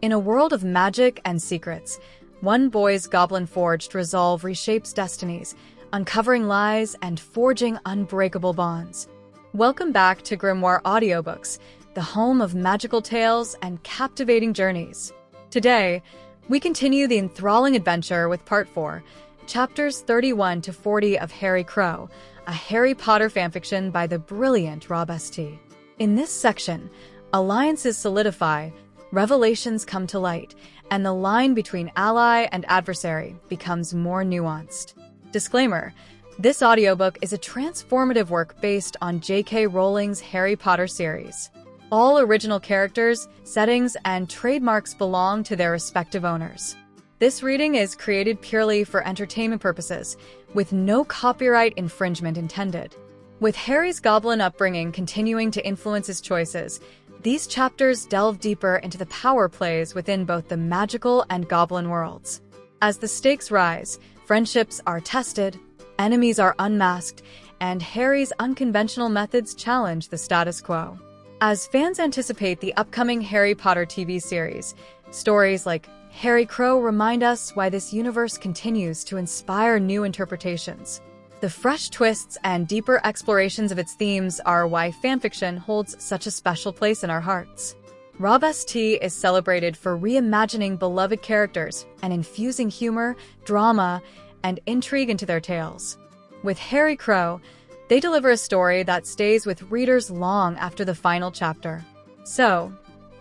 In a world of magic and secrets, one boy's goblin-forged resolve reshapes destinies, uncovering lies and forging unbreakable bonds. Welcome back to Grimoire Audiobooks, the home of magical tales and captivating journeys. Today, we continue the enthralling adventure with Part 4, Chapters 31 to 40 of Harry Crow, a Harry Potter fanfiction by the brilliant RobST. In this section, alliances solidify, revelations come to light, and the line between ally and adversary becomes more nuanced. Disclaimer: this audiobook is a transformative work based on J.K. Rowling's Harry Potter series. All original characters, settings, and trademarks belong to their respective owners. This reading is created purely for entertainment purposes, with no copyright infringement intended. With Harry's goblin upbringing continuing to influence his choices, these chapters delve deeper into the power plays within both the magical and goblin worlds. As the stakes rise, friendships are tested, enemies are unmasked, and Harry's unconventional methods challenge the status quo. As fans anticipate the upcoming Harry Potter TV series, stories like Harry Crow remind us why this universe continues to inspire new interpretations. The fresh twists and deeper explorations of its themes are why fanfiction holds such a special place in our hearts. RobST is celebrated for reimagining beloved characters and infusing humor, drama, and intrigue into their tales. With Harry Crow, they deliver a story that stays with readers long after the final chapter. So,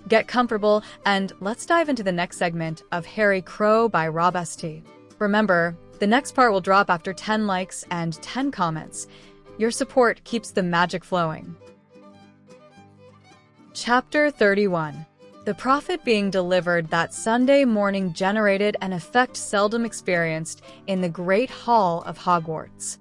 get comfortable and let's dive into the next segment of Harry Crow by RobST. Remember, the next part will drop after 10 likes and 10 comments. Your support keeps the magic flowing. Chapter 31. The prophet being delivered that Sunday morning generated an effect seldom experienced in the Great Hall of Hogwarts.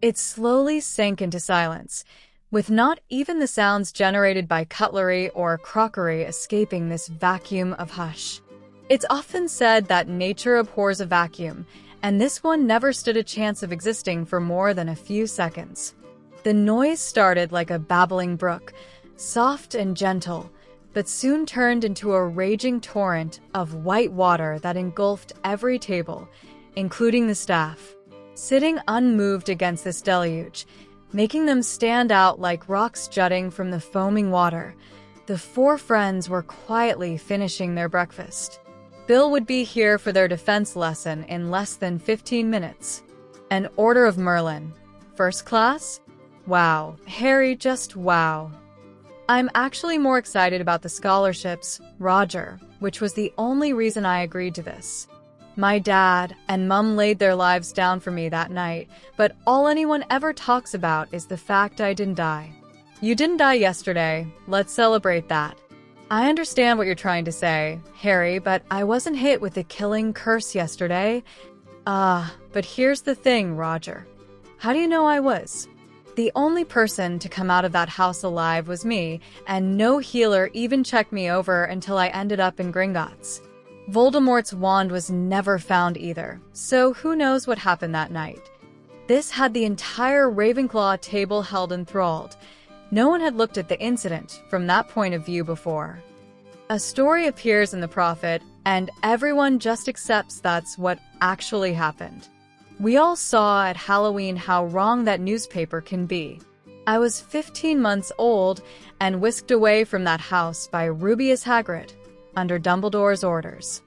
It slowly sank into silence, with not even the sounds generated by cutlery or crockery escaping this vacuum of hush. It's often said that nature abhors a vacuum, and this one never stood a chance of existing for more than a few seconds. The noise started like a babbling brook, soft and gentle, but soon turned into a raging torrent of white water that engulfed every table, including the staff. Sitting unmoved against this deluge, making them stand out like rocks jutting from the foaming water, the four friends were quietly finishing their breakfast. Bill would be here for their defense lesson in less than 15 minutes. An Order of Merlin. First class? Wow. Harry, just wow. I'm actually more excited about the scholarships, Roger, which was the only reason I agreed to this. My dad and Mum laid their lives down for me that night, but all anyone ever talks about is the fact I didn't die. You didn't die yesterday. Let's celebrate that. I understand what you're trying to say, Harry, but I wasn't hit with the killing curse yesterday. But here's the thing, Roger. How do you know I was? The only person to come out of that house alive was me, and no healer even checked me over until I ended up in Gringotts. Voldemort's wand was never found either, so who knows what happened that night. This had the entire Ravenclaw table held enthralled. No one had looked at the incident from that point of view before. A story appears in the Prophet, and everyone just accepts that's what actually happened. We all saw at Halloween how wrong that newspaper can be. I was 15 months old and whisked away from that house by Rubeus Hagrid, under Dumbledore's orders.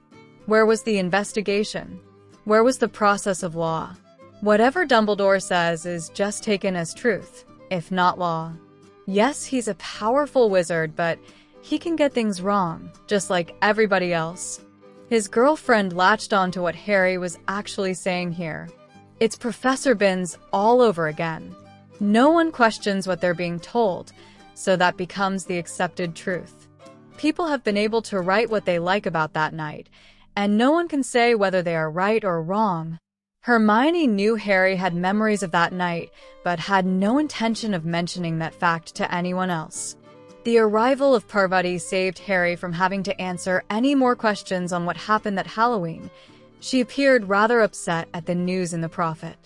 Where was the investigation? Where was the process of law? Whatever Dumbledore says is just taken as truth, if not law. Yes, he's a powerful wizard, but he can get things wrong, just like everybody else. His girlfriend latched onto what Harry was actually saying here. It's Professor Binns all over again. No one questions what they're being told, so that becomes the accepted truth. People have been able to write what they like about that night, and no one can say whether they are right or wrong. Hermione knew Harry had memories of that night, but had no intention of mentioning that fact to anyone else. The arrival of Parvati saved Harry from having to answer any more questions on what happened that Halloween. She appeared rather upset at the news in the Prophet.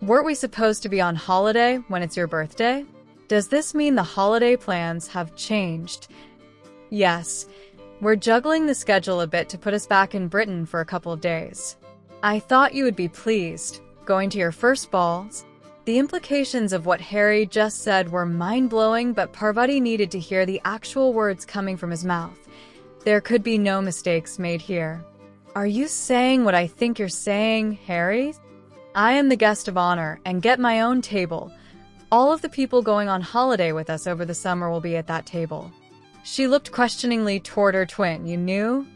Weren't we supposed to be on holiday when it's your birthday? Does this mean the holiday plans have changed? Yes, We're juggling the schedule a bit to put us back in Britain for a couple of days. I thought you would be pleased, going to your first balls. The implications of what Harry just said were mind-blowing, but Parvati needed to hear the actual words coming from his mouth. There could be no mistakes made here. Are you saying what I think you're saying, Harry? I am the guest of honor and get my own table. All of the people going on holiday with us over the summer will be at that table. She looked questioningly toward her twin. You knew?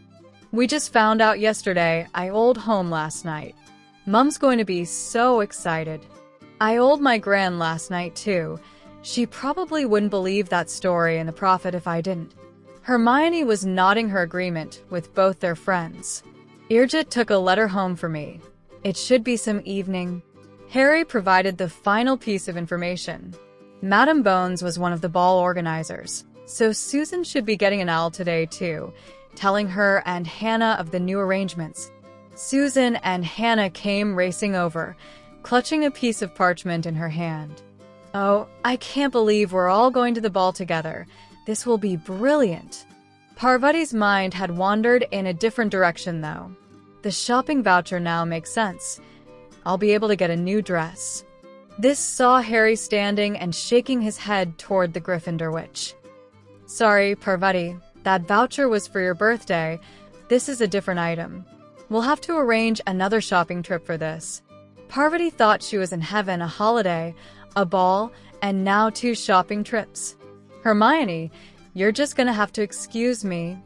We just found out yesterday. I old home last night. Mum's going to be so excited. I old my gran last night too. She probably wouldn't believe that story in the Prophet if I didn't. Hermione was nodding her agreement with both their friends. Irjit took a letter home for me. It should be some evening. Harry provided the final piece of information. Madame Bones was one of the ball organizers, so Susan should be getting an owl today too, telling her and Hannah of the new arrangements. Susan and Hannah came racing over, clutching a piece of parchment in her hand. Oh, I can't believe we're all going to the ball together. This will be brilliant. Parvati's mind had wandered in a different direction, though. The shopping voucher now makes sense. I'll be able to get a new dress. This saw Harry standing and shaking his head toward the Gryffindor witch. Sorry, Parvati, that voucher was for your birthday. This is a different item. We'll have to arrange another shopping trip for this. Parvati thought she was in heaven, a holiday, a ball, and now 2 shopping trips. Hermione, you're just gonna have to excuse me.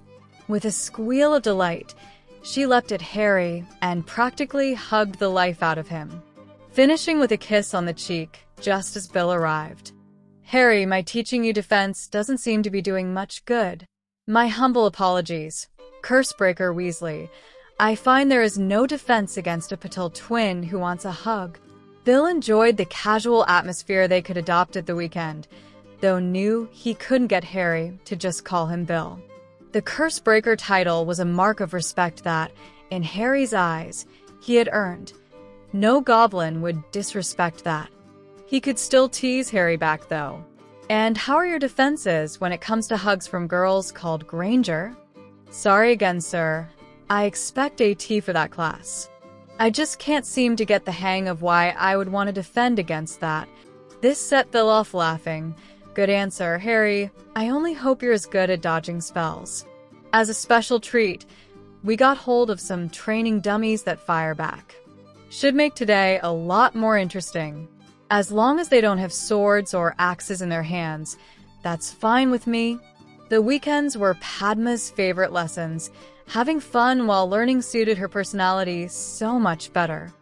With a squeal of delight, she leapt at Harry and practically hugged the life out of him, finishing with a kiss on the cheek just as Bill arrived. Harry, my teaching you defense doesn't seem to be doing much good. My humble apologies. Cursebreaker Weasley. I find there is no defense against a Patil twin who wants a hug. Bill enjoyed the casual atmosphere they could adopt at the weekend, though knew he couldn't get Harry to just call him Bill. The Cursebreaker title was a mark of respect that, in Harry's eyes, he had earned. No goblin would disrespect that. He could still tease Harry back, though. And how are your defenses when it comes to hugs from girls called Granger? Sorry again, sir. I expect AT for that class. I just can't seem to get the hang of why I would want to defend against that. This set Bill off laughing. Good answer, Harry. I only hope you're as good at dodging spells. As a special treat, we got hold of some training dummies that fire back. Should make today a lot more interesting. As long as they don't have swords or axes in their hands, that's fine with me. The weekends were Padma's favorite lessons. Having fun while learning suited her personality so much better.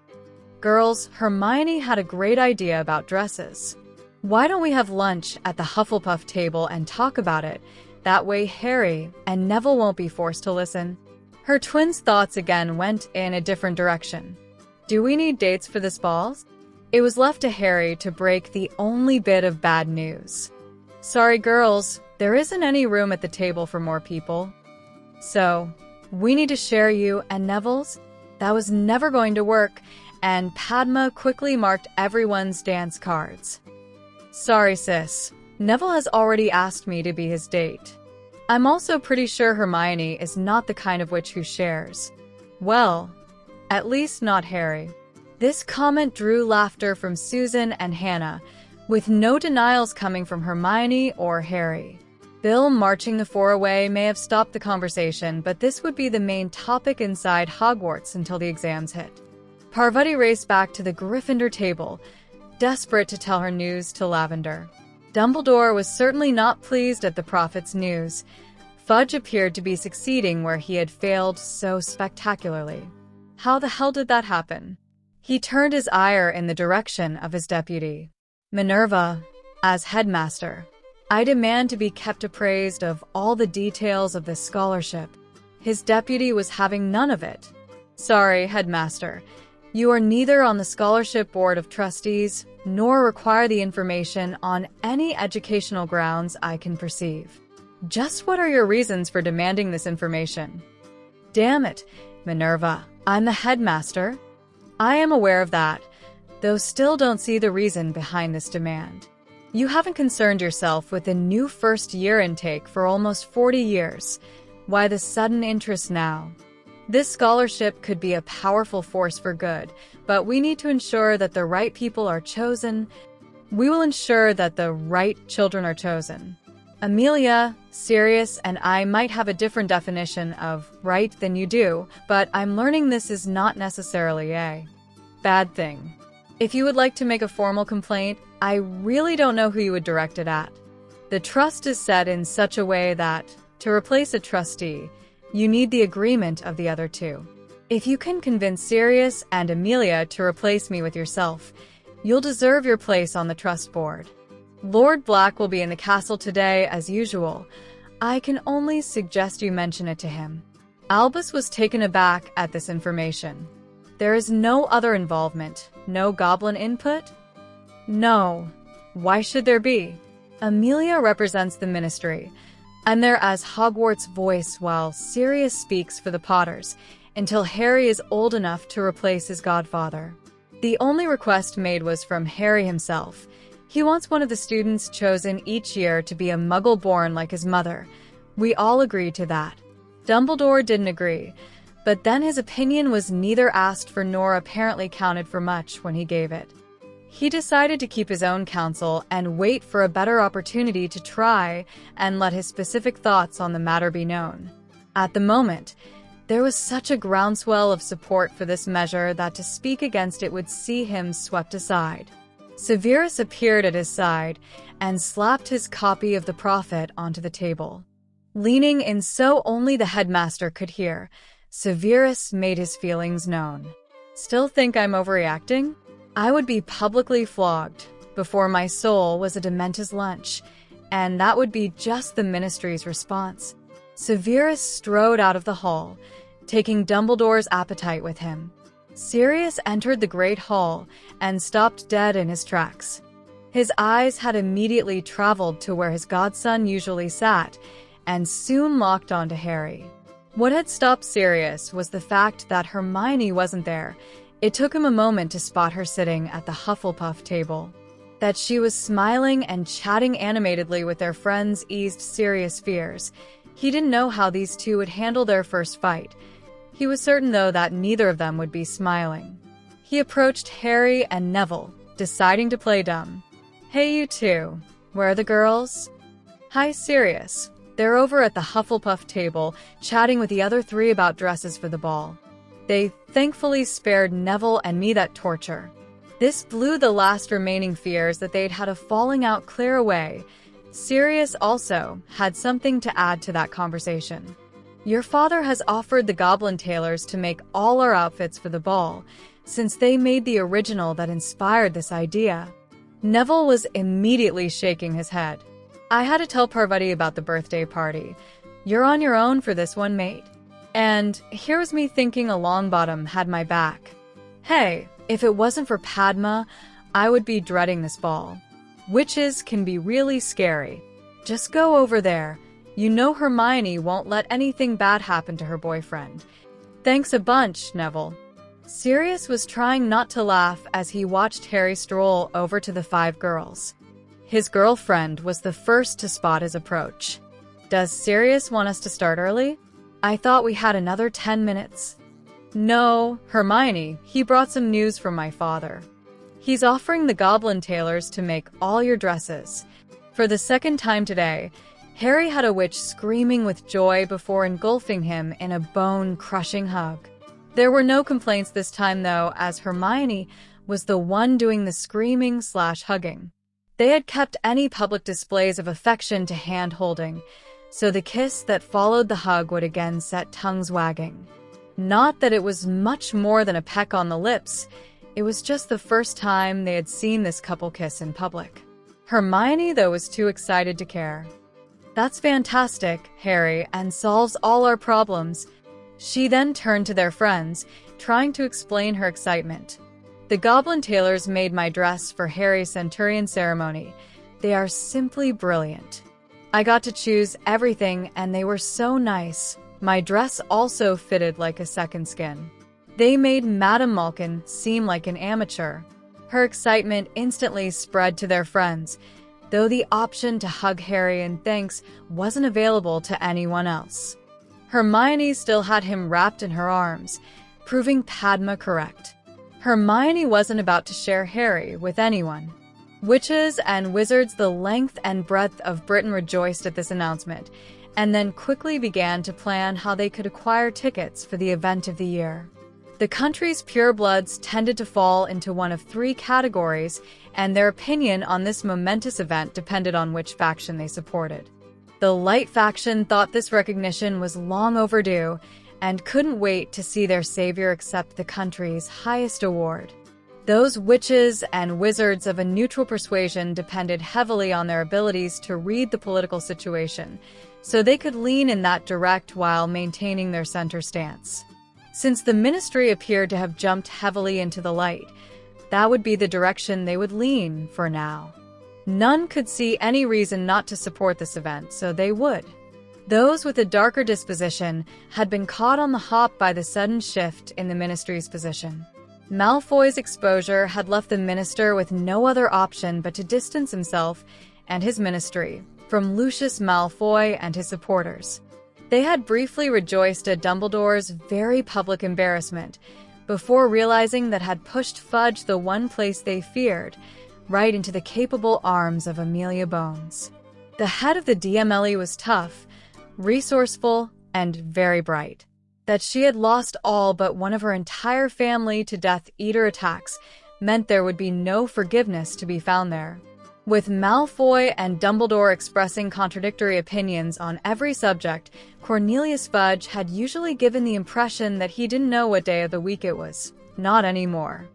Girls, Hermione had a great idea about dresses. Why don't we have lunch at the Hufflepuff table and talk about it? That way Harry and Neville won't be forced to listen. Her twins' thoughts again went in a different direction. Do we need dates for this ball? It was left to Harry to break the only bit of bad news. Sorry, girls, there isn't any room at the table for more people. So, we need to share you and Neville's? That was never going to work, and Padma quickly marked everyone's dance cards. Sorry, sis. Neville has already asked me to be his date. I'm also pretty sure Hermione is not the kind of witch who shares. Well, at least not Harry. This comment drew laughter from Susan and Hannah, with no denials coming from Hermione or Harry. Bill marching the 4 away may have stopped the conversation, but this would be the main topic inside Hogwarts until the exams hit. Parvati raced back to the Gryffindor table, desperate to tell her news to Lavender. Dumbledore was certainly not pleased at the Prophet's news. Fudge appeared to be succeeding where he had failed so spectacularly. How the hell did that happen? He turned his ire in the direction of his deputy. Minerva, as headmaster, I demand to be kept appraised of all the details of this scholarship. His deputy was having none of it. Sorry, headmaster. You are neither on the scholarship board of trustees, nor require the information on any educational grounds I can perceive. Just what are your reasons for demanding this information? Damn it, Minerva, I'm the headmaster. I am aware of that, though still don't see the reason behind this demand. You haven't concerned yourself with the new first-year intake for almost 40 years. Why the sudden interest now? This scholarship could be a powerful force for good, but we need to ensure that the right people are chosen. We will ensure that the right children are chosen. Amelia, Sirius, and I might have a different definition of right than you do, but I'm learning this is not necessarily a bad thing. If you would like to make a formal complaint, I really don't know who you would direct it at. The trust is set in such a way that, to replace a trustee, you need the agreement of the other two. If you can convince Sirius and Amelia to replace me with yourself, you'll deserve your place on the trust board. Lord Black will be in the castle today as usual. I can only suggest you mention it to him. Albus was taken aback at this information. There is no other involvement, no goblin input? No. Why should there be? Amelia represents the ministry. I'm there as Hogwarts' voice while Sirius speaks for the Potters, until Harry is old enough to replace his godfather. The only request made was from Harry himself. He wants one of the students chosen each year to be a muggle born like his mother. We all agreed to that. Dumbledore didn't agree, but then his opinion was neither asked for nor apparently counted for much when he gave it. He decided to keep his own counsel and wait for a better opportunity to try and let his specific thoughts on the matter be known. At the moment, there was such a groundswell of support for this measure that to speak against it would see him swept aside. Severus appeared at his side and slapped his copy of the Prophet onto the table. Leaning in so only the headmaster could hear, Severus made his feelings known. Still think I'm overreacting? I would be publicly flogged before my soul was a Dementor's lunch, and that would be just the ministry's response. Severus strode out of the hall, taking Dumbledore's appetite with him. Sirius entered the great hall and stopped dead in his tracks. His eyes had immediately traveled to where his godson usually sat, and soon locked onto Harry. What had stopped Sirius was the fact that Hermione wasn't there. It took him a moment to spot her sitting at the Hufflepuff table. That she was smiling and chatting animatedly with their friends eased Sirius' fears. He didn't know how these two would handle their first fight. He was certain, though, that neither of them would be smiling. He approached Harry and Neville, deciding to play dumb. Hey, you two. Where are the girls? Hi, Sirius. They're over at the Hufflepuff table, chatting with the other three about dresses for the ball. They thankfully spared Neville and me that torture. This blew the last remaining fears that they'd had a falling out clear away. Sirius also had something to add to that conversation. Your father has offered the Goblin tailors to make all our outfits for the ball, since they made the original that inspired this idea. Neville was immediately shaking his head. I had to tell Parvati about the birthday party. You're on your own for this one, mate. And here was me thinking a longbottom had my back. Hey, if it wasn't for Padma, I would be dreading this ball. Witches can be really scary. Just go over there. You know Hermione won't let anything bad happen to her boyfriend. Thanks a bunch, Neville. Sirius was trying not to laugh as he watched Harry stroll over to the five girls. His girlfriend was the first to spot his approach. Does Sirius want us to start early? I thought we had another 10 minutes. No, Hermione, he brought some news from my father. He's offering the Goblin tailors to make all your dresses. For the second time today, Harry had a witch screaming with joy before engulfing him in a bone-crushing hug. There were no complaints this time, though, as Hermione was the one doing the screaming/hugging. They had kept any public displays of affection to hand-holding, so the kiss that followed the hug would again set tongues wagging. Not that it was much more than a peck on the lips, it was just the first time they had seen this couple kiss in public. Hermione, though, was too excited to care. That's fantastic, Harry, and solves all our problems. She then turned to their friends, trying to explain her excitement. The Goblin tailors made my dress for Harry's Centurion ceremony. They are simply brilliant. I got to choose everything, and they were so nice. My dress also fitted like a second skin. They made Madame Malkin seem like an amateur. Her excitement instantly spread to their friends, though the option to hug Harry in thanks wasn't available to anyone else. Hermione still had him wrapped in her arms, proving Padma correct. Hermione wasn't about to share Harry with anyone. Witches and wizards the length and breadth of Britain rejoiced at this announcement, and then quickly began to plan how they could acquire tickets for the event of the year. The country's purebloods tended to fall into one of three categories, and their opinion on this momentous event depended on which faction they supported. The light faction thought this recognition was long overdue and couldn't wait to see their savior accept the country's highest award. Those witches and wizards of a neutral persuasion depended heavily on their abilities to read the political situation, so they could lean in that direct while maintaining their center stance. Since the ministry appeared to have jumped heavily into the light, that would be the direction they would lean for now. None could see any reason not to support this event, so they would. Those with a darker disposition had been caught on the hop by the sudden shift in the ministry's position. Malfoy's exposure had left the minister with no other option but to distance himself and his ministry from Lucius Malfoy and his supporters. They had briefly rejoiced at Dumbledore's very public embarrassment, before realizing that had pushed Fudge the one place they feared, right into the capable arms of Amelia Bones. The head of the DMLE was tough, resourceful, and very bright. That she had lost all but one of her entire family to Death Eater attacks meant there would be no forgiveness to be found there. With Malfoy and Dumbledore expressing contradictory opinions on every subject, Cornelius Fudge had usually given the impression that he didn't know what day of the week it was. Not anymore.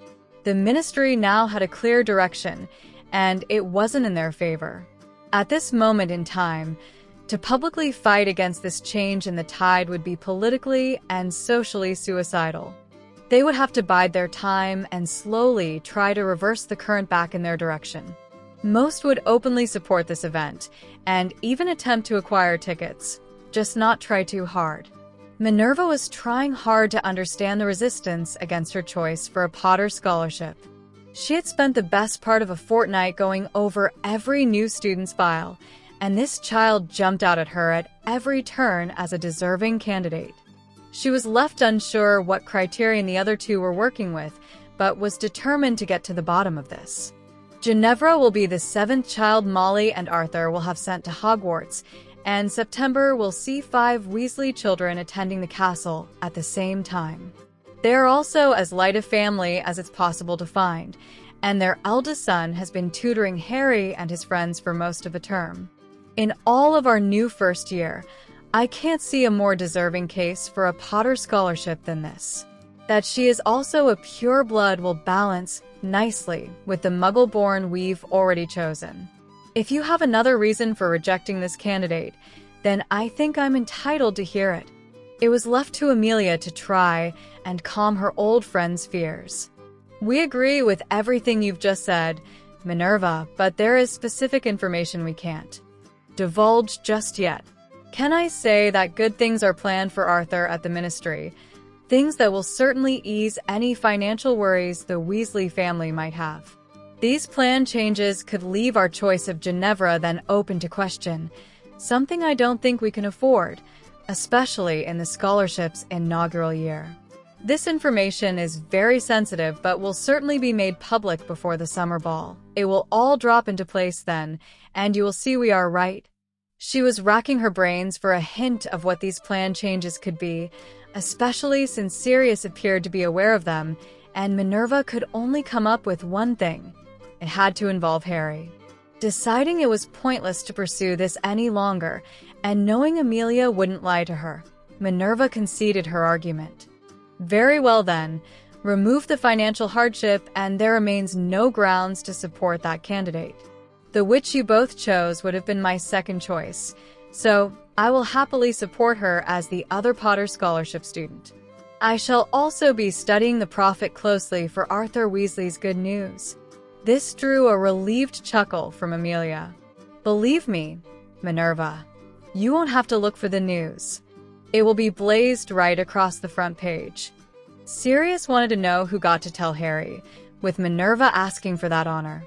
The ministry now had a clear direction, and it wasn't in their favor. At this moment in time, to publicly fight against this change in the tide would be politically and socially suicidal. They would have to bide their time and slowly try to reverse the current back in their direction. Most would openly support this event, and even attempt to acquire tickets, just not try too hard. Minerva was trying hard to understand the resistance against her choice for a Potter scholarship. She had spent the best part of a fortnight going over every new student's file, and this child jumped out at her at every turn as a deserving candidate. She was left unsure what criterion the other two were working with, but was determined to get to the bottom of this. Ginevra will be the seventh child Molly and Arthur will have sent to Hogwarts, and September will see 5 Weasley children attending the castle at the same time. They are also as light a family as it's possible to find, and their eldest son has been tutoring Harry and his friends for most of a term. In all of our new first year, I can't see a more deserving case for a Potter scholarship than this. That she is also a pure blood will balance nicely with the Muggle-born we've already chosen. If you have another reason for rejecting this candidate, then I think I'm entitled to hear it. It was left to Amelia to try and calm her old friend's fears. We agree with everything you've just said, Minerva, but there is specific information we can't divulge just yet. Can I say that good things are planned for Arthur at the Ministry? Things that will certainly ease any financial worries the Weasley family might have. These plan changes could leave our choice of Ginevra then open to question, something I don't think we can afford, especially in the scholarship's inaugural year. This information is very sensitive but will certainly be made public before the summer ball. It will all drop into place then, and you will see we are right. She was racking her brains for a hint of what these plan changes could be, especially since Sirius appeared to be aware of them, and Minerva could only come up with one thing. It had to involve Harry. Deciding it was pointless to pursue this any longer, and knowing Amelia wouldn't lie to her, Minerva conceded her argument. Very well then, remove the financial hardship and there remains no grounds to support that candidate. The witch you both chose would have been my second choice, so I will happily support her as the other Potter Scholarship student. I shall also be studying the Prophet closely for Arthur Weasley's good news. This drew a relieved chuckle from Amelia. Believe me, Minerva, you won't have to look for the news. It will be blazed right across the front page. Sirius wanted to know who got to tell Harry, with Minerva asking for that honor.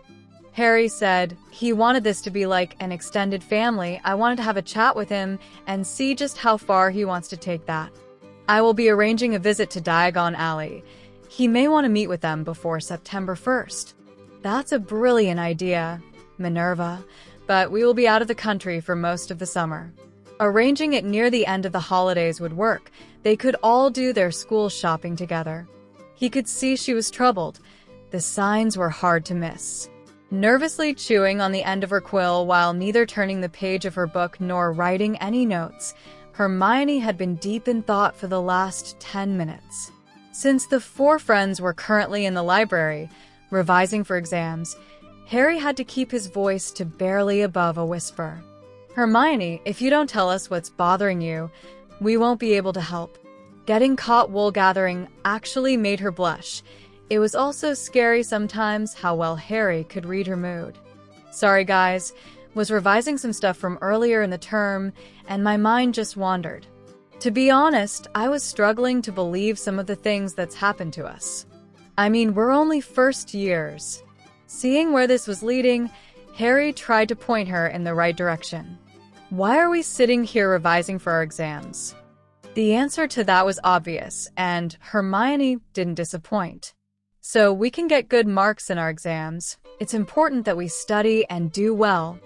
Harry said he wanted this to be like an extended family. I wanted to have a chat with him and see just how far he wants to take that. I will be arranging a visit to Diagon Alley. He may want to meet with them before September 1st. That's a brilliant idea, Minerva, but we will be out of the country for most of the summer. Arranging it near the end of the holidays would work. They could all do their school shopping together. He could see she was troubled. The signs were hard to miss. Nervously chewing on the end of her quill while neither turning the page of her book nor writing any notes, Hermione had been deep in thought for the last 10 minutes. Since the four friends were currently in the library, revising for exams, Harry had to keep his voice to barely above a whisper. Hermione, if you don't tell us what's bothering you, we won't be able to help. Getting caught wool gathering actually made her blush. It was also scary sometimes how well Harry could read her mood. Sorry guys, was revising some stuff from earlier in the term, and my mind just wandered. To be honest, I was struggling to believe some of the things that's happened to us. I mean, we're only first years. Seeing where this was leading, Harry tried to point her in the right direction. Why are we sitting here revising for our exams? The answer to that was obvious, and Hermione didn't disappoint. So we can get good marks in our exams. It's important that we study and do well.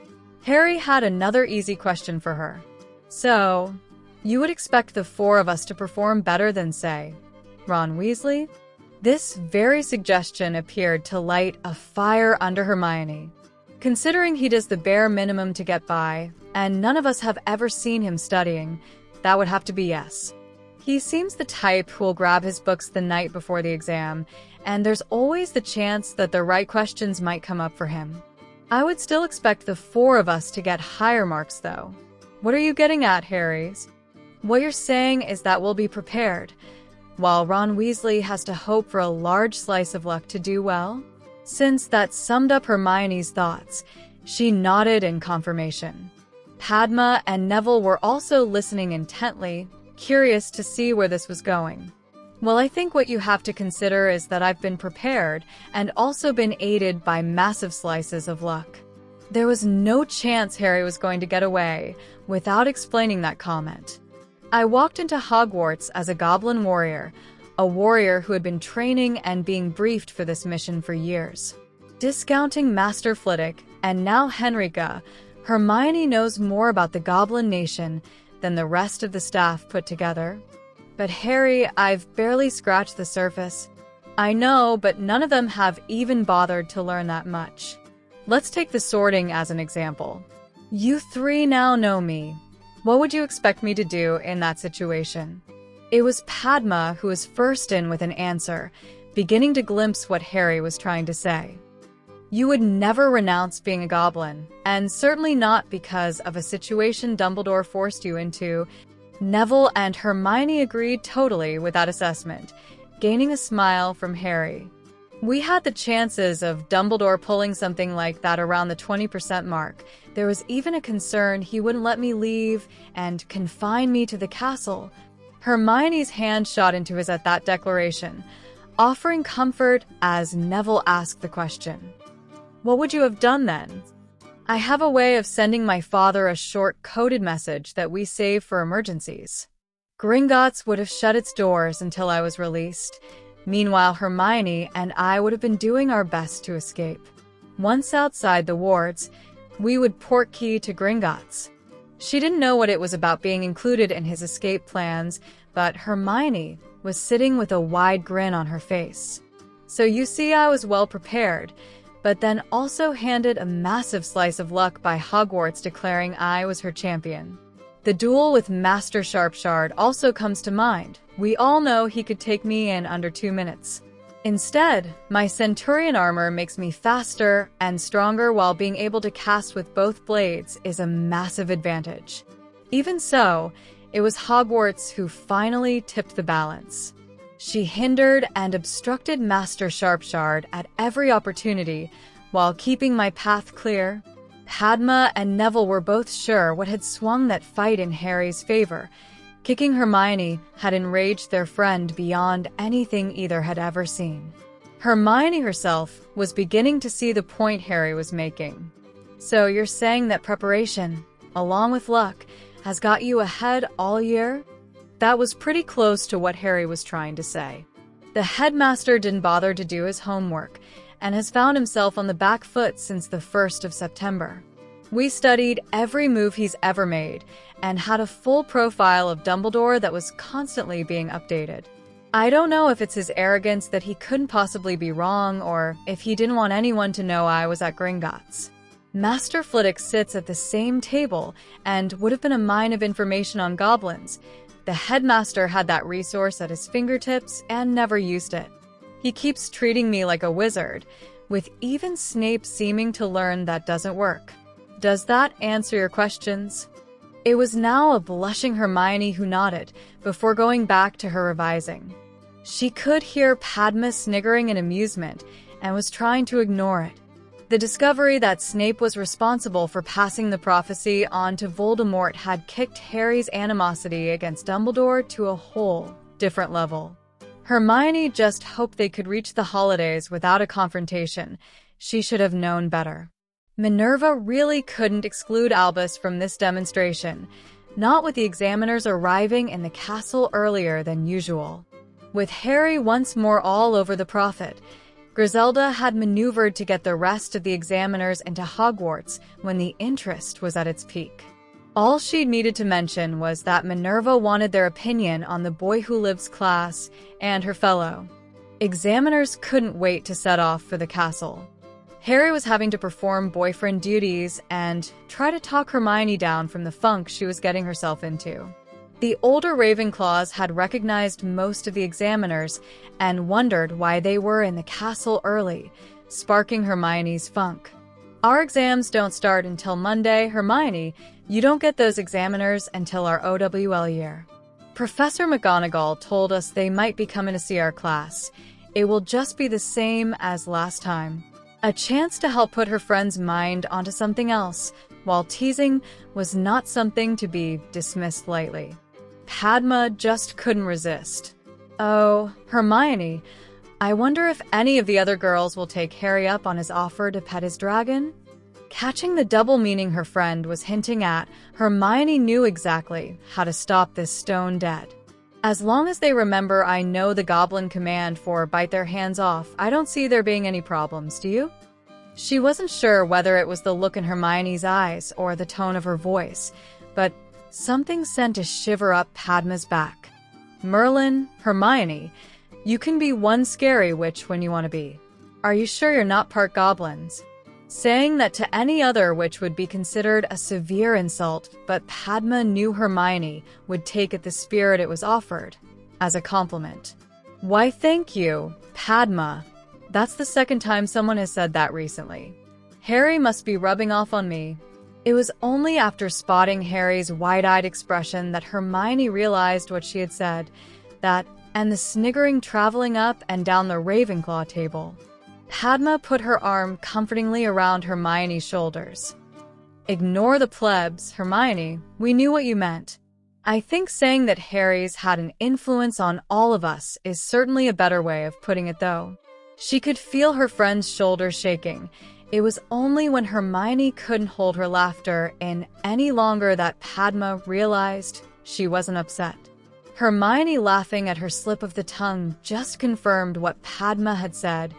Harry had another easy question for her. So, you would expect the four of us to perform better than, say, Ron Weasley? This very suggestion appeared to light a fire under Hermione. Considering he does the bare minimum to get by, and none of us have ever seen him studying, that would have to be yes. He seems the type who will grab his books the night before the exam, and there's always the chance that the right questions might come up for him. I would still expect the four of us to get higher marks, though. What are you getting at, Harry? What you're saying is that we'll be prepared, while Ron Weasley has to hope for a large slice of luck to do well? Since that summed up Hermione's thoughts, she nodded in confirmation. Padma and Neville were also listening intently, curious to see where this was going. Well, I think what you have to consider is that I've been prepared and also been aided by massive slices of luck. There was no chance Harry was going to get away without explaining that comment. I walked into Hogwarts as a goblin warrior, a warrior who had been training and being briefed for this mission for years. Discounting Master Flitwick and now Henrika, Hermione knows more about the Goblin Nation than the rest of the staff put together. But Harry, I've barely scratched the surface. I know, but none of them have even bothered to learn that much. Let's take the sorting as an example. You three now know me. What would you expect me to do in that situation? It was Padma who was first in with an answer, beginning to glimpse what Harry was trying to say. You would never renounce being a goblin, and certainly not because of a situation Dumbledore forced you into. Neville and Hermione agreed totally with that assessment, gaining a smile from Harry. We had the chances of Dumbledore pulling something like that around the 20% mark. There was even a concern he wouldn't let me leave and confine me to the castle. Hermione's hand shot into his at that declaration, offering comfort as Neville asked the question. What would you have done then? I have a way of sending my father a short coded message that we save for emergencies. Gringotts would have shut its doors until I was released. Meanwhile, Hermione and I would have been doing our best to escape. Once outside the wards, we would portkey to Gringotts. She didn't know what it was about being included in his escape plans, but Hermione was sitting with a wide grin on her face. So you see, I was well prepared, but then also handed a massive slice of luck by Hogwarts declaring I was her champion. The duel with Master Sharpshard also comes to mind. We all know he could take me in under 2 minutes. Instead, my Centurion armor makes me faster and stronger while being able to cast with both blades is a massive advantage. Even so, it was Hogwarts who finally tipped the balance. She hindered and obstructed Master Sharpshard at every opportunity while keeping my path clear. Padma and Neville were both sure what had swung that fight in Harry's favor. Kicking Hermione had enraged their friend beyond anything either had ever seen. Hermione herself was beginning to see the point Harry was making. So you're saying that preparation, along with luck, has got you ahead all year? That was pretty close to what Harry was trying to say. The headmaster didn't bother to do his homework and has found himself on the back foot since the 1st of September. We studied every move he's ever made and had a full profile of Dumbledore that was constantly being updated. I don't know if it's his arrogance that he couldn't possibly be wrong or if he didn't want anyone to know I was at Gringotts. Master Flitwick sits at the same table and would have been a mine of information on goblins. The headmaster had that resource at his fingertips and never used it. He keeps treating me like a wizard, with even Snape seeming to learn that doesn't work. Does that answer your questions? It was now a blushing Hermione who nodded, before going back to her revising. She could hear Padma sniggering in amusement, and was trying to ignore it. The discovery that Snape was responsible for passing the prophecy on to Voldemort had kicked Harry's animosity against Dumbledore to a whole different level. Hermione just hoped they could reach the holidays without a confrontation. She should have known better. Minerva really couldn't exclude Albus from this demonstration, not with the examiners arriving in the castle earlier than usual. With Harry once more all over the prophet, Griselda had maneuvered to get the rest of the examiners into Hogwarts when the interest was at its peak. All she needed to mention was that Minerva wanted their opinion on the Boy Who Lives class and her fellow. Examiners couldn't wait to set off for the castle. Harry was having to perform boyfriend duties and try to talk Hermione down from the funk she was getting herself into. The older Ravenclaws had recognized most of the examiners and wondered why they were in the castle early, sparking Hermione's funk. Our exams don't start until Monday, Hermione. You don't get those examiners until our OWL year. Professor McGonagall told us they might be coming to see our class. It will just be the same as last time. A chance to help put her friend's mind onto something else, while teasing was not something to be dismissed lightly. Padma just couldn't resist. Oh, Hermione, I wonder if any of the other girls will take Harry up on his offer to pet his dragon? Catching the double meaning her friend was hinting at, Hermione knew exactly how to stop this stone dead. As long as they remember I know the Goblin command for bite their hands off, I don't see there being any problems, do you? She wasn't sure whether it was the look in Hermione's eyes or the tone of her voice, but something sent a shiver up Padma's back. Merlin, Hermione, you can be one scary witch when you want to be. Are you sure you're not part goblins? Saying that to any other witch would be considered a severe insult, but Padma knew Hermione would take it the spirit it was offered, as a compliment. Why, thank you, Padma. That's the second time someone has said that recently. Harry must be rubbing off on me. It was only after spotting Harry's wide-eyed expression that Hermione realized what she had said, and the sniggering traveling up and down the Ravenclaw table. Padma put her arm comfortingly around Hermione's shoulders. Ignore the plebs, Hermione. We knew what you meant. I think saying that Harry's had an influence on all of us is certainly a better way of putting it, though. She could feel her friend's shoulders shaking. It was only when Hermione couldn't hold her laughter in any longer that Padma realized she wasn't upset. Hermione laughing at her slip of the tongue just confirmed what Padma had said.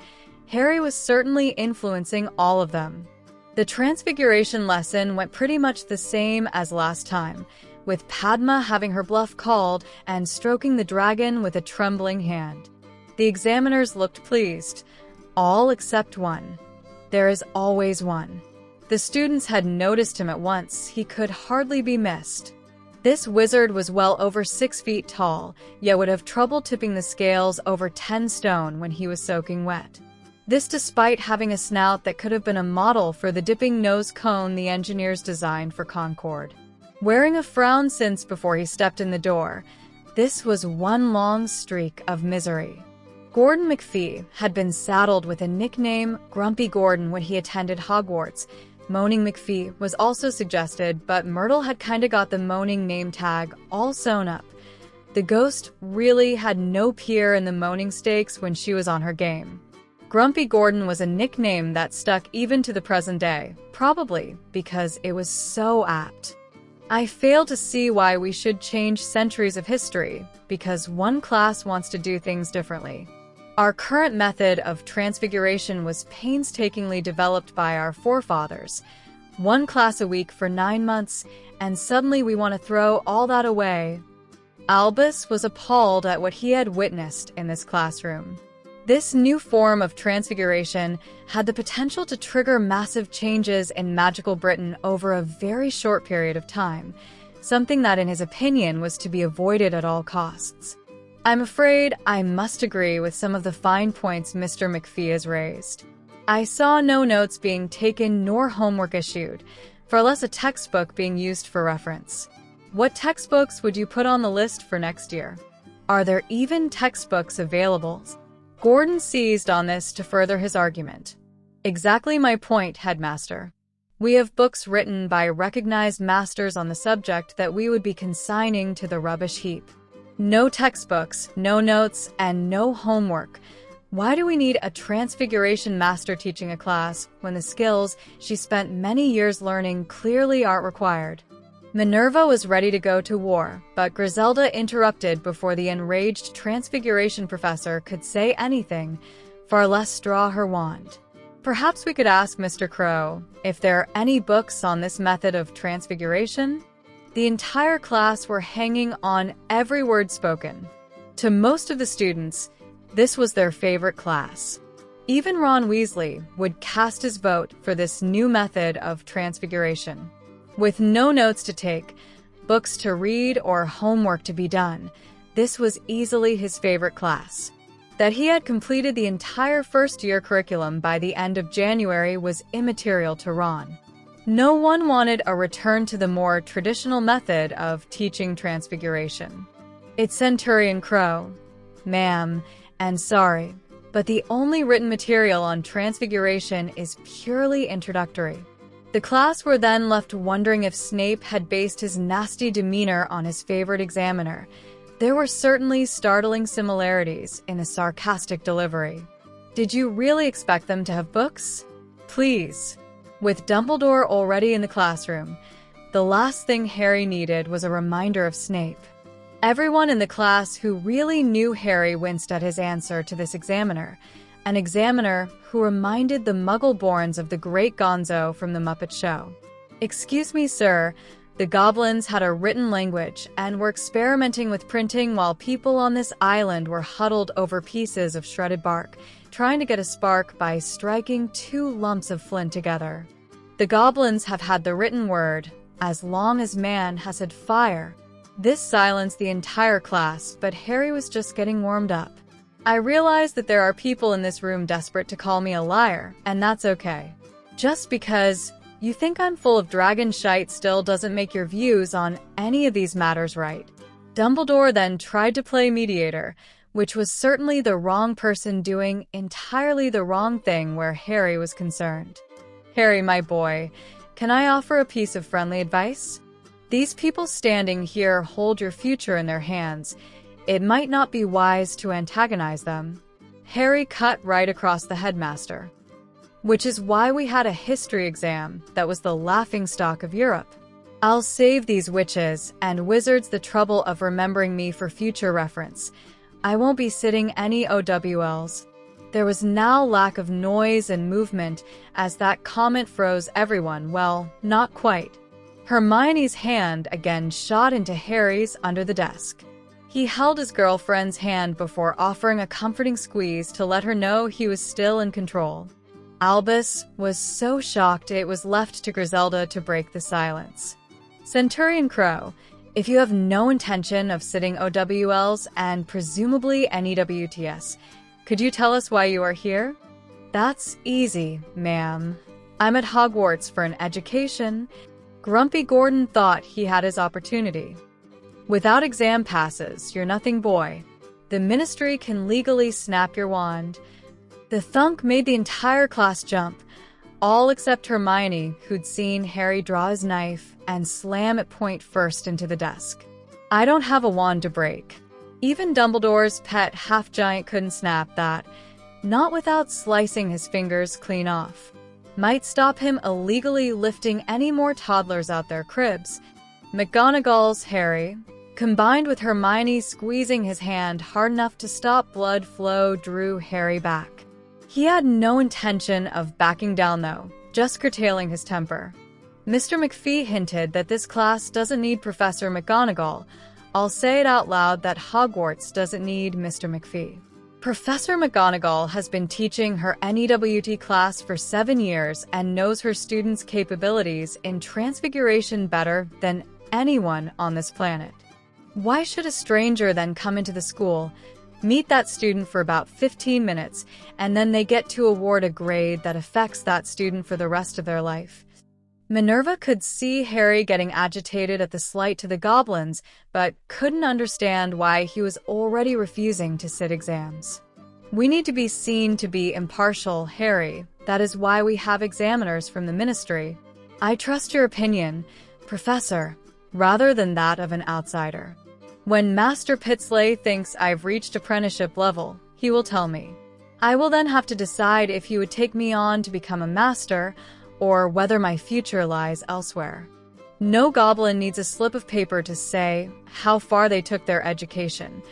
Harry was certainly influencing all of them. The Transfiguration lesson went pretty much the same as last time, with Padma having her bluff called and stroking the dragon with a trembling hand. The examiners looked pleased, all except one. There is always one. The students had noticed him at once. He could hardly be missed. This wizard was well over 6 feet tall, yet would have trouble tipping the scales over 10 stone when he was soaking wet. This despite having a snout that could have been a model for the dipping nose cone the engineers designed for Concord. Wearing a frown since before he stepped in the door, this was one long streak of misery. Gordon McPhee had been saddled with a nickname, Grumpy Gordon, when he attended Hogwarts. Moaning McPhee was also suggested, but Myrtle had kinda got the moaning name tag all sewn up. The ghost really had no peer in the moaning stakes when she was on her game. Grumpy Gordon was a nickname that stuck even to the present day, probably because it was so apt. I fail to see why we should change centuries of history, because one class wants to do things differently. Our current method of transfiguration was painstakingly developed by our forefathers. One class a week for 9 months, and suddenly we want to throw all that away. Albus was appalled at what he had witnessed in this classroom. This new form of transfiguration had the potential to trigger massive changes in magical Britain over a very short period of time, something that in his opinion was to be avoided at all costs. I'm afraid I must agree with some of the fine points Mr. McPhee has raised. I saw no notes being taken nor homework issued, far less a textbook being used for reference. What textbooks would you put on the list for next year? Are there even textbooks available? Gordon seized on this to further his argument. Exactly my point, headmaster. We have books written by recognized masters on the subject that we would be consigning to the rubbish heap. No textbooks, no notes, and no homework. Why do we need a transfiguration master teaching a class when the skills she spent many years learning clearly aren't required? Minerva was ready to go to war, but Griselda interrupted before the enraged transfiguration professor could say anything, far less draw her wand. Perhaps we could ask Mr. Crow if there are any books on this method of transfiguration? The entire class were hanging on every word spoken. To most of the students, this was their favorite class. Even Ron Weasley would cast his vote for this new method of transfiguration. With no notes to take, books to read, or homework to be done, this was easily his favorite class. That he had completed the entire first-year curriculum by the end of January was immaterial to Ron. No one wanted a return to the more traditional method of teaching transfiguration. It's Centurion Crow. Ma'am, and sorry, but the only written material on transfiguration is purely introductory. The class were then left wondering if Snape had based his nasty demeanor on his favorite examiner. There were certainly startling similarities in the sarcastic delivery. Did you really expect them to have books? Please. With Dumbledore already in the classroom, the last thing Harry needed was a reminder of Snape. Everyone in the class who really knew Harry winced at his answer to this examiner, an examiner who reminded the Muggle-borns of the great Gonzo from the Muppet Show. Excuse me, sir, the goblins had a written language and were experimenting with printing while people on this island were huddled over pieces of shredded bark, trying to get a spark by striking 2 lumps of flint together. The goblins have had the written word, as long as man has had fire. This silenced the entire class, but Harry was just getting warmed up. I realize that there are people in this room desperate to call me a liar, and that's okay. Just because you think I'm full of dragon shite still doesn't make your views on any of these matters right. Dumbledore then tried to play mediator, which was certainly the wrong person doing entirely the wrong thing where Harry was concerned. Harry, my boy, can I offer a piece of friendly advice? These people standing here hold your future in their hands. It might not be wise to antagonize them. Harry cut right across the headmaster. Which is why we had a history exam that was the laughingstock of Europe. I'll save these witches and wizards the trouble of remembering me for future reference. I won't be sitting any OWLs. There was now lack of noise and movement as that comment froze everyone. Well, not quite. Hermione's hand again shot into Harry's under the desk. He held his girlfriend's hand before offering a comforting squeeze to let her know he was still in control. Albus was so shocked it was left to Griselda to break the silence. Centurion Crow, if you have no intention of sitting OWLs and presumably NEWTS, could you tell us why you are here? That's easy, ma'am. I'm at Hogwarts for an education. Grumpy Gordon thought he had his opportunity. Without exam passes, you're nothing, boy. The ministry can legally snap your wand. The thunk made the entire class jump, all except Hermione, who'd seen Harry draw his knife and slam it point first into the desk. I don't have a wand to break. Even Dumbledore's pet half-giant couldn't snap that. not without slicing his fingers clean off. Might stop him illegally lifting any more toddlers out their cribs. McGonagall's Harry, combined with Hermione squeezing his hand hard enough to stop blood flow, drew Harry back. He had no intention of backing down though, just curtailing his temper. Mr. McPhee hinted that this class doesn't need Professor McGonagall. I'll say it out loud that Hogwarts doesn't need Mr. McPhee. Professor McGonagall has been teaching her NEWT class for 7 years and knows her students' capabilities in transfiguration better than anyone on this planet. Why should a stranger then come into the school, meet that student for about 15 minutes, and then they get to award a grade that affects that student for the rest of their life? Minerva could see Harry getting agitated at the slight to the goblins, but couldn't understand why he was already refusing to sit exams. We need to be seen to be impartial, Harry. That is why we have examiners from the ministry. I trust your opinion, Professor, rather than that of an outsider. When Master Pitsley thinks I've reached apprenticeship level, he will tell me. I will then have to decide if he would take me on to become a master, or whether my future lies elsewhere. No goblin needs a slip of paper to say how far they took their education.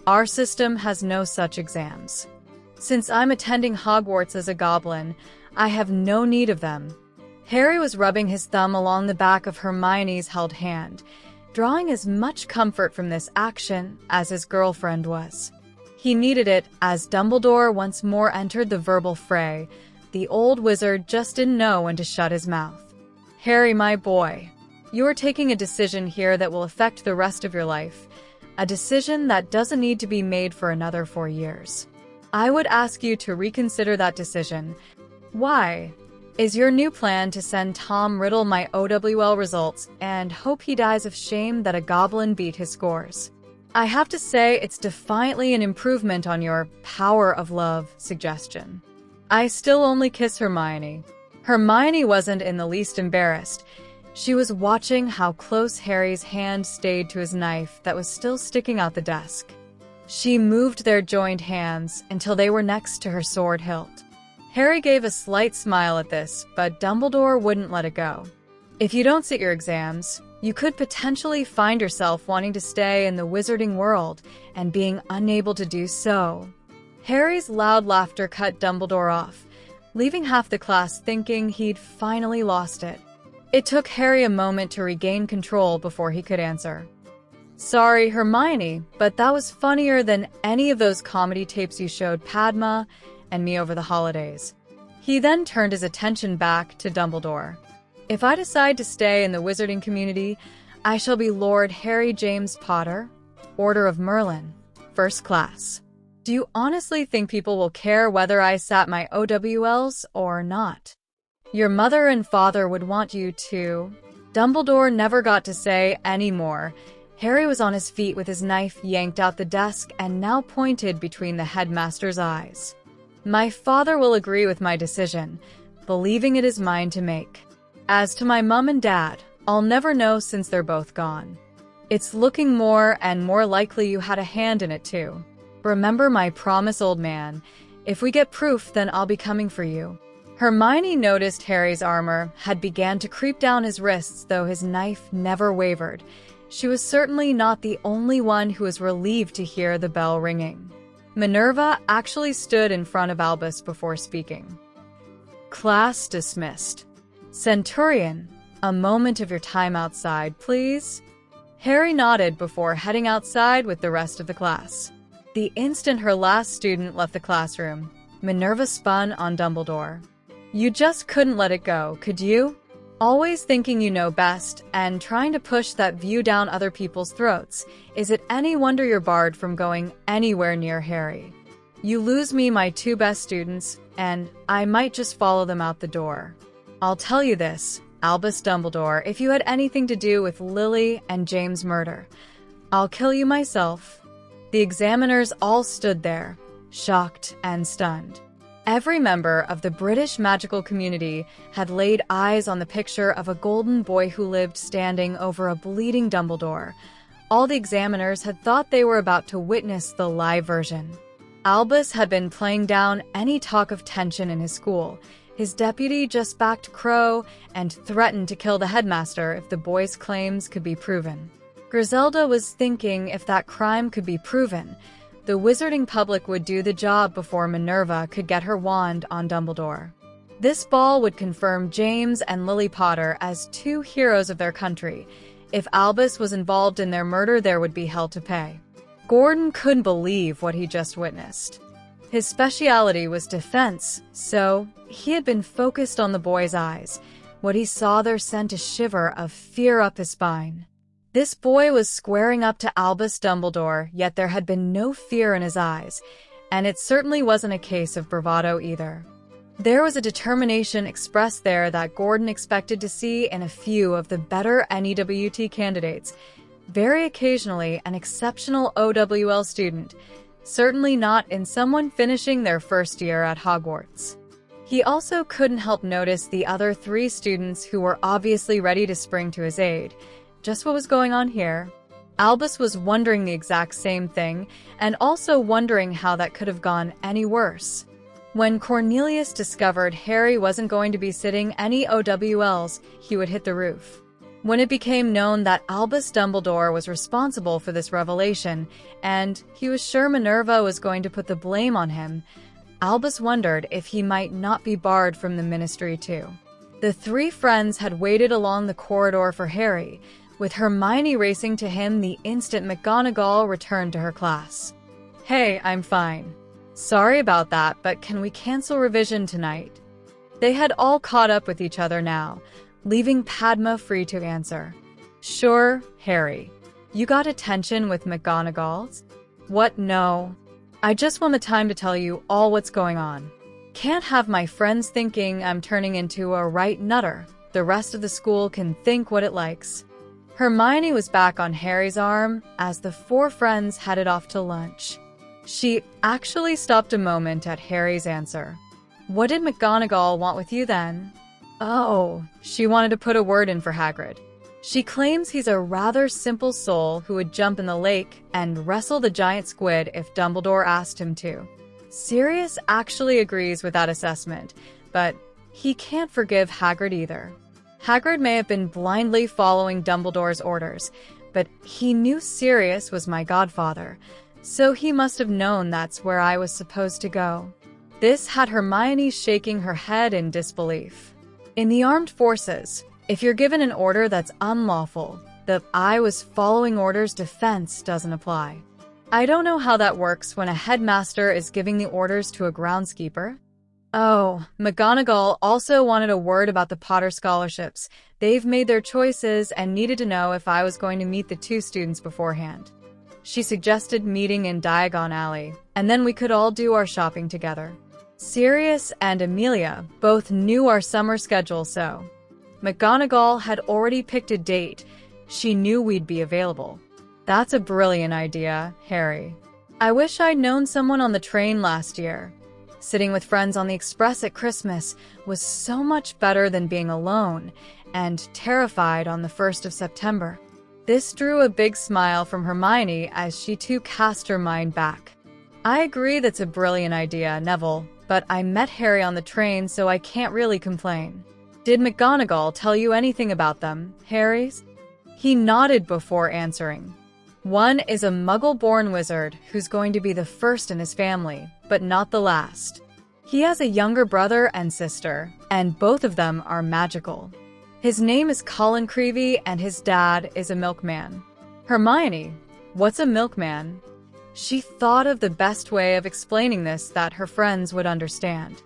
Our system has no such exams. Since I'm attending Hogwarts as a goblin, I have no need of them. Harry was rubbing his thumb along the back of Hermione's held hand, drawing as much comfort from this action as his girlfriend was. He needed it as Dumbledore once more entered the verbal fray. The old wizard just didn't know when to shut his mouth. Harry, my boy, you are taking a decision here that will affect the rest of your life, a decision that doesn't need to be made for another 4 years. I would ask you to reconsider that decision. Why? Is your new plan to send Tom Riddle my OWL results and hope he dies of shame that a goblin beat his scores? I have to say it's defiantly an improvement on your power of love suggestion. I still only kiss Hermione. Hermione wasn't in the least embarrassed. She was watching how close Harry's hand stayed to his knife that was still sticking out the desk. She moved their joined hands until they were next to her sword hilt. Harry gave a slight smile at this, but Dumbledore wouldn't let it go. If you don't sit your exams, you could potentially find yourself wanting to stay in the wizarding world and being unable to do so. Harry's loud laughter cut Dumbledore off, leaving half the class thinking he'd finally lost it. It took Harry a moment to regain control before he could answer. Sorry, Hermione, but that was funnier than any of those comedy tapes you showed Padma and me over the holidays. He then turned his attention back to Dumbledore. If I decide to stay in the wizarding community, I shall be Lord Harry James Potter, Order of Merlin, First Class. Do you honestly think people will care whether I sat my OWLs or not? Your mother and father would want you to. Dumbledore never got to say any more. Harry was on his feet with his knife yanked out the desk and now pointed between the headmaster's eyes. My father will agree with my decision, believing it is mine to make. As to my mum and dad, I'll never know since they're both gone. It's looking more and more likely you had a hand in it too. Remember my promise, old man. If we get proof, then I'll be coming for you. Hermione noticed Harry's armor had began to creep down his wrists, though his knife never wavered. She was certainly not the only one who was relieved to hear the bell ringing. Minerva actually stood in front of Albus before speaking. Class dismissed. Centurion, a moment of your time outside, please. Harry nodded before heading outside with the rest of the class. The instant her last student left the classroom, Minerva spun on Dumbledore. You just couldn't let it go, could you? Always thinking you know best and trying to push that view down other people's throats. Is it any wonder you're barred from going anywhere near Harry? You lose me my 2 best students, and I might just follow them out the door. I'll tell you this, Albus Dumbledore, if you had anything to do with Lily and James' murder, I'll kill you myself. The examiners all stood there, shocked and stunned. Every member of the British magical community had laid eyes on the picture of a golden boy who lived standing over a bleeding Dumbledore. All the examiners had thought they were about to witness the live version. Albus had been playing down any talk of tension in his school. His deputy just backed Crow and threatened to kill the headmaster if the boy's claims could be proven. Griselda was thinking if that crime could be proven, the wizarding public would do the job before Minerva could get her wand on Dumbledore. This ball would confirm James and Lily Potter as two heroes of their country. If Albus was involved in their murder, there would be hell to pay. Gordon couldn't believe what he just witnessed. His specialty was defense, so he had been focused on the boy's eyes. What he saw there sent a shiver of fear up his spine. This boy was squaring up to Albus Dumbledore, yet there had been no fear in his eyes, and it certainly wasn't a case of bravado either. There was a determination expressed there that Gordon expected to see in a few of the better NEWT candidates, very occasionally an exceptional OWL student, certainly not in someone finishing their first year at Hogwarts. He also couldn't help notice the other 3 students who were obviously ready to spring to his aid. Just what was going on here? Albus was wondering the exact same thing, and also wondering how that could have gone any worse. When Cornelius discovered Harry wasn't going to be sitting any OWLs, he would hit the roof. When it became known that Albus Dumbledore was responsible for this revelation, and he was sure Minerva was going to put the blame on him, Albus wondered if he might not be barred from the ministry too. The 3 friends had waited along the corridor for Harry, with Hermione racing to him the instant McGonagall returned to her class. "Hey, I'm fine. Sorry about that, but can we cancel revision tonight?" They had all caught up with each other now, leaving Padma free to answer. "Sure, Harry. You got attention with McGonagall's?" "What? No. I just want the time to tell you all what's going on. Can't have my friends thinking I'm turning into a right nutter. The rest of the school can think what it likes." Hermione was back on Harry's arm as the 4 friends headed off to lunch. She actually stopped a moment at Harry's answer. "What did McGonagall want with you then?" "Oh, she wanted to put a word in for Hagrid. She claims he's a rather simple soul who would jump in the lake and wrestle the giant squid if Dumbledore asked him to." Sirius actually agrees with that assessment, but he can't forgive Hagrid either. Hagrid may have been blindly following Dumbledore's orders, but he knew Sirius was my godfather, so he must have known that's where I was supposed to go. This had Hermione shaking her head in disbelief. In the armed forces, if you're given an order that's unlawful, the "I was following orders" defense doesn't apply. I don't know how that works when a headmaster is giving the orders to a groundskeeper. Oh, McGonagall also wanted a word about the Potter scholarships. They've made their choices and needed to know if I was going to meet the 2 students beforehand. She suggested meeting in Diagon Alley, and then we could all do our shopping together. Sirius and Amelia both knew our summer schedule, so McGonagall had already picked a date. She knew we'd be available. That's a brilliant idea, Harry. I wish I'd known someone on the train last year. Sitting with friends on the express at Christmas was so much better than being alone and terrified on the 1st of September. This drew a big smile from Hermione as she too cast her mind back. I agree that's a brilliant idea, Neville, but I met Harry on the train, so I can't really complain. Did McGonagall tell you anything about them, Harry? He nodded before answering. One is a Muggle-born wizard who's going to be the first in his family, but not the last. He has a younger brother and sister, and both of them are magical. His name is Colin Creevey, and his dad is a milkman. Hermione, what's a milkman? She thought of the best way of explaining this that her friends would understand.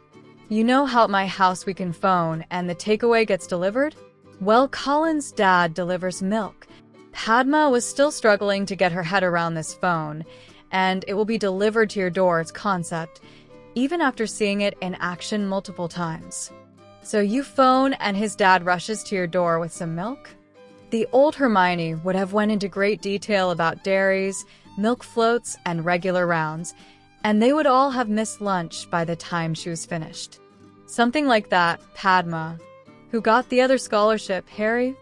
You know how at my house we can phone and the takeaway gets delivered? Well, Colin's dad delivers milk. Padma was still struggling to get her head around this phone, and it will be delivered to your door's concept, even after seeing it in action multiple times. So you phone and his dad rushes to your door with some milk? The old Hermione would have went into great detail about dairies, milk floats, and regular rounds, and they would all have missed lunch by the time she was finished. Something like that, Padma. Who got the other scholarship, Harry?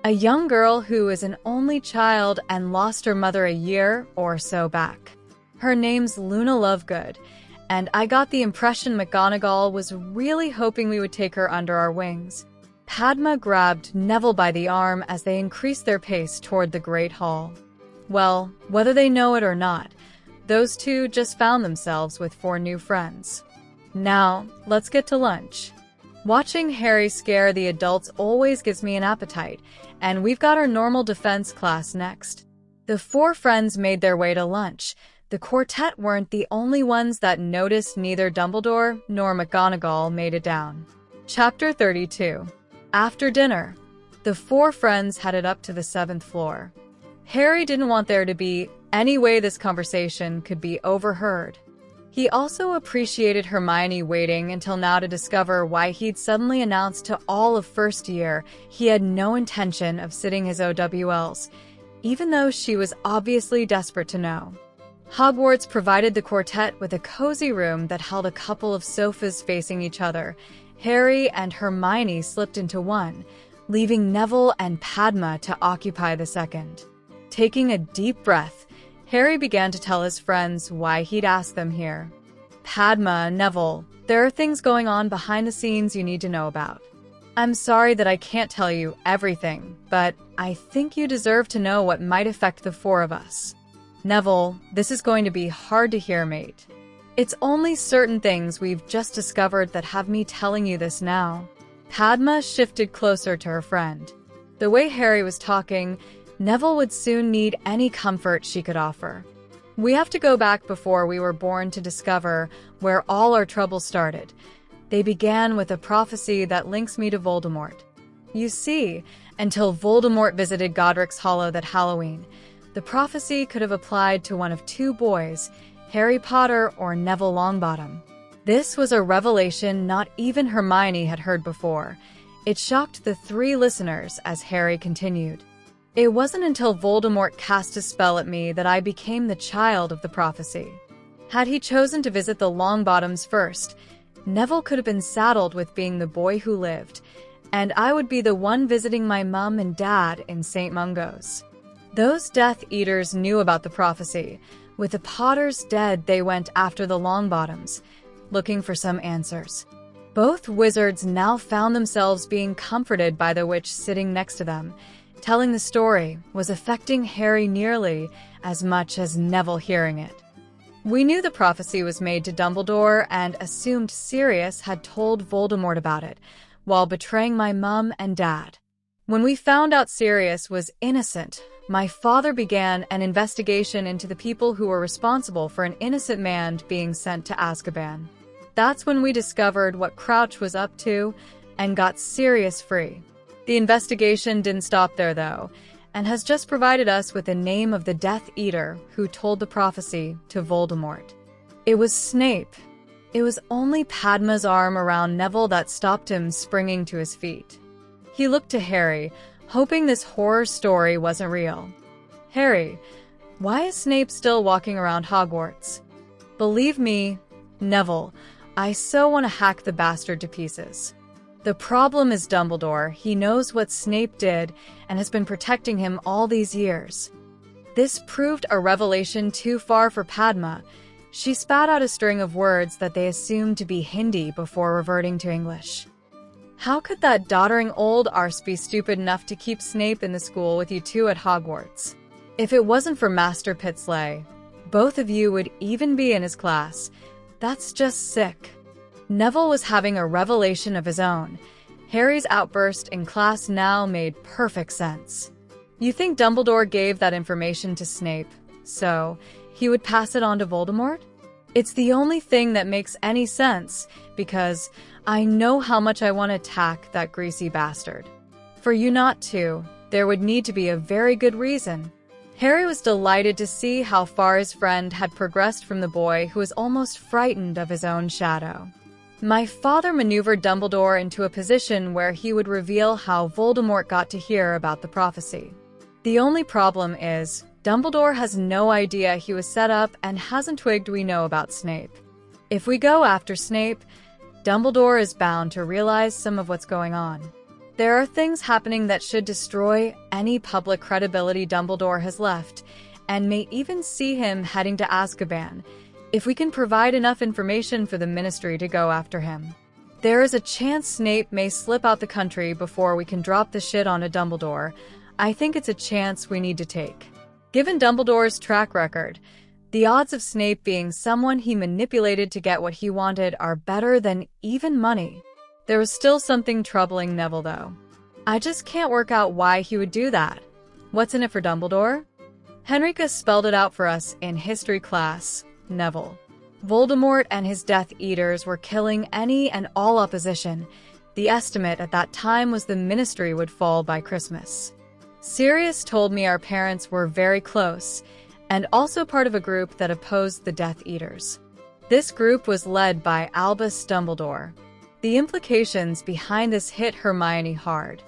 A young girl who is an only child and lost her mother a year or so back. Her name's Luna Lovegood, and I got the impression McGonagall was really hoping we would take her under our wings. Padma grabbed Neville by the arm as they increased their pace toward the Great Hall. Well, whether they know it or not, those two just found themselves with 4 new friends. Now, let's get to lunch. Watching Harry scare the adults always gives me an appetite, and we've got our normal defense class next. The 4 friends made their way to lunch. The quartet weren't the only ones that noticed neither Dumbledore nor McGonagall made it down. Chapter 32. After dinner, the 4 friends headed up to the 7th floor. Harry didn't want there to be any way this conversation could be overheard. He also appreciated Hermione waiting until now to discover why he'd suddenly announced to all of first year he had no intention of sitting his OWLs, even though she was obviously desperate to know. Hogwarts provided the quartet with a cozy room that held a couple of sofas facing each other. Harry and Hermione slipped into one, leaving Neville and Padma to occupy the second. Taking a deep breath, Harry began to tell his friends why he'd asked them here. Padma, Neville, there are things going on behind the scenes you need to know about. I'm sorry that I can't tell you everything, but I think you deserve to know what might affect the 4 of us. Neville, this is going to be hard to hear, mate. It's only certain things we've just discovered that have me telling you this now. Padma shifted closer to her friend. The way Harry was talking, Neville would soon need any comfort she could offer. We have to go back before we were born to discover where all our troubles started. They began with a prophecy that links me to Voldemort. You see, until Voldemort visited Godric's Hollow that Halloween, the prophecy could have applied to one of 2 boys, Harry Potter or Neville Longbottom. This was a revelation not even Hermione had heard before. It shocked the 3 listeners as Harry continued. It wasn't until Voldemort cast a spell at me that I became the child of the prophecy. Had he chosen to visit the Longbottoms first, Neville could have been saddled with being the boy who lived, and I would be the one visiting my mum and dad in St. Mungo's. Those Death Eaters knew about the prophecy. With the Potters dead, they went after the Longbottoms, looking for some answers. Both wizards now found themselves being comforted by the witch sitting next to them. Telling the story was affecting Harry nearly as much as Neville hearing it. We knew the prophecy was made to Dumbledore and assumed Sirius had told Voldemort about it, while betraying my mum and dad. When we found out Sirius was innocent, my father began an investigation into the people who were responsible for an innocent man being sent to Azkaban. That's when we discovered what Crouch was up to and got Sirius free. The investigation didn't stop there, though, and has just provided us with the name of the Death Eater who told the prophecy to Voldemort. It was Snape. It was only Padma's arm around Neville that stopped him springing to his feet. He looked to Harry, hoping this horror story wasn't real. Harry, why is Snape still walking around Hogwarts? Believe me, Neville, I so want to hack the bastard to pieces. The problem is Dumbledore. He knows what Snape did and has been protecting him all these years. This proved a revelation too far for Padma. She spat out a string of words that they assumed to be Hindi before reverting to English. How could that doddering old arse be stupid enough to keep Snape in the school with you two at Hogwarts? If it wasn't for Master Pitsley, both of you would even be in his class. That's just sick. Neville was having a revelation of his own. Harry's outburst in class now made perfect sense. You think Dumbledore gave that information to Snape, so he would pass it on to Voldemort? It's the only thing that makes any sense, because I know how much I want to attack that greasy bastard. For you not to, there would need to be a very good reason. Harry was delighted to see how far his friend had progressed from the boy who was almost frightened of his own shadow. My father maneuvered Dumbledore into a position where he would reveal how Voldemort got to hear about the prophecy. The only problem is, Dumbledore has no idea he was set up and hasn't twigged we know about Snape. If we go after Snape, Dumbledore is bound to realize some of what's going on. There are things happening that should destroy any public credibility Dumbledore has left, and may even see him heading to Azkaban, if we can provide enough information for the Ministry to go after him. There is a chance Snape may slip out the country before we can drop the shit on a Dumbledore. I think it's a chance we need to take. Given Dumbledore's track record, the odds of Snape being someone he manipulated to get what he wanted are better than even money. There was still something troubling Neville, though. I just can't work out why he would do that. What's in it for Dumbledore? Henrika spelled it out for us in history class. Neville. Voldemort and his Death Eaters were killing any and all opposition. The estimate at that time was the Ministry would fall by Christmas. Sirius told me our parents were very close, and also part of a group that opposed the Death Eaters. This group was led by Albus Dumbledore. The implications behind this hit Hermione hard.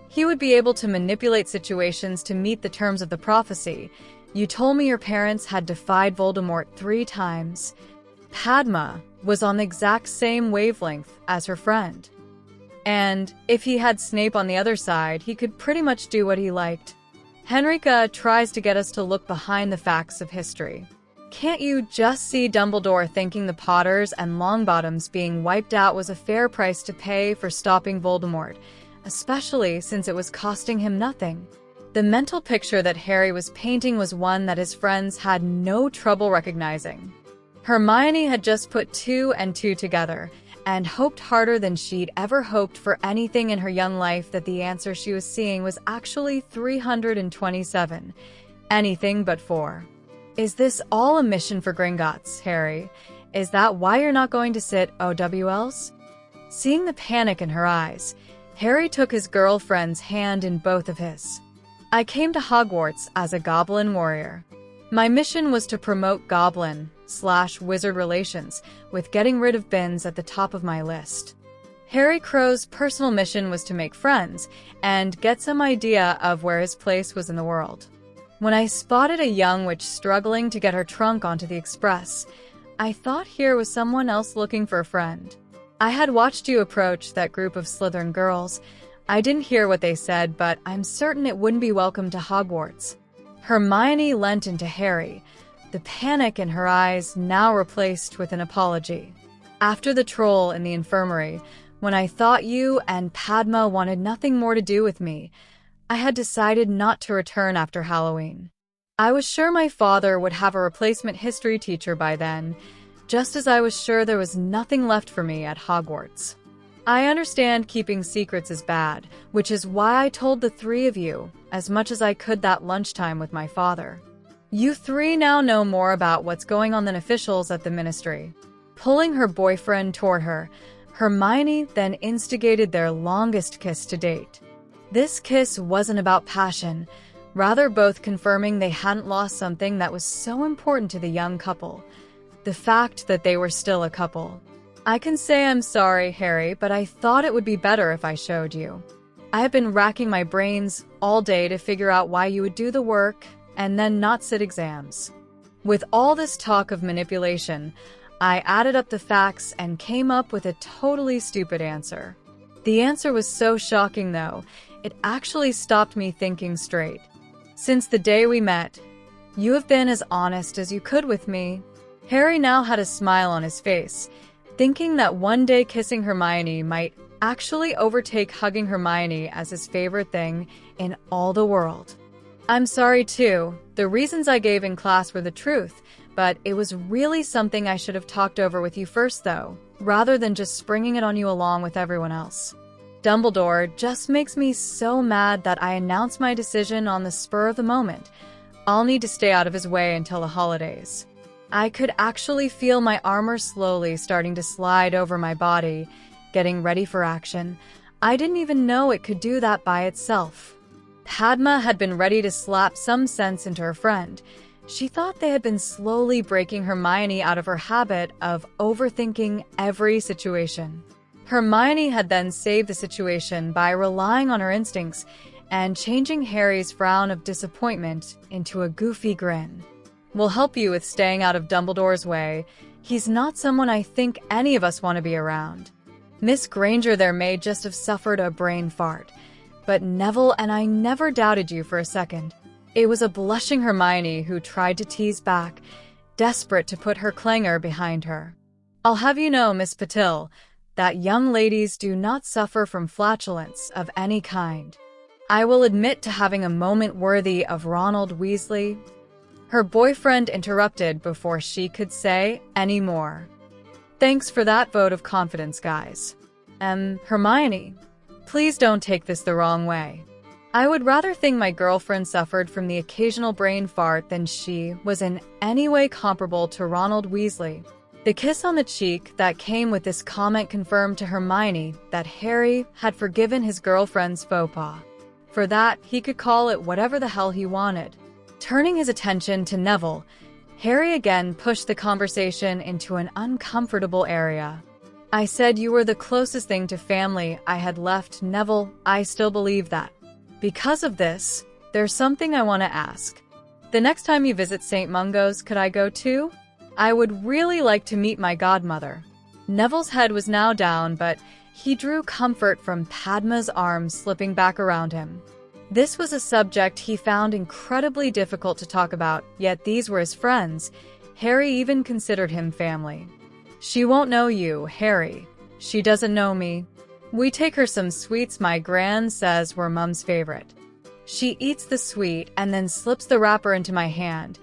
He would be able to manipulate situations to meet the terms of the prophecy. You told me your parents had defied Voldemort 3 times. Padma was on the exact same wavelength as her friend. And if he had Snape on the other side, he could pretty much do what he liked. Henrika tries to get us to look behind the facts of history. Can't you just see Dumbledore thinking the Potters and Longbottoms being wiped out was a fair price to pay for stopping Voldemort, especially since it was costing him nothing? The mental picture that Harry was painting was one that his friends had no trouble recognizing. Hermione had just put 2 and 2 together, and hoped harder than she'd ever hoped for anything in her young life that the answer she was seeing was actually 327. Anything but 4. Is this all a mission for Gringotts, Harry? Is that why you're not going to sit OWLs? Seeing the panic in her eyes, Harry took his girlfriend's hand in both of his. I came to Hogwarts as a goblin warrior. My mission was to promote goblin/wizard relations, with getting rid of bins at the top of my list. Harry Crow's personal mission was to make friends and get some idea of where his place was in the world. When I spotted a young witch struggling to get her trunk onto the express, I thought here was someone else looking for a friend. I had watched you approach that group of Slytherin girls. I didn't hear what they said, but I'm certain it wouldn't be welcome to Hogwarts. Hermione leant into Harry, the panic in her eyes now replaced with an apology. After the troll in the infirmary, when I thought you and Padma wanted nothing more to do with me, I had decided not to return after Halloween. I was sure my father would have a replacement history teacher by then, just as I was sure there was nothing left for me at Hogwarts. I understand keeping secrets is bad, which is why I told the 3 of you as much as I could that lunchtime with my father. You 3 now know more about what's going on than officials at the Ministry. Pulling her boyfriend toward her, Hermione then instigated their longest kiss to date. This kiss wasn't about passion, rather both confirming they hadn't lost something that was so important to the young couple, the fact that they were still a couple. I can say I'm sorry, Harry, but I thought it would be better if I showed you. I have been racking my brains all day to figure out why you would do the work and then not sit exams. With all this talk of manipulation, I added up the facts and came up with a totally stupid answer. The answer was so shocking, though, it actually stopped me thinking straight. Since the day we met, you have been as honest as you could with me. Harry now had a smile on his face, thinking that one day kissing Hermione might actually overtake hugging Hermione as his favorite thing in all the world. I'm sorry too, the reasons I gave in class were the truth, but it was really something I should have talked over with you first though, rather than just springing it on you along with everyone else. Dumbledore just makes me so mad that I announced my decision on the spur of the moment. I'll need to stay out of his way until the holidays. I could actually feel my armor slowly starting to slide over my body, getting ready for action. I didn't even know it could do that by itself. Padma had been ready to slap some sense into her friend. She thought they had been slowly breaking Hermione out of her habit of overthinking every situation. Hermione had then saved the situation by relying on her instincts and changing Harry's frown of disappointment into a goofy grin. Will help you with staying out of Dumbledore's way. He's not someone I think any of us want to be around. Miss Granger there may just have suffered a brain fart, but Neville and I never doubted you for a second. It was a blushing Hermione who tried to tease back, desperate to put her clangor behind her. "I'll have you know, Miss Patil, that young ladies do not suffer from flatulence of any kind. I will admit to having a moment worthy of Ronald Weasley." Her boyfriend interrupted before she could say any more. "Thanks for that vote of confidence, guys. Hermione, please don't take this the wrong way. I would rather think my girlfriend suffered from the occasional brain fart than she was in any way comparable to Ronald Weasley." The kiss on the cheek that came with this comment confirmed to Hermione that Harry had forgiven his girlfriend's faux pas. For that, he could call it whatever the hell he wanted. Turning his attention to Neville, Harry again pushed the conversation into an uncomfortable area. "I said you were the closest thing to family I had left, Neville. I still believe that. Because of this, there's something I want to ask. The next time you visit St. Mungo's, could I go too? I would really like to meet my godmother." Neville's head was now down, but he drew comfort from Padma's arms slipping back around him. This was a subject he found incredibly difficult to talk about, yet these were his friends. Harry even considered him family. "She won't know you, Harry. She doesn't know me. We take her some sweets my gran says were Mum's favorite. She eats the sweet and then slips the wrapper into my hand.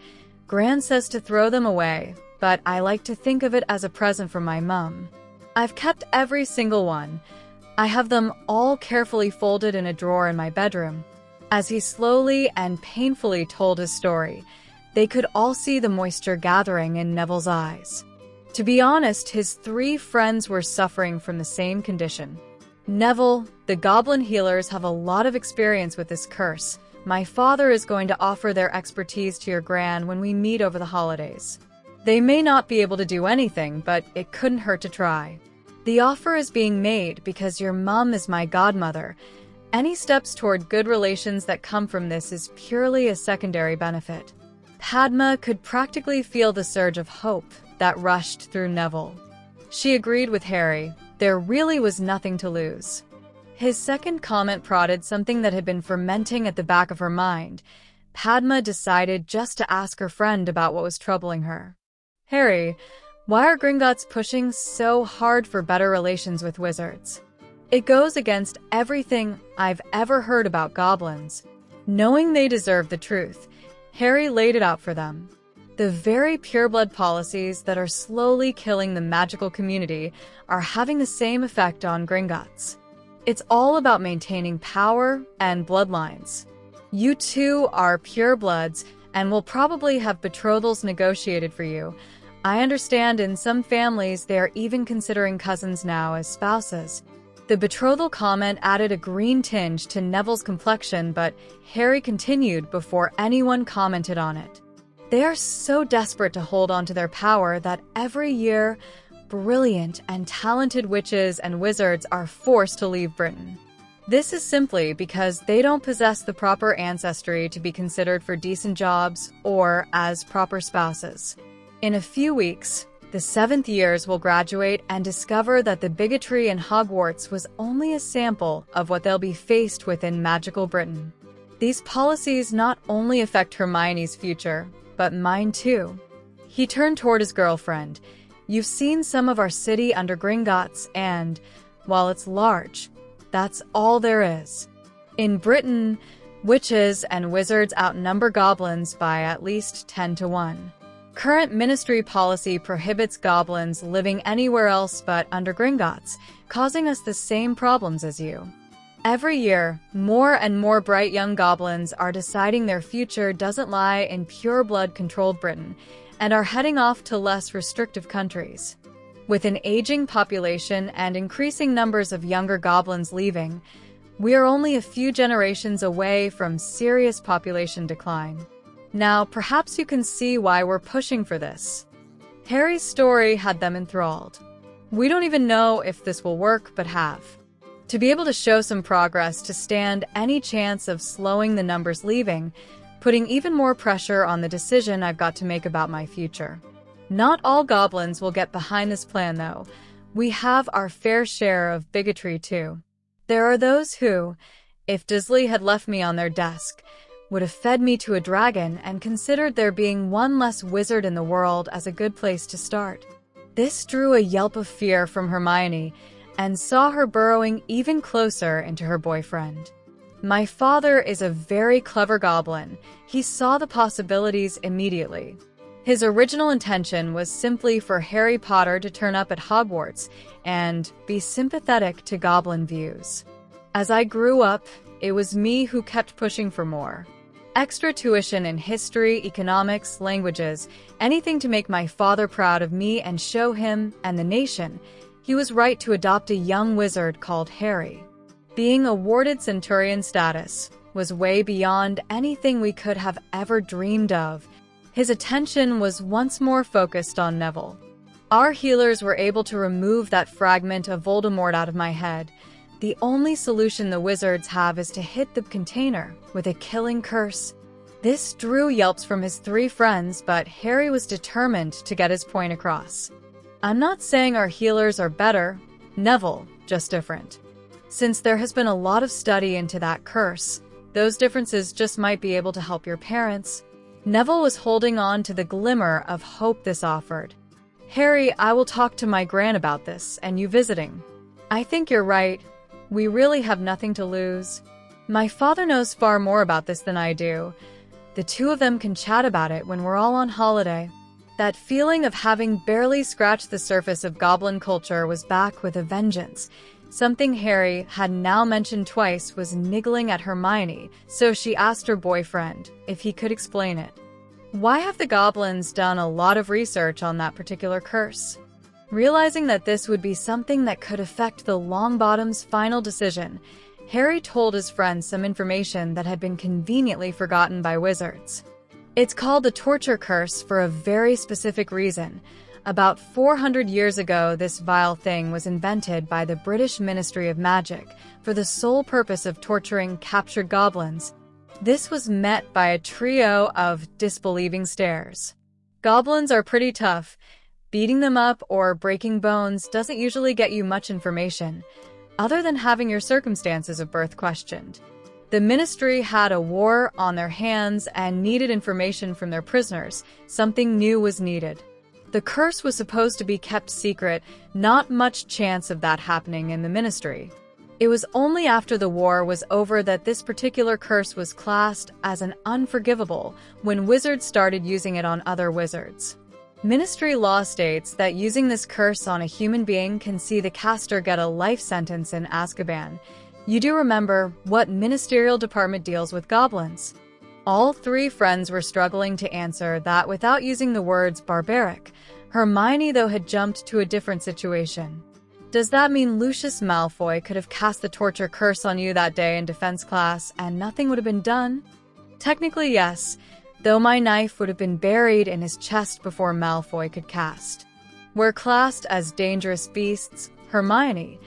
Gran says to throw them away, but I like to think of it as a present from my mum. I've kept every single one. I have them all carefully folded in a drawer in my bedroom." As he slowly and painfully told his story, they could all see the moisture gathering in Neville's eyes. To be honest, his 3 friends were suffering from the same condition. "Neville, the goblin healers have a lot of experience with this curse. My father is going to offer their expertise to your gran when we meet over the holidays. They may not be able to do anything, but it couldn't hurt to try. The offer is being made because your mum is my godmother. Any steps toward good relations that come from this is purely a secondary benefit." Padma could practically feel the surge of hope that rushed through Neville. She agreed with Harry. There really was nothing to lose. His second comment prodded something that had been fermenting at the back of her mind. Padma decided just to ask her friend about what was troubling her. "Harry, why are Gringotts pushing so hard for better relations with wizards? It goes against everything I've ever heard about goblins." Knowing they deserve the truth, Harry laid it out for them. The very pureblood policies that are slowly killing the magical community are having the same effect on Gringotts. It's all about maintaining power and bloodlines. You two are purebloods and will probably have betrothals negotiated for you. I understand in some families they are even considering cousins now as spouses. The betrothal comment added a green tinge to Neville's complexion, but Harry continued before anyone commented on it. They are so desperate to hold on to their power that every year, brilliant and talented witches and wizards are forced to leave Britain. This is simply because they don't possess the proper ancestry to be considered for decent jobs or as proper spouses. In a few weeks, the 7th years will graduate and discover that the bigotry in Hogwarts was only a sample of what they'll be faced with in magical Britain. These policies not only affect Hermione's future, but mine too. He turned toward his girlfriend. "You've seen some of our city under Gringotts, and, while it's large, that's all there is. In Britain, witches and wizards outnumber goblins by at least 10 to 1. Current ministry policy prohibits goblins living anywhere else but under Gringotts, causing us the same problems as you. Every year, more and more bright young goblins are deciding their future doesn't lie in pure-blood-controlled Britain and are heading off to less restrictive countries. With an aging population and increasing numbers of younger goblins leaving, we are only a few generations away from serious population decline. Now, perhaps you can see why we're pushing for this." Harry's story had them enthralled. "We don't even know if this will work, but have to be able to show some progress to stand any chance of slowing the numbers leaving, putting even more pressure on the decision I've got to make about my future. Not all goblins will get behind this plan, though. We have our fair share of bigotry, too. There are those who, if Dursley had left me on their desk, would have fed me to a dragon and considered there being one less wizard in the world as a good place to start. This drew a yelp of fear from Hermione and saw her burrowing even closer into her boyfriend. My father is a very clever goblin. He saw the possibilities immediately. His original intention was simply for Harry Potter to turn up at Hogwarts and be sympathetic to goblin views. As I grew up, it was me who kept pushing for more. Extra tuition in history, economics, languages, anything to make my father proud of me and show him and the nation he was right to adopt a young wizard called Harry. Being awarded Centurion status was way beyond anything we could have ever dreamed of. His attention was once more focused on Neville. Our healers were able to remove that fragment of Voldemort out of my head. The only solution the wizards have is to hit the container with a killing curse. This drew yelps from his 3 friends, but Harry was determined to get his point across. I'm not saying our healers are better, Neville, just different. Since there has been a lot of study into that curse, those differences just might be able to help your parents. Neville was holding on to the glimmer of hope this offered. Harry, I will talk to my gran about this and you visiting. I think you're right. We really have nothing to lose. My father knows far more about this than I do. The 2 of them can chat about it when we're all on holiday. That feeling of having barely scratched the surface of goblin culture was back with a vengeance. Something Harry had now mentioned twice was niggling at Hermione, so she asked her boyfriend if he could explain it. Why have the goblins done a lot of research on that particular curse? Realizing that this would be something that could affect the Longbottoms' final decision, Harry told his friends some information that had been conveniently forgotten by wizards. It's called the torture curse for a very specific reason. About 400 years ago, this vile thing was invented by the British Ministry of Magic for the sole purpose of torturing captured goblins. This was met by a trio of disbelieving stares. Goblins are pretty tough. Beating them up or breaking bones doesn't usually get you much information, other than having your circumstances of birth questioned. The ministry had a war on their hands and needed information from their prisoners. Something new was needed. The curse was supposed to be kept secret, not much chance of that happening in the ministry. It was only after the war was over that this particular curse was classed as an unforgivable when wizards started using it on other wizards. Ministry law states that using this curse on a human being can see the caster get a life sentence in Azkaban. You do remember what ministerial department deals with goblins? All 3 friends were struggling to answer that without using the words barbaric. Hermione, though, had jumped to a different situation. Does that mean Lucius Malfoy could have cast the torture curse on you that day in defense class and nothing would have been done? Technically, yes, though my knife would have been buried in his chest before Malfoy could cast. We're classed as dangerous beasts. Hermione,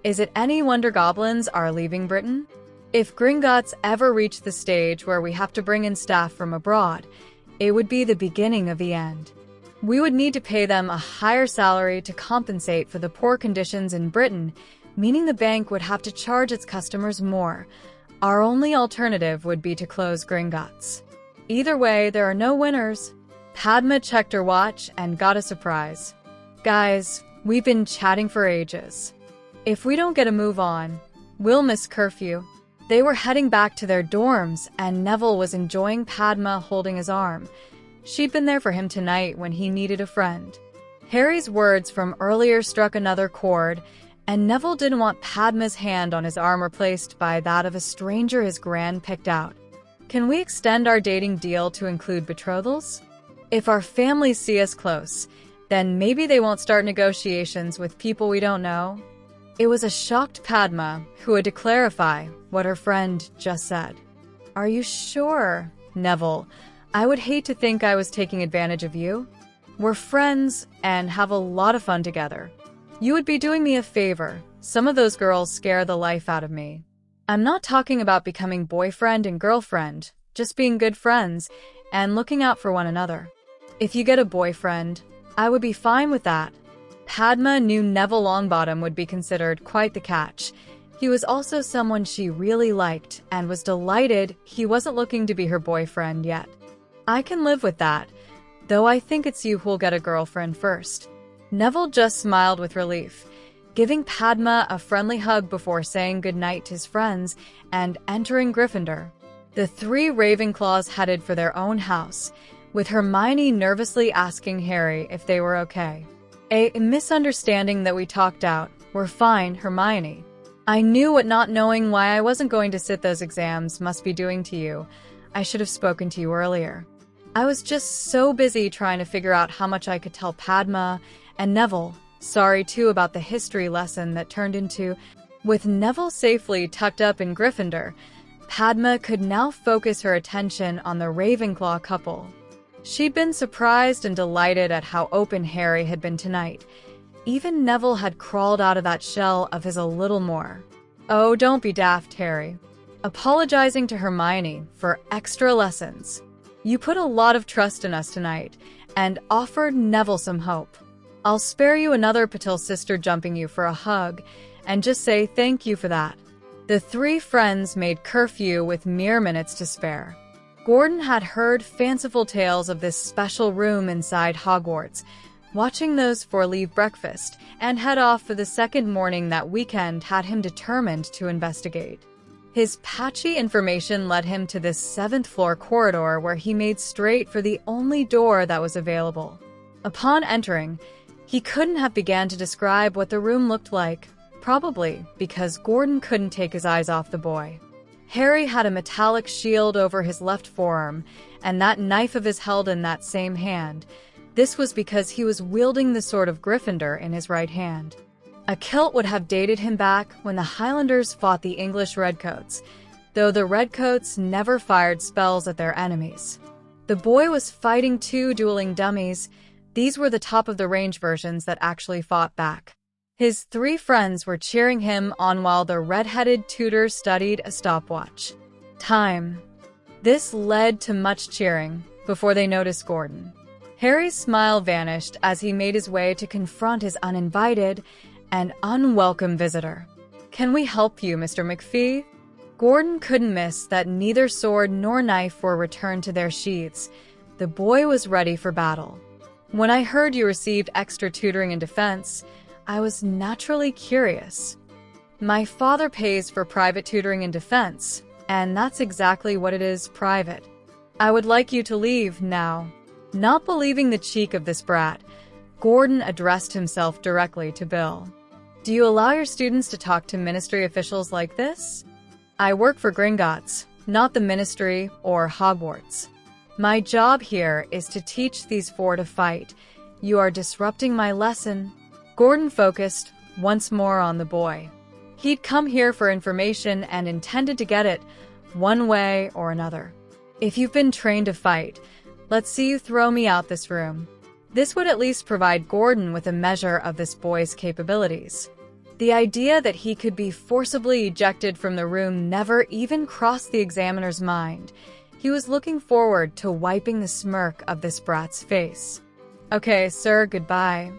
is it any wonder goblins are leaving Britain? If Gringotts ever reach the stage where we have to bring in staff from abroad, it would be the beginning of the end. We would need to pay them a higher salary to compensate for the poor conditions in Britain, meaning the bank would have to charge its customers more. Our only alternative would be to close Gringotts. Either way, there are no winners. Padma checked her watch and got a surprise. Guys, we've been chatting for ages. If we don't get a move on, we'll miss curfew. They were heading back to their dorms, and Neville was enjoying Padma holding his arm. She'd been there for him tonight when he needed a friend. Harry's words from earlier struck another chord, and Neville didn't want Padma's hand on his arm replaced by that of a stranger his gran picked out. Can we extend our dating deal to include betrothals? If our families see us close, then maybe they won't start negotiations with people we don't know. It was a shocked Padma who had to clarify what her friend just said. Are you sure, Neville? I would hate to think I was taking advantage of you. We're friends and have a lot of fun together. You would be doing me a favor. Some of those girls scare the life out of me. I'm not talking about becoming boyfriend and girlfriend, just being good friends and looking out for one another. If you get a boyfriend, I would be fine with that. Padma knew Neville Longbottom would be considered quite the catch. He was also someone she really liked and was delighted he wasn't looking to be her boyfriend yet. I can live with that, though I think it's you who'll get a girlfriend first. Neville just smiled with relief, giving Padma a friendly hug before saying goodnight to his friends and entering Gryffindor. The three Ravenclaws headed for their own house, with Hermione nervously asking Harry if they were okay. A misunderstanding that we talked out. We're fine, Hermione. I knew what not knowing why I wasn't going to sit those exams must be doing to you. I should have spoken to you earlier. I was just so busy trying to figure out how much I could tell Padma and Neville. Sorry, too, about the history lesson that turned into... With Neville safely tucked up in Gryffindor, Padma could now focus her attention on the Ravenclaw couple. She'd been surprised and delighted at how open Harry had been tonight. Even Neville had crawled out of that shell of his a little more. Oh, don't be daft, Harry. Apologizing to Hermione for extra lessons. You put a lot of trust in us tonight, and offered Neville some hope. I'll spare you another Patil sister jumping you for a hug, and just say thank you for that. The three friends made curfew with mere minutes to spare. Gordon had heard fanciful tales of this special room inside Hogwarts, watching those for leave breakfast, and head off for the second morning that weekend had him determined to investigate. His patchy information led him to this 7th floor corridor where he made straight for the only door that was available. Upon entering, he couldn't have began to describe what the room looked like, probably because Gordon couldn't take his eyes off the boy. Harry had a metallic shield over his left forearm, and that knife of his held in that same hand. This was because he was wielding the sword of Gryffindor in his right hand. A kilt would have dated him back when the Highlanders fought the English Redcoats, though the Redcoats never fired spells at their enemies. The boy was fighting 2 dueling dummies. These were the top-of-the-range versions that actually fought back. His 3 friends were cheering him on while the red-headed tutor studied a stopwatch. Time. This led to much cheering before they noticed Gordon. Harry's smile vanished as he made his way to confront his uninvited and unwelcome visitor. "Can we help you, Mr. McPhee?" Gordon couldn't miss that neither sword nor knife were returned to their sheaths. The boy was ready for battle. "When I heard you received extra tutoring in defense, I was naturally curious. My father pays for private tutoring in defense, and that's exactly what it is, private. I would like you to leave now." Not believing the cheek of this brat, Gordon addressed himself directly to Bill. "Do you allow your students to talk to ministry officials like this?" "I work for Gringotts, not the ministry or Hogwarts. My job here is to teach these 4 to fight. You are disrupting my lesson." Gordon focused once more on the boy. He'd come here for information and intended to get it, one way or another. "If you've been trained to fight, let's see you throw me out this room." This would at least provide Gordon with a measure of this boy's capabilities. The idea that he could be forcibly ejected from the room never even crossed the examiner's mind. He was looking forward to wiping the smirk of this brat's face. "Okay, sir, goodbye."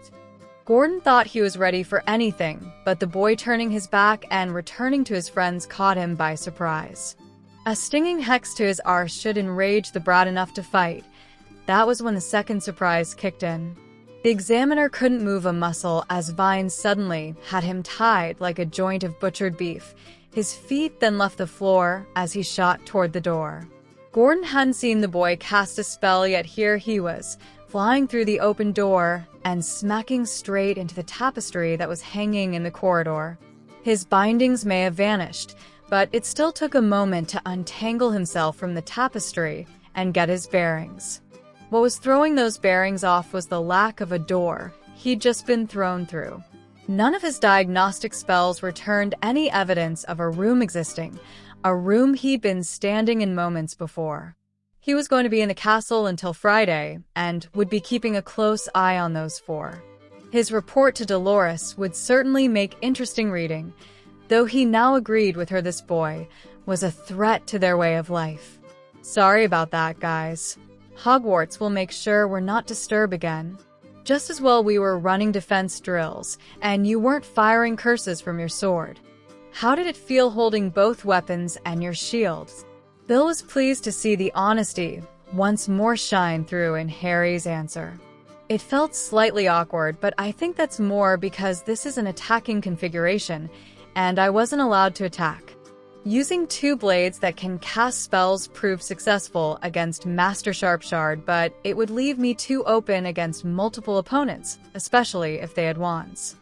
Gordon thought he was ready for anything, but the boy turning his back and returning to his friends caught him by surprise. A stinging hex to his arse should enrage the brat enough to fight. That was when the second surprise kicked in. The examiner couldn't move a muscle as Vine suddenly had him tied like a joint of butchered beef. His feet then left the floor as he shot toward the door. Gordon hadn't seen the boy cast a spell, yet here he was, flying through the open door and smacking straight into the tapestry that was hanging in the corridor. His bindings may have vanished, but it still took a moment to untangle himself from the tapestry and get his bearings. What was throwing those bearings off was the lack of a door he'd just been thrown through. None of his diagnostic spells returned any evidence of a room existing, a room he'd been standing in moments before. He was going to be in the castle until Friday, and would be keeping a close eye on those 4. His report to Dolores would certainly make interesting reading, though he now agreed with her this boy was a threat to their way of life. "Sorry about that, guys. Hogwarts will make sure we're not disturbed again. Just as well we were running defense drills, and you weren't firing curses from your sword." How did it feel holding both weapons and your shields? Bill was pleased to see the honesty once more shine through in Harry's answer. It felt slightly awkward, but I think that's more because this is an attacking configuration, and I wasn't allowed to attack. Using 2 blades that can cast spells proved successful against Master Sharpshard, but it would leave me too open against multiple opponents, especially if they had wands.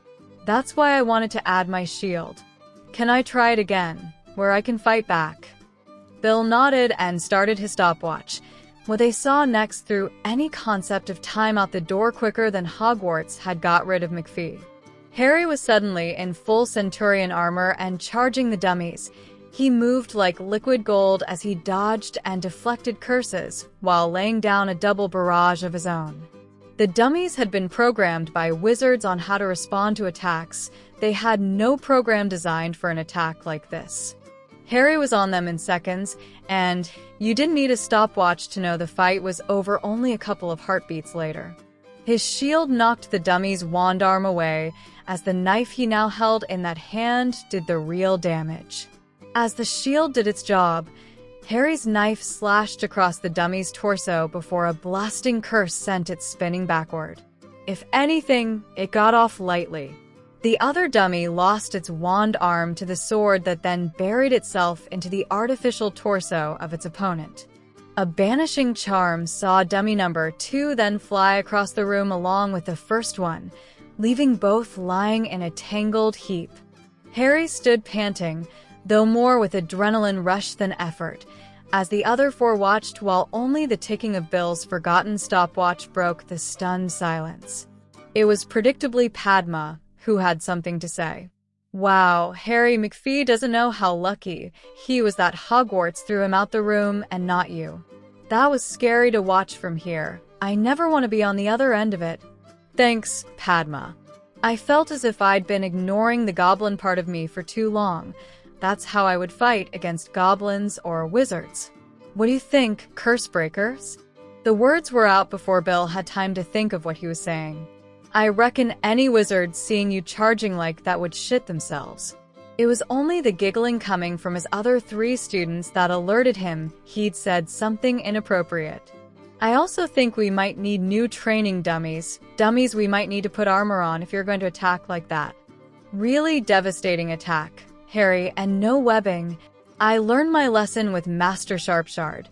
That's why I wanted to add my shield. Can I try it again, where I can fight back? Bill nodded and started his stopwatch. What they saw next threw any concept of time out the door quicker than Hogwarts had got rid of McPhee. Harry was suddenly in full Centurion armor and charging the dummies. He moved like liquid gold as he dodged and deflected curses while laying down a double barrage of his own. The dummies had been programmed by wizards on how to respond to attacks. They had no program designed for an attack like this. Harry was on them in seconds, and you didn't need a stopwatch to know the fight was over only a couple of heartbeats later. His shield knocked the dummy's wand arm away as the knife he now held in that hand did the real damage. As the shield did its job, Harry's knife slashed across the dummy's torso before a blasting curse sent it spinning backward. If anything, it got off lightly. The other dummy lost its wand arm to the sword that then buried itself into the artificial torso of its opponent. A banishing charm saw dummy number 2 then fly across the room along with the first one, leaving both lying in a tangled heap. Harry stood panting, though more with adrenaline rush than effort, as the other 4 watched while only the ticking of Bill's forgotten stopwatch broke the stunned silence. It was predictably Padma who had something to say. Wow, Harry McPhee doesn't know how lucky he was that Hogwarts threw him out the room and not you. That was scary to watch from here. I never want to be on the other end of it. Thanks, Padma. I felt as if I'd been ignoring the goblin part of me for too long. That's how I would fight against goblins or wizards. What do you think, curse breakers? The words were out before Bill had time to think of what he was saying. I reckon any wizard seeing you charging like that would shit themselves. It was only the giggling coming from his other 3 students that alerted him he'd said something inappropriate. I also think we might need new training dummies. Dummies we might need to put armor on if you're going to attack like that. Really devastating attack, Harry, and no webbing. I learned my lesson with Master Sharpshard.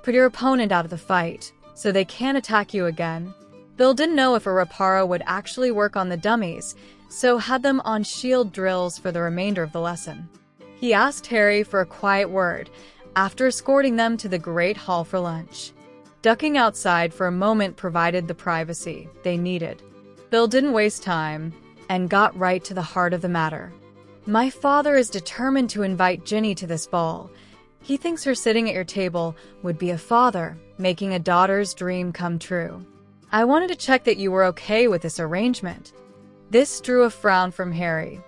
Put your opponent out of the fight, so they can't attack you again. Bill didn't know if a reparo would actually work on the dummies, so had them on shield drills for the remainder of the lesson. He asked Harry for a quiet word, after escorting them to the Great Hall for lunch. Ducking outside for a moment provided the privacy they needed. Bill didn't waste time, and got right to the heart of the matter. My father is determined to invite Ginny to this ball. He thinks her sitting at your table would be a father, making a daughter's dream come true. I wanted to check that you were okay with this arrangement. This drew a frown from Harry.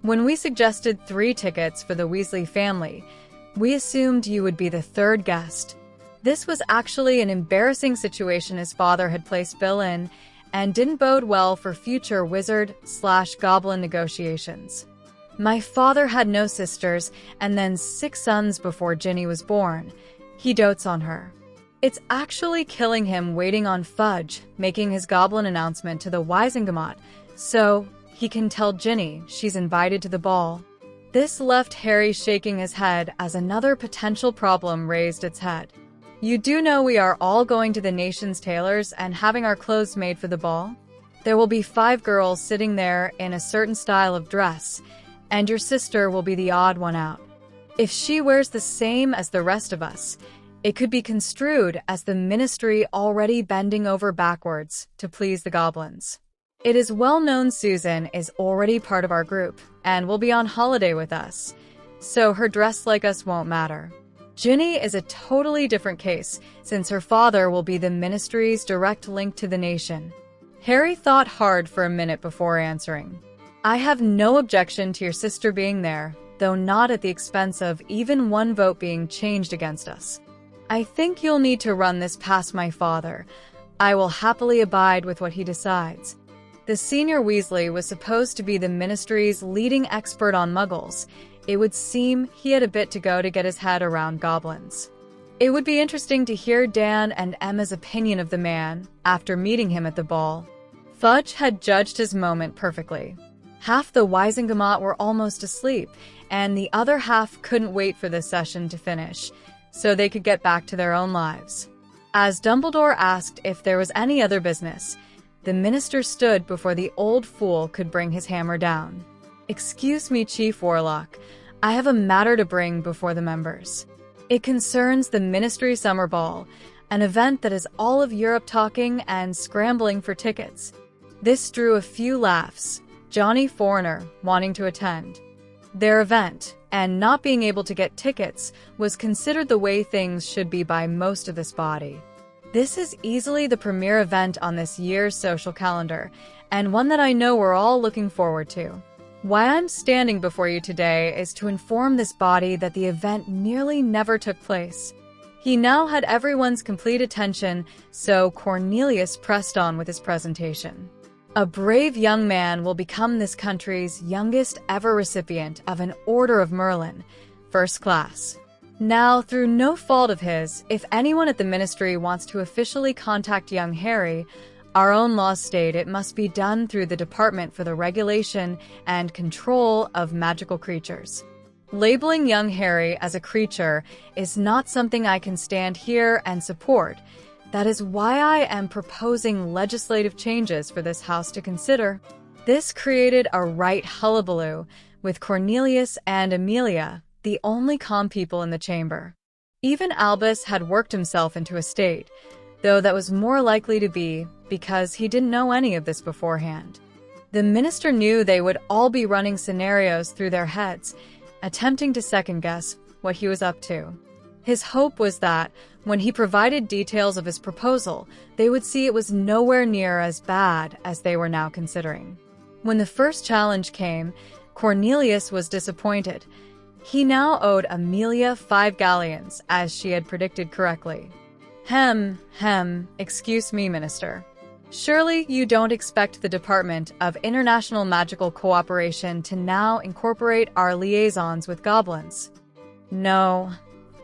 When we suggested 3 tickets for the Weasley family, we assumed you would be the 3rd guest. This was actually an embarrassing situation his father had placed Bill in, and didn't bode well for future wizard/goblin negotiations. My father had no sisters, and then 6 sons before Ginny was born. He dotes on her. It's actually killing him waiting on Fudge, making his goblin announcement to the Wisengamot, so he can tell Ginny she's invited to the ball. This left Harry shaking his head as another potential problem raised its head. You do know we are all going to the nation's tailors and having our clothes made for the ball? There will be 5 girls sitting there in a certain style of dress, and your sister will be the odd one out. If she wears the same as the rest of us, it could be construed as the ministry already bending over backwards to please the goblins. It is well known Susan is already part of our group and will be on holiday with us, so her dress like us won't matter. Ginny is a totally different case, since her father will be the ministry's direct link to the nation. Harry thought hard for a minute before answering. I have no objection to your sister being there, though not at the expense of even 1 vote being changed against us. I think you'll need to run this past my father. I will happily abide with what he decides. The senior Weasley was supposed to be the ministry's leading expert on muggles. it would seem he had a bit to go to get his head around goblins. It would be interesting to hear Dan and Emma's opinion of the man after meeting him at the ball. Fudge had judged his moment perfectly. Half the Wisengamot were almost asleep, and the other half couldn't wait for this session to finish, so they could get back to their own lives. As Dumbledore asked if there was any other business, the minister stood before the old fool could bring his hammer down. "Excuse me, Chief Warlock. I have a matter to bring before the members. It concerns the Ministry Summer Ball, an event that has all of Europe talking and scrambling for tickets." This drew a few laughs, Johnny Foreigner wanting to attend. Their event, and not being able to get tickets, was considered the way things should be by most of this body. This is easily the premier event on this year's social calendar, and one that I know we're all looking forward to. Why I'm standing before you today is to inform this body that the event nearly never took place. He now had everyone's complete attention, so Cornelius pressed on with his presentation. A brave young man will become this country's youngest ever recipient of an Order of Merlin, first class. Now, through no fault of his, if anyone at the ministry wants to officially contact young Harry, our own laws state it must be done through the Department for the Regulation and Control of Magical Creatures. Labeling young Harry as a creature is not something I can stand here and support. That is why I am proposing legislative changes for this House to consider. This created a right hullabaloo, with Cornelius and Amelia the only calm people in the chamber. Even Albus had worked himself into a state, though that was more likely to be because he didn't know any of this beforehand. The minister knew they would all be running scenarios through their heads, attempting to second-guess what he was up to. His hope was that, when he provided details of his proposal, they would see it was nowhere near as bad as they were now considering. When the first challenge came, Cornelius was disappointed. He now owed Amelia 5 galleons, as she had predicted correctly. Excuse me, Minister. Surely you don't expect the Department of International Magical Cooperation to now incorporate our liaisons with goblins? No,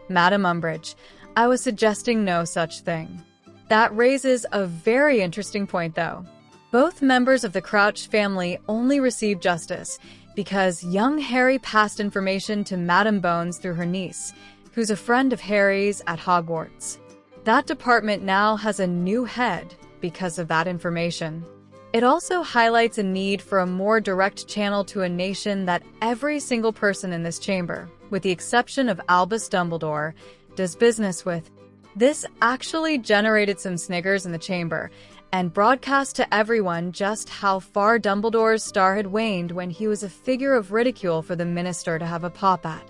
Madam Umbridge, I was suggesting no such thing. That raises a very interesting point, though. Both members of the Crouch family only received justice because young Harry passed information to Madam Bones through her niece, who's a friend of Harry's at Hogwarts. That department now has a new head because of that information. It also highlights a need for a more direct channel to a nation that every single person in this chamber, with the exception of Albus Dumbledore, does business with. This actually generated some sniggers in the chamber, and broadcast to everyone just how far Dumbledore's star had waned when he was a figure of ridicule for the minister to have a pop at.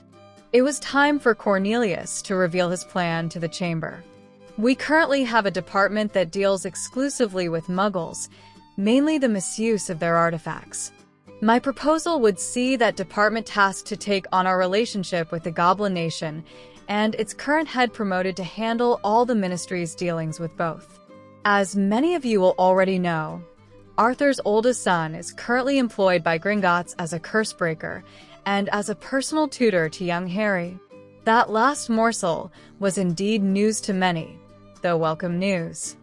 It was time for Cornelius to reveal his plan to the chamber. We currently have a department that deals exclusively with Muggles, mainly the misuse of their artifacts. My proposal would see that department tasked to take on our relationship with the Goblin Nation, and its current head promoted to handle all the ministry's dealings with both. As many of you will already know, Arthur's oldest son is currently employed by Gringotts as a curse breaker and as a personal tutor to young Harry. That last morsel was indeed news to many, though welcome news.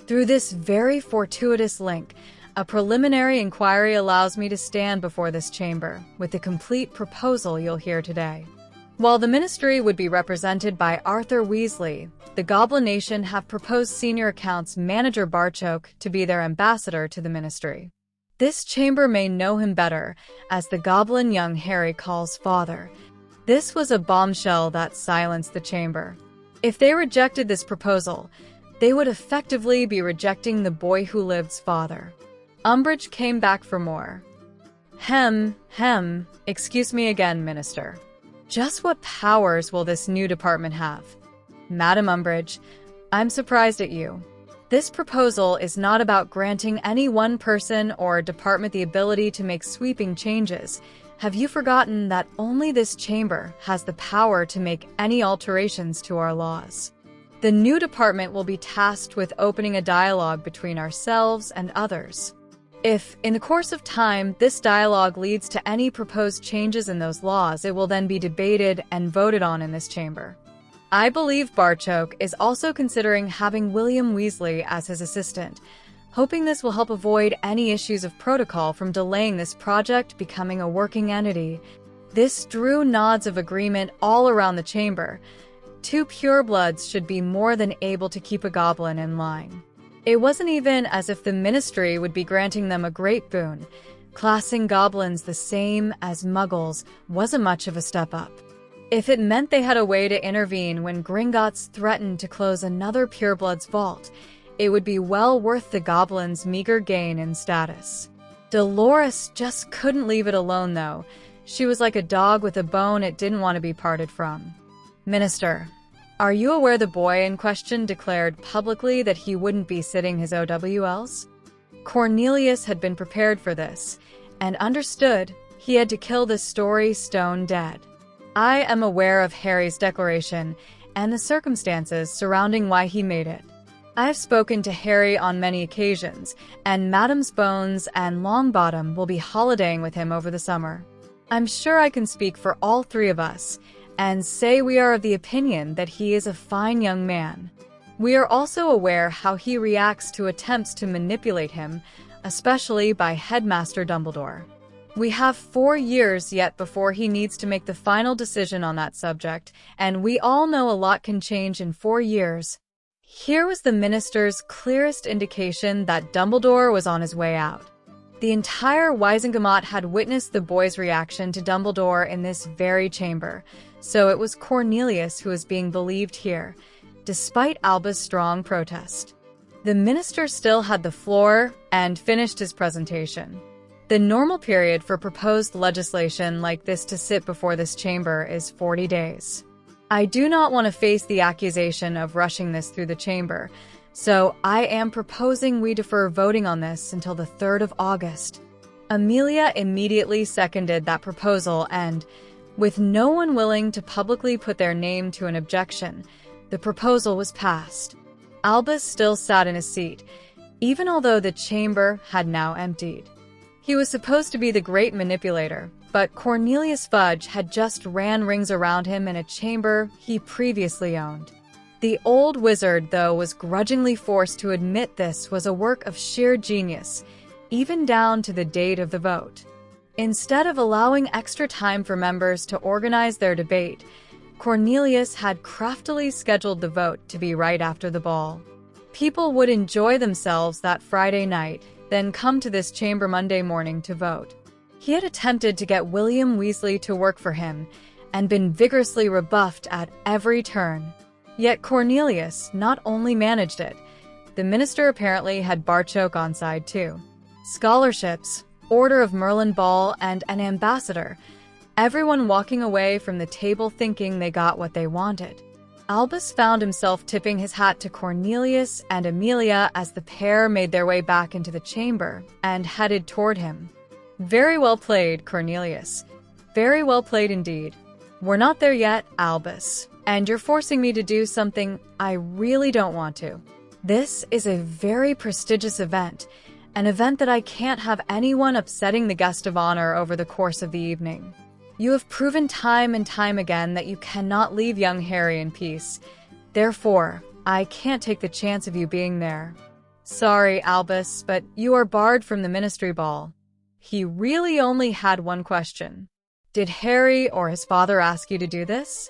Through this very fortuitous link, a preliminary inquiry allows me to stand before this chamber with the complete proposal you'll hear today. While the ministry would be represented by Arthur Weasley, the Goblin Nation have proposed Senior Accounts Manager Barchoke to be their ambassador to the ministry. This chamber may know him better as the goblin young Harry calls father. This was a bombshell that silenced the chamber. If they rejected this proposal, they would effectively be rejecting the boy who lived's father. Umbridge came back for more. Excuse me again, Minister. Just what powers will this new department have? Madam Umbridge, I'm surprised at you. This proposal is not about granting any one person or department the ability to make sweeping changes. Have you forgotten that only this chamber has the power to make any alterations to our laws? The new department will be tasked with opening a dialogue between ourselves and others. If, in the course of time, this dialogue leads to any proposed changes in those laws, it will then be debated and voted on in this chamber. I believe Barchoke is also considering having William Weasley as his assistant, hoping this will help avoid any issues of protocol from delaying this project becoming a working entity. This drew nods of agreement all around the chamber. 2 purebloods should be more than able to keep a goblin in line. It wasn't even as if the ministry would be granting them a great boon. Classing goblins the same as muggles wasn't much of a step up. If it meant they had a way to intervene when Gringotts threatened to close another pureblood's vault, it would be well worth the goblins' meager gain in status. Dolores just couldn't leave it alone, though. She was like a dog with a bone it didn't want to be parted from. Minister, are you aware the boy in question declared publicly that he wouldn't be sitting his OWLs? Cornelius had been prepared for this, and understood he had to kill this story stone dead. I am aware of Harry's declaration and the circumstances surrounding why he made it. I've spoken to Harry on many occasions, and Madam's Bones and Longbottom will be holidaying with him over the summer. I'm sure I can speak for all 3 of us, and say we are of the opinion that he is a fine young man. We are also aware how he reacts to attempts to manipulate him, especially by Headmaster Dumbledore. We have 4 years yet before he needs to make the final decision on that subject, and we all know a lot can change in 4 years. Here was the minister's clearest indication that Dumbledore was on his way out. The entire Wisengamot had witnessed the boy's reaction to Dumbledore in this very chamber, so it was Cornelius who was being believed here, despite Alba's strong protest. The minister still had the floor and finished his presentation. The normal period for proposed legislation like this to sit before this chamber is 40 days. I do not want to face the accusation of rushing this through the chamber, so I am proposing we defer voting on this until the 3rd of August. Amelia immediately seconded that proposal and, with no one willing to publicly put their name to an objection, the proposal was passed. Albus still sat in his seat, even although the chamber had now emptied. He was supposed to be the great manipulator, but Cornelius Fudge had just ran rings around him in a chamber he previously owned. The old wizard, though, was grudgingly forced to admit this was a work of sheer genius, even down to the date of the vote. Instead of allowing extra time for members to organize their debate, Cornelius had craftily scheduled the vote to be right after the ball. People would enjoy themselves that Friday night, then come to this chamber Monday morning to vote. He had attempted to get William Weasley to work for him, and been vigorously rebuffed at every turn. Yet Cornelius not only managed it, the minister apparently had Barchoke on side too. Scholarships, Order of Merlin Ball, and an ambassador, everyone walking away from the table thinking they got what they wanted. Albus found himself tipping his hat to Cornelius and Amelia as the pair made their way back into the chamber and headed toward him. Very well played, Cornelius. Very well played indeed. We're not there yet, Albus, and you're forcing me to do something I really don't want to. This is a very prestigious event, an event that I can't have anyone upsetting the guest of honor over the course of the evening. You have proven time and time again that you cannot leave young Harry in peace. Therefore, I can't take the chance of you being there. Sorry, Albus, but you are barred from the ministry ball. He really only had one question. Did Harry or his father ask you to do this?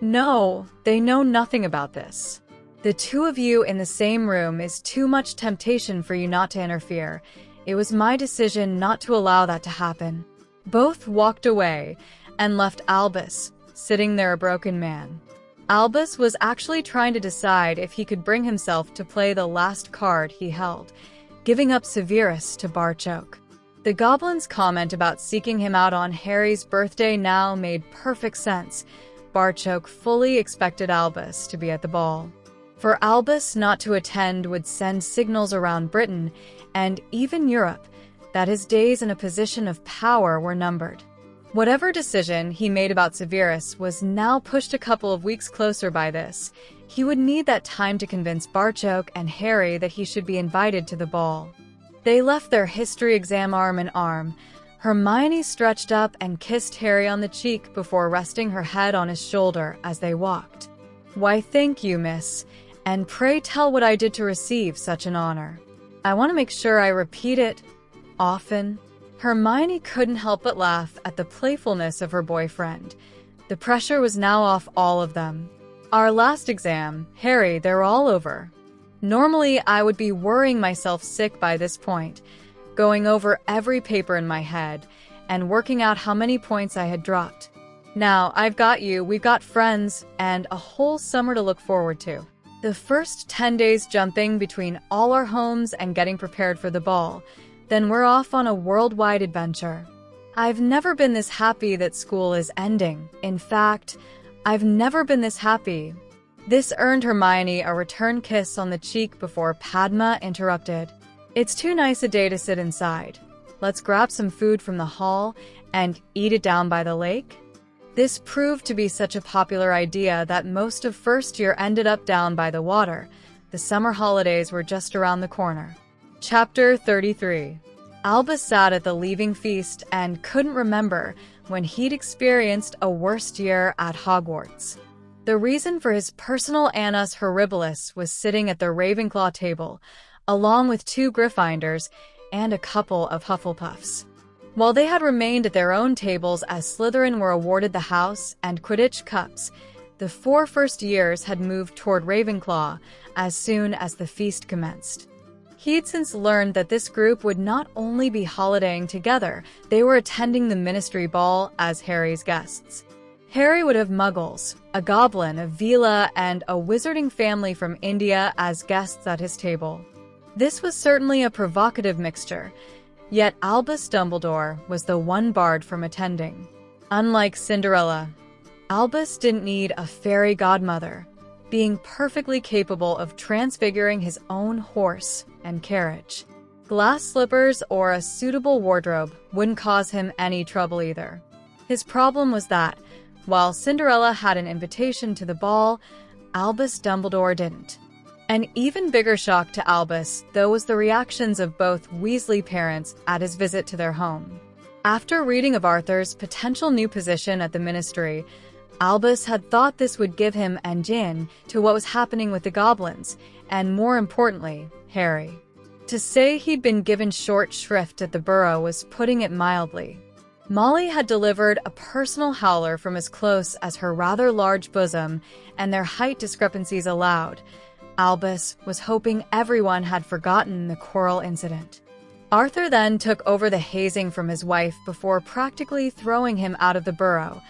No, they know nothing about this. The 2 of you in the same room is too much temptation for you not to interfere. It was my decision not to allow that to happen. Both walked away and left Albus sitting there a broken man. Albus was actually trying to decide if he could bring himself to play the last card he held, giving up Severus to Barchoke. The goblin's comment about seeking him out on Harry's birthday now made perfect sense. Barchoke fully expected Albus to be at the ball. For Albus not to attend would send signals around Britain, and even Europe, that his days in a position of power were numbered. Whatever decision he made about Severus was now pushed a couple of weeks closer by this. He would need that time to convince Barchoke and Harry that he should be invited to the ball. They left their history exam arm in arm. Hermione stretched up and kissed Harry on the cheek before resting her head on his shoulder as they walked. "Why, thank you, miss, and pray tell what I did to receive such an honor. I want to make sure I repeat it often." Hermione couldn't help but laugh at the playfulness of her boyfriend. The pressure was now off all of them. "Our last exam, Harry, they're all over. Normally, I would be worrying myself sick by this point, going over every paper in my head and working out how many points I had dropped. Now, I've got you, we've got friends, and a whole summer to look forward to. The first 10 days jumping between all our homes and getting prepared for the ball, then we're off on a worldwide adventure. I've never been this happy that school is ending. In fact, I've never been this happy." This earned Hermione a return kiss on the cheek before Padma interrupted. "It's too nice a day to sit inside. Let's grab some food from the hall and eat it down by the lake." This proved to be such a popular idea that most of first year ended up down by the water. The summer holidays were just around the corner. Chapter 33. Albus sat at the leaving feast and couldn't remember when he'd experienced a worst year at Hogwarts. The reason for his personal annus horribilis was sitting at the Ravenclaw table, along with 2 Gryffindors and a couple of Hufflepuffs. While they had remained at their own tables as Slytherin were awarded the House and Quidditch Cups, the 4 first years had moved toward Ravenclaw as soon as the feast commenced. He'd since learned that this group would not only be holidaying together, they were attending the Ministry Ball as Harry's guests. Harry would have Muggles, a Goblin, a Veela, and a wizarding family from India as guests at his table. This was certainly a provocative mixture, yet Albus Dumbledore was the one barred from attending. Unlike Cinderella, Albus didn't need a fairy godmother, being perfectly capable of transfiguring his own horse and carriage. Glass slippers or a suitable wardrobe wouldn't cause him any trouble either. His problem was that, while Cinderella had an invitation to the ball, Albus Dumbledore didn't. An even bigger shock to Albus, though, was the reactions of both Weasley parents at his visit to their home. After reading of Arthur's potential new position at the Ministry, Albus had thought this would give him an in to what was happening with the goblins, and more importantly, Harry. To say he'd been given short shrift at the Burrow was putting it mildly. Molly had delivered a personal howler from as close as her rather large bosom and their height discrepancies allowed. Albus was hoping everyone had forgotten the Quirrell incident. Arthur then took over the hazing from his wife before practically throwing him out of the Burrow,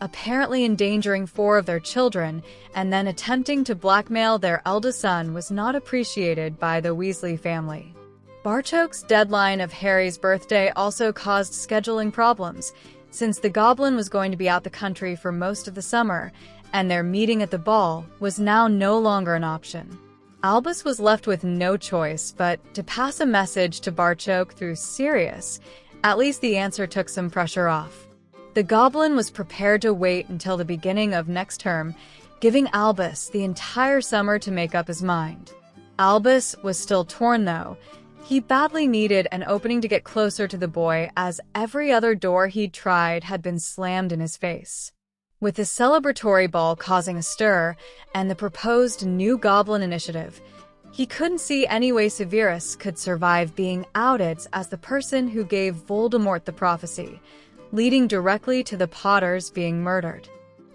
apparently endangering 4 of their children, and then attempting to blackmail their eldest son was not appreciated by the Weasley family. Barchoke's deadline of Harry's birthday also caused scheduling problems, since the Goblin was going to be out the country for most of the summer, and their meeting at the ball was now no longer an option. Albus was left with no choice but to pass a message to Barchoke through Sirius. At least the answer took some pressure off. The Goblin was prepared to wait until the beginning of next term, giving Albus the entire summer to make up his mind. Albus was still torn, though. He badly needed an opening to get closer to the boy, as every other door he'd tried had been slammed in his face. With the celebratory ball causing a stir and the proposed new Goblin initiative, he couldn't see any way Severus could survive being outed as the person who gave Voldemort the prophecy, leading directly to the Potters being murdered.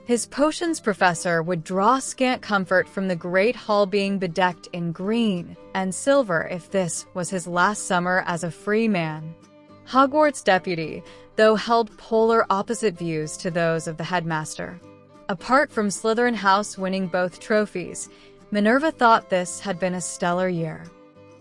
His potions professor would draw scant comfort from the Great Hall being bedecked in green and silver if this was his last summer as a free man. Hogwarts deputy, though, held polar opposite views to those of the headmaster. Apart from Slytherin House winning both trophies, Minerva thought this had been a stellar year.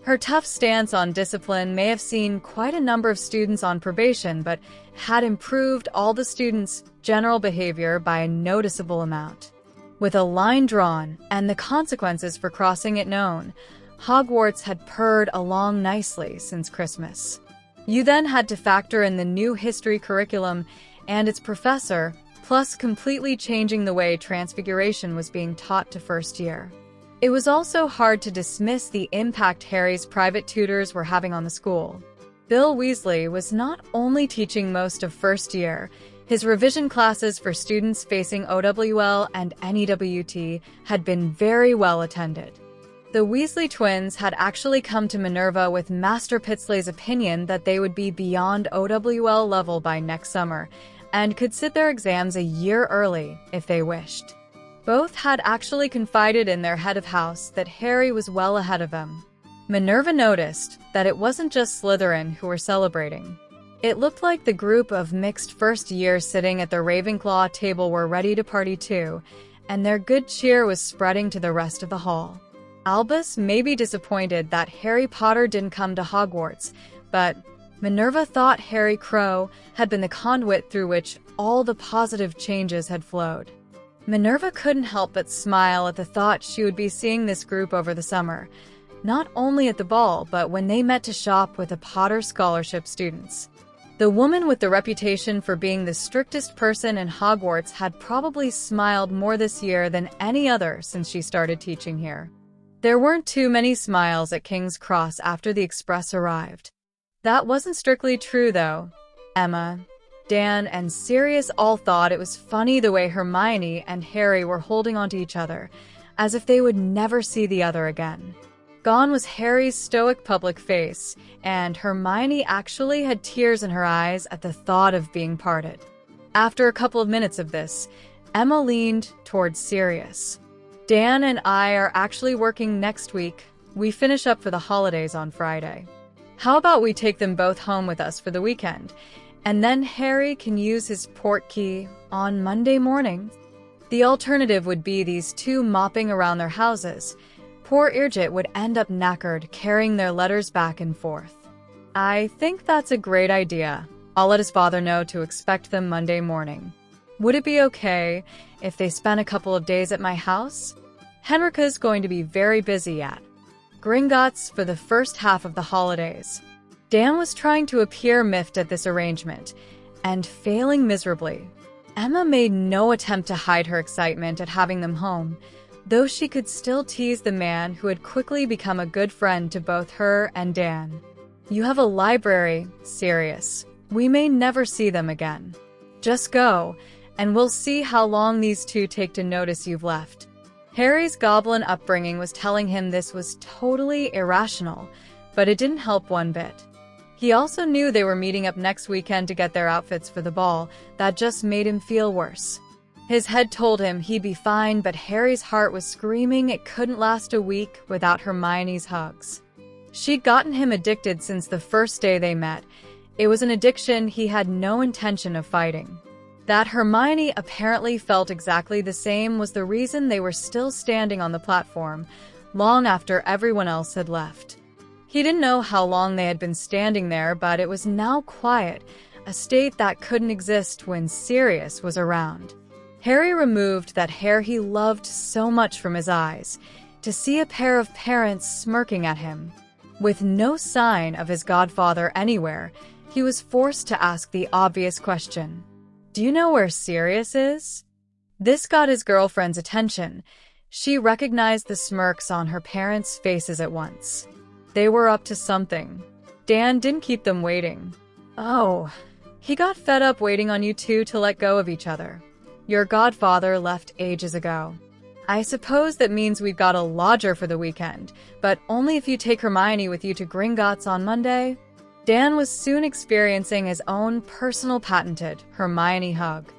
Her tough stance on discipline may have seen quite a number of students on probation, but had improved all the students' general behavior by a noticeable amount. With a line drawn and the consequences for crossing it known, Hogwarts had purred along nicely since Christmas. You then had to factor in the new history curriculum and its professor, plus completely changing the way Transfiguration was being taught to first year. It was also hard to dismiss the impact Harry's private tutors were having on the school. Bill Weasley was not only teaching most of first year, his revision classes for students facing OWL and NEWT had been very well attended. The Weasley twins had actually come to Minerva with Master Pitsley's opinion that they would be beyond OWL level by next summer and could sit their exams a year early if they wished. Both had actually confided in their head of house that Harry was well ahead of them. Minerva noticed that it wasn't just Slytherin who were celebrating. It looked like the group of mixed first years sitting at the Ravenclaw table were ready to party too, and their good cheer was spreading to the rest of the hall. Albus may be disappointed that Harry Potter didn't come to Hogwarts, but Minerva thought Harry Crow had been the conduit through which all the positive changes had flowed. Minerva couldn't help but smile at the thought she would be seeing this group over the summer, not only at the ball but when they met to shop with the Potter Scholarship students. The woman with the reputation for being the strictest person in Hogwarts had probably smiled more this year than any other since she started teaching here. There weren't too many smiles at King's Cross after the Express arrived. That wasn't strictly true, though. Emma, Dan, and Sirius all thought it was funny the way Hermione and Harry were holding onto each other, as if they would never see the other again. Gone was Harry's stoic public face, and Hermione actually had tears in her eyes at the thought of being parted. After a couple of minutes of this, Emma leaned towards Sirius. Dan and I are actually working next week. We finish up for the holidays on Friday. How about we take them both home with us for the weekend, and then Harry can use his port key on Monday morning? The alternative would be these two mopping around their houses. Poor Irgit would end up knackered, carrying their letters back and forth. I think that's a great idea. I'll let his father know to expect them Monday morning. Would it be okay if they spent a couple of days at my house? Henrika's going to be very busy at Gringotts for the first half of the holidays. Dan was trying to appear miffed at this arrangement, and failing miserably. Emma made no attempt to hide her excitement at having them home, though she could still tease the man who had quickly become a good friend to both her and Dan. You have a library, Sirius. We may never see them again. Just go, and we'll see how long these two take to notice you've left. Harry's goblin upbringing was telling him this was totally irrational, but it didn't help one bit. He also knew they were meeting up next weekend to get their outfits for the ball. That just made him feel worse. His head told him he'd be fine, but Harry's heart was screaming it couldn't last a week without Hermione's hugs. She'd gotten him addicted since the first day they met. It was an addiction he had no intention of fighting. That Hermione apparently felt exactly the same was the reason they were still standing on the platform, long after everyone else had left. He didn't know how long they had been standing there, but it was now quiet, a state that couldn't exist when Sirius was around. Harry removed that hair he loved so much from his eyes, to see a pair of parents smirking at him. With no sign of his godfather anywhere, he was forced to ask the obvious question. Do you know where Sirius is? This got his girlfriend's attention. She recognized the smirks on her parents' faces at once. They were up to something. Dan didn't keep them waiting. Oh, he got fed up waiting on you two to let go of each other. Your godfather left ages ago. I suppose that means we've got a lodger for the weekend, but only if you take Hermione with you to Gringotts on Monday. Dan was soon experiencing his own personal patented Hermione hug.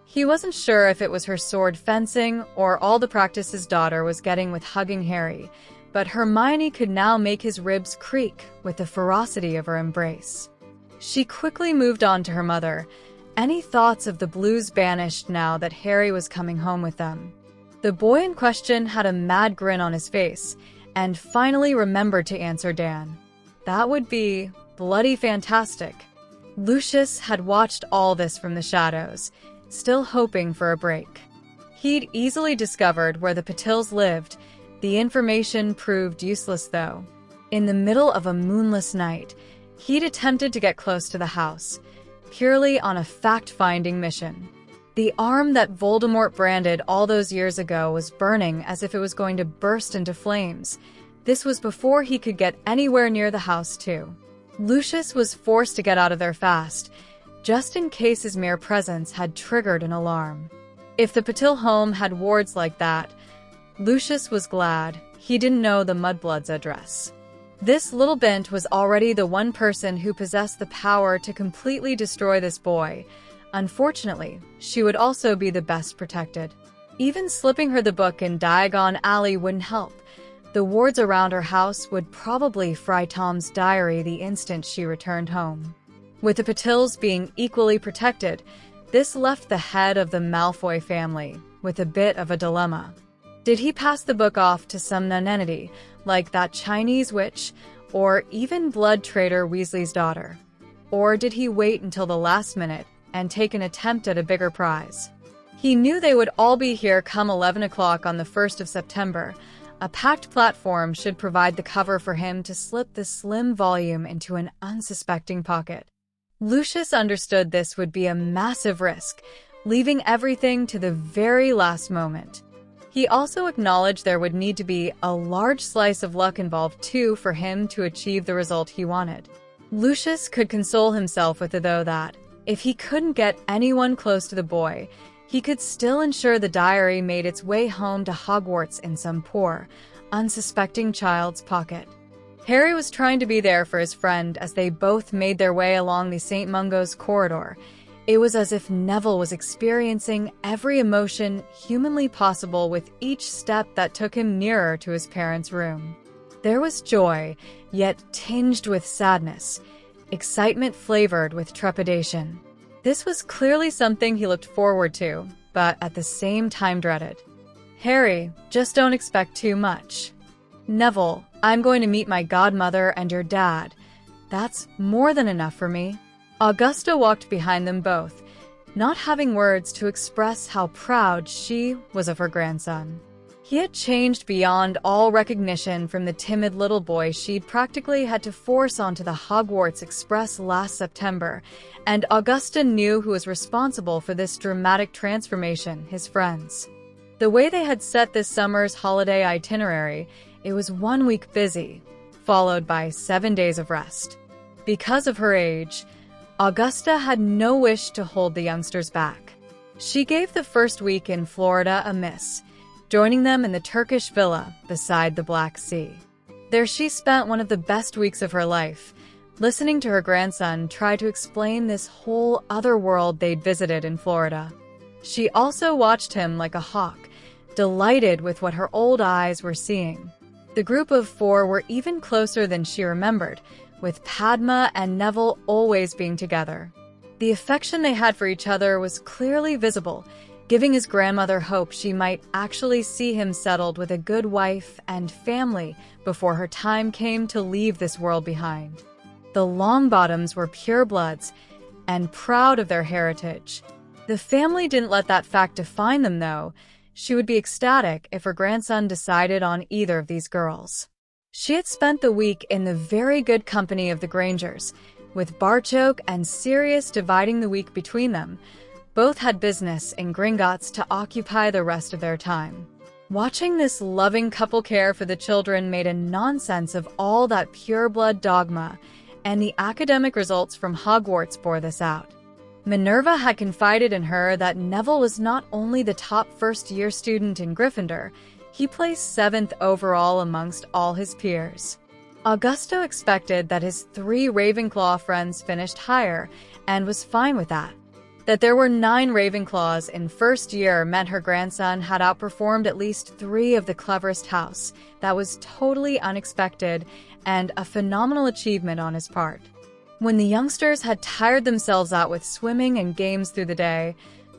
He wasn't sure if it was her sword fencing or all the practice his daughter was getting with hugging Harry, but Hermione could now make his ribs creak with the ferocity of her embrace. She quickly moved on to her mother, any thoughts of the Blues banished now that Harry was coming home with them. The boy in question had a mad grin on his face, and finally remembered to answer Dan. That would be bloody fantastic. Lucius had watched all this from the shadows, still hoping for a break. He'd easily discovered where the Patils lived. The information proved useless, though. In the middle of a moonless night, he'd attempted to get close to the house, purely on a fact-finding mission. The arm that Voldemort branded all those years ago was burning as if it was going to burst into flames. This was before he could get anywhere near the house, too. Lucius was forced to get out of there fast, just in case his mere presence had triggered an alarm. If the Patil home had wards like that, Lucius was glad he didn't know the Mudblood's address. This little bint was already the one person who possessed the power to completely destroy this boy. Unfortunately, she would also be the best protected. Even slipping her the book in Diagon Alley wouldn't help. The wards around her house would probably fry Tom's diary the instant she returned home. With the Patils being equally protected, this left the head of the Malfoy family with a bit of a dilemma. Did he pass the book off to some nonentity, like that Chinese witch, or even blood traitor Weasley's daughter? Or did he wait until the last minute and take an attempt at a bigger prize? He knew they would all be here come 11 o'clock on the 1st of September. A packed platform should provide the cover for him to slip the slim volume into an unsuspecting pocket. Lucius understood this would be a massive risk, leaving everything to the very last moment. He also acknowledged there would need to be a large slice of luck involved too for him to achieve the result he wanted. Lucius could console himself with it though that, if he couldn't get anyone close to the boy, he could still ensure the diary made its way home to Hogwarts in some poor, unsuspecting child's pocket. Harry was trying to be there for his friend as they both made their way along the St. Mungo's corridor. It was as if Neville was experiencing every emotion humanly possible with each step that took him nearer to his parents' room. There was joy, yet tinged with sadness, excitement flavored with trepidation. This was clearly something he looked forward to, but at the same time dreaded. Harry, just don't expect too much. Neville, I'm going to meet my godmother and your dad. That's more than enough for me. Augusta walked behind them both, not having words to express how proud she was of her grandson. He had changed beyond all recognition from the timid little boy she'd practically had to force onto the Hogwarts Express last September, and Augusta knew who was responsible for this dramatic transformation: his friends. The way they had set this summer's holiday itinerary, it was 1 week busy, followed by 7 days of rest. Because of her age, Augusta had no wish to hold the youngsters back. She gave the first week in Florida a miss, joining them in the Turkish villa beside the Black Sea. There she spent one of the best weeks of her life, listening to her grandson try to explain this whole other world they'd visited in Florida. She also watched him like a hawk, delighted with what her old eyes were seeing. The group of four were even closer than she remembered, with Padma and Neville always being together. The affection they had for each other was clearly visible, giving his grandmother hope she might actually see him settled with a good wife and family before her time came to leave this world behind. The Longbottoms were purebloods and proud of their heritage. The family didn't let that fact define them, though. She would be ecstatic if her grandson decided on either of these girls. She had spent the week in the very good company of the Grangers, with Barchoke and Sirius dividing the week between them. Both had business in Gringotts to occupy the rest of their time. Watching this loving couple care for the children made a nonsense of all that pureblood dogma, and the academic results from Hogwarts bore this out. Minerva had confided in her that Neville was not only the top first-year student in Gryffindor, he placed 7th overall amongst all his peers. Augusto expected that his 3 Ravenclaw friends finished higher, and was fine with that. That there were 9 Ravenclaws in first year meant her grandson had outperformed at least 3 of the cleverest house. That was totally unexpected and a phenomenal achievement on his part. When the youngsters had tired themselves out with swimming and games through the day,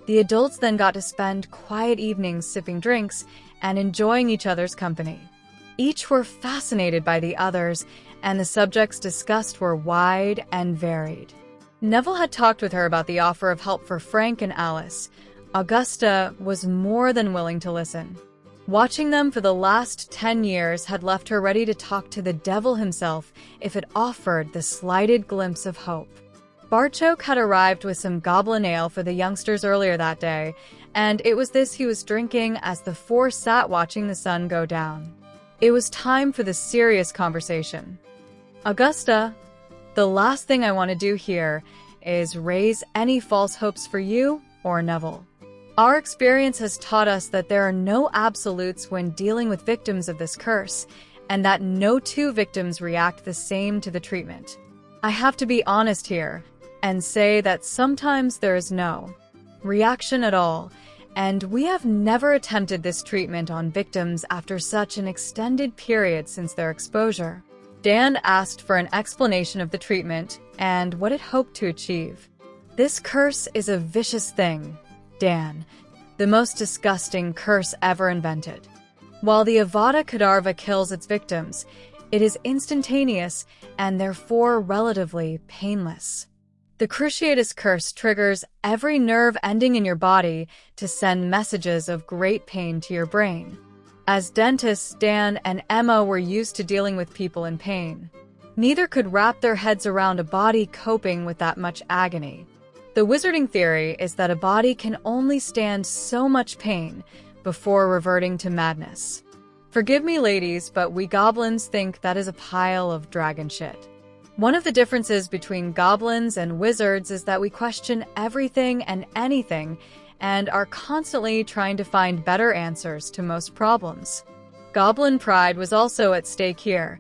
the adults then got to spend quiet evenings sipping drinks and enjoying each other's company. Each were fascinated by the others, and the subjects discussed were wide and varied. Neville had talked with her about the offer of help for Frank and Alice. Augusta was more than willing to listen. Watching them for the last 10 years had left her ready to talk to the devil himself if it offered the slighted glimpse of hope. Barchok had arrived with some goblin ale for the youngsters earlier that day, and it was this he was drinking as the four sat watching the sun go down. It was time for the serious conversation. Augusta, the last thing I want to do here is raise any false hopes for you or Neville. Our experience has taught us that there are no absolutes when dealing with victims of this curse, and that no two victims react the same to the treatment. I have to be honest here and say that sometimes there is no reaction at all, and we have never attempted this treatment on victims after such an extended period since their exposure. Dan asked for an explanation of the treatment and what it hoped to achieve. This curse is a vicious thing, Dan. The most disgusting curse ever invented. While the Avada Kedavra kills its victims, it is instantaneous and therefore relatively painless. The Cruciatus curse triggers every nerve ending in your body to send messages of great pain to your brain. As dentists, Dan and Emma were used to dealing with people in pain. Neither could wrap their heads around a body coping with that much agony. The wizarding theory is that a body can only stand so much pain before reverting to madness. Forgive me, ladies, but we goblins think that is a pile of dragon shit. One of the differences between goblins and wizards is that we question everything and anything and are constantly trying to find better answers to most problems. Goblin pride was also at stake here.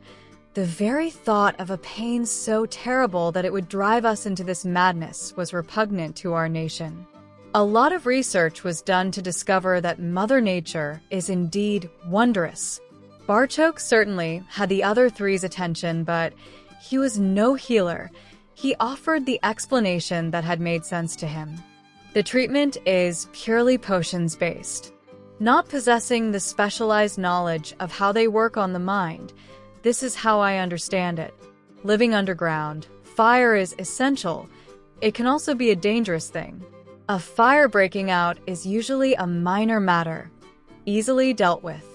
The very thought of a pain so terrible that it would drive us into this madness was repugnant to our nation. A lot of research was done to discover that Mother Nature is indeed wondrous. Barchok certainly had the other three's attention, but he was no healer. He offered the explanation that had made sense to him. The treatment is purely potions-based. Not possessing the specialized knowledge of how they work on the mind, this is how I understand it. Living underground, fire is essential. It can also be a dangerous thing. A fire breaking out is usually a minor matter, easily dealt with.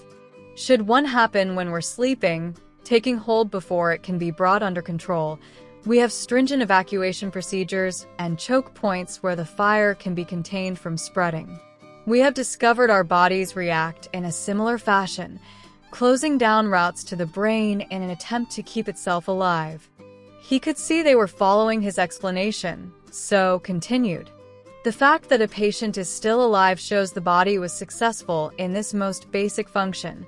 Should one happen when we're sleeping, taking hold before it can be brought under control, we have stringent evacuation procedures and choke points where the fire can be contained from spreading. We have discovered our bodies react in a similar fashion, closing down routes to the brain in an attempt to keep itself alive. He could see they were following his explanation, so continued. The fact that a patient is still alive shows the body was successful in this most basic function,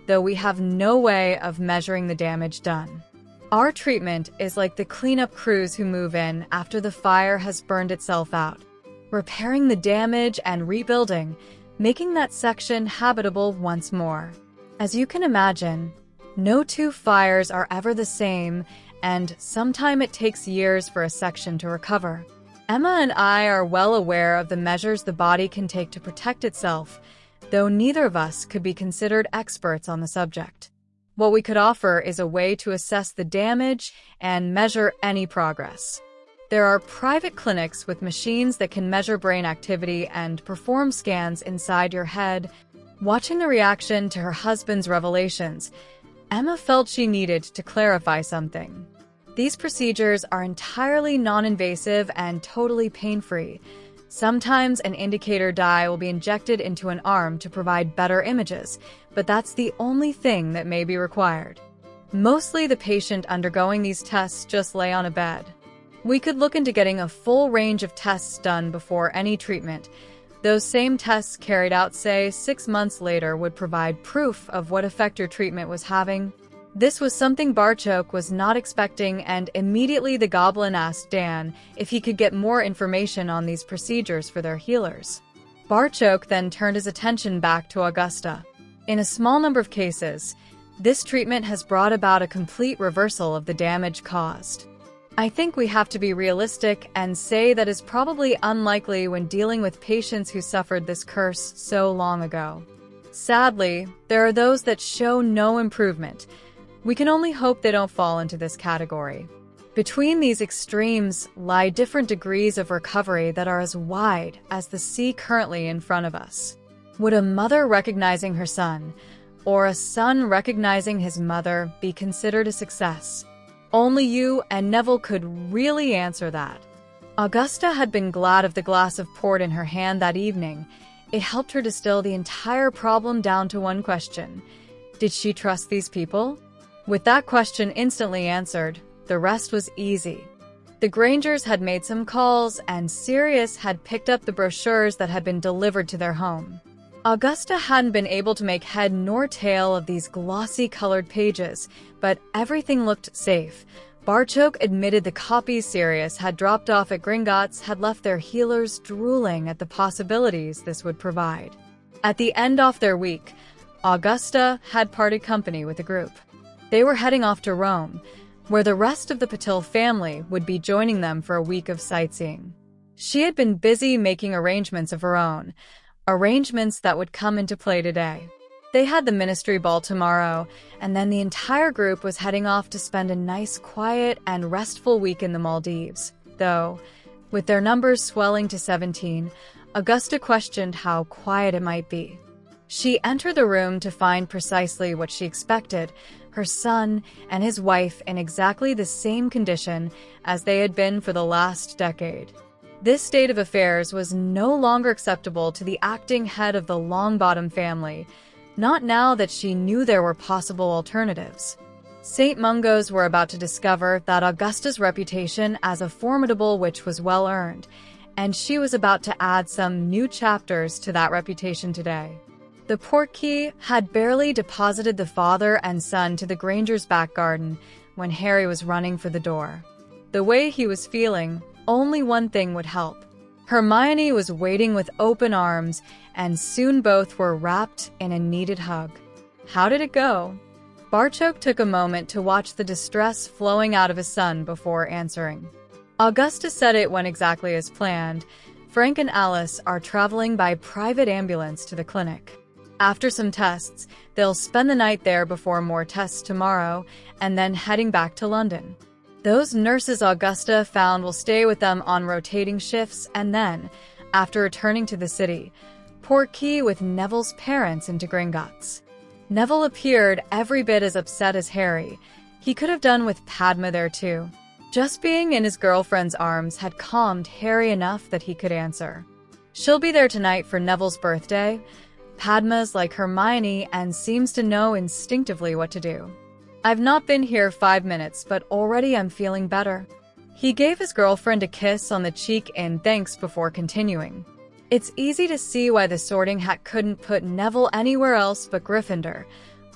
though we have no way of measuring the damage done. Our treatment is like the cleanup crews who move in after the fire has burned itself out, repairing the damage and rebuilding, making that section habitable once more. As you can imagine, no two fires are ever the same, and sometimes it takes years for a section to recover. Emma and I are well aware of the measures the body can take to protect itself, though neither of us could be considered experts on the subject. What we could offer is a way to assess the damage and measure any progress. There are private clinics with machines that can measure brain activity and perform scans inside your head. Watching the reaction to her husband's revelations, Emma felt she needed to clarify something. These procedures are entirely non-invasive and totally pain-free. Sometimes an indicator dye will be injected into an arm to provide better images, but that's the only thing that may be required. Mostly the patient undergoing these tests just lay on a bed. We could look into getting a full range of tests done before any treatment. Those same tests carried out, say, 6 months later would provide proof of what effect your treatment was having. This was something Barchok was not expecting, and immediately the goblin asked Dan if he could get more information on these procedures for their healers. Barchok then turned his attention back to Augusta. In a small number of cases, this treatment has brought about a complete reversal of the damage caused. I think we have to be realistic and say that is probably unlikely when dealing with patients who suffered this curse so long ago. Sadly, there are those that show no improvement. We can only hope they don't fall into this category. Between these extremes lie different degrees of recovery that are as wide as the sea currently in front of us. Would a mother recognizing her son, or a son recognizing his mother, be considered a success? Only you and Neville could really answer that. Augusta had been glad of the glass of port in her hand that evening. It helped her distill the entire problem down to one question. Did she trust these people? With that question instantly answered, the rest was easy. The Grangers had made some calls, and Sirius had picked up the brochures that had been delivered to their home. Augusta hadn't been able to make head nor tail of these glossy colored pages, but everything looked safe. Barchoke admitted the copies Sirius had dropped off at Gringotts had left their healers drooling at the possibilities this would provide. At the end of their week, Augusta had parted company with the group. They were heading off to Rome, where the rest of the Patil family would be joining them for a week of sightseeing. She had been busy making arrangements of her own, arrangements that would come into play today. They had the ministry ball tomorrow, and then the entire group was heading off to spend a nice, quiet, and restful week in the Maldives. Though, with their numbers swelling to 17, Augusta questioned how quiet it might be. She entered the room to find precisely what she expected, her son and his wife in exactly the same condition as they had been for the last decade. This state of affairs was no longer acceptable to the acting head of the Longbottom family, not now that she knew there were possible alternatives. St. Mungo's were about to discover that Augusta's reputation as a formidable witch was well earned, and she was about to add some new chapters to that reputation today. The portkey had barely deposited the father and son to the Granger's back garden when Harry was running for the door. The way he was feeling, only one thing would help. Hermione was waiting with open arms, and soon both were wrapped in a needed hug. How did it go? Barchoke took a moment to watch the distress flowing out of his son before answering. Augusta said it went exactly as planned. Frank and Alice are traveling by private ambulance to the clinic. After some tests, they'll spend the night there before more tests tomorrow, and then heading back to London. Those nurses Augusta found will stay with them on rotating shifts, and then, after returning to the city, portkey with Neville's parents into Gringotts. Neville appeared every bit as upset as Harry. He could have done with Padma there too. Just being in his girlfriend's arms had calmed Harry enough that he could answer. She'll be there tonight for Neville's birthday. Padma's like Hermione and seems to know instinctively what to do. I've not been here 5 minutes, but already I'm feeling better. He gave his girlfriend a kiss on the cheek in thanks before continuing. It's easy to see why the Sorting Hat couldn't put Neville anywhere else but Gryffindor.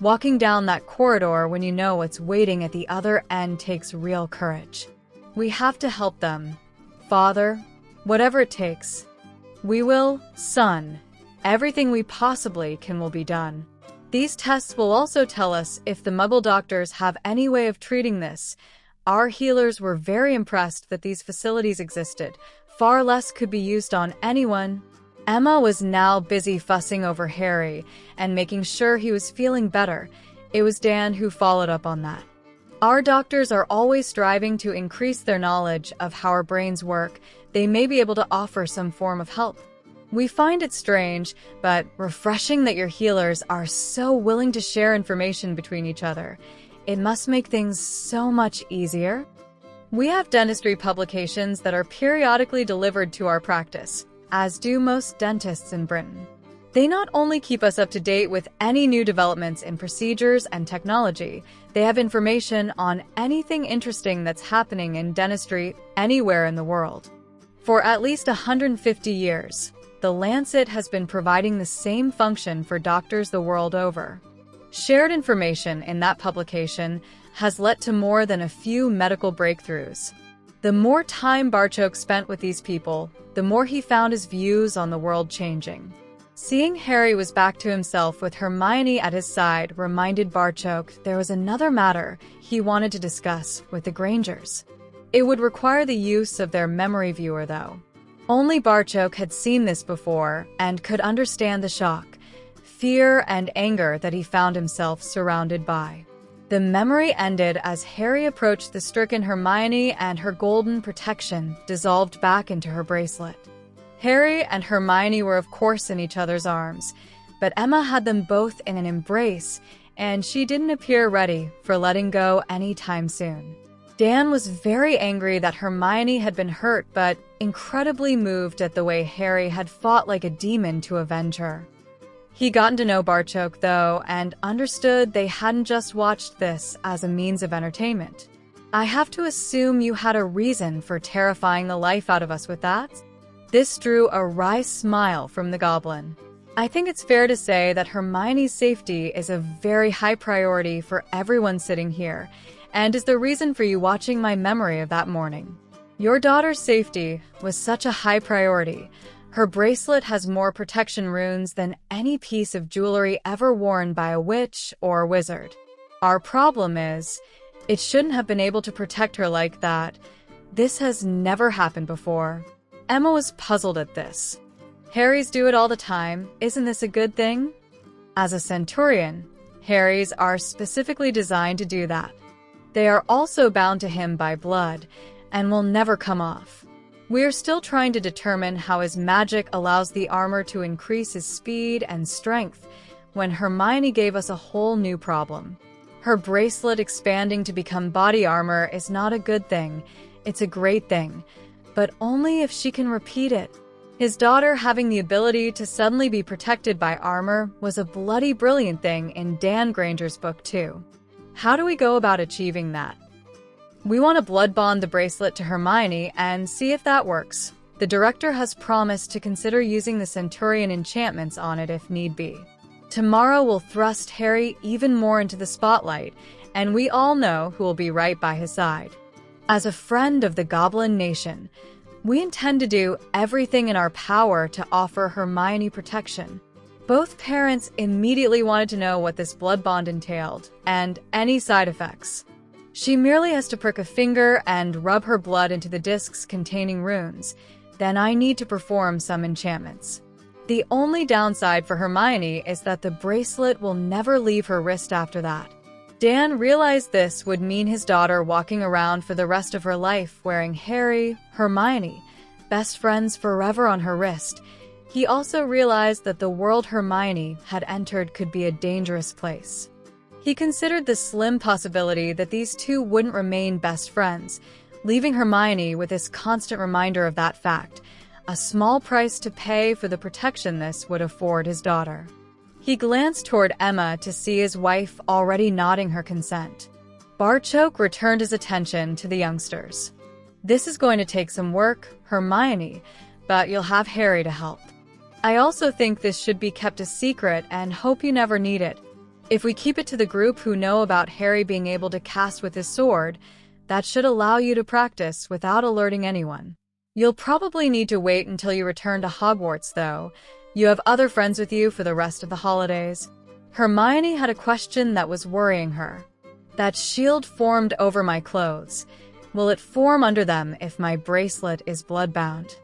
Walking down that corridor when you know what's waiting at the other end takes real courage. We have to help them. Father, whatever it takes. We will, son. Everything we possibly can will be done. These tests will also tell us if the Muggle doctors have any way of treating this. Our healers were very impressed that these facilities existed. Far less could be used on anyone. Emma was now busy fussing over Harry and making sure he was feeling better. It was Dan who followed up on that. Our doctors are always striving to increase their knowledge of how our brains work. They may be able to offer some form of help. We find it strange, but refreshing that your healers are so willing to share information between each other. It must make things so much easier. We have dentistry publications that are periodically delivered to our practice, as do most dentists in Britain. They not only keep us up to date with any new developments in procedures and technology, they have information on anything interesting that's happening in dentistry anywhere in the world. For at least 150 years, the Lancet has been providing the same function for doctors the world over. Shared information in that publication has led to more than a few medical breakthroughs. The more time Barchoke spent with these people, the more he found his views on the world changing. Seeing Harry was back to himself with Hermione at his side reminded Barchoke there was another matter he wanted to discuss with the Grangers. It would require the use of their memory viewer, though. Only Barchoke had seen this before and could understand the shock, fear, and anger that he found himself surrounded by. The memory ended as Harry approached the stricken Hermione and her golden protection dissolved back into her bracelet. Harry and Hermione were of course in each other's arms, but Emma had them both in an embrace, and she didn't appear ready for letting go anytime soon. Dan was very angry that Hermione had been hurt, but incredibly moved at the way Harry had fought like a demon to avenge her. He gotten to know Barchoke, though, and understood they hadn't just watched this as a means of entertainment. I have to assume you had a reason for terrifying the life out of us with that? This drew a wry smile from the goblin. I think it's fair to say that Hermione's safety is a very high priority for everyone sitting here, and is the reason for you watching my memory of that morning. Your daughter's safety was such a high priority. Her bracelet has more protection runes than any piece of jewelry ever worn by a witch or wizard. Our problem is, it shouldn't have been able to protect her like that. This has never happened before. Emma was puzzled at this. Harry's do it all the time. Isn't this a good thing? As a centurion, Harry's are specifically designed to do that. They are also bound to him by blood and will never come off. We are still trying to determine how his magic allows the armor to increase his speed and strength when Hermione gave us a whole new problem. Her bracelet expanding to become body armor is not a good thing. It's a great thing, but only if she can repeat it. His daughter having the ability to suddenly be protected by armor was a bloody brilliant thing in Dan Granger's book too. How do we go about achieving that? We want to blood bond the bracelet to Hermione and see if that works. The director has promised to consider using the Centurion enchantments on it if need be. Tomorrow will thrust Harry even more into the spotlight, and we all know who will be right by his side. As a friend of the Goblin Nation, we intend to do everything in our power to offer Hermione protection. Both parents immediately wanted to know what this blood bond entailed, and any side effects. She merely has to prick a finger and rub her blood into the discs containing runes. Then I need to perform some enchantments. The only downside for Hermione is that the bracelet will never leave her wrist after that. Dan realized this would mean his daughter walking around for the rest of her life wearing Harry, Hermione, best friends forever on her wrist. He also realized that the world Hermione had entered could be a dangerous place. He considered the slim possibility that these two wouldn't remain best friends, leaving Hermione with this constant reminder of that fact, a small price to pay for the protection this would afford his daughter. He glanced toward Emma to see his wife already nodding her consent. Barchoke returned his attention to the youngsters. This is going to take some work, Hermione, but you'll have Harry to help. I also think this should be kept a secret and hope you never need it. If we keep it to the group who know about Harry being able to cast with his sword, that should allow you to practice without alerting anyone. You'll probably need to wait until you return to Hogwarts, though. You have other friends with you for the rest of the holidays. Hermione had a question that was worrying her. That shield formed over my clothes. Will it form under them if my bracelet is bloodbound?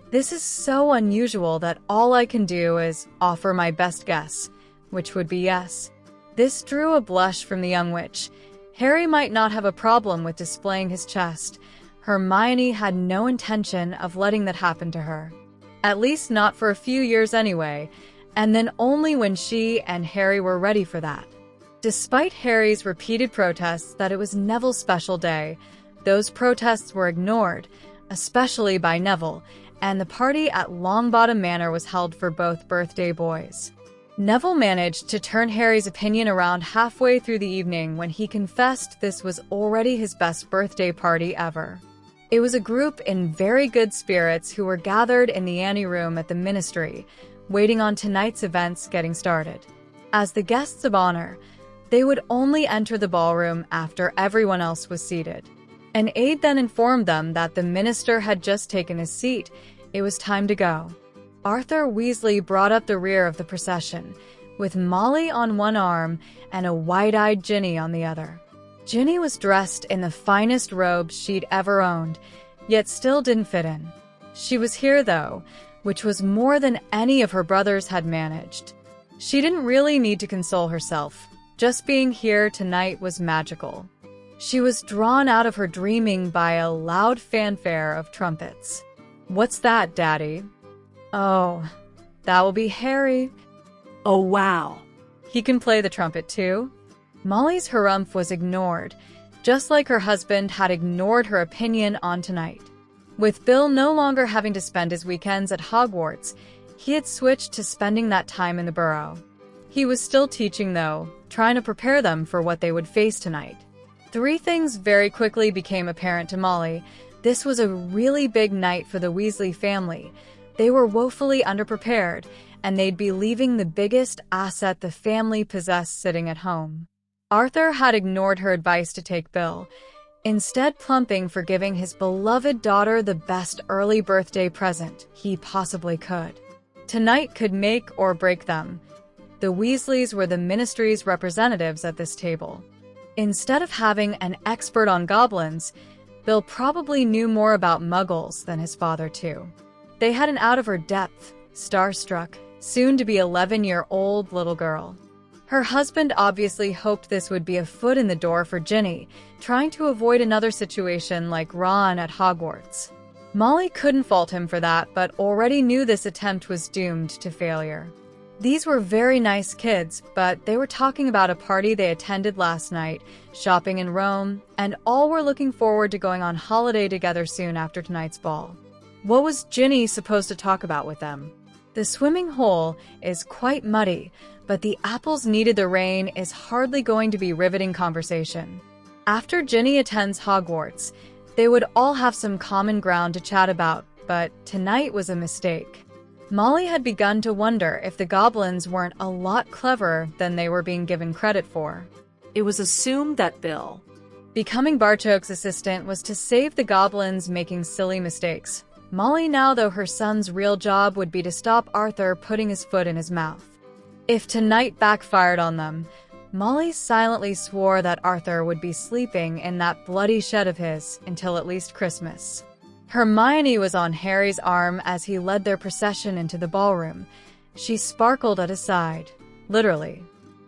This is so unusual that all I can do is offer my best guess, which would be yes. This drew a blush from the young witch. Harry might not have a problem with displaying his chest. Hermione had no intention of letting that happen to her. At least not for a few years anyway, and then only when she and Harry were ready for that. Despite Harry's repeated protests that it was Neville's special day, those protests were ignored, especially by Neville, and the party at Longbottom Manor was held for both birthday boys. Neville managed to turn Harry's opinion around halfway through the evening when he confessed this was already his best birthday party ever. It was a group in very good spirits who were gathered in the anteroom at the Ministry, waiting on tonight's events getting started. As the guests of honor, they would only enter the ballroom after everyone else was seated. An aide then informed them that the minister had just taken his seat. It was time to go. Arthur Weasley brought up the rear of the procession, with Molly on one arm and a wide-eyed Ginny on the other. Ginny was dressed in the finest robes she'd ever owned, yet still didn't fit in. She was here, though, which was more than any of her brothers had managed. She didn't really need to console herself. Just being here tonight was magical. She was drawn out of her dreaming by a loud fanfare of trumpets. "What's that, Daddy?" "Oh, that will be Harry." "Oh, wow. He can play the trumpet too?" Molly's harumph was ignored. just like her husband had ignored her opinion on tonight. With Bill no longer having to spend his weekends at Hogwarts, he had switched to spending that time in the burrow. He was still teaching, though, trying to prepare them for what they would face tonight. Three things very quickly became apparent to Molly. This was a really big night for the Weasley family. They were woefully underprepared, and they'd be leaving the biggest asset the family possessed sitting at home. Arthur had ignored her advice to take Bill, instead plumping for giving his beloved daughter the best early birthday present he possibly could. Tonight could make or break them. The Weasleys were the Ministry's representatives at this table. Instead of having an expert on goblins, Bill probably knew more about muggles than his father, too. They had an out-of-her-depth, starstruck, soon-to-be 11-year-old little girl. Her husband obviously hoped this would be a foot in the door for Ginny, trying to avoid another situation like Ron at Hogwarts. Molly couldn't fault him for that, but already knew this attempt was doomed to failure. These were very nice kids, but they were talking about a party they attended last night, shopping in Rome, and all were looking forward to going on holiday together soon after tonight's ball. What was Ginny supposed to talk about with them? The swimming hole is quite muddy, but the apples needed the rain is hardly going to be riveting conversation. After Ginny attends Hogwarts, they would all have some common ground to chat about, but tonight was a mistake. Molly had begun to wonder if the goblins weren't a lot cleverer than they were being given credit for. It was assumed that Bill, becoming Barchoke's assistant, was to save the goblins making silly mistakes. Molly now, though, her son's real job would be to stop Arthur putting his foot in his mouth. If tonight backfired on them, Molly silently swore that Arthur would be sleeping in that bloody shed of his until at least Christmas. Hermione was on Harry's arm as he led their procession into the ballroom. She sparkled at his side, literally.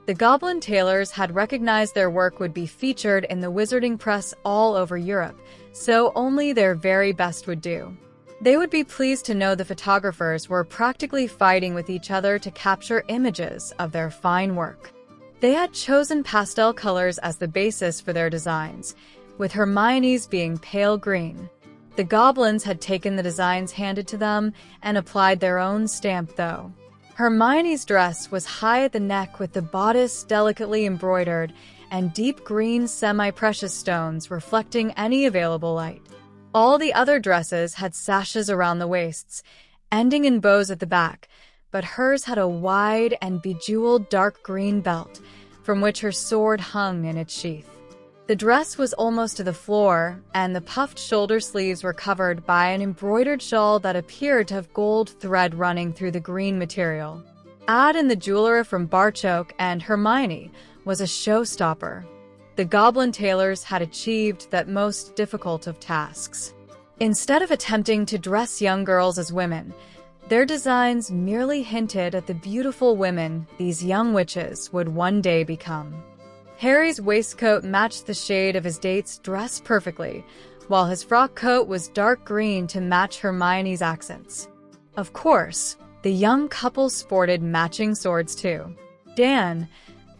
The Goblin tailors had recognized their work would be featured in the wizarding press all over Europe, so only their very best would do. They would be pleased to know the photographers were practically fighting with each other to capture images of their fine work. They had chosen pastel colors as the basis for their designs, with Hermione's being pale green. The goblins had taken the designs handed to them and applied their own stamp, though. Hermione's dress was high at the neck with the bodice delicately embroidered and deep green semi-precious stones reflecting any available light. All the other dresses had sashes around the waists, ending in bows at the back, but hers had a wide and bejeweled dark green belt, from which her sword hung in its sheath. The dress was almost to the floor, and the puffed shoulder sleeves were covered by an embroidered shawl that appeared to have gold thread running through the green material. Add in the jewelry from Barchoke, and Hermione was a showstopper. The Goblin tailors had achieved that most difficult of tasks. Instead of attempting to dress young girls as women, their designs merely hinted at the beautiful women these young witches would one day become. Harry's waistcoat matched the shade of his date's dress perfectly, while his frock coat was dark green to match Hermione's accents. Of course, the young couple sported matching swords too. Dan,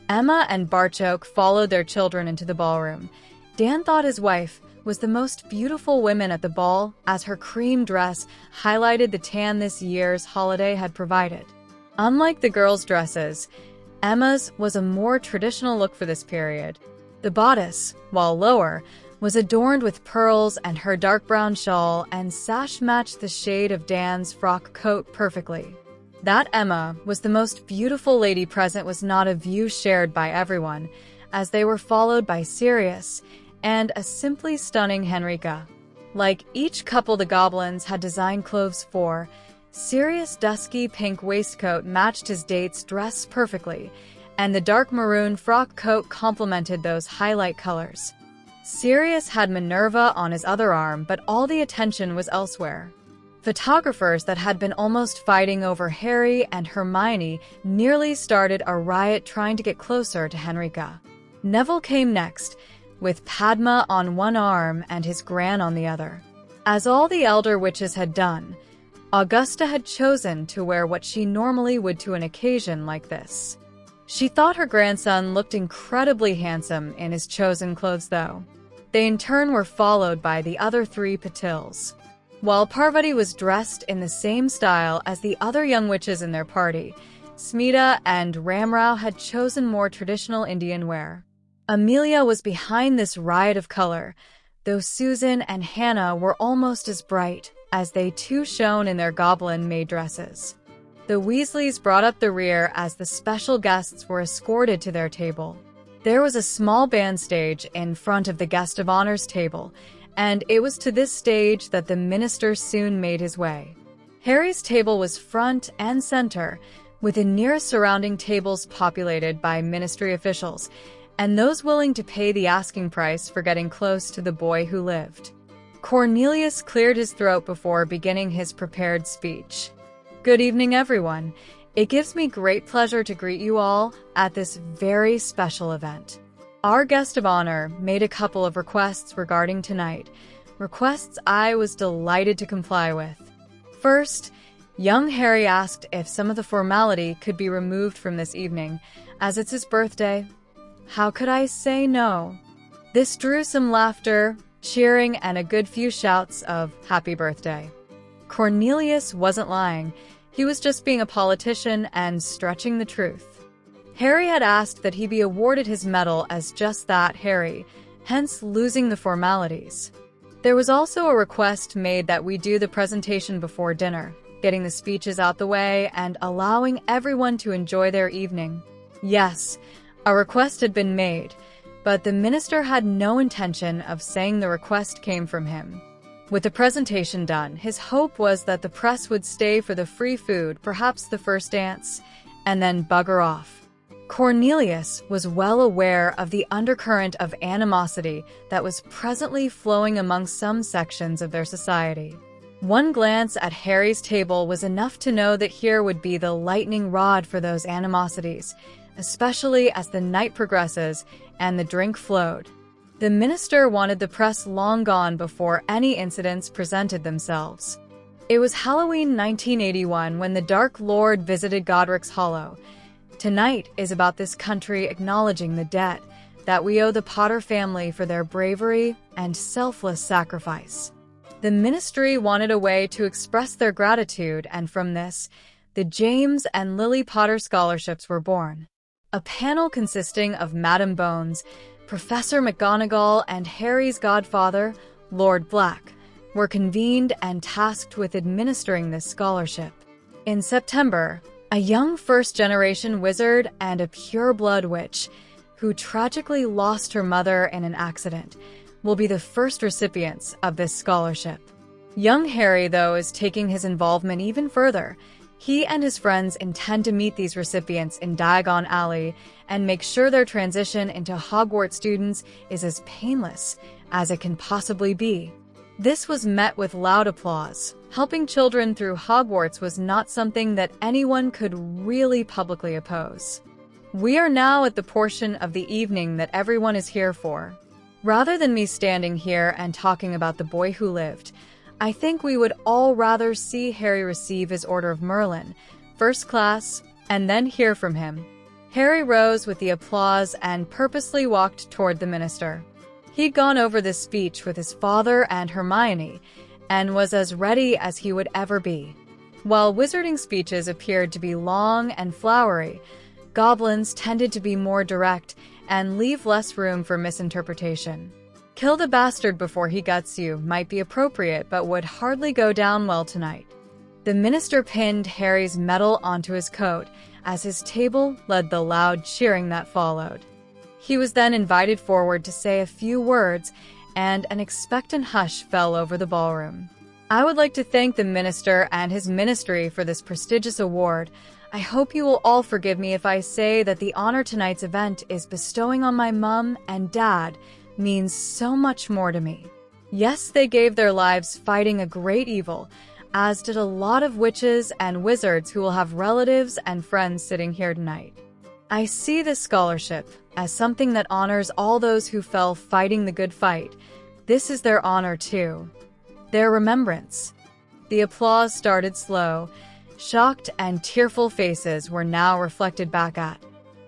Emma, and Barchoke followed their children into the ballroom. Dan thought his wife was the most beautiful woman at the ball, as her cream dress highlighted the tan this year's holiday had provided. Unlike the girls' dresses, Emma's was a more traditional look for this period. The bodice, while lower, was adorned with pearls, and her dark brown shawl and sash matched the shade of Dan's frock coat perfectly. That Emma was the most beautiful lady present was not a view shared by everyone, as they were followed by Sirius and a simply stunning Henrika. Like each couple the goblins had designed clothes for, Sirius' dusky pink waistcoat matched his date's dress perfectly, and the dark maroon frock coat complemented those highlight colors. Sirius had Minerva on his other arm, but all the attention was elsewhere. Photographers that had been almost fighting over Harry and Hermione nearly started a riot trying to get closer to Henrika. Neville came next, with Padma on one arm and his gran on the other. As all the elder witches had done, Augusta had chosen to wear what she normally would to an occasion like this. She thought her grandson looked incredibly handsome in his chosen clothes, though. They in turn were followed by the other 3 Patils. While Parvati was dressed in the same style as the other young witches in their party, Smita and Ramrao had chosen more traditional Indian wear. Amelia was behind this riot of color, though Susan and Hannah were almost as bright, as they too shone in their goblin maid dresses. The Weasleys brought up the rear as the special guests were escorted to their table. There was a small band stage in front of the guest of honor's table, and it was to this stage that the minister soon made his way. Harry's table was front and center, with the nearest surrounding tables populated by ministry officials, and those willing to pay the asking price for getting close to the boy who lived. Cornelius cleared his throat before beginning his prepared speech. Good evening, everyone. It gives me great pleasure to greet you all at this very special event. Our guest of honor made a couple of requests regarding tonight, requests I was delighted to comply with. First, young Harry asked if some of the formality could be removed from this evening, as it's his birthday. How could I say no? This drew some laughter, cheering, and a good few shouts of happy birthday. Cornelius wasn't lying. He was just being a politician and stretching the truth. Harry had asked that he be awarded his medal as just that, Harry, hence losing the formalities. There was also a request made that we do the presentation before dinner, getting the speeches out the way and allowing everyone to enjoy their evening. Yes, a request had been made, but the minister had no intention of saying the request came from him. With the presentation done, his hope was that the press would stay for the free food, perhaps the first dance, and then bugger off. Cornelius was well aware of the undercurrent of animosity that was presently flowing among some sections of their society. One glance at Harry's table was enough to know that here would be the lightning rod for those animosities, especially as the night progresses and the drink flowed. The minister wanted the press long gone before any incidents presented themselves. It was Halloween 1981 when the Dark Lord visited Godric's Hollow. Tonight is about this country acknowledging the debt that we owe the Potter family for their bravery and selfless sacrifice. The ministry wanted a way to express their gratitude, and from this, the James and Lily Potter scholarships were born. A panel consisting of Madam Bones, Professor McGonagall, and Harry's godfather, Lord Black, were convened and tasked with administering this scholarship. In September, a young first-generation wizard and a pure-blood witch, who tragically lost her mother in an accident, will be the first recipients of this scholarship. Young Harry, though, is taking his involvement even further. He and his friends intend to meet these recipients in Diagon Alley and make sure their transition into Hogwarts students is as painless as it can possibly be. This was met with loud applause. Helping children through Hogwarts was not something that anyone could really publicly oppose. We are now at the portion of the evening that everyone is here for. Rather than me standing here and talking about the boy who lived, I think we would all rather see Harry receive his Order of Merlin, first class, and then hear from him. Harry rose with the applause and purposely walked toward the minister. He'd gone over this speech with his father and Hermione, and was as ready as he would ever be. While wizarding speeches appeared to be long and flowery, goblins tended to be more direct and leave less room for misinterpretation. Kill the bastard before he guts you might be appropriate, but would hardly go down well tonight. The minister pinned Harry's medal onto his coat as his table led the loud cheering that followed. He was then invited forward to say a few words, and an expectant hush fell over the ballroom. I would like to thank the minister and his ministry for this prestigious award. I hope you will all forgive me if I say that the honor tonight's event is bestowing on my mum and dad means so much more to me. Yes, they gave their lives fighting a great evil, as did a lot of witches and wizards who will have relatives and friends sitting here tonight. I see this scholarship as something that honors all those who fell fighting the good fight. This is their honor too, their remembrance. The applause started slow. Shocked and tearful faces were now reflected back at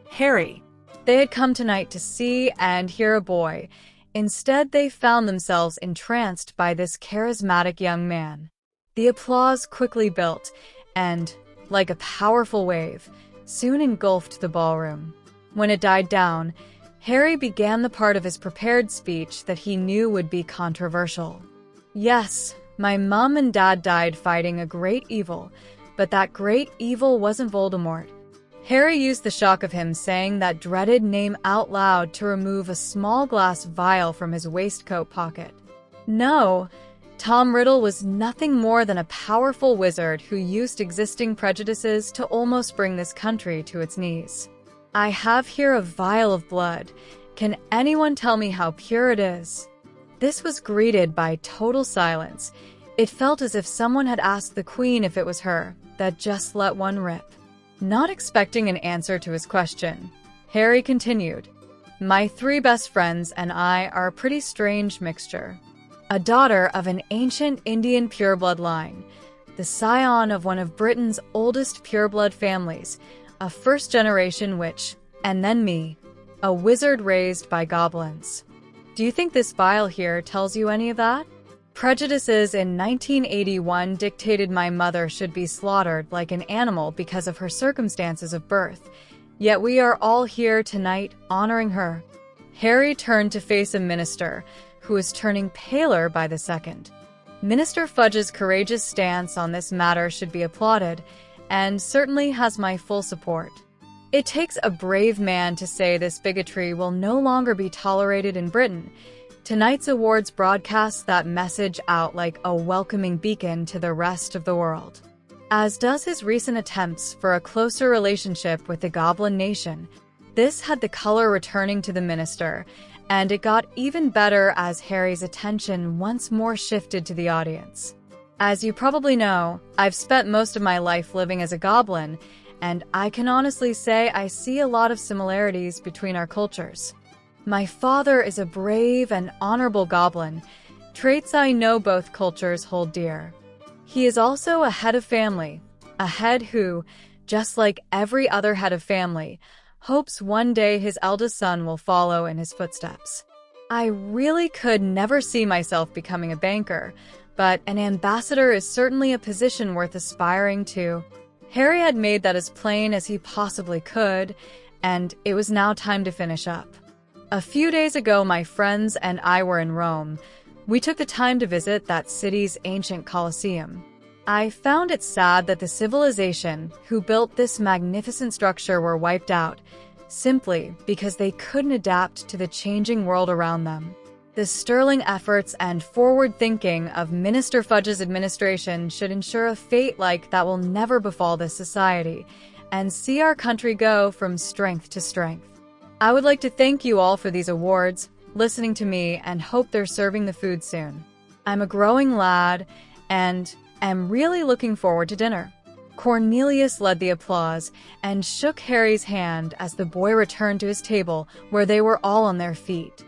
Harry. They had come tonight to see and hear a boy, Instead, they found themselves entranced by this charismatic young man. The applause quickly built, and, like a powerful wave, soon engulfed the ballroom. When it died down, Harry began the part of his prepared speech that he knew would be controversial. Yes, my mom and dad died fighting a great evil, but that great evil wasn't Voldemort. Harry used the shock of him saying that dreaded name out loud to remove a small glass vial from his waistcoat pocket. No, Tom Riddle was nothing more than a powerful wizard who used existing prejudices to almost bring this country to its knees. I have here a vial of blood. Can anyone tell me how pure it is? This was greeted by total silence. It felt as if someone had asked the Queen if it was her, that just let one rip. Not expecting an answer to his question, Harry continued, "My 3 best friends and I are a pretty strange mixture. A daughter of an ancient Indian pureblood line, the scion of one of Britain's oldest pureblood families, a first-generation witch, and then me, a wizard raised by goblins. Do you think this vial here tells you any of that? Prejudices in 1981 dictated my mother should be slaughtered like an animal because of her circumstances of birth, yet we are all here tonight honoring her." Harry turned to face a minister, who was turning paler by the second. Minister Fudge's courageous stance on this matter should be applauded, and certainly has my full support. It takes a brave man to say this bigotry will no longer be tolerated in Britain. Tonight's awards broadcasts that message out like a welcoming beacon to the rest of the world. As does his recent attempts for a closer relationship with the Goblin Nation. This had the color returning to the minister, and it got even better as Harry's attention once more shifted to the audience. As you probably know, I've spent most of my life living as a goblin, and I can honestly say I see a lot of similarities between our cultures. My father is a brave and honorable goblin, traits I know both cultures hold dear. He is also a head of family, a head who, just like every other head of family, hopes one day his eldest son will follow in his footsteps. I really could never see myself becoming a banker, but an ambassador is certainly a position worth aspiring to. Harry had made that as plain as he possibly could, and it was now time to finish up. A few days ago, my friends and I were in Rome. We took the time to visit that city's ancient Colosseum. I found it sad that the civilization who built this magnificent structure were wiped out, simply because they couldn't adapt to the changing world around them. The sterling efforts and forward thinking of Minister Fudge's administration should ensure a fate like that will never befall this society, and see our country go from strength to strength. I would like to thank you all for these awards, listening to me, and hope they're serving the food soon. I'm a growing lad, and am really looking forward to dinner." Cornelius led the applause and shook Harry's hand as the boy returned to his table where they were all on their feet.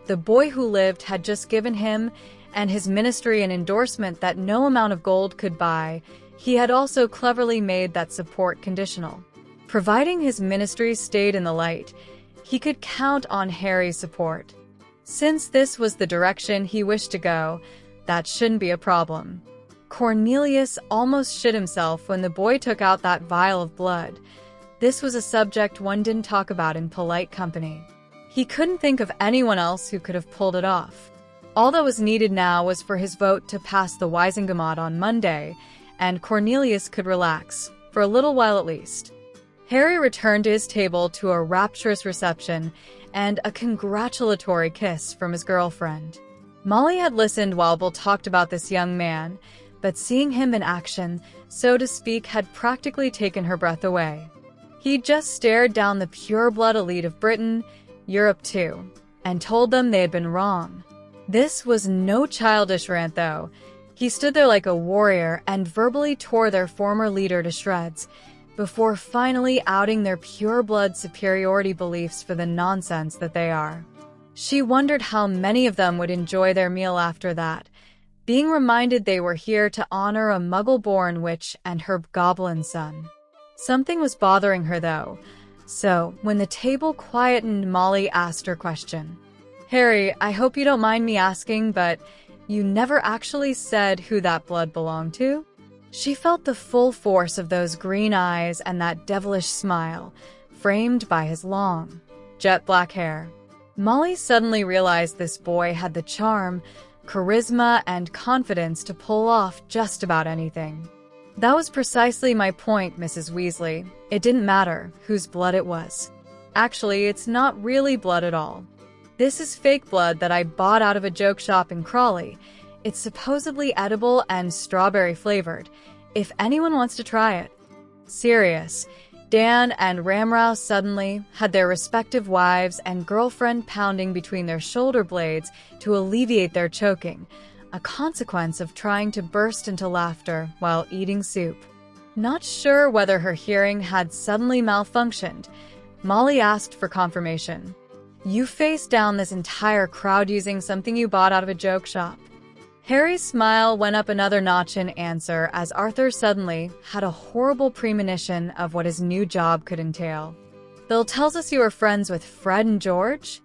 The boy who lived had just given him and his ministry an endorsement that no amount of gold could buy. He had also cleverly made that support conditional. Providing his ministry stayed in the light, he could count on Harry's support. Since this was the direction he wished to go, that shouldn't be a problem. Cornelius almost shit himself when the boy took out that vial of blood. This was a subject one didn't talk about in polite company. He couldn't think of anyone else who could have pulled it off. All that was needed now was for his vote to pass the Wisengamot on Monday, and Cornelius could relax, for a little while at least. Harry returned to his table to a rapturous reception and a congratulatory kiss from his girlfriend. Molly had listened while Bill talked about this young man, but seeing him in action, so to speak, had practically taken her breath away. He just stared down the pure-blood elite of Britain, Europe too, and told them they had been wrong. This was no childish rant, though. He stood there like a warrior and verbally tore their former leader to shreds, before finally outing their pure-blood superiority beliefs for the nonsense that they are. She wondered how many of them would enjoy their meal after that, being reminded they were here to honor a Muggle-born witch and her goblin son. Something was bothering her, though, so when the table quietened, Molly asked her question. Harry, I hope you don't mind me asking, but you never actually said who that blood belonged to? She felt the full force of those green eyes and that devilish smile, framed by his long, jet black hair. Molly suddenly realized this boy had the charm, charisma, and confidence to pull off just about anything. That was precisely my point, Mrs. Weasley. It didn't matter whose blood it was. Actually, it's not really blood at all. This is fake blood that I bought out of a joke shop in Crawley. It's supposedly edible and strawberry flavored, if anyone wants to try it. Serious. Dan and Ramrau suddenly had their respective wives and girlfriend pounding between their shoulder blades to alleviate their choking, a consequence of trying to burst into laughter while eating soup. Not sure whether her hearing had suddenly malfunctioned, Molly asked for confirmation. You faced down this entire crowd using something you bought out of a joke shop. Harry's smile went up another notch in answer as Arthur suddenly had a horrible premonition of what his new job could entail. Bill tells us you are friends with Fred and George?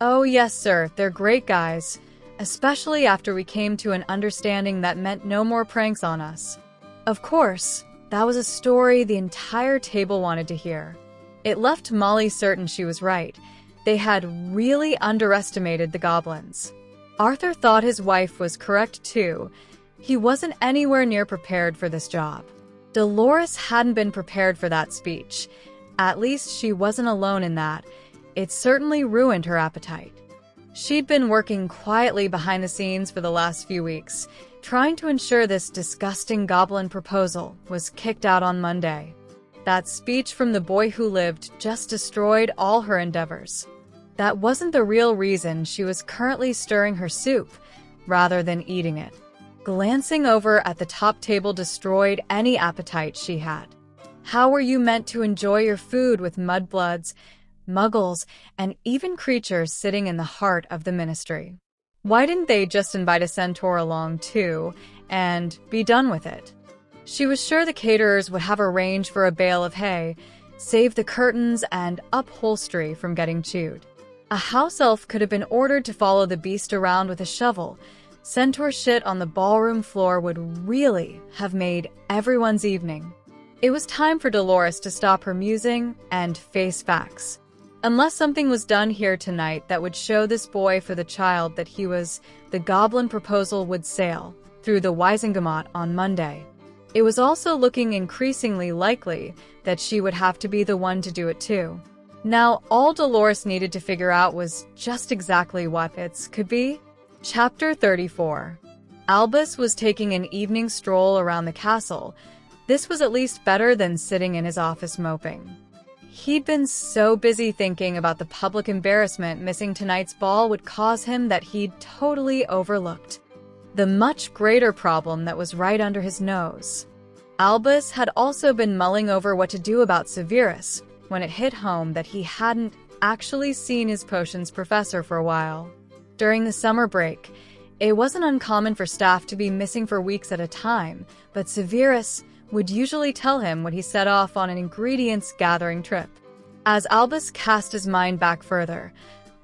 Oh yes, sir, they're great guys, especially after we came to an understanding that meant no more pranks on us. Of course, that was a story the entire table wanted to hear. It left Molly certain she was right. They had really underestimated the goblins. Arthur thought his wife was correct too. He wasn't anywhere near prepared for this job. Dolores hadn't been prepared for that speech. At least she wasn't alone in that. It certainly ruined her appetite. She'd been working quietly behind the scenes for the last few weeks, trying to ensure this disgusting goblin proposal was kicked out on Monday. That speech from the boy who lived just destroyed all her endeavors. That wasn't the real reason she was currently stirring her soup, rather than eating it. Glancing over at the top table destroyed any appetite she had. How were you meant to enjoy your food with mudbloods, muggles, and even creatures sitting in the heart of the ministry? Why didn't they just invite a centaur along too, and be done with it? She was sure the caterers would have arranged for a bale of hay, save the curtains and upholstery from getting chewed. A house elf could have been ordered to follow the beast around with a shovel. Centaur shit on the ballroom floor would really have made everyone's evening. It was time for Dolores to stop her musing and face facts. Unless something was done here tonight that would show this boy for the child that he was, the goblin proposal would sail through the Wisengamot on Monday. It was also looking increasingly likely that she would have to be the one to do it too. Now, all Dolores needed to figure out was just exactly what it could be. Chapter 34. Albus was taking an evening stroll around the castle. This was at least better than sitting in his office moping. He'd been so busy thinking about the public embarrassment missing tonight's ball would cause him that he'd totally overlooked the much greater problem that was right under his nose. Albus had also been mulling over what to do about Severus when it hit home that he hadn't actually seen his potions professor for a while. During the summer break, it wasn't uncommon for staff to be missing for weeks at a time, but Severus would usually tell him when he set off on an ingredients gathering trip. As Albus cast his mind back further,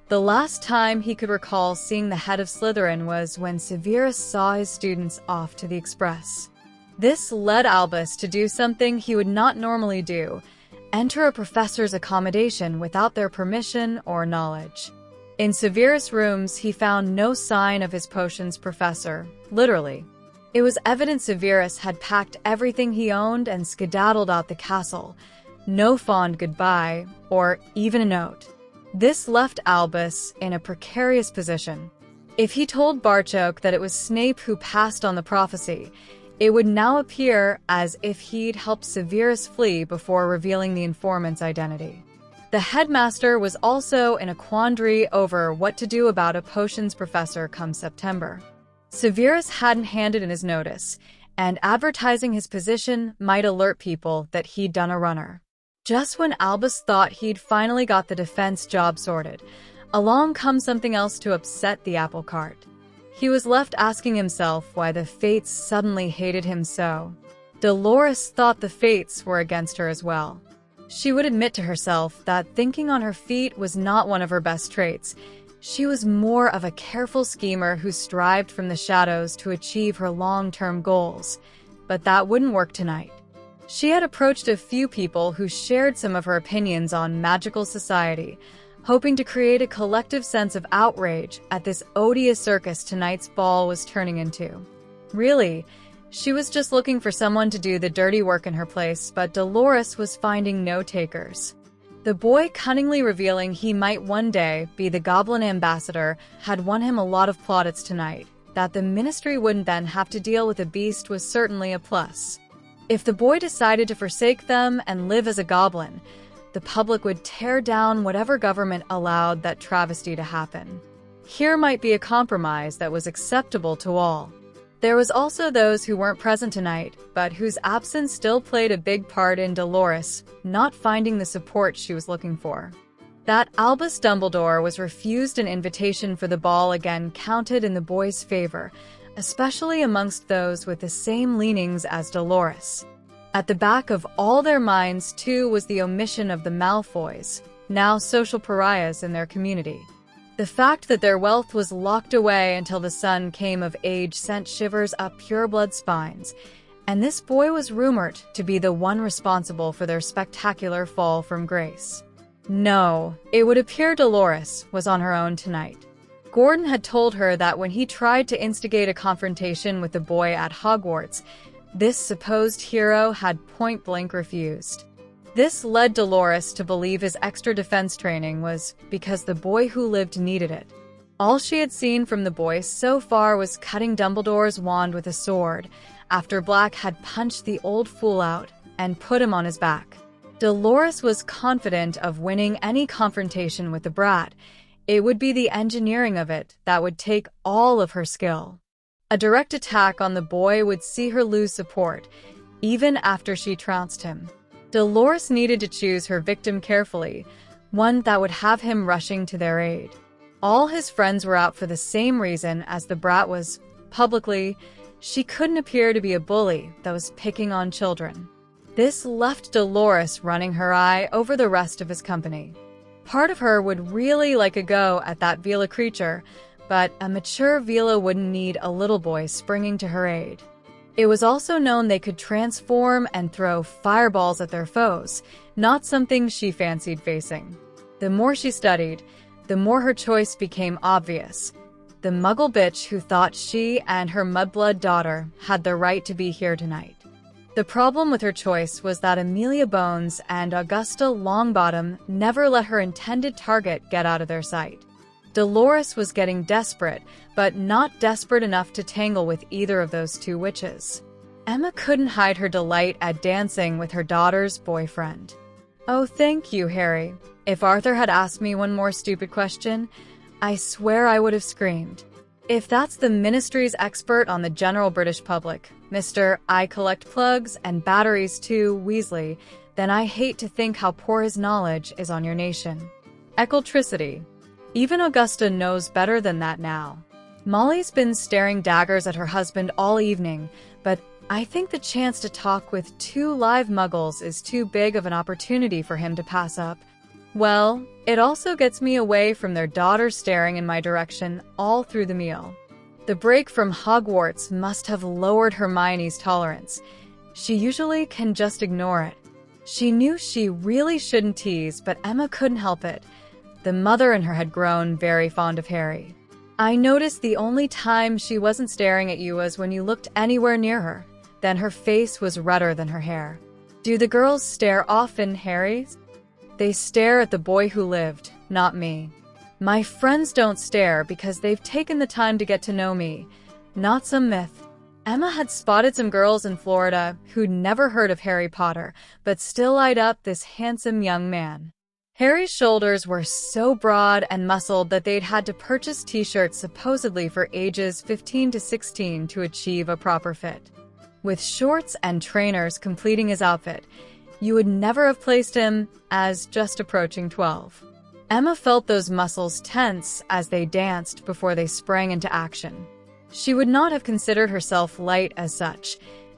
the last time he could recall seeing the head of Slytherin was when Severus saw his students off to the Express. This led Albus to do something he would not normally do: enter a professor's accommodation without their permission or knowledge. In Severus' rooms, he found no sign of his potions professor, literally. It was evident Severus had packed everything he owned and skedaddled out the castle. No fond goodbye, or even a note. This left Albus in a precarious position. If he told Barchoke that it was Snape who passed on the prophecy, it would now appear as if he'd helped Severus flee before revealing the informant's identity. The headmaster was also in a quandary over what to do about a potions professor come September. Severus hadn't handed in his notice, and advertising his position might alert people that he'd done a runner. Just when Albus thought he'd finally got the defense job sorted, along comes something else to upset the apple cart. He was left asking himself why the Fates suddenly hated him so. Dolores thought the Fates were against her as well. She would admit to herself that thinking on her feet was not one of her best traits. She was more of a careful schemer who strived from the shadows to achieve her long-term goals, but that wouldn't work tonight. She had approached a few people who shared some of her opinions on magical society, hoping to create a collective sense of outrage at this odious circus tonight's ball was turning into. Really, she was just looking for someone to do the dirty work in her place, but Dolores was finding no takers. The boy cunningly revealing he might one day be the Goblin ambassador had won him a lot of plaudits tonight. That the ministry wouldn't then have to deal with a beast was certainly a plus. If the boy decided to forsake them and live as a goblin, the public would tear down whatever government allowed that travesty to happen. Here might be a compromise that was acceptable to all. There was also those who weren't present tonight, but whose absence still played a big part in Dolores not finding the support she was looking for. That Albus Dumbledore was refused an invitation for the ball again counted in the boy's favor, especially amongst those with the same leanings as Dolores. At the back of all their minds, too, was the omission of the Malfoys, now social pariahs in their community. The fact that their wealth was locked away until the son came of age sent shivers up pureblood spines, and this boy was rumored to be the one responsible for their spectacular fall from grace. No, it would appear Dolores was on her own tonight. Gordon had told her that when he tried to instigate a confrontation with the boy at Hogwarts, this supposed hero had point-blank refused. This led Dolores to believe his extra defense training was because the boy who lived needed it. All she had seen from the boy so far was cutting Dumbledore's wand with a sword, after Black had punched the old fool out and put him on his back. Dolores was confident of winning any confrontation with the brat. It would be the engineering of it that would take all of her skill. A direct attack on the boy would see her lose support, even after she trounced him. Dolores needed to choose her victim carefully, one that would have him rushing to their aid. All his friends were out for the same reason as the brat was. Publicly, she couldn't appear to be a bully that was picking on children. This left Dolores running her eye over the rest of his company. Part of her would really like a go at that Vila creature, but a mature Vila wouldn't need a little boy springing to her aid. It was also known they could transform and throw fireballs at their foes, not something she fancied facing. The more she studied, the more her choice became obvious. The muggle bitch who thought she and her mudblood daughter had the right to be here tonight. The problem with her choice was that Amelia Bones and Augusta Longbottom never let her intended target get out of their sight. Dolores was getting desperate, but not desperate enough to tangle with either of those two witches. Emma couldn't hide her delight at dancing with her daughter's boyfriend. Oh, thank you, Harry. If Arthur had asked me one more stupid question, I swear I would have screamed. If that's the ministry's expert on the general British public, Mr. I collect plugs and batteries too, Weasley, then I hate to think how poor his knowledge is on your nation. Eccentricity. Even Augusta knows better than that now. Molly's been staring daggers at her husband all evening, but I think the chance to talk with two live muggles is too big of an opportunity for him to pass up. Well, it also gets me away from their daughter staring in my direction all through the meal. The break from Hogwarts must have lowered Hermione's tolerance. She usually can just ignore it. She knew she really shouldn't tease, but Emma couldn't help it. The mother in her had grown very fond of Harry. I noticed the only time she wasn't staring at you was when you looked anywhere near her. Then her face was redder than her hair. Do the girls stare often, Harry? They stare at the boy who lived, not me. My friends don't stare because they've taken the time to get to know me, not some myth. Emma had spotted some girls in Florida who'd never heard of Harry Potter, but still eyed up this handsome young man. Harry's shoulders were so broad and muscled that they'd had to purchase t-shirts supposedly for ages 15 to 16 to achieve a proper fit. With shorts and trainers completing his outfit, you would never have placed him as just approaching 12. Emma felt those muscles tense as they danced before they sprang into action. She would not have considered herself light as such.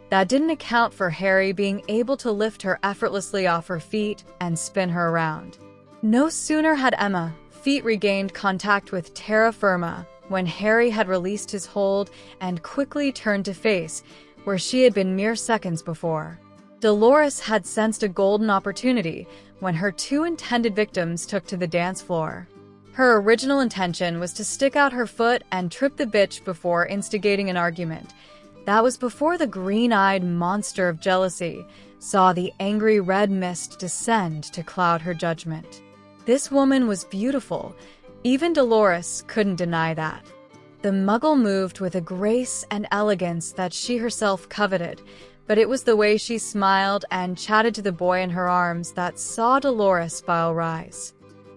That didn't account for Harry being able to lift her effortlessly off her feet and spin her around. No sooner had Emma feet regained contact with terra firma when Harry had released his hold and quickly turned to face where she had been mere seconds before. Dolores had sensed a golden opportunity when her two intended victims took to the dance floor. Her original intention was to stick out her foot and trip the bitch before instigating an argument. That was before the green-eyed monster of jealousy saw the angry red mist descend to cloud her judgment. This woman was beautiful. Even Dolores couldn't deny that. The muggle moved with a grace and elegance that she herself coveted, but it was the way she smiled and chatted to the boy in her arms that saw Dolores' bile rise.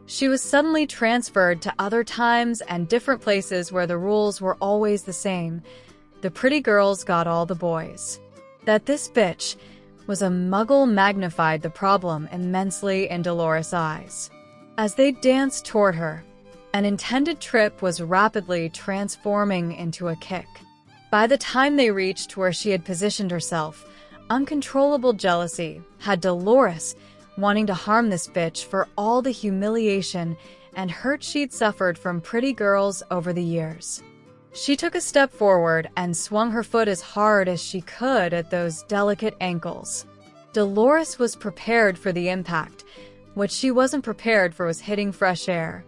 She was suddenly transferred to other times and different places where the rules were always the same. The pretty girls got all the boys. That this bitch was a muggle magnified the problem immensely in Dolores' eyes. As they danced toward her, an intended trip was rapidly transforming into a kick. By the time they reached where she had positioned herself, uncontrollable jealousy had Dolores wanting to harm this bitch for all the humiliation and hurt she'd suffered from pretty girls over the years. She took a step forward and swung her foot as hard as she could at those delicate ankles. Dolores was prepared for the impact. What she wasn't prepared for was hitting fresh air.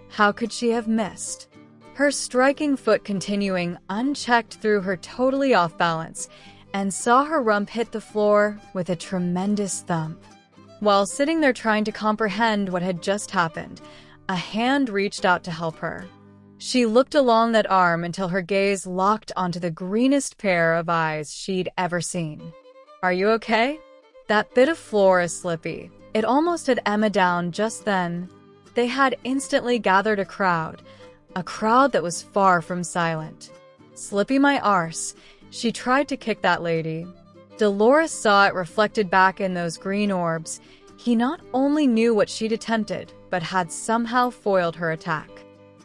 How could she have missed? Her striking foot continuing unchecked threw her totally off balance and saw her rump hit the floor with a tremendous thump. While sitting there trying to comprehend what had just happened, a hand reached out to help her. She looked along that arm until her gaze locked onto the greenest pair of eyes she'd ever seen. "Are you okay?" That bit of floor is slippy. It almost had Emma down just then. They had instantly gathered a crowd that was far from silent. "Slippy my arse." She tried to kick that lady. Dolores saw it reflected back in those green orbs. He not only knew what she'd attempted, but had somehow foiled her attack.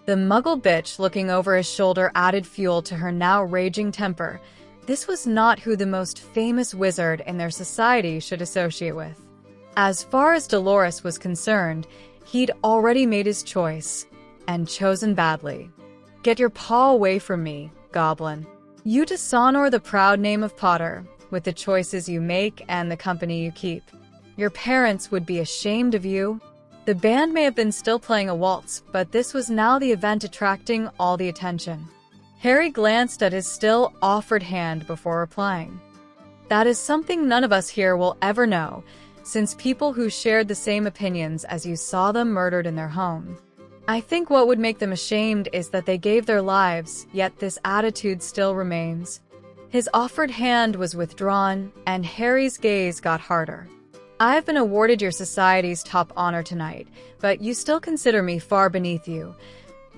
The muggle bitch looking over his shoulder added fuel to her now raging temper. This was not who the most famous wizard in their society should associate with. As far as Dolores was concerned, he'd already made his choice, and chosen badly. "Get your paw away from me, Goblin. You dishonor the proud name of Potter with the choices you make and the company you keep. Your parents would be ashamed of you." The band may have been still playing a waltz, but this was now the event attracting all the attention. Harry glanced at his still offered hand before replying. "That is something none of us here will ever know, since people who shared the same opinions as you saw them murdered in their home. I think what would make them ashamed is that they gave their lives, yet this attitude still remains." His offered hand was withdrawn, and Harry's gaze got harder. "I have been awarded your society's top honor tonight, but you still consider me far beneath you,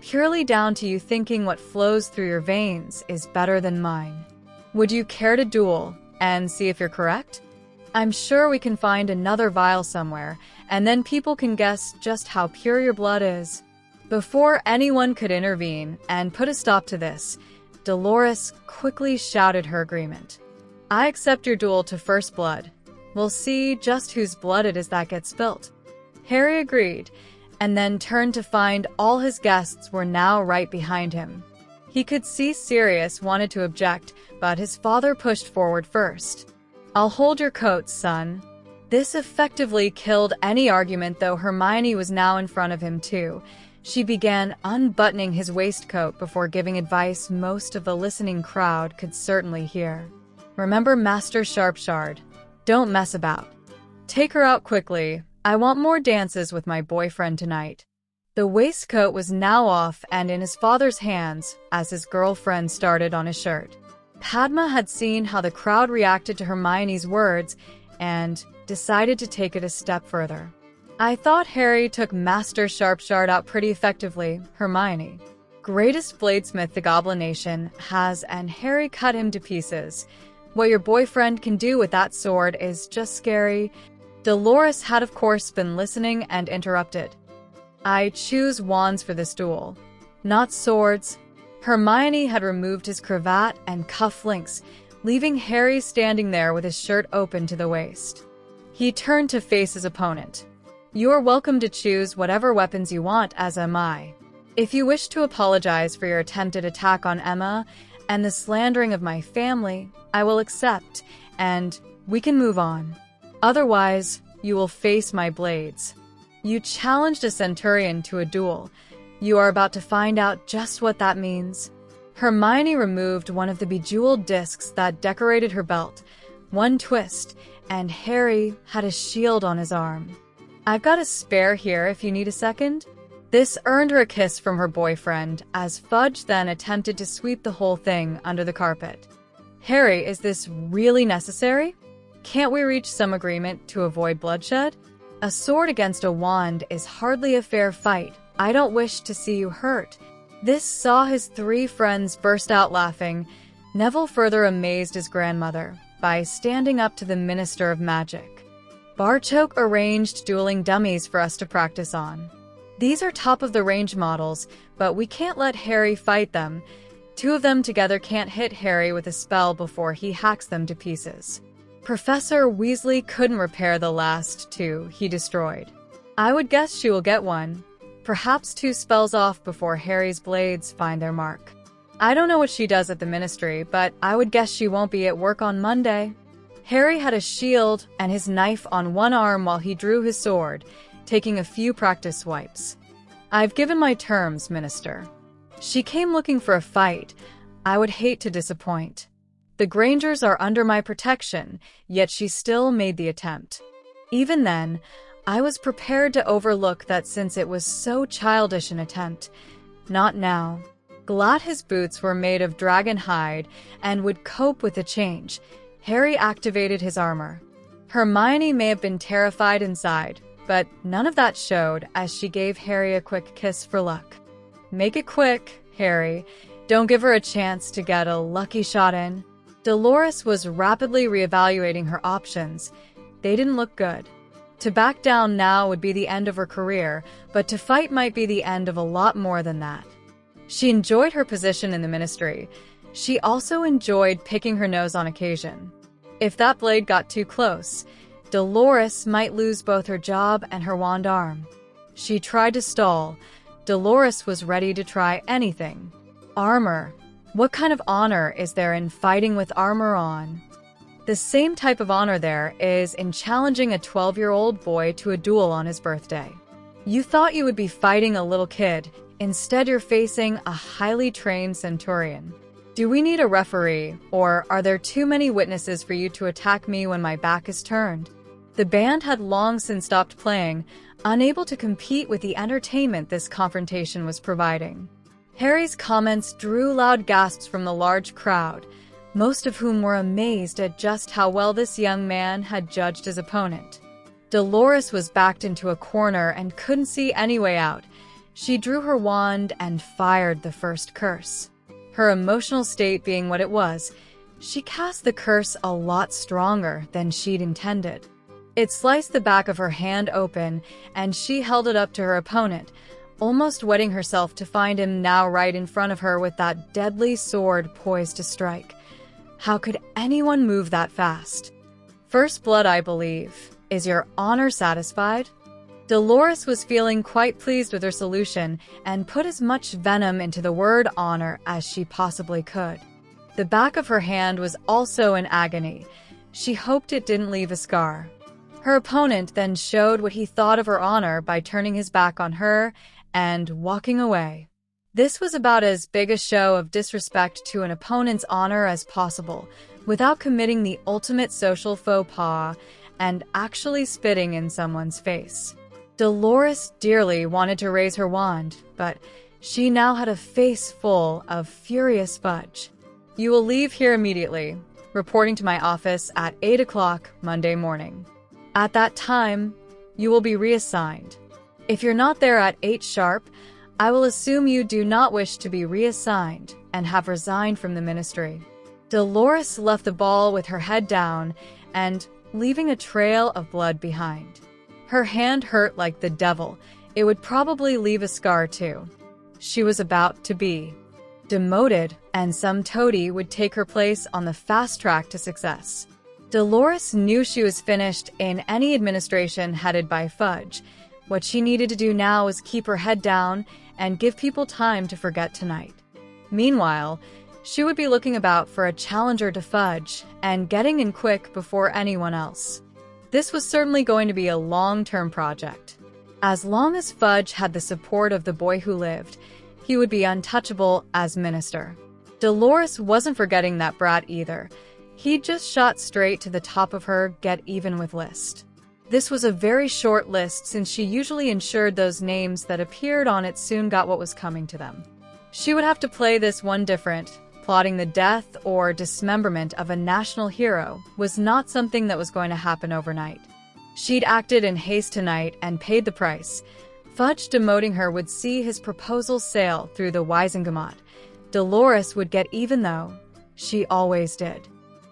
purely down to you thinking what flows through your veins is better than mine. Would you care to duel and see if you're correct? I'm sure we can find another vial somewhere, and then people can guess just how pure your blood is." Before anyone could intervene and put a stop to this, Dolores quickly shouted her agreement. "I accept your duel to first blood. We'll see just whose blood it is that gets spilt." Harry agreed, and then turned to find all his guests were now right behind him. He could see Sirius wanted to object, but his father pushed forward first. "I'll hold your coat, son." This effectively killed any argument, though Hermione was now in front of him too. She began unbuttoning his waistcoat before giving advice most of the listening crowd could certainly hear. "Remember Master Sharpshard. Don't mess about. Take her out quickly. I want more dances with my boyfriend tonight." The waistcoat was now off and in his father's hands as his girlfriend started on his shirt. Padma had seen how the crowd reacted to Hermione's words and decided to take it a step further. "I thought Harry took Master Sharpshard out pretty effectively, Hermione. Greatest bladesmith the Goblin Nation has, and Harry cut him to pieces. What your boyfriend can do with that sword is just scary." Dolores had of course been listening and interrupted. "I choose wands for this duel, not swords." Hermione had removed his cravat and cufflinks, leaving Harry standing there with his shirt open to the waist. He turned to face his opponent. You are welcome to choose whatever weapons you want, as am I. If you wish to apologize for your attempted attack on Emma and the slandering of my family, I will accept, and we can move on. Otherwise, you will face my blades. You challenged a centurion to a duel. You are about to find out just what that means. Hermione removed one of the bejeweled discs that decorated her belt. One twist, and Harry had a shield on his arm. I've got a spare here if you need a second. This earned her a kiss from her boyfriend, as Fudge then attempted to sweep the whole thing under the carpet. Harry, is this really necessary? Can't we reach some agreement to avoid bloodshed? A sword against a wand is hardly a fair fight. I don't wish to see you hurt. This saw his three friends burst out laughing. Neville further amazed his grandmother by standing up to the Minister of Magic. Barchoke arranged dueling dummies for us to practice on. These are top-of-the-range models, but we can't let Harry fight them. Two of them together can't hit Harry with a spell before he hacks them to pieces. Professor Weasley couldn't repair the last two he destroyed. I would guess she will get one. Perhaps 2 spells off before Harry's blades find their mark. I don't know what she does at the Ministry, but I would guess she won't be at work on Monday. Harry had a shield and his knife on one arm while he drew his sword, taking a few practice swipes. I've given my terms, Minister. She came looking for a fight. I would hate to disappoint. The Grangers are under my protection, yet she still made the attempt. Even then, I was prepared to overlook that since it was so childish an attempt. Not now. Glad his boots were made of dragon hide and would cope with the change, Harry activated his armor. Hermione may have been terrified inside, but none of that showed as she gave Harry a quick kiss for luck. Make it quick, Harry. Don't give her a chance to get a lucky shot in. Dolores was rapidly reevaluating her options. They didn't look good. To back down now would be the end of her career, but to fight might be the end of a lot more than that. She enjoyed her position in the Ministry. She also enjoyed picking her nose on occasion. If that blade got too close, Dolores might lose both her job and her wand arm. She tried to stall. Dolores was ready to try anything. Armor. What kind of honor is there in fighting with armor on? The same type of honor there is in challenging a 12-year-old boy to a duel on his birthday. You thought you would be fighting a little kid. Instead, you're facing a highly trained centurion. Do we need a referee, or are there too many witnesses for you to attack me when my back is turned? The band had long since stopped playing, unable to compete with the entertainment this confrontation was providing. Harry's comments drew loud gasps from the large crowd, most of whom were amazed at just how well this young man had judged his opponent. Dolores was backed into a corner and couldn't see any way out. She drew her wand and fired the first curse. Her emotional state being what it was, she cast the curse a lot stronger than she'd intended. It sliced the back of her hand open, and she held it up to her opponent, almost wetting herself to find him now right in front of her with that deadly sword poised to strike. How could anyone move that fast? First blood, I believe. Is your honor satisfied? Dolores was feeling quite pleased with her solution and put as much venom into the word honor as she possibly could. The back of her hand was also in agony. She hoped it didn't leave a scar. Her opponent then showed what he thought of her honor by turning his back on her and walking away. This was about as big a show of disrespect to an opponent's honor as possible, without committing the ultimate social faux pas and actually spitting in someone's face. Dolores dearly wanted to raise her wand, but she now had a face full of furious Fudge. You will leave here immediately, reporting to my office at 8 o'clock Monday morning. At that time, you will be reassigned. If you're not there at 8 sharp, I will assume you do not wish to be reassigned and have resigned from the Ministry. Dolores left the ball with her head down and leaving a trail of blood behind. Her hand hurt like the devil. It would probably leave a scar too. She was about to be demoted, and some toady would take her place on the fast track to success. Dolores knew she was finished in any administration headed by Fudge. What she needed to do now was keep her head down and give people time to forget tonight. Meanwhile, she would be looking about for a challenger to Fudge and getting in quick before anyone else. This was certainly going to be a long-term project. As long as Fudge had the support of the boy who lived, he would be untouchable as minister. Dolores wasn't forgetting that brat either. He'd just shot straight to the top of her get even with list. This was a very short list since she usually ensured those names that appeared on it soon got what was coming to them. She would have to play this one different. Plotting the death or dismemberment of a national hero was not something that was going to happen overnight. She'd acted in haste tonight and paid the price. Fudge demoting her would see his proposal sail through the Wisengamot. Dolores would get even though she always did.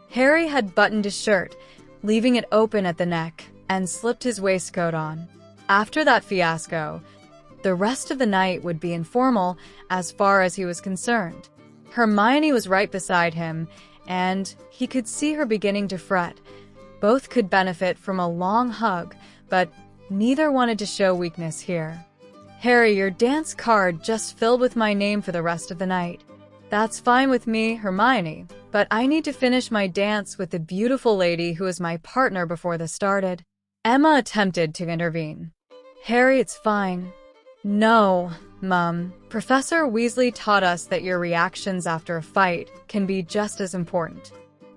Harry had buttoned his shirt, leaving it open at the neck, and slipped his waistcoat on. After that fiasco, the rest of the night would be informal as far as he was concerned. Hermione was right beside him, and he could see her beginning to fret. Both could benefit from a long hug, but neither wanted to show weakness here. "Harry, your dance card just filled with my name for the rest of the night." "That's fine with me, Hermione, but I need to finish my dance with the beautiful lady who was my partner before this started." Emma attempted to intervene. "Harry, it's fine." "No, Mum. Professor Weasley taught us that your reactions after a fight can be just as important.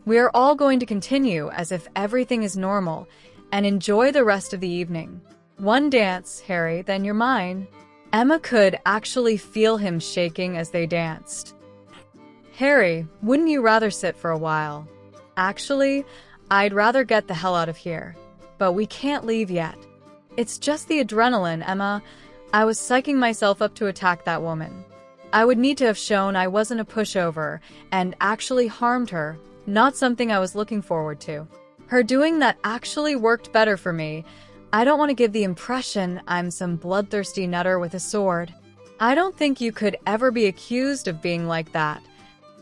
We are all going to continue as if everything is normal and enjoy the rest of the evening. One dance, Harry, then you're mine." Emma could actually feel him shaking as they danced. "Harry, wouldn't you rather sit for a while?" "Actually, I'd rather get the hell out of here. But we can't leave yet." "It's just the adrenaline, Emma. I was psyching myself up to attack that woman. I would need to have shown I wasn't a pushover and actually harmed her, not something I was looking forward to. Her doing that actually worked better for me. I don't want to give the impression I'm some bloodthirsty nutter with a sword. I don't think you could ever be accused of being like that."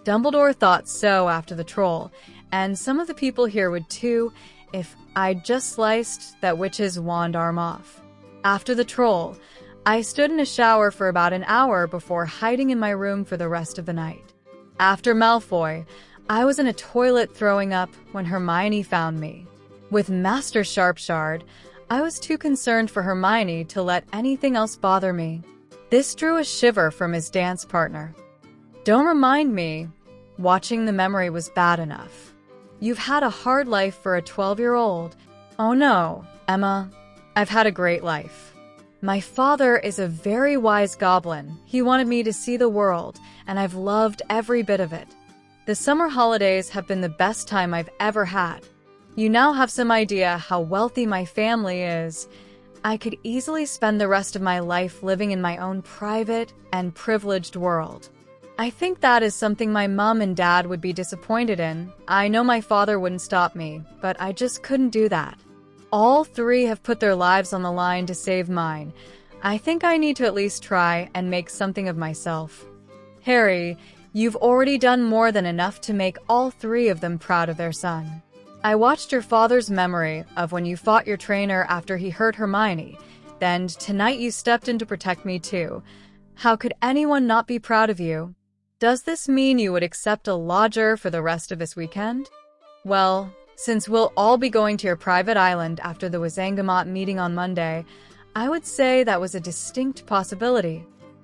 Dumbledore thought so after the troll, and some of the people here would too if I'd just sliced that witch's wand arm off. After the troll, I stood in a shower for about an hour before hiding in my room for the rest of the night. After Malfoy, I was in a toilet throwing up when Hermione found me. With Master Sharpshard, I was too concerned for Hermione to let anything else bother me. This drew a shiver from his dance partner. "Don't remind me. Watching the memory was bad enough. You've had a hard life for a 12-year-old. "Oh no, Emma. I've had a great life. My father is a very wise goblin. He wanted me to see the world, and I've loved every bit of it. The summer holidays have been the best time I've ever had. You now have some idea how wealthy my family is. I could easily spend the rest of my life living in my own private and privileged world. I think that is something my mom and dad would be disappointed in. I know my father wouldn't stop me, but I just couldn't do that. All three have put their lives on the line to save mine. I think I need to at least try and make something of myself. Harry, you've already done more than enough to make all three of them proud of their son. I watched your father's memory of when you fought your trainer after he hurt Hermione. Then tonight you stepped in to protect me too. How could anyone not be proud of you? Does this mean you would accept a lodger for the rest of this weekend?" "Well, since we'll all be going to your private island after the Wisengamot meeting on Monday, I would say that was a distinct possibility."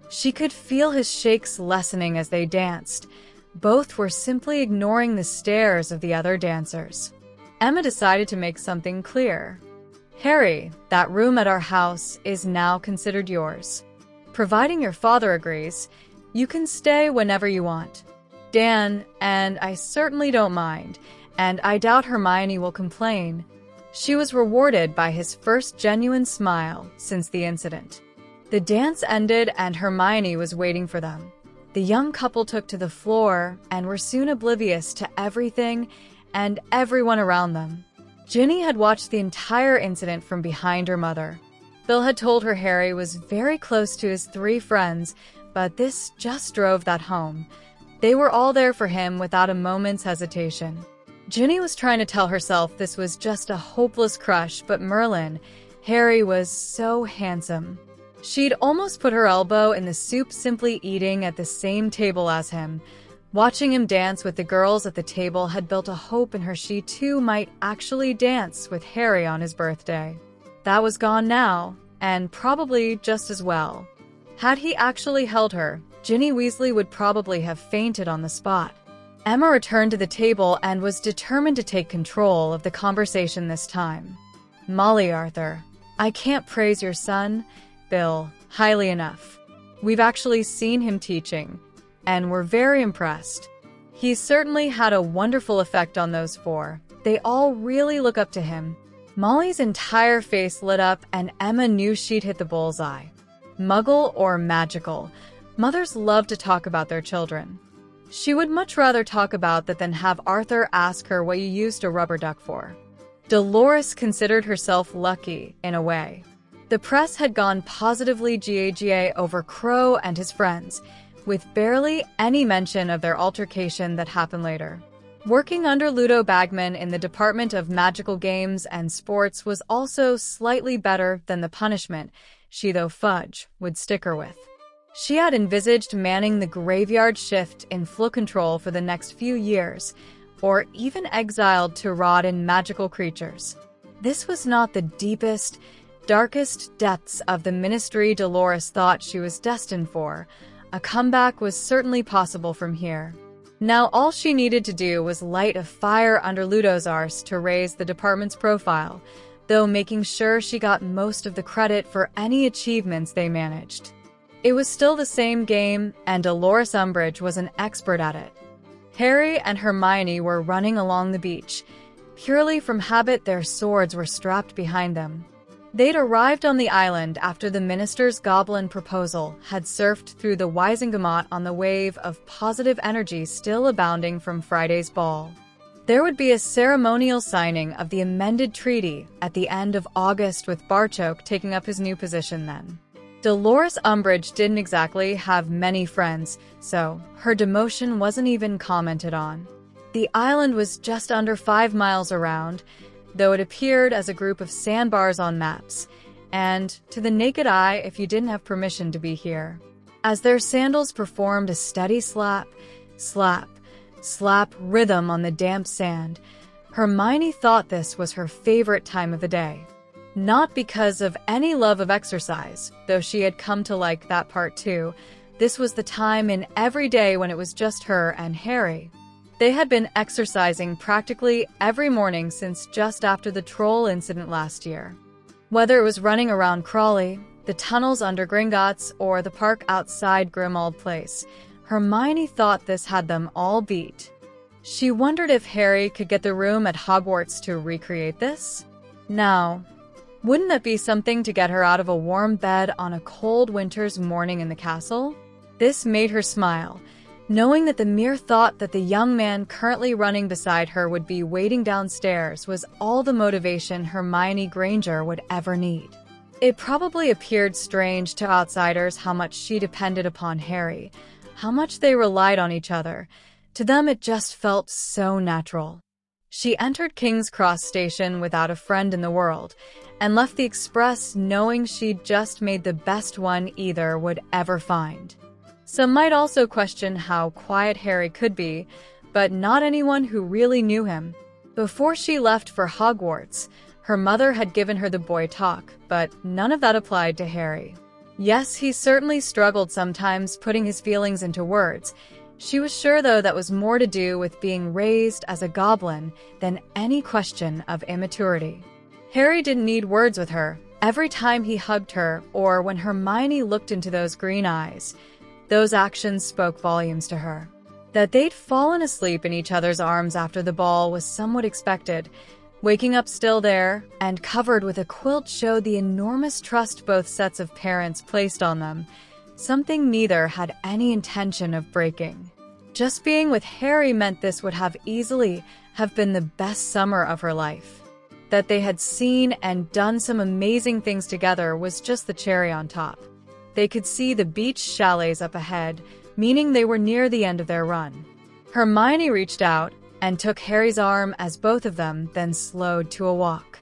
She could feel his shakes lessening as they danced. Both were simply ignoring the stares of the other dancers. Emma decided to make something clear. "Harry, that room at our house is now considered yours. Providing your father agrees, you can stay whenever you want. Dan, and I certainly don't mind, and I doubt Hermione will complain." She was rewarded by his first genuine smile since the incident. The dance ended and Hermione was waiting for them. The young couple took to the floor and were soon oblivious to everything and everyone around them. Ginny had watched the entire incident from behind her mother. Bill had told her Harry was very close to his three friends, but this just drove that home. They were all there for him without a moment's hesitation. Ginny was trying to tell herself this was just a hopeless crush, but Merlin, Harry was so handsome. She'd almost put her elbow in the soup simply eating at the same table as him. Watching him dance with the girls at the table had built a hope in her she too might actually dance with Harry on his birthday. That was gone now, and probably just as well. Had he actually held her, Ginny Weasley would probably have fainted on the spot. Emma returned to the table and was determined to take control of the conversation this time. "Molly, Arthur, I can't praise your son, Bill, highly enough. We've actually seen him teaching, and we're very impressed. He's certainly had a wonderful effect on those four. They all really look up to him." Molly's entire face lit up, and Emma knew she'd hit the bullseye. Muggle or magical, mothers love to talk about their children. She would much rather talk about that than have Arthur ask her what you used a rubber duck for. Dolores considered herself lucky, in a way. The press had gone positively GAGA over Crow and his friends, with barely any mention of their altercation that happened later. Working under Ludo Bagman in the Department of Magical Games and Sports was also slightly better than the punishment she, though Fudge, would stick her with. She had envisaged manning the graveyard shift in Flo Control for the next few years, or even exiled to rot in magical creatures. This was not the deepest, darkest depths of the ministry Dolores thought she was destined for. A comeback was certainly possible from here. Now all she needed to do was light a fire under Ludo's arse to raise the department's profile, though making sure she got most of the credit for any achievements they managed. It was still the same game, and Dolores Umbridge was an expert at it. Harry and Hermione were running along the beach. Purely from habit, their swords were strapped behind them. They'd arrived on the island after the minister's goblin proposal had surfed through the Wizengamot on the wave of positive energy still abounding from Friday's ball. There would be a ceremonial signing of the amended treaty at the end of August, with Barchoke taking up his new position then. Dolores Umbridge didn't exactly have many friends, so her demotion wasn't even commented on. The island was just under 5 miles around, though it appeared as a group of sandbars on maps, and to the naked eye if you didn't have permission to be here. As their sandals performed a steady slap, slap, slap rhythm on the damp sand, Hermione thought this was her favorite time of the day. Not because of any love of exercise, though she had come to like that part too. This was the time in every day when it was just her and Harry. They had been exercising practically every morning since just after the troll incident last year. Whether it was running around Crawley, the tunnels under Gringotts, or the park outside Grimmauld Place, Hermione thought this had them all beat. She wondered if Harry could get the room at Hogwarts to recreate this. Now, wouldn't that be something to get her out of a warm bed on a cold winter's morning in the castle? This made her smile, knowing that the mere thought that the young man currently running beside her would be waiting downstairs was all the motivation Hermione Granger would ever need. It probably appeared strange to outsiders how much she depended upon Harry, how much they relied on each other. To them it just felt so natural. She entered King's Cross Station without a friend in the world, and left the express knowing she'd just made the best one either would ever find. Some might also question how quiet Harry could be, but not anyone who really knew him. Before she left for Hogwarts, her mother had given her the boy talk, but none of that applied to Harry. Yes, he certainly struggled sometimes putting his feelings into words. She was sure, though, that was more to do with being raised as a goblin than any question of immaturity. Harry didn't need words with her. Every time he hugged her, or when Hermione looked into those green eyes, those actions spoke volumes to her. That they'd fallen asleep in each other's arms after the ball was somewhat expected. Waking up still there, and covered with a quilt, showed the enormous trust both sets of parents placed on them, something neither had any intention of breaking. Just being with Harry meant this would have easily have been the best summer of her life. That they had seen and done some amazing things together was just the cherry on top. They could see the beach chalets up ahead, meaning they were near the end of their run. Hermione reached out and took Harry's arm as both of them then slowed to a walk.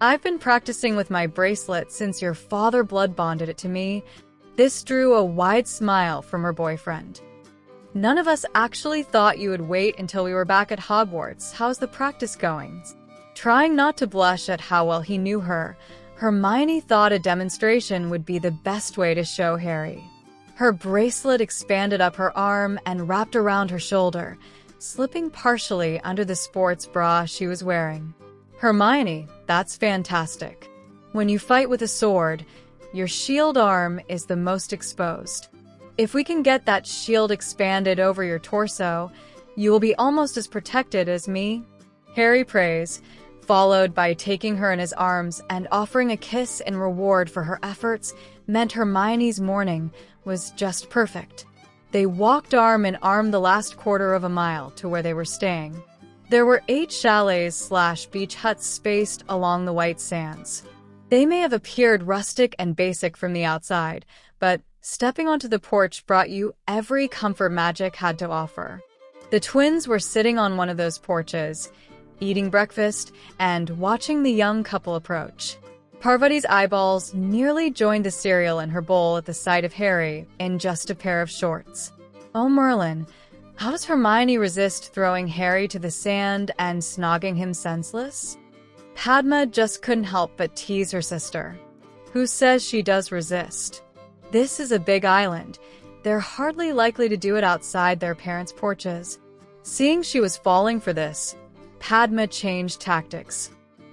I've been practicing with my bracelet since your father blood bonded it to me. This drew a wide smile from her boyfriend. None of us actually thought you would wait until we were back at Hogwarts. How's the practice going? Trying not to blush at how well he knew her, Hermione thought a demonstration would be the best way to show Harry. Her bracelet expanded up her arm and wrapped around her shoulder, slipping partially under the sports bra she was wearing. Hermione, that's fantastic. When you fight with a sword, your shield arm is the most exposed. If we can get that shield expanded over your torso, you will be almost as protected as me. Harry prays, followed by taking her in his arms and offering a kiss in reward for her efforts, meant Hermione's morning was just perfect. They walked arm in arm the last quarter of a mile to where they were staying. There were 8 chalets/beach huts spaced along the white sands. They may have appeared rustic and basic from the outside, but stepping onto the porch brought you every comfort magic had to offer. The twins were sitting on one of those porches, eating breakfast and watching the young couple approach. Parvati's eyeballs nearly joined the cereal in her bowl at the sight of Harry in just a pair of shorts. Oh, Merlin, how does Hermione resist throwing Harry to the sand and snogging him senseless? Padma just couldn't help but tease her sister. Who says she does resist? This is a big island. They're hardly likely to do it outside their parents' porches. Seeing she was falling for this, Padma changed tactics.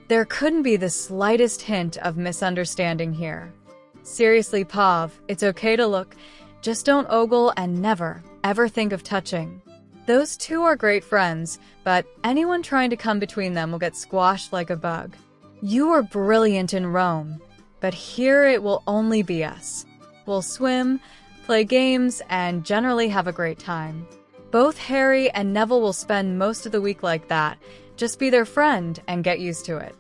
There couldn't be the slightest hint of misunderstanding here. Seriously, Pav, it's okay to look. Just don't ogle and never, ever think of touching. Those two are great friends, but anyone trying to come between them will get squashed like a bug. You were brilliant in Rome, but here it will only be us. We'll swim, play games, and generally have a great time. Both Harry and Neville will spend most of the week like that. Just be their friend and get used to it.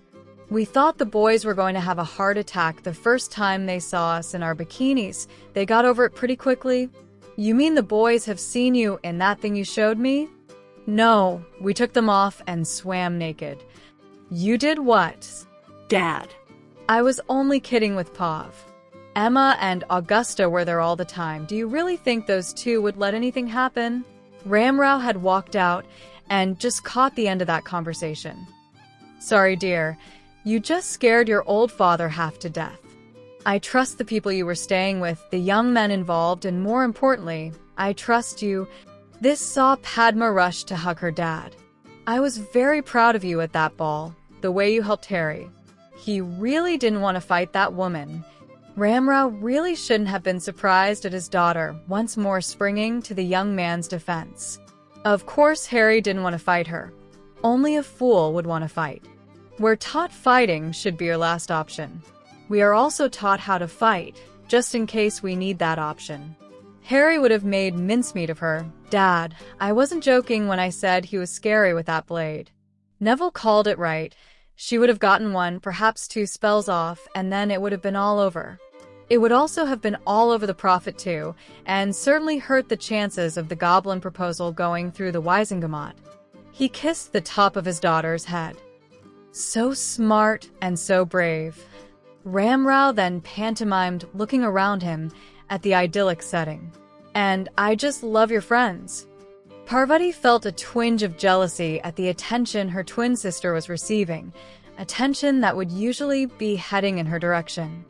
We thought the boys were going to have a heart attack the first time they saw us in our bikinis. They got over it pretty quickly. You mean the boys have seen you in that thing you showed me? No, we took them off and swam naked. You did what? Dad. I was only kidding with Pav. Emma and Augusta were there all the time. Do you really think those two would let anything happen? Ramrao had walked out and just caught the end of that conversation. Sorry, dear. You just scared your old father half to death. I trust the people you were staying with, the young men involved, and more importantly, I trust you. This saw Padma rush to hug her dad. I was very proud of you at that ball, the way you helped Harry. He really didn't want to fight that woman. Ramrao really shouldn't have been surprised at his daughter once more springing to the young man's defense. Of course, Harry didn't want to fight her. Only a fool would want to fight. We're taught fighting should be your last option. We are also taught how to fight, just in case we need that option. Harry would have made mincemeat of her. Dad, I wasn't joking when I said he was scary with that blade. Neville called it right. She would have gotten 1, perhaps 2 spells off, and then it would have been all over. It would also have been all over the Prophet too, and certainly hurt the chances of the Goblin proposal going through the Wisengamot. He kissed the top of his daughter's head. So smart and so brave. Ramrao then pantomimed looking around him at the idyllic setting. And I just love your friends. Parvati felt a twinge of jealousy at the attention her twin sister was receiving, attention that would usually be heading in her direction.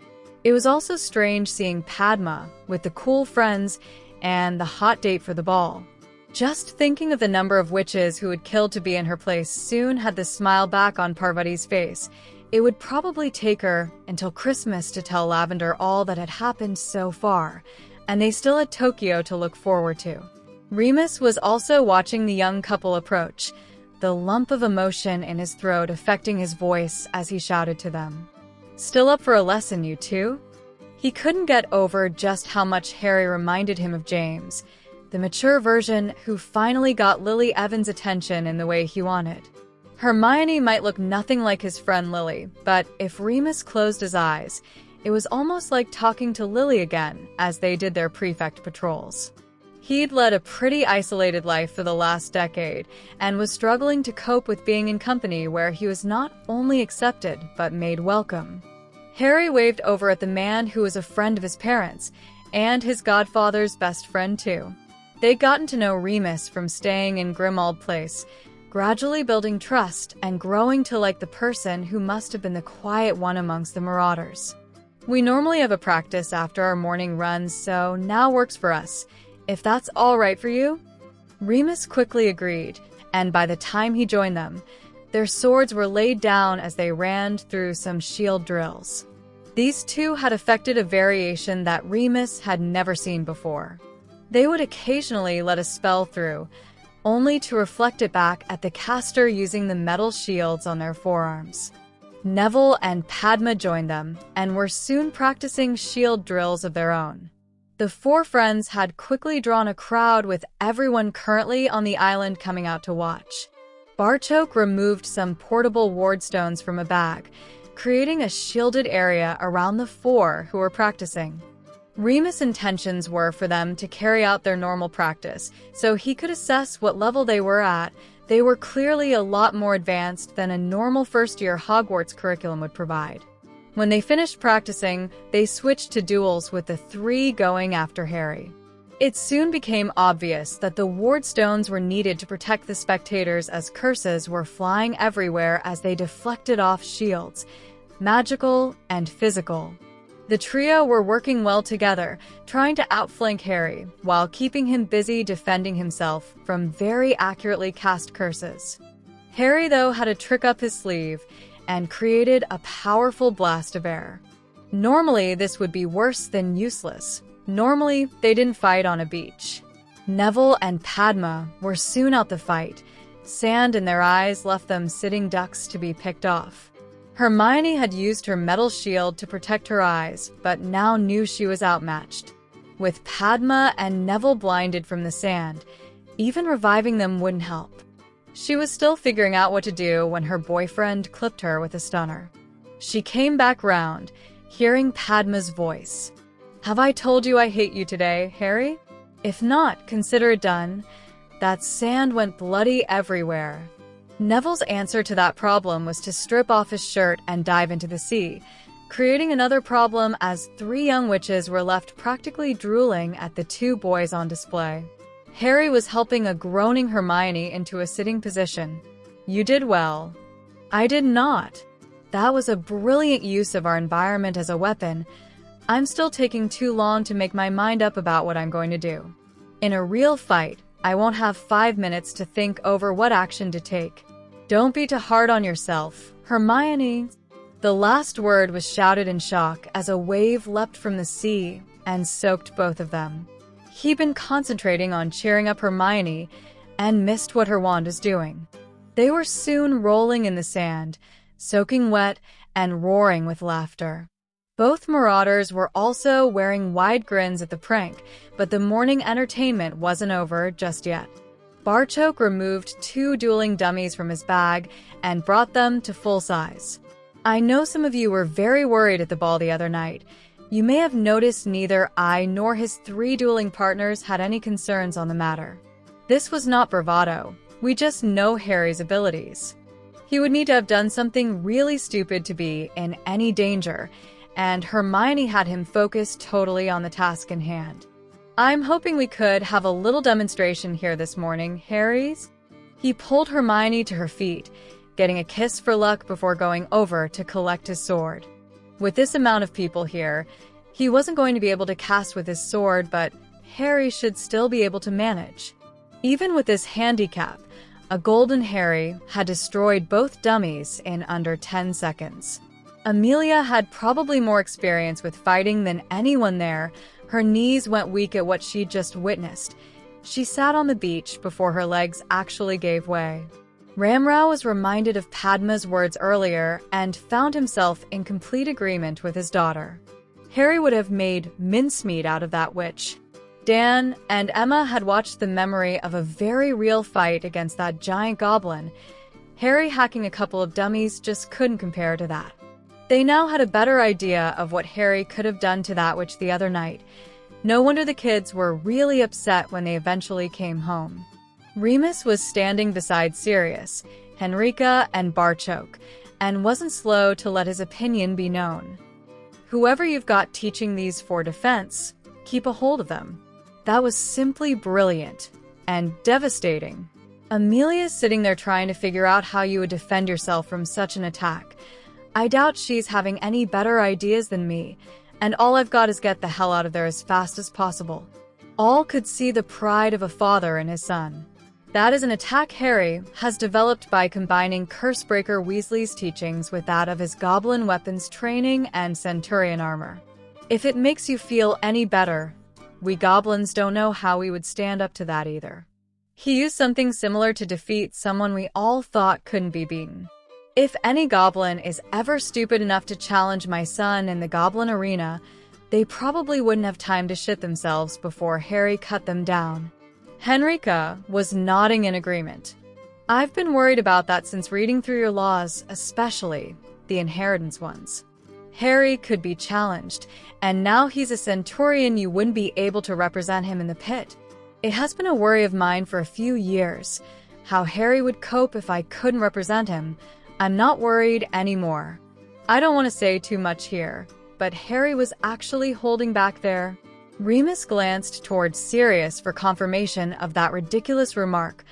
It was also strange seeing Padma with the cool friends and the hot date for the ball. Just thinking of the number of witches who would kill to be in her place soon had the smile back on Parvati's face. It would probably take her until Christmas to tell Lavender all that had happened so far, and they still had Tokyo to look forward to. Remus was also watching the young couple approach, the lump of emotion in his throat affecting his voice as he shouted to them. Still up for a lesson, you two? He couldn't get over just how much Harry reminded him of James, the mature version who finally got Lily Evans' attention in the way he wanted. Hermione might look nothing like his friend Lily, but if Remus closed his eyes, it was almost like talking to Lily again as they did their prefect patrols. He'd led a pretty isolated life for the last decade and was struggling to cope with being in company where he was not only accepted but made welcome. Harry waved over at the man who was a friend of his parents and his godfather's best friend too. They'd gotten to know Remus from staying in Grimmauld Place, gradually building trust and growing to like the person who must have been the quiet one amongst the marauders. "We normally have a practice after our morning runs, so now works for us. If that's all right for you?" Remus quickly agreed, and by the time he joined them, their swords were laid down as they ran through some shield drills. These two had effected a variation that Remus had never seen before. They would occasionally let a spell through, only to reflect it back at the caster using the metal shields on their forearms. Neville and Padma joined them, and were soon practicing shield drills of their own. The four friends had quickly drawn a crowd with everyone currently on the island coming out to watch. Barchoke removed some portable wardstones from a bag, creating a shielded area around the four who were practicing. Remus' intentions were for them to carry out their normal practice, so he could assess what level they were at. They were clearly a lot more advanced than a normal first-year Hogwarts curriculum would provide. When they finished practicing, they switched to duels with the three going after Harry. It soon became obvious that the wardstones were needed to protect the spectators as curses were flying everywhere as they deflected off shields, magical and physical. The trio were working well together, trying to outflank Harry, while keeping him busy defending himself from very accurately cast curses. Harry, though, had a trick up his sleeve and created a powerful blast of air. Normally, this would be worse than useless. Normally, they didn't fight on a beach. Neville and Padma were soon out the fight. Sand in their eyes left them sitting ducks to be picked off. Hermione had used her metal shield to protect her eyes, but now knew she was outmatched. With Padma and Neville blinded from the sand, even reviving them wouldn't help. She was still figuring out what to do when her boyfriend clipped her with a stunner. She came back round, hearing Padma's voice. "Have I told you I hate you today, Harry? If not, consider it done." That sand went bloody everywhere. Neville's answer to that problem was to strip off his shirt and dive into the sea, creating another problem as three young witches were left practically drooling at the two boys on display. Harry was helping a groaning Hermione into a sitting position. "You did well." "I did not. That was a brilliant use of our environment as a weapon. I'm still taking too long to make my mind up about what I'm going to do. In a real fight, I won't have 5 minutes to think over what action to take. Don't be too hard on yourself, Hermione." The last word was shouted in shock as a wave leapt from the sea and soaked both of them. He'd been concentrating on cheering up Hermione and missed what her wand was doing. They were soon rolling in the sand, soaking wet and roaring with laughter. Both marauders were also wearing wide grins at the prank, but the morning entertainment wasn't over just yet. Barchoke removed 2 dueling dummies from his bag and brought them to full size. "I know some of you were very worried at the ball the other night. You may have noticed neither I nor his 3 dueling partners had any concerns on the matter. This was not bravado. We just know Harry's abilities. He would need to have done something really stupid to be in any danger, and Hermione had him focused totally on the task in hand. I'm hoping we could have a little demonstration here this morning, Harry's." He pulled Hermione to her feet, getting a kiss for luck before going over to collect his sword. With this amount of people here, he wasn't going to be able to cast with his sword, but Harry should still be able to manage. Even with this handicap, a golden Harry had destroyed both dummies in under 10 seconds. Amelia had probably more experience with fighting than anyone there. Her knees went weak at what she'd just witnessed. She sat on the beach before her legs actually gave way. Ramrao was reminded of Padma's words earlier and found himself in complete agreement with his daughter. Harry would have made mincemeat out of that witch. Dan and Emma had watched the memory of a very real fight against that giant goblin. Harry hacking a couple of dummies just couldn't compare to that. They now had a better idea of what Harry could have done to that witch the other night. No wonder the kids were really upset when they eventually came home. Remus was standing beside Sirius, Henrika, and Barchoke, and wasn't slow to let his opinion be known. Whoever you've got teaching these for defense, keep a hold of them. That was simply brilliant and devastating. Amelia's sitting there trying to figure out how you would defend yourself from such an attack. I doubt she's having any better ideas than me, and all I've got is get the hell out of there as fast as possible. All could see the pride of a father in his son. That is an attack Harry has developed by combining Cursebreaker Weasley's teachings with that of his goblin weapons training and centurion armor. If it makes you feel any better, we goblins don't know how we would stand up to that either. He used something similar to defeat someone we all thought couldn't be beaten. If any goblin is ever stupid enough to challenge my son in the goblin arena, they probably wouldn't have time to shit themselves before Harry cut them down. Henrika was nodding in agreement. I've been worried about that since reading through your laws, especially the inheritance ones. Harry could be challenged, and now he's a centurion, you wouldn't be able to represent him in the pit. It has been a worry of mine for a few years, how Harry would cope if I couldn't represent him. I'm not worried anymore. I don't want to say too much here, but Harry was actually holding back there. Remus glanced towards Sirius for confirmation of that ridiculous remark,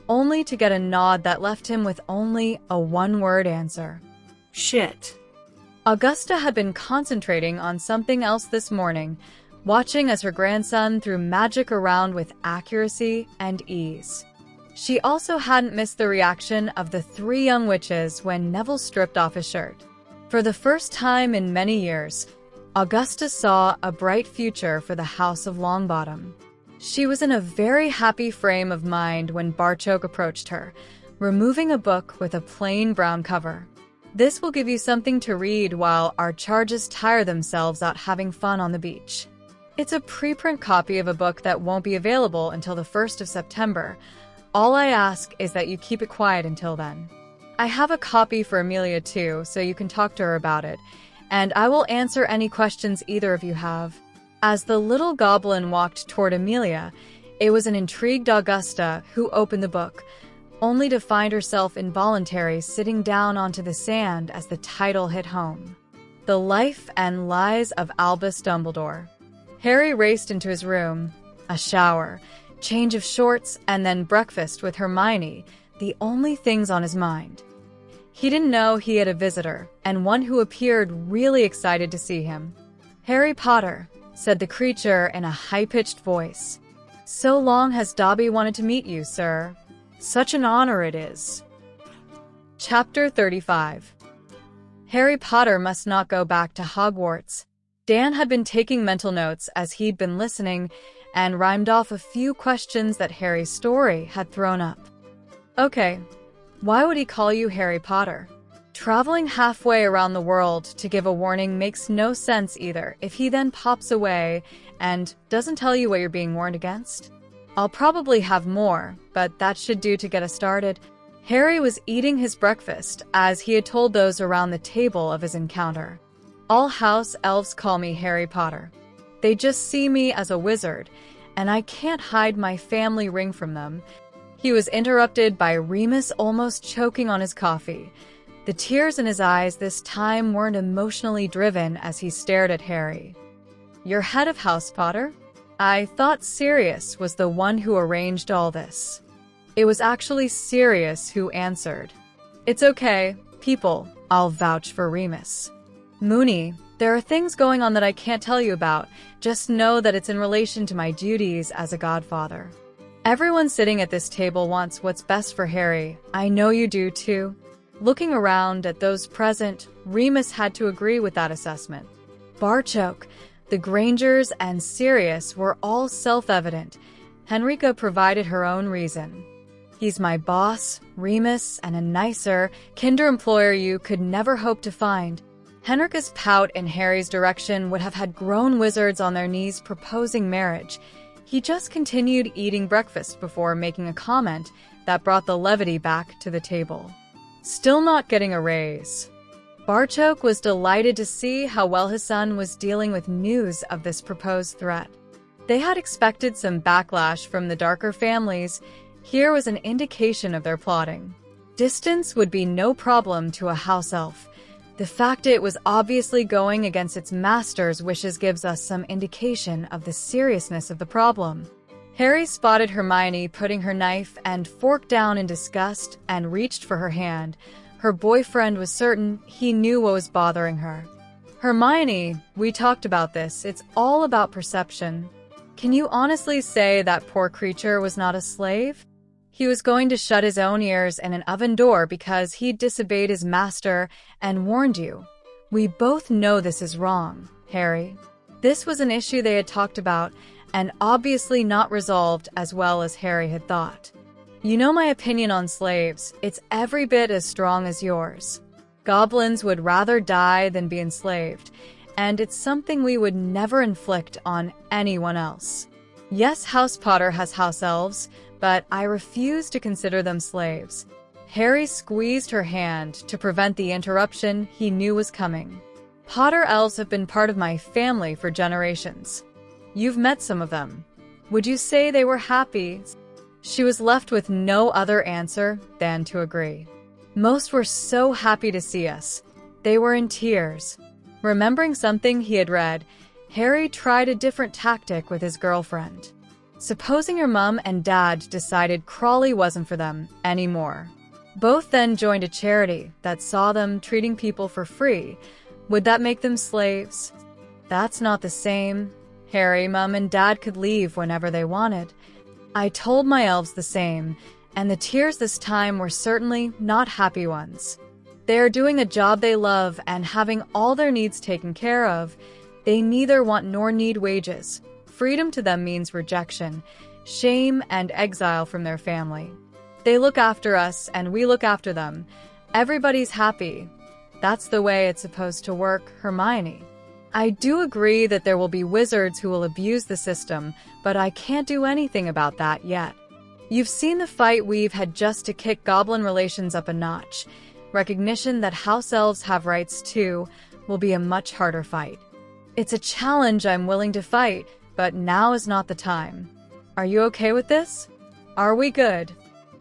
only to get a nod that left him with only a one-word answer. Shit. Augusta had been concentrating on something else this morning, watching as her grandson threw magic around with accuracy and ease. She also hadn't missed the reaction of the three young witches when Neville stripped off his shirt. For the first time in many years, Augusta saw a bright future for the House of Longbottom. She was in a very happy frame of mind when Barchoke approached her, removing a book with a plain brown cover. This will give you something to read while our charges tire themselves out having fun on the beach. It's a preprint copy of a book that won't be available until the 1st of September. All I ask is that you keep it quiet until then. I have a copy for Amelia too, so you can talk to her about it, and I will answer any questions either of you have. As the little goblin walked toward Amelia, it was an intrigued Augusta who opened the book, only to find herself involuntarily sitting down onto the sand as the title hit home. The Life and Lies of Albus Dumbledore. Harry raced into his room, a shower, change of shorts, and then breakfast with Hermione, the only things on his mind. He didn't know he had a visitor, and one who appeared really excited to see him. "Harry Potter," said the creature in a high-pitched voice. "So long has Dobby wanted to meet you, sir. Such an honor it is." Chapter 35. Harry Potter must not go back to Hogwarts. Dan had been taking mental notes as he'd been listening and rhymed off a few questions that Harry's story had thrown up. Okay, why would he call you Harry Potter? Traveling halfway around the world to give a warning makes no sense either if he then pops away and doesn't tell you what you're being warned against. I'll probably have more, but that should do to get us started. Harry was eating his breakfast as he had told those around the table of his encounter. All house elves call me Harry Potter. They just see me as a wizard, and I can't hide my family ring from them. He was interrupted by Remus almost choking on his coffee. The tears in his eyes this time weren't emotionally driven as he stared at Harry. "You're head of House Potter? I thought Sirius was the one who arranged all this." It was actually Sirius who answered. "It's okay, people, I'll vouch for Remus. Moony, there are things going on that I can't tell you about. Just know that it's in relation to my duties as a godfather. Everyone sitting at this table wants what's best for Harry. I know you do too." Looking around at those present, Remus had to agree with that assessment. Barchoke, the Grangers, and Sirius were all self-evident. Henrika provided her own reason. "He's my boss, Remus, and a nicer, kinder employer you could never hope to find." Henrika's pout in Harry's direction would have had grown wizards on their knees proposing marriage. He just continued eating breakfast before making a comment that brought the levity back to the table. "Still not getting a raise." Barchoke was delighted to see how well his son was dealing with news of this proposed threat. They had expected some backlash from the darker families. Here was an indication of their plotting. Distance would be no problem to a house elf. The fact it was obviously going against its master's wishes gives us some indication of the seriousness of the problem. Harry spotted Hermione putting her knife and fork down in disgust and reached for her hand. Her boyfriend was certain he knew what was bothering her. Hermione, we talked about this. It's all about perception. Can you honestly say that poor creature was not a slave? He was going to shut his own ears in an oven door because he disobeyed his master and warned you. We both know this is wrong, Harry. This was an issue they had talked about and obviously not resolved as well as Harry had thought. You know my opinion on slaves. It's every bit as strong as yours. Goblins would rather die than be enslaved, and it's something we would never inflict on anyone else. Yes, House Potter has house elves, but I refuse to consider them slaves. Harry squeezed her hand to prevent the interruption he knew was coming. Potter elves have been part of my family for generations. You've met some of them. Would you say they were happy? She was left with no other answer than to agree. Most were so happy to see us. They were in tears. Remembering something he had read, Harry tried a different tactic with his girlfriend. Supposing her mom and dad decided Crawley wasn't for them anymore. Both then joined a charity that saw them treating people for free. Would that make them slaves? That's not the same. Harry, Mom, and Dad could leave whenever they wanted. I told my elves the same, and the tears this time were certainly not happy ones. They are doing a job they love and having all their needs taken care of. They neither want nor need wages. Freedom to them means rejection, shame, and exile from their family. They look after us, and we look after them. Everybody's happy. That's the way it's supposed to work, Hermione. I do agree that there will be wizards who will abuse the system, but I can't do anything about that yet. You've seen the fight we've had just to kick goblin relations up a notch. Recognition that house elves have rights too will be a much harder fight. It's a challenge I'm willing to fight, but now is not the time. Are you okay with this? Are we good?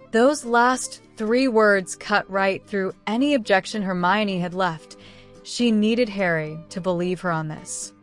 Those last 3 words cut right through any objection Hermione had left. She needed Harry to believe her on this.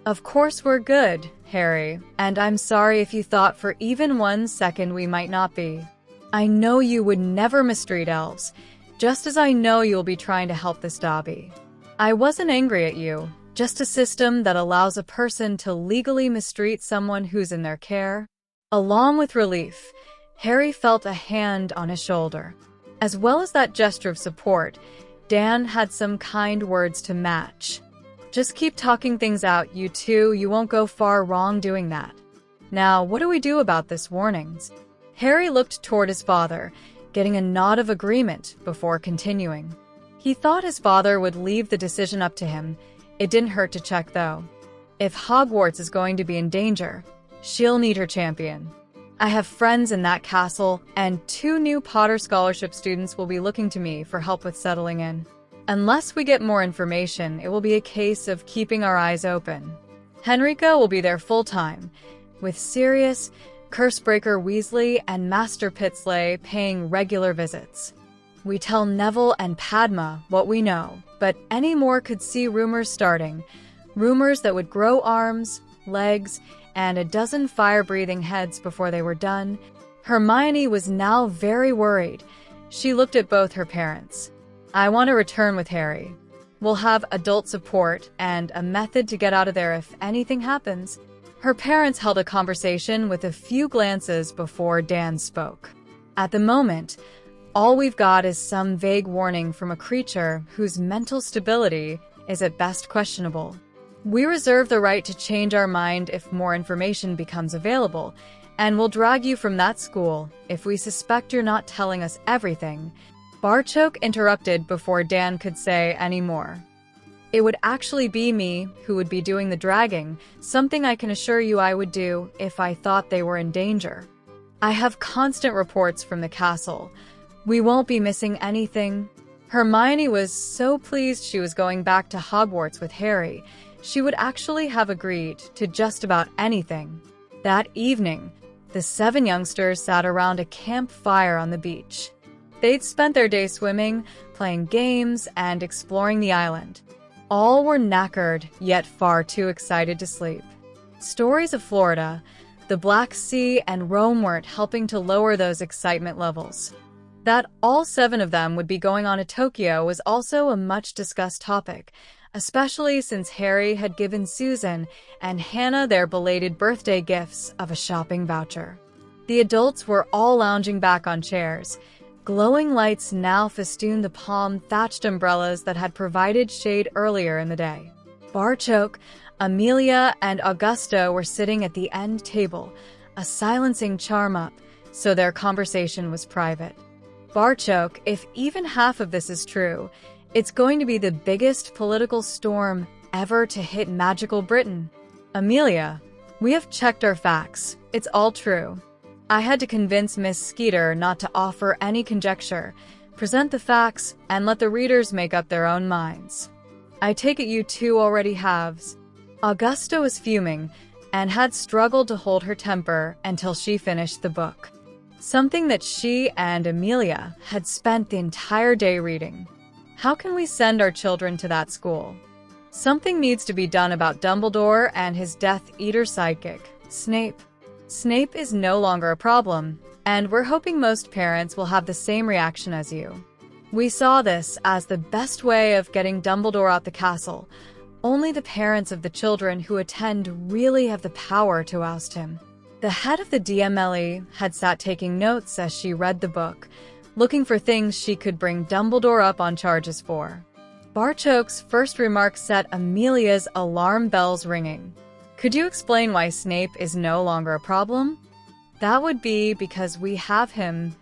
Of course we're good, Harry, and I'm sorry if you thought for even 1 second we might not be. I know you would never mistreat elves, just as I know you'll be trying to help this Dobby. I wasn't angry at you, just a system that allows a person to legally mistreat someone who's in their care. Along with relief, Harry felt a hand on his shoulder. As well as that gesture of support, Dan had some kind words to match. Just keep talking things out, you two. You won't go far wrong doing that. Now, what do we do about this warnings? Harry looked toward his father, getting a nod of agreement before continuing. He thought his father would leave the decision up to him. It didn't hurt to check, though. If Hogwarts is going to be in danger, she'll need her champion. I have friends in that castle, and 2 new Potter Scholarship students will be looking to me for help with settling in. Unless we get more information, it will be a case of keeping our eyes open. Henrica will be there full-time, with Sirius, Cursebreaker Weasley, and Master Pitsley paying regular visits. We tell Neville and Padma what we know, but any more could see rumors starting. Rumors that would grow arms, legs, and a dozen fire-breathing heads before they were done. Hermione was now very worried. She looked at both her parents. I want to return with Harry. We'll have adult support and a method to get out of there if anything happens. Her parents held a conversation with a few glances before Dan spoke. At the moment, all we've got is some vague warning from a creature whose mental stability is at best questionable. We reserve the right to change our mind if more information becomes available, and we'll drag you from that school if we suspect you're not telling us everything. Barchoke interrupted before Dan could say any more. It would actually be me who would be doing the dragging, something I can assure you I would do if I thought they were in danger. I have constant reports from the castle. We won't be missing anything. Hermione was so pleased she was going back to Hogwarts with Harry. She would actually have agreed to just about anything. That evening, the 7 youngsters sat around a campfire on the beach. They'd spent their day swimming, playing games, and exploring the island. All were knackered, yet far too excited to sleep. Stories of Florida, the Black Sea, and Rome weren't helping to lower those excitement levels. That all 7 of them would be going on to Tokyo was also a much-discussed topic, especially since Harry had given Susan and Hannah their belated birthday gifts of a shopping voucher. The adults were all lounging back on chairs. Glowing lights now festooned the palm-thatched umbrellas that had provided shade earlier in the day. Barchoke, Amelia, and Augusta were sitting at the end table, a silencing charm up, so their conversation was private. Barchoke, if even half of this is true, it's going to be the biggest political storm ever to hit magical Britain. Amelia, we have checked our facts. It's all true. I had to convince Miss Skeeter not to offer any conjecture, present the facts, and let the readers make up their own minds. I take it you 2 already have. Augusta was fuming and had struggled to hold her temper until she finished the book. Something that she and Amelia had spent the entire day reading. How can we send our children to that school? Something needs to be done about Dumbledore and his Death Eater sidekick, Snape. Snape is no longer a problem, and we're hoping most parents will have the same reaction as you. We saw this as the best way of getting Dumbledore out the castle. Only the parents of the children who attend really have the power to oust him. The head of the DMLE had sat taking notes as she read the book, looking for things she could bring Dumbledore up on charges for. Barchoke's first remark set Amelia's alarm bells ringing. Could you explain why Snape is no longer a problem? That would be because we have him.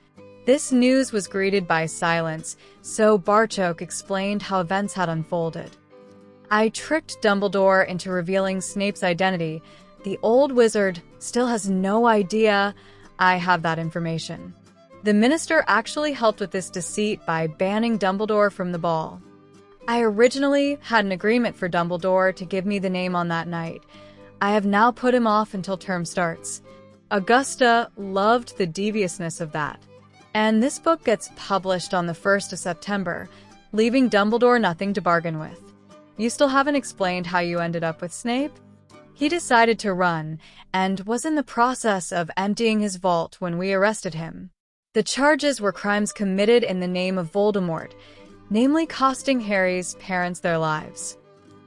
This news was greeted by silence, so Barchoke explained how events had unfolded. I tricked Dumbledore into revealing Snape's identity. The old wizard still has no idea I have that information. The minister actually helped with this deceit by banning Dumbledore from the ball. I originally had an agreement for Dumbledore to give me the name on that night. I have now put him off until term starts. Augusta loved the deviousness of that. And this book gets published on the 1st of September, leaving Dumbledore nothing to bargain with. You still haven't explained how you ended up with Snape? He decided to run, and was in the process of emptying his vault when we arrested him. The charges were crimes committed in the name of Voldemort, namely costing Harry's parents their lives.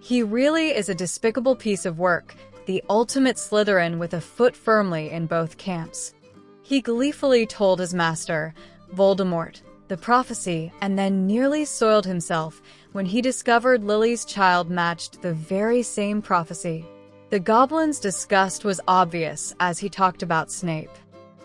He really is a despicable piece of work, the ultimate Slytherin with a foot firmly in both camps. He gleefully told his master, Voldemort, the prophecy, and then nearly soiled himself when he discovered Lily's child matched the very same prophecy. The goblin's disgust was obvious as he talked about Snape.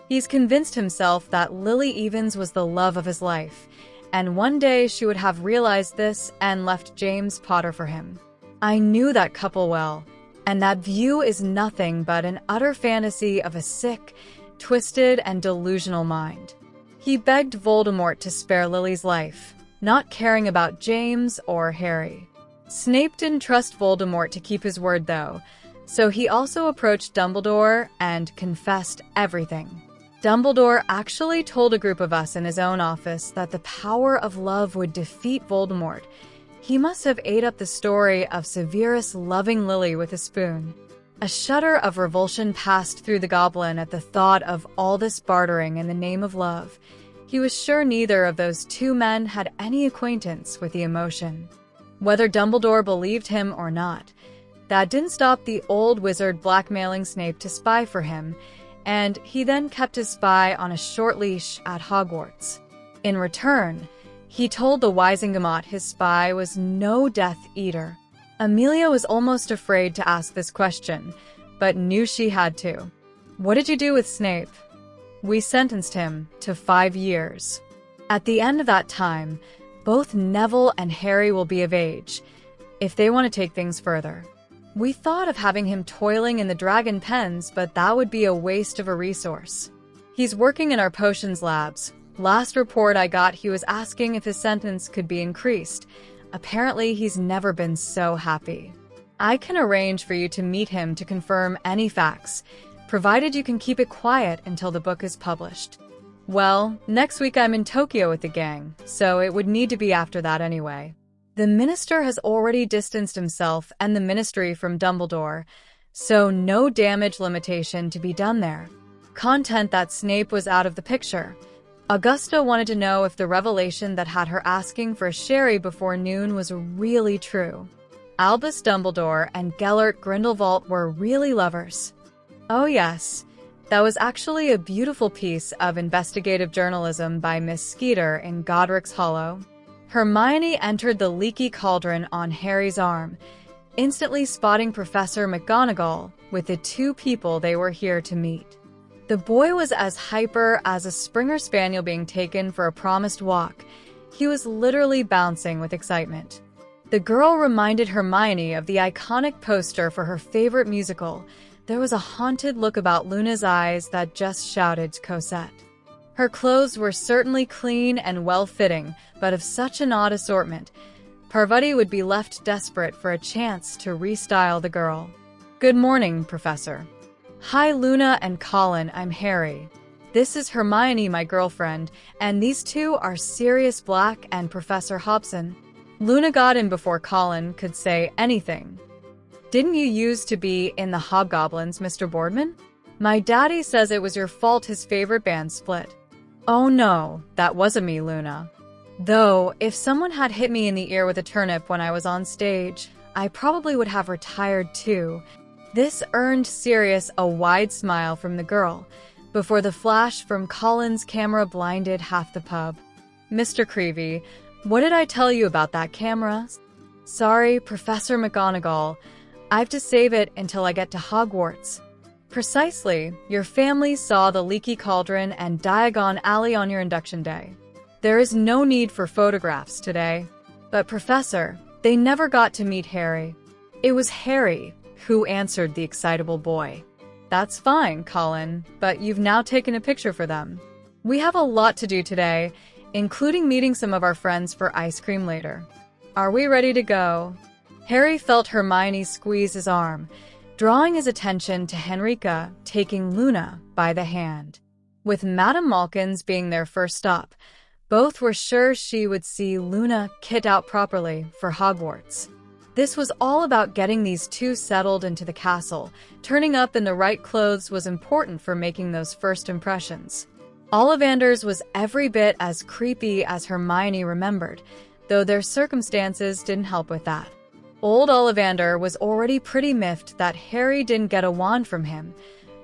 He's convinced himself that Lily Evans was the love of his life, and one day she would have realized this and left James Potter for him. I knew that couple well, and that view is nothing but an utter fantasy of a sick, twisted, and delusional mind. He begged Voldemort to spare Lily's life, not caring about James or Harry. Snape didn't trust Voldemort to keep his word, though, so he also approached Dumbledore and confessed everything. Dumbledore actually told a group of us in his own office that the power of love would defeat Voldemort. He must have ate up the story of Severus loving Lily with a spoon. A shudder of revulsion passed through the goblin at the thought of all this bartering in the name of love. He was sure neither of those 2 men had any acquaintance with the emotion. Whether Dumbledore believed him or not, that didn't stop the old wizard blackmailing Snape to spy for him, and he then kept his spy on a short leash at Hogwarts. In return, he told the Wizengamot his spy was no Death Eater. Amelia was almost afraid to ask this question, but knew she had to. What did you do with Snape? We sentenced him to 5 years. At the end of that time, both Neville and Harry will be of age, if they want to take things further. We thought of having him toiling in the dragon pens, but that would be a waste of a resource. He's working in our potions labs. Last report I got, he was asking if his sentence could be increased. Apparently, he's never been so happy. I can arrange for you to meet him to confirm any facts. provided you can keep it quiet until the book is published. Well, next week I'm in Tokyo with the gang, so it would need to be after that anyway. The minister has already distanced himself and the ministry from Dumbledore, so no damage limitation to be done there. Content that Snape was out of the picture. Augusta wanted to know if the revelation that had her asking for sherry before noon was really true. Albus Dumbledore and Gellert Grindelwald were really lovers. Oh yes, that was actually a beautiful piece of investigative journalism by Miss Skeeter in Godric's Hollow. Hermione entered the leaky cauldron on Harry's arm, instantly spotting Professor McGonagall with the two people they were here to meet. The boy was as hyper as a Springer Spaniel being taken for a promised walk. He was literally bouncing with excitement. The girl reminded Hermione of the iconic poster for her favorite musical. There was a haunted look about Luna's eyes that just shouted Cosette. Her clothes were certainly clean and well-fitting, but of such an odd assortment. Parvati would be left desperate for a chance to restyle the girl. Good morning, Professor. Hi, Luna and Colin, I'm Harry. This is Hermione, my girlfriend, and these two are Sirius Black and Professor Hobson. Luna got in before Colin could say anything. Didn't you used to be in the Hobgoblins, Mr. Boardman? My daddy says it was your fault his favorite band split. Oh no, that wasn't me, Luna. Though, if someone had hit me in the ear with a turnip when I was on stage, I probably would have retired too. This earned Sirius a wide smile from the girl, before the flash from Colin's camera blinded half the pub. Mr. Creevy, what did I tell you about that camera? Sorry, Professor McGonagall. I have to save it until I get to Hogwarts. Precisely. Your family saw the leaky cauldron and Diagon Alley on your induction day. There is no need for photographs today. But Professor, they never got to meet Harry. It was Harry who answered the excitable boy. That's fine, Colin, but you've now taken a picture for them. We have a lot to do today, including meeting some of our friends for ice cream later. Are we ready to go? Harry felt Hermione squeeze his arm, drawing his attention to Henrika taking Luna by the hand. With Madame Malkins being their first stop, both were sure she would see Luna kit out properly for Hogwarts. This was all about getting these two settled into the castle. Turning up in the right clothes was important for making those first impressions. Ollivander's was every bit as creepy as Hermione remembered, though their circumstances didn't help with that. Old Ollivander was already pretty miffed that Harry didn't get a wand from him.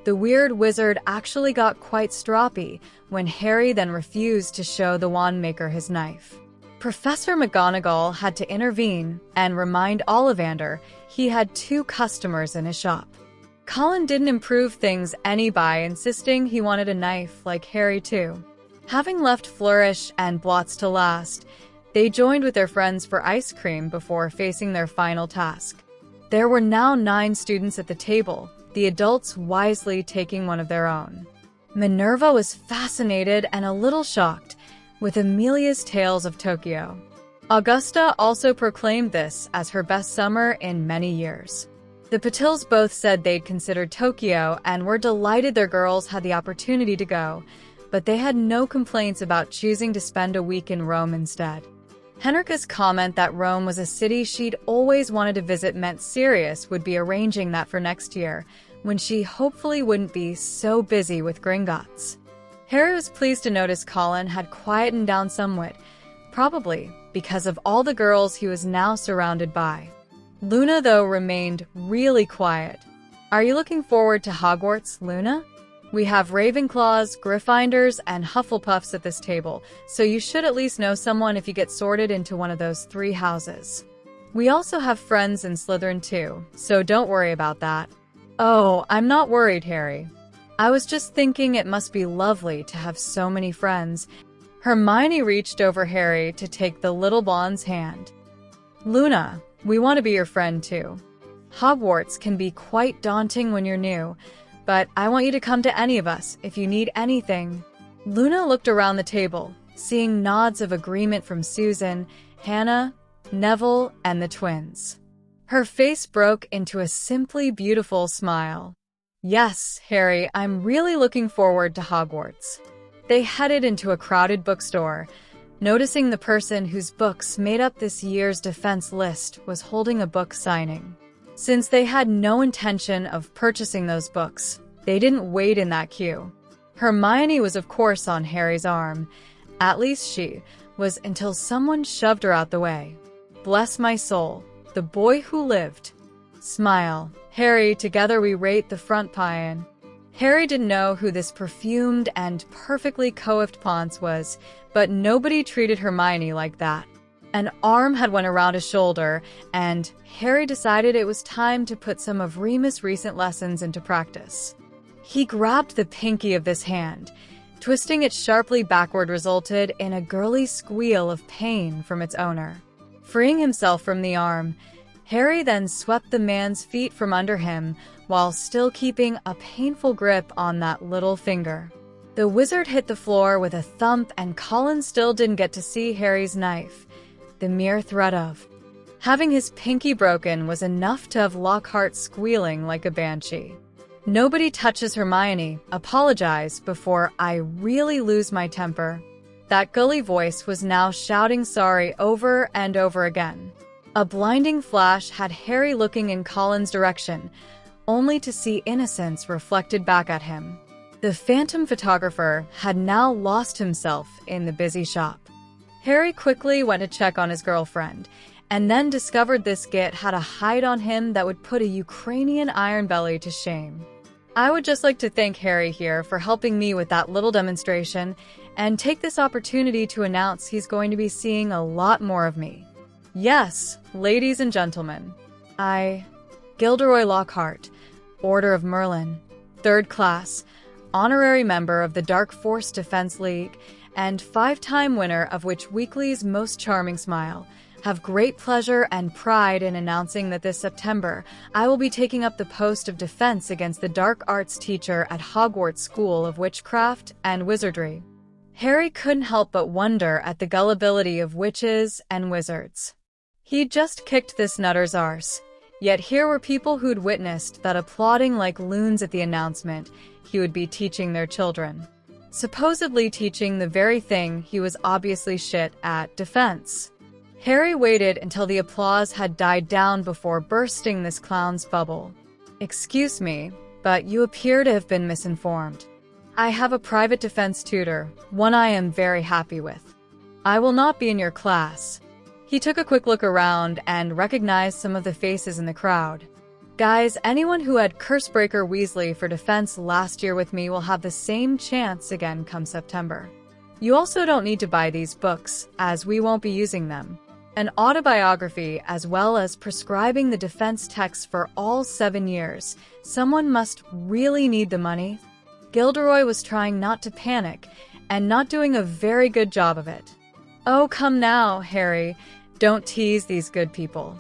The weird wizard actually got quite stroppy when Harry then refused to show the wand maker his knife. Professor McGonagall had to intervene and remind Ollivander he had 2 customers in his shop. Colin didn't improve things any by insisting he wanted a knife like Harry too. Having left Flourish and Blots to last, they joined with their friends for ice cream before facing their final task. There were now 9 students at the table, the adults wisely taking one of their own. Minerva was fascinated and a little shocked with Amelia's Tales of Tokyo. Augusta also proclaimed this as her best summer in many years. The Patils both said they'd considered Tokyo and were delighted their girls had the opportunity to go, but they had no complaints about choosing to spend a week in Rome instead. Henrika's comment that Rome was a city she'd always wanted to visit meant Sirius would be arranging that for next year, when she hopefully wouldn't be so busy with Gringotts. Harry was pleased to notice Colin had quietened down somewhat, probably because of all the girls he was now surrounded by. Luna, though, remained really quiet. Are you looking forward to Hogwarts, Luna? We have Ravenclaws, Gryffindors, and Hufflepuffs at this table, so you should at least know someone if you get sorted into one of those 3 houses. We also have friends in Slytherin too, so don't worry about that. Oh, I'm not worried, Harry. I was just thinking it must be lovely to have so many friends. Hermione reached over Harry to take the little blonde's hand. Luna, we want to be your friend too. Hogwarts can be quite daunting when you're new, but I want you to come to any of us if you need anything. Luna looked around the table, seeing nods of agreement from Susan, Hannah, Neville, and the twins. Her face broke into a simply beautiful smile. Yes, Harry, I'm really looking forward to Hogwarts. They headed into a crowded bookstore, noticing the person whose books made up this year's defense list was holding a book signing. Since they had no intention of purchasing those books, they didn't wait in that queue. Hermione was of course on Harry's arm. At least she was until someone shoved her out the way. Bless my soul, the boy who lived. Smile. Harry, together we rate the front paean. Harry didn't know who this perfumed and perfectly coiffed Ponce was, but nobody treated Hermione like that. An arm had went around his shoulder, and Harry decided it was time to put some of Remus' recent lessons into practice. He grabbed the pinky of this hand. Twisting it sharply backward resulted in a girly squeal of pain from its owner. Freeing himself from the arm, Harry then swept the man's feet from under him while still keeping a painful grip on that little finger. The wizard hit the floor with a thump, and Colin still didn't get to see Harry's knife. The mere threat of having his pinky broken was enough to have Lockhart squealing like a banshee. Nobody touches Hermione. Apologize before I really lose my temper. That gully voice was now shouting sorry over and over again. A blinding flash had Harry looking in Colin's direction, only to see innocence reflected back at him. The phantom photographer had now lost himself in the busy shop. Harry quickly went to check on his girlfriend, and then discovered this git had a hide on him that would put a Ukrainian iron belly to shame. I would just like to thank Harry here for helping me with that little demonstration, and take this opportunity to announce he's going to be seeing a lot more of me. Yes, ladies and gentlemen, Gilderoy Lockhart, Order of Merlin, 3rd class, honorary member of the Dark Force Defense League, and 5-time winner of Witch Weekly's Most Charming Smile, have great pleasure and pride in announcing that this September, I will be taking up the post of defense against the dark arts teacher at Hogwarts School of Witchcraft and Wizardry. Harry couldn't help but wonder at the gullibility of witches and wizards. He'd just kicked this nutter's arse, yet here were people who'd witnessed that applauding like loons at the announcement he would be teaching their children. Supposedly teaching the very thing he was obviously shit at, defense. Harry waited until the applause had died down before bursting this clown's bubble. Excuse me, but you appear to have been misinformed. I have a private defense tutor, one I am very happy with. I will not be in your class. He took a quick look around and recognized some of the faces in the crowd. Guys, anyone who had Cursebreaker Weasley for defense last year with me will have the same chance again come September. You also don't need to buy these books, as we won't be using them. An autobiography, as well as prescribing the defense text for all 7 years. Someone must really need the money. Gilderoy was trying not to panic, and not doing a very good job of it. Oh, come now, Harry. Don't tease these good people.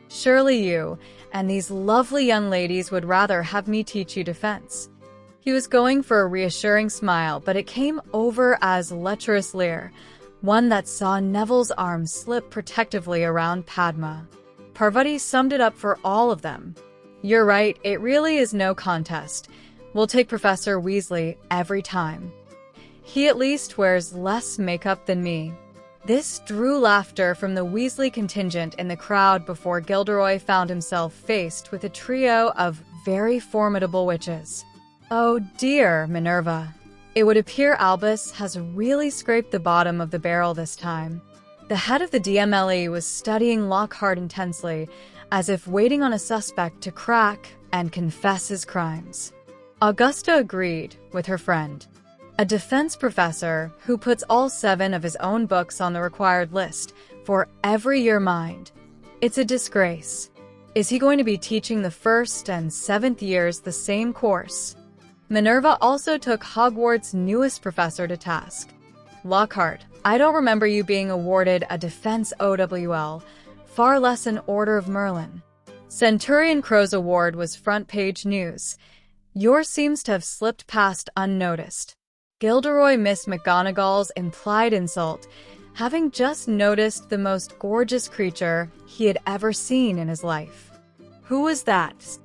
Surely you and these lovely young ladies would rather have me teach you defense. He was going for a reassuring smile, but it came over as lecherous leer, one that saw Neville's arm slip protectively around Padma. Parvati summed it up for all of them. You're right, it really is no contest. We'll take Professor Weasley every time. He at least wears less makeup than me. This drew laughter from the Weasley contingent in the crowd before Gilderoy found himself faced with a trio of very formidable witches. Oh dear, Minerva. It would appear Albus has really scraped the bottom of the barrel this time. The head of the DMLE was studying Lockhart intensely, as if waiting on a suspect to crack and confess his crimes. Augusta agreed with her friend. A defense professor who puts all 7 of his own books on the required list for every year mind. It's a disgrace. Is he going to be teaching the 1st and 7th years the same course? Minerva also took Hogwarts' newest professor to task. Lockhart, I don't remember you being awarded a defense OWL, far less an Order of Merlin. Centurion Crow's award was front-page news. Yours seems to have slipped past unnoticed. Gilderoy missed McGonagall's implied insult, having just noticed the most gorgeous creature he had ever seen in his life. Who was that?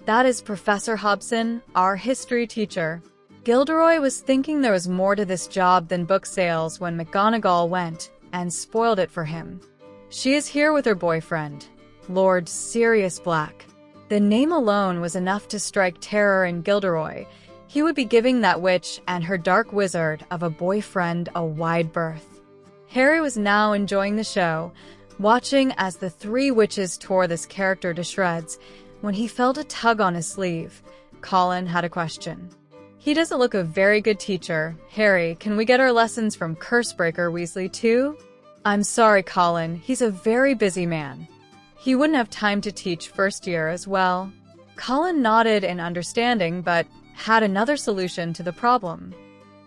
That is Professor Hobson, our history teacher. Gilderoy was thinking there was more to this job than book sales when McGonagall went and spoiled it for him. She is here with her boyfriend, Lord Sirius Black. The name alone was enough to strike terror in Gilderoy. He would be giving that witch and her dark wizard of a boyfriend a wide berth. Harry was now enjoying the show, watching as the three witches tore this character to shreds. When he felt a tug on his sleeve, Colin had a question. He doesn't look a very good teacher. Harry, can we get our lessons from Cursebreaker Weasley too? I'm sorry, Colin. He's a very busy man. He wouldn't have time to teach first year as well. Colin nodded in understanding, but had another solution to the problem.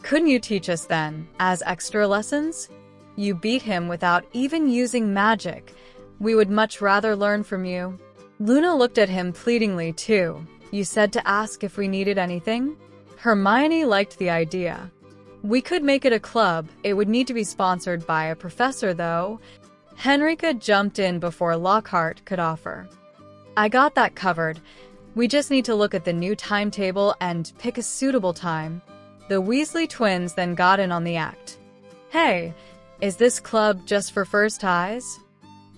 Couldn't you teach us then, as extra lessons? You beat him without even using magic. We would much rather learn from you. Luna looked at him pleadingly too. You said to ask if we needed anything? Hermione liked the idea. We could make it a club. It would need to be sponsored by a professor though. Henrika jumped in before Lockhart could offer. I got that covered. We just need to look at the new timetable and pick a suitable time. The Weasley twins then got in on the act. Hey, is this club just for first highs?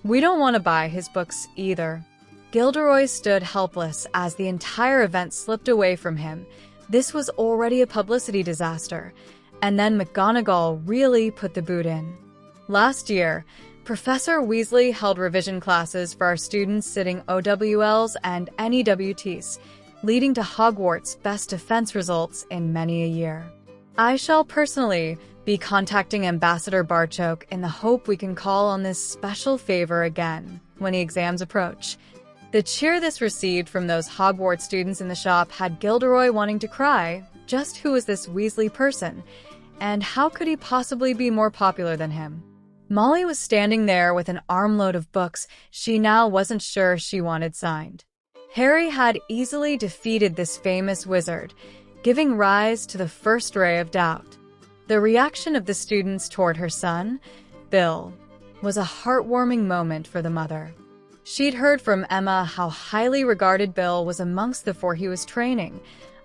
We don't want to buy his books either. Gilderoy stood helpless as the entire event slipped away from him. This was already a publicity disaster, and then McGonagall really put the boot in. Last year, Professor Weasley held revision classes for our students sitting OWLs and NEWTs, leading to Hogwarts' best defense results in many a year. I shall personally be contacting Ambassador Barchoke in the hope we can call on this special favor again when the exams approach. The cheer this received from those Hogwarts students in the shop had Gilderoy wanting to cry. Just who is this Weasley person? And how could he possibly be more popular than him? Molly was standing there with an armload of books she now wasn't sure she wanted signed. Harry had easily defeated this famous wizard, giving rise to the first ray of doubt. The reaction of the students toward her son, Bill, was a heartwarming moment for the mother. She'd heard from Emma how highly regarded Bill was amongst the four he was training.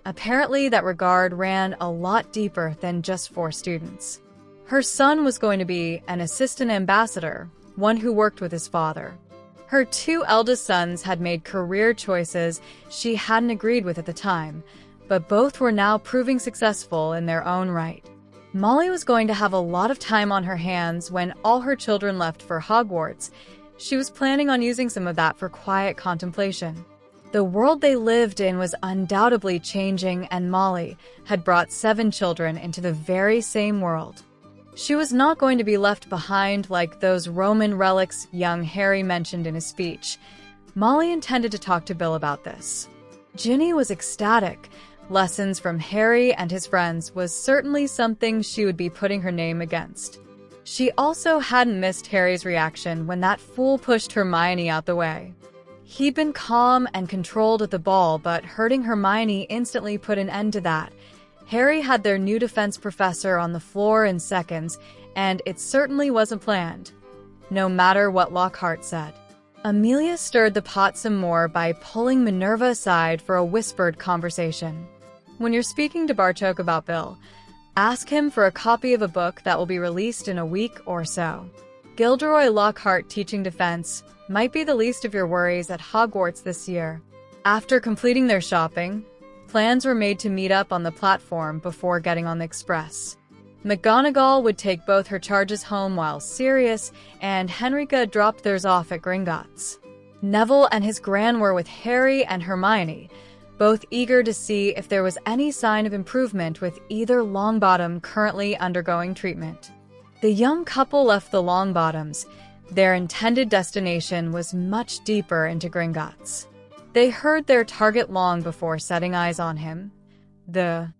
Apparently, that regard ran a lot deeper than just 4 students. Her son was going to be an assistant ambassador, one who worked with his father. Her 2 eldest sons had made career choices she hadn't agreed with at the time, but both were now proving successful in their own right. Molly was going to have a lot of time on her hands when all her children left for Hogwarts. She was planning on using some of that for quiet contemplation. The world they lived in was undoubtedly changing, and Molly had brought 7 children into the very same world. She was not going to be left behind like those Roman relics young Harry mentioned in his speech. Molly intended to talk to Bill about this. Ginny was ecstatic. Lessons from Harry and his friends was certainly something she would be putting her name against. She also hadn't missed Harry's reaction when that fool pushed Hermione out the way. He'd been calm and controlled at the ball, but hurting Hermione instantly put an end to that. Harry had their new defense professor on the floor in seconds, and it certainly wasn't planned, no matter what Lockhart said. Amelia stirred the pot some more by pulling Minerva aside for a whispered conversation. When you're speaking to Barchoke about Bill, ask him for a copy of a book that will be released in a week or so. Gilderoy Lockhart teaching defense might be the least of your worries at Hogwarts this year. After completing their shopping, plans were made to meet up on the platform before getting on the express. McGonagall would take both her charges home while Sirius and Henrika dropped theirs off at Gringotts. Neville and his Gran were with Harry and Hermione, both eager to see if there was any sign of improvement with either Longbottom currently undergoing treatment. The young couple left the Longbottoms. Their intended destination was much deeper into Gringotts. They heard their target long before setting eyes on him. The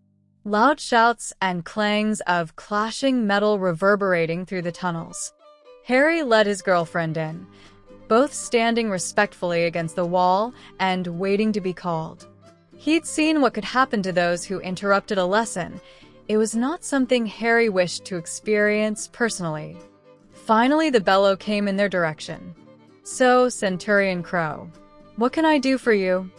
loud shouts and clangs of clashing metal reverberating through the tunnels. Harry led his girlfriend in, both standing respectfully against the wall and waiting to be called. He'd seen what could happen to those who interrupted a lesson. It was not something Harry wished to experience personally. Finally, the bellow came in their direction. So, Centurion Crow, what can I do for you?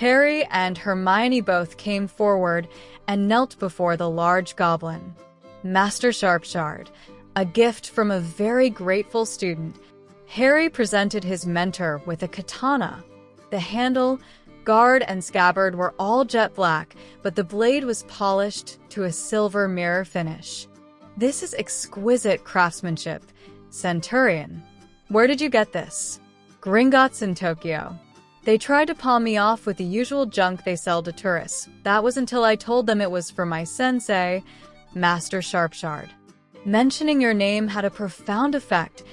Harry and Hermione both came forward and knelt before the large goblin. Master Sharpshard, a gift from a very grateful student, Harry presented his mentor with a katana. The handle, guard, and scabbard were all jet black, but the blade was polished to a silver mirror finish. This is exquisite craftsmanship. Centurion. Where did you get this? Gringotts in Tokyo. They tried to palm me off with the usual junk they sell to tourists. That was until I told them it was for my sensei, Master Sharpshard. Mentioning your name had a profound effect.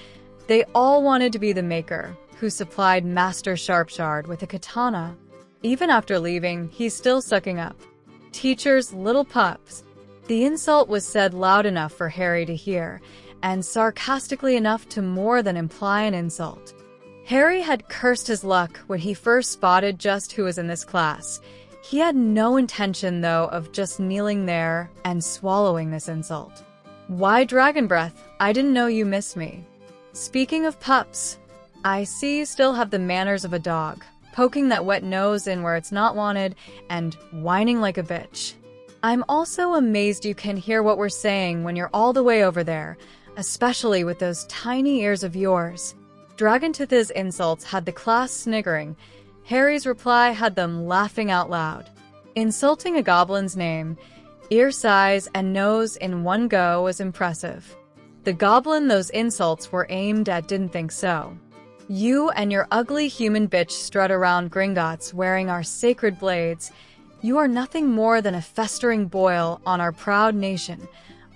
They all wanted to be the maker, who supplied Master Sharpshard with a katana. Even after leaving, he's still sucking up. Teachers, little pups. The insult was said loud enough for Harry to hear, and sarcastically enough to more than imply an insult. Harry had cursed his luck when he first spotted just who was in this class. He had no intention, though, of just kneeling there and swallowing this insult. Why dragon breath? I didn't know you missed me. Speaking of pups, I see you still have the manners of a dog, poking that wet nose in where it's not wanted and whining like a bitch. I'm also amazed you can hear what we're saying when you're all the way over there, especially with those tiny ears of yours. Dragontooth's insults had the class sniggering. Harry's reply had them laughing out loud. Insulting a goblin's name, ear size, and nose in one go was impressive. The goblin those insults were aimed at didn't think so. You and your ugly human bitch strut around Gringotts wearing our sacred blades. You are nothing more than a festering boil on our proud nation,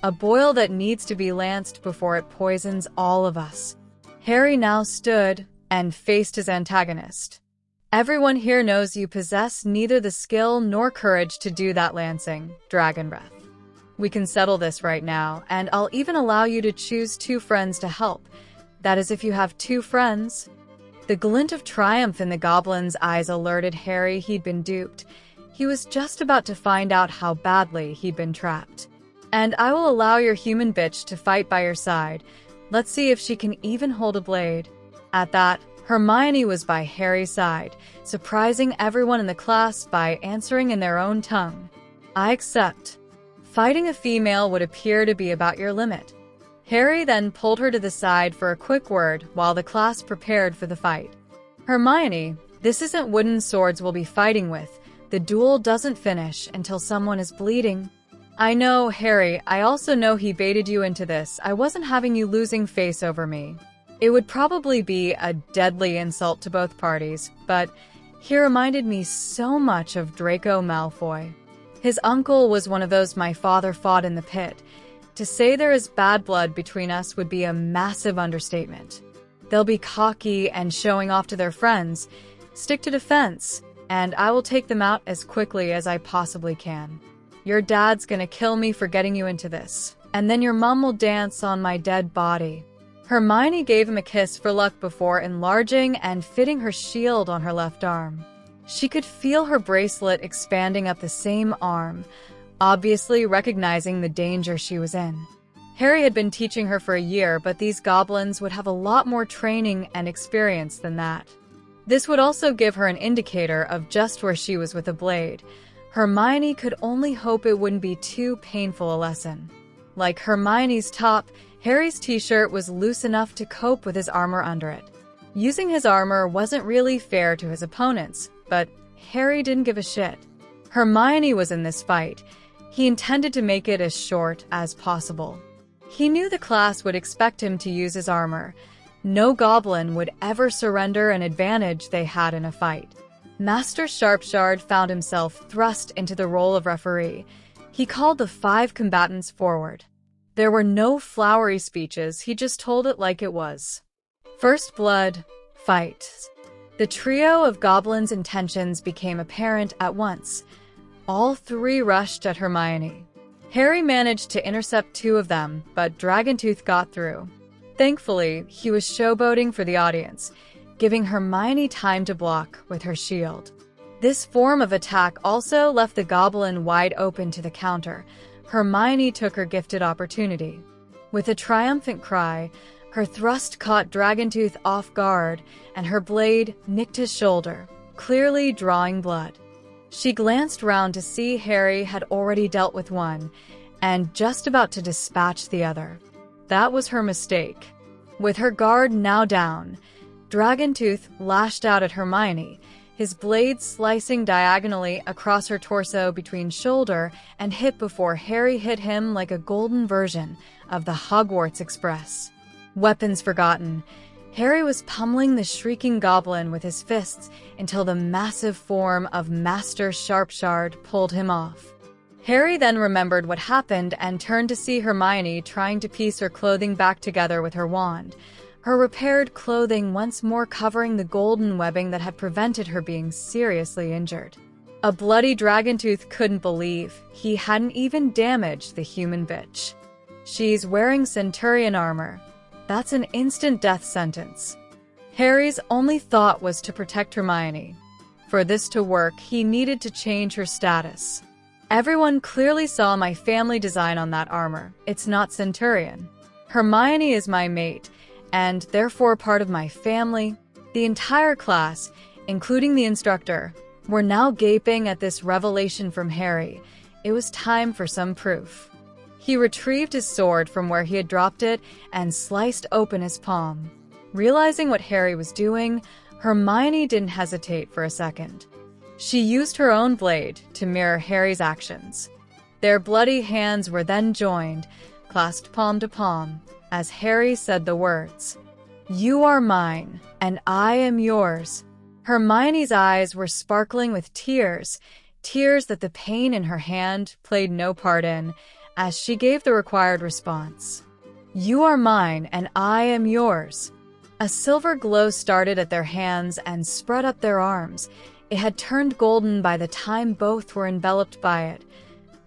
a boil that needs to be lanced before it poisons all of us. Harry now stood and faced his antagonist. Everyone here knows you possess neither the skill nor courage to do that lancing, Dragon Breath. We can settle this right now, and I'll even allow you to choose 2 friends to help. That is if you have 2 friends. The glint of triumph in the goblin's eyes alerted Harry he'd been duped. He was just about to find out how badly he'd been trapped. And I will allow your human bitch to fight by your side. Let's see if she can even hold a blade. At that, Hermione was by Harry's side, surprising everyone in the class by answering in their own tongue. I accept. Fighting a female would appear to be about your limit. Harry then pulled her to the side for a quick word while the class prepared for the fight. Hermione, this isn't wooden swords we'll be fighting with. The duel doesn't finish until someone is bleeding. I know, Harry, I also know he baited you into this. I wasn't having you losing face over me. It would probably be a deadly insult to both parties, but he reminded me so much of Draco Malfoy. His uncle was one of those my father fought in the pit. To say there is bad blood between us would be a massive understatement. They'll be cocky and showing off to their friends. Stick to defense, and I will take them out as quickly as I possibly can. Your dad's gonna kill me for getting you into this, and then your mom will dance on my dead body. Hermione gave him a kiss for luck before enlarging and fitting her shield on her left arm. She could feel her bracelet expanding up the same arm, obviously recognizing the danger she was in. Harry had been teaching her for a year, but these goblins would have a lot more training and experience than that. This would also give her an indicator of just where she was with a blade. Hermione could only hope it wouldn't be too painful a lesson. Like Hermione's top, Harry's t-shirt was loose enough to cope with his armor under it. Using his armor wasn't really fair to his opponents, but Harry didn't give a shit. Hermione was in this fight. He intended to make it as short as possible. He knew the class would expect him to use his armor. No goblin would ever surrender an advantage they had in a fight. Master Sharpshard found himself thrust into the role of referee. He called the 5 combatants forward. There were no flowery speeches, he just told it like it was. First blood, fight. The trio of goblins' intentions became apparent at once. All 3 rushed at Hermione. Harry managed to intercept 2 of them, but Dragontooth got through. Thankfully, he was showboating for the audience, giving Hermione time to block with her shield. This form of attack also left the goblin wide open to the counter. Hermione took her gifted opportunity. With a triumphant cry, her thrust caught Dragontooth off guard, and her blade nicked his shoulder, clearly drawing blood. She glanced round to see Harry had already dealt with one, and just about to dispatch the other. That was her mistake. With her guard now down, Dragoontooth lashed out at Hermione, his blade slicing diagonally across her torso between shoulder and hip before Harry hit him like a golden version of the Hogwarts Express. Weapons forgotten, Harry was pummeling the shrieking goblin with his fists until the massive form of Master Sharpshard pulled him off. Harry then remembered what happened and turned to see Hermione trying to piece her clothing back together with her wand, her repaired clothing once more covering the golden webbing that had prevented her being seriously injured. A bloody Dragoontooth couldn't believe he hadn't even damaged the human bitch. She's wearing Centurion armor. That's an instant death sentence. Harry's only thought was to protect Hermione. For this to work, he needed to change her status. Everyone clearly saw my family design on that armor. It's not Centurion. Hermione is my mate, and therefore part of my family. The entire class, including the instructor, were now gaping at this revelation from Harry. It was time for some proof. He retrieved his sword from where he had dropped it and sliced open his palm. Realizing what Harry was doing, Hermione didn't hesitate for a second. She used her own blade to mirror Harry's actions. Their bloody hands were then joined, clasped palm to palm, as Harry said the words, "You are mine, and I am yours." Hermione's eyes were sparkling with tears that the pain in her hand played no part in, as she gave the required response. "You are mine, and I am yours." A silver glow started at their hands and spread up their arms. It had turned golden by the time both were enveloped by it,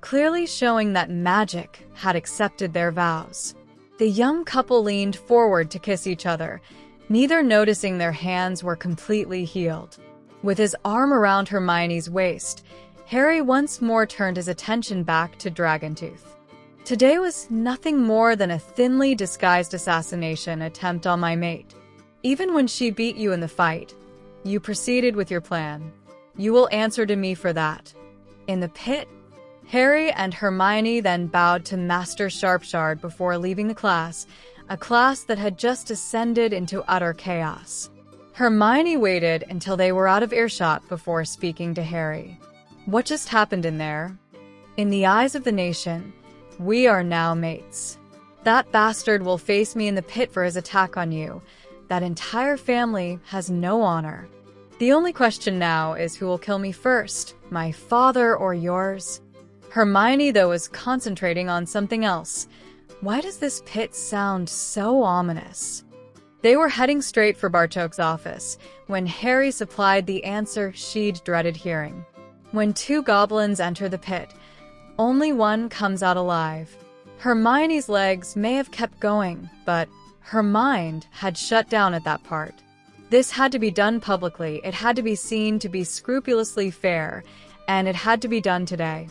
clearly showing that magic had accepted their vows. The young couple leaned forward to kiss each other, neither noticing their hands were completely healed. With his arm around Hermione's waist, Harry once more turned his attention back to Dragoontooth. Today was nothing more than a thinly disguised assassination attempt on my mate. Even when she beat you in the fight, you proceeded with your plan. You will answer to me for that. In the pit, Harry and Hermione then bowed to Master Sharpshard before leaving the class, a class that had just descended into utter chaos. Hermione waited until they were out of earshot before speaking to Harry. What just happened in there? In the eyes of the nation, we are now mates. That bastard will face me in the pit for his attack on you. That entire family has no honor. The only question now is who will kill me first, my father or yours? Hermione, though, is concentrating on something else. Why does this pit sound so ominous? They were heading straight for Barchok's office when Harry supplied the answer she'd dreaded hearing. When two goblins enter the pit, only one comes out alive. Hermione's legs may have kept going, but her mind had shut down at that part. This had to be done publicly, it had to be seen to be scrupulously fair, and it had to be done today.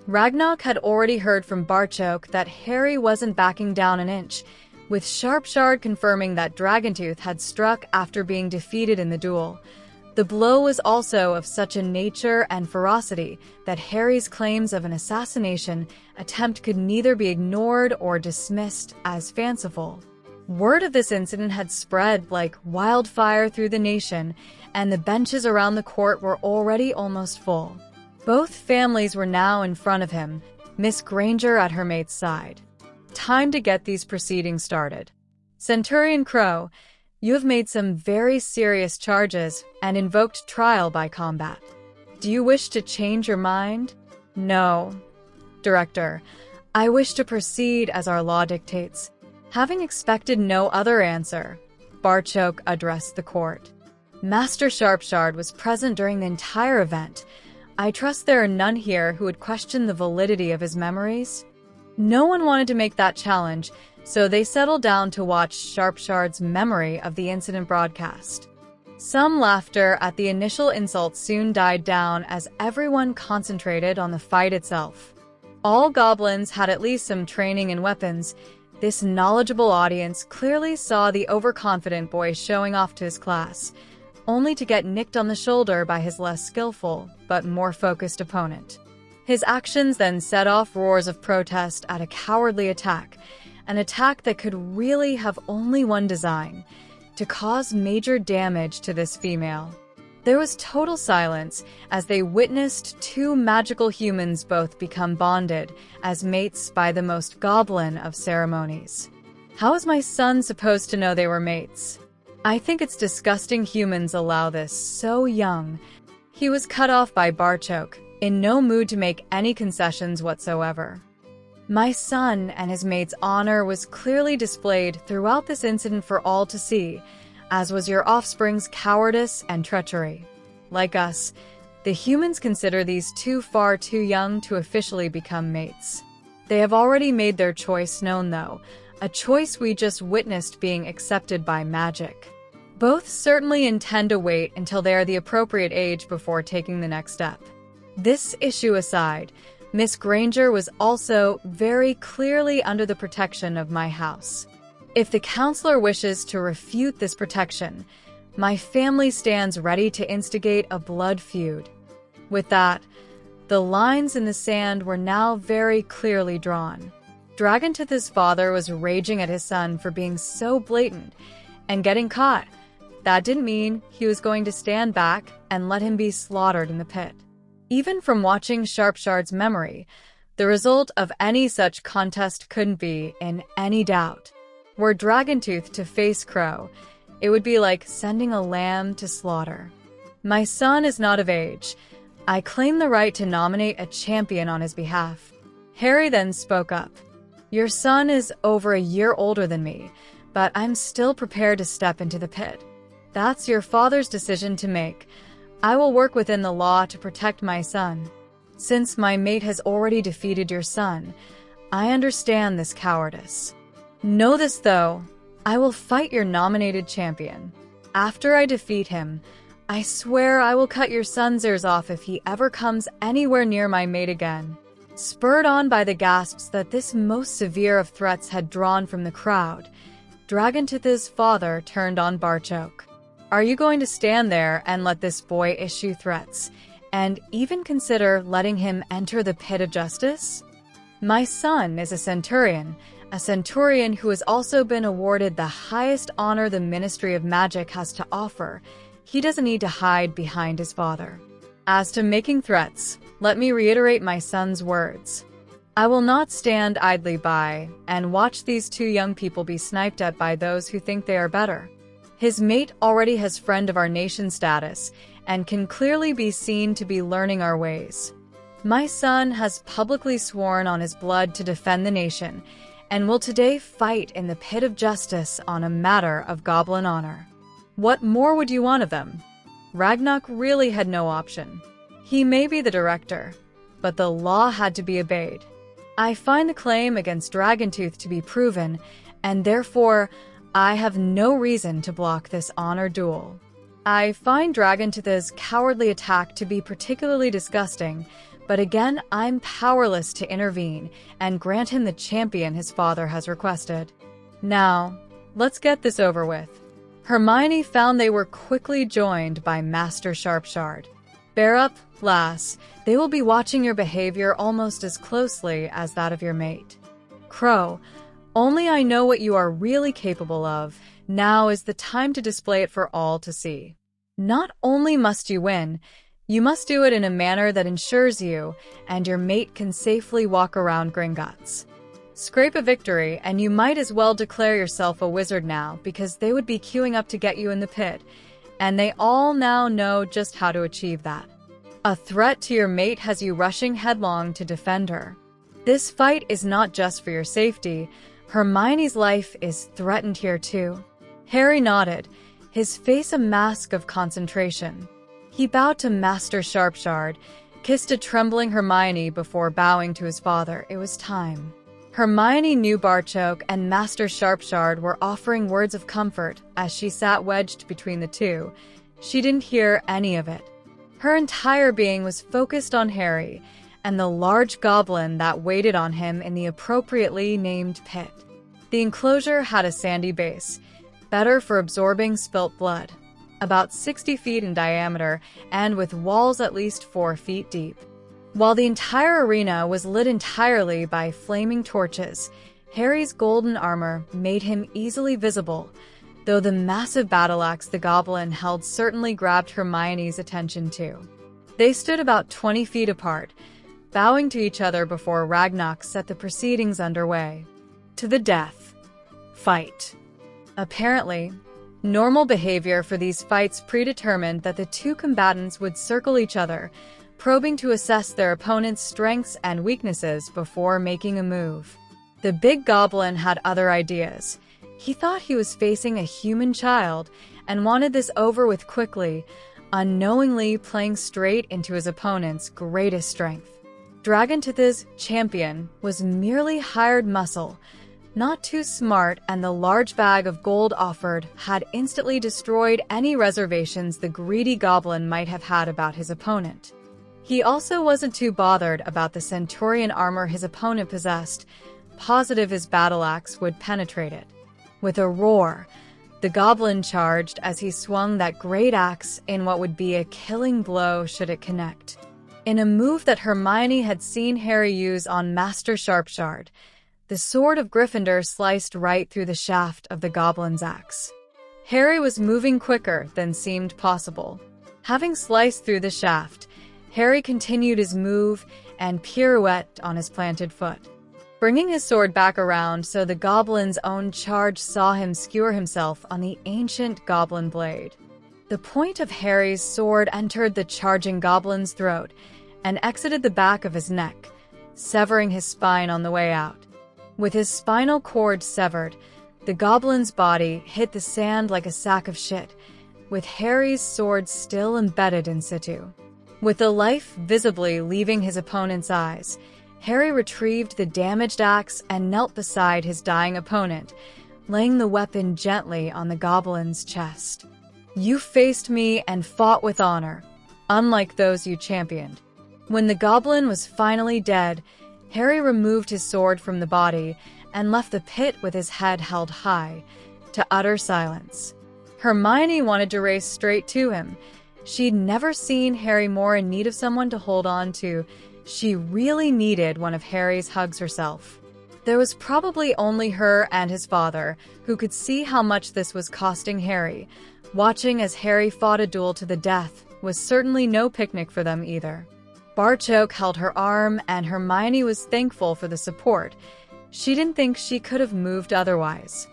Ragnarok had already heard from Barchok that Harry wasn't backing down an inch, with Sharpshard confirming that Dragoontooth had struck after being defeated in the duel. The blow was also of such a nature and ferocity that Harry's claims of an assassination attempt could neither be ignored or dismissed as fanciful. Word of this incident had spread like wildfire through the nation, and the benches around the court were already almost full. Both families were now in front of him, Miss Granger at her mate's side. Time to get these proceedings started. Centurion Crow, you have made some very serious charges and invoked trial by combat. Do you wish to change your mind? No. Director, I wish to proceed as our law dictates. Having expected no other answer, Barchok addressed the court. Master Sharpshard was present during the entire event. I trust there are none here who would question the validity of his memories. No one wanted to make that challenge, so they settled down to watch Sharpshard's memory of the incident broadcast. Some laughter at the initial insult soon died down as everyone concentrated on the fight itself. All goblins had at least some training in weapons. This knowledgeable audience clearly saw the overconfident boy showing off to his class. only to get nicked on the shoulder by his less skillful but more focused opponent. His actions then set off roars of protest at a cowardly attack, an attack that could really have only one design: to cause major damage to this female. There was total silence as they witnessed two magical humans both become bonded as mates by the most goblin of ceremonies. How is my son supposed to know they were mates? I think it's disgusting humans allow this so young. He was cut off by Barchoke, in no mood to make any concessions whatsoever. My son and his mate's honor was clearly displayed throughout this incident for all to see, as was your offspring's cowardice and treachery. Like us, the humans consider these two far too young to officially become mates. They have already made their choice known, though, a choice we just witnessed being accepted by magic. Both certainly intend to wait until they are the appropriate age before taking the next step. This issue aside, Miss Granger was also very clearly under the protection of my house. If the counselor wishes to refute this protection, my family stands ready to instigate a blood feud. With that, the lines in the sand were now very clearly drawn. Dragontith's father was raging at his son for being so blatant and getting caught. That didn't mean he was going to stand back and let him be slaughtered in the pit. Even from watching Sharpshard's memory, the result of any such contest couldn't be in any doubt. Were Dragontooth to face Crow, it would be like sending a lamb to slaughter. My son is not of age. I claim the right to nominate a champion on his behalf. Harry then spoke up. Your son is over a year older than me, but I'm still prepared to step into the pit. That's your father's decision to make. I will work within the law to protect my son. Since my mate has already defeated your son, I understand this cowardice. Know this, though, I will fight your nominated champion. After I defeat him, I swear I will cut your son's ears off if he ever comes anywhere near my mate again. Spurred on by the gasps that this most severe of threats had drawn from the crowd, Dragontith's father turned on Barchoke. Are you going to stand there and let this boy issue threats, and even consider letting him enter the pit of justice? My son is a centurion who has also been awarded the highest honor the Ministry of Magic has to offer. He doesn't need to hide behind his father. As to making threats, let me reiterate my son's words. I will not stand idly by and watch these two young people be sniped at by those who think they are better. His mate already has friend of our nation status and can clearly be seen to be learning our ways. My son has publicly sworn on his blood to defend the nation and will today fight in the pit of justice on a matter of goblin honor. What more would you want of them? Ragnarok really had no option. He may be the director, but the law had to be obeyed. I find the claim against Dragontooth to be proven, and therefore I have no reason to block this honor duel. I find Dragontooth's cowardly attack to be particularly disgusting, but again, I'm powerless to intervene and grant him the champion his father has requested. Now, let's get this over with. Hermione found they were quickly joined by Master Sharpshard. Bear up, lass. They will be watching your behavior almost as closely as that of your mate. Crow, only I know what you are really capable of. Now is the time to display it for all to see. Not only must you win, you must do it in a manner that ensures you and your mate can safely walk around Gringotts. Scrape a victory, and you might as well declare yourself a wizard now, because they would be queuing up to get you in the pit, and they all now know just how to achieve that. A threat to your mate has you rushing headlong to defend her. This fight is not just for your safety. Hermione's life is threatened here too. Harry nodded, his face a mask of concentration. He bowed to Master Sharpshard, kissed a trembling Hermione before bowing to his father. It was time. Hermione knew Barchoke and Master Sharpshard were offering words of comfort as she sat wedged between the two. She didn't hear any of it. Her entire being was focused on Harry and the large goblin that waited on him in the appropriately named pit. The enclosure had a sandy base, better for absorbing spilt blood. about 60 feet in diameter and with walls at least 4 feet deep. While the entire arena was lit entirely by flaming torches, Harry's golden armor made him easily visible, though the massive battle axe the goblin held certainly grabbed Hermione's attention too. They stood about 20 feet apart, bowing to each other before Ragnarok set the proceedings underway. To the death. Fight. Apparently, normal behavior for these fights predetermined that the two combatants would circle each other, probing to assess their opponent's strengths and weaknesses before making a move. The big goblin had other ideas. He thought he was facing a human child and wanted this over with quickly, unknowingly playing straight into his opponent's greatest strength. Dragantith's champion was merely hired muscle, not too smart, and the large bag of gold offered had instantly destroyed any reservations the greedy goblin might have had about his opponent. He also wasn't too bothered about the centurion armor his opponent possessed, positive his battle axe would penetrate it. With a roar, the goblin charged as he swung that great axe in what would be a killing blow should it connect. In a move that Hermione had seen Harry use on Master Sharpshard, the sword of Gryffindor sliced right through the shaft of the goblin's axe. Harry was moving quicker than seemed possible. Having sliced through the shaft, Harry continued his move and pirouette on his planted foot, bringing his sword back around so the goblin's own charge saw him skewer himself on the ancient goblin blade. The point of Harry's sword entered the charging goblin's throat and exited the back of his neck, severing his spine on the way out. With his spinal cord severed, the goblin's body hit the sand like a sack of shit, with Harry's sword still embedded in situ. With the life visibly leaving his opponent's eyes, Harry retrieved the damaged axe and knelt beside his dying opponent, laying the weapon gently on the goblin's chest. "You faced me and fought with honor, unlike those you championed." When the goblin was finally dead, Harry removed his sword from the body and left the pit with his head held high, to utter silence. Hermione wanted to race straight to him. She'd never seen Harry more in need of someone to hold on to. She really needed one of Harry's hugs herself. There was probably only her and his father who could see how much this was costing Harry. Watching as Harry fought a duel to the death was certainly no picnic for them either. Barchoke held her arm, and Hermione was thankful for the support. She didn't think she could have moved otherwise.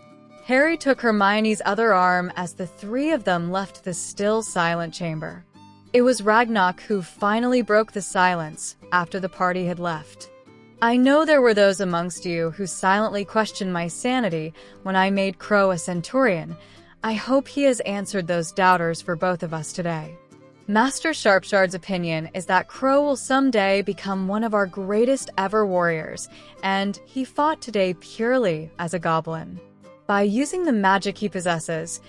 Harry took Hermione's other arm as the three of them left the still silent chamber. It was Ragnarok who finally broke the silence after the party had left. "I know there were those amongst you who silently questioned my sanity when I made Crow a centurion. I hope he has answered those doubters for both of us today. Master Sharpshard's opinion is that Crow will someday become one of our greatest ever warriors, and he fought today purely as a goblin. By using the magic he possesses,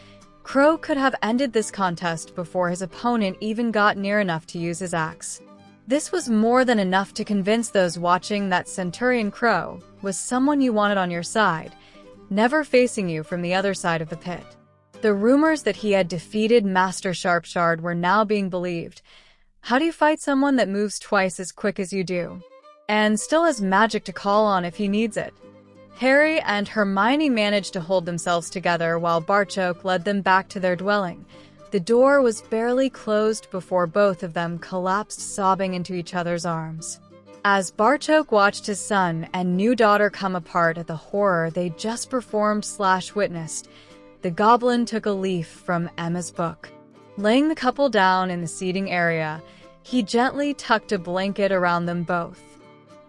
Crow could have ended this contest before his opponent even got near enough to use his axe. This was more than enough to convince those watching that Centurion Crow was someone you wanted on your side, never facing you from the other side of the pit. The rumors that he had defeated Master Sharpshard were now being believed. How do you fight someone that moves twice as quick as you do, and still has magic to call on if he needs it? Harry and Hermione managed to hold themselves together while Barchoke led them back to their dwelling. The door was barely closed before both of them collapsed sobbing into each other's arms. As Barchoke watched his son and new daughter come apart at the horror they just performed/witnessed, the goblin took a leaf from Emma's book. Laying the couple down in the seating area, he gently tucked a blanket around them both.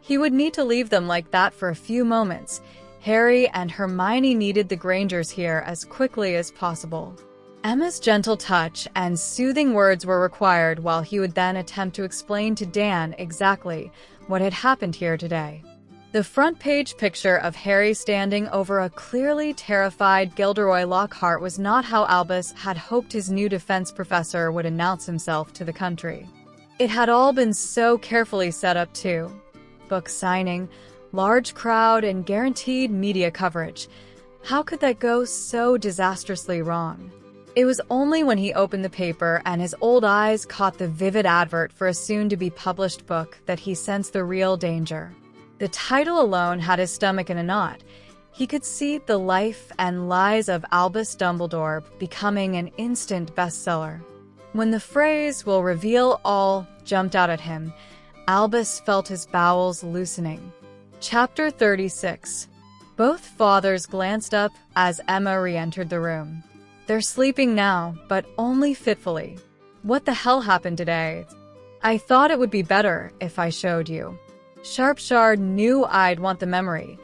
He would need to leave them like that for a few moments. Harry and Hermione needed the Grangers here as quickly as possible. Emma's gentle touch and soothing words were required while he would then attempt to explain to Dan exactly what had happened here today. The front page picture of Harry standing over a clearly terrified Gilderoy Lockhart was not how Albus had hoped his new defense professor would announce himself to the country. It had all been so carefully set up too. Book signing, large crowd, and guaranteed media coverage. How could that go so disastrously wrong? It was only when he opened the paper and his old eyes caught the vivid advert for a soon-to-be-published book that he sensed the real danger. The title alone had his stomach in a knot. He could see the life and lies of Albus Dumbledore becoming an instant bestseller. When the phrase "will reveal all" jumped out at him, Albus felt his bowels loosening. Chapter 36. Both fathers glanced up as Emma re-entered the room. They're sleeping now, but only fitfully. What the hell happened today? I thought it would be better if I showed you. Sharpshard knew I'd want the memory,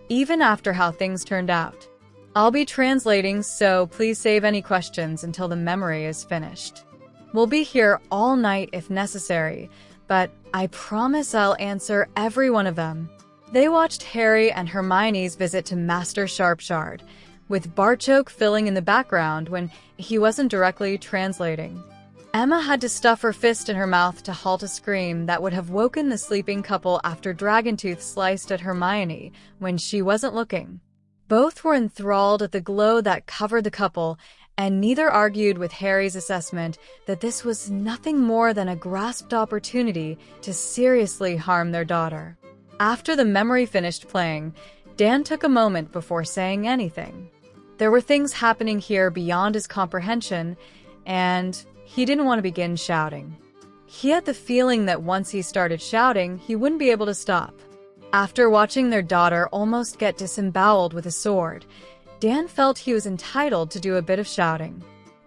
even after how things turned out. I'll be translating, so please save any questions until the memory is finished. We'll be here all night if necessary, but I promise I'll answer every one of them. They watched Harry and Hermione's visit to Master Sharpshard, with Barchoke filling in the background when he wasn't directly translating. Emma had to stuff her fist in her mouth to halt a scream that would have woken the sleeping couple after Dragontooth sliced at Hermione when she wasn't looking. Both were enthralled at the glow that covered the couple, and neither argued with Harry's assessment that this was nothing more than a grasped opportunity to seriously harm their daughter. After the memory finished playing, Dan took a moment before saying anything. There were things happening here beyond his comprehension, and he didn't want to begin shouting. He had the feeling that once he started shouting, he wouldn't be able to stop. After watching their daughter almost get disemboweled with a sword, Dan felt he was entitled to do a bit of shouting.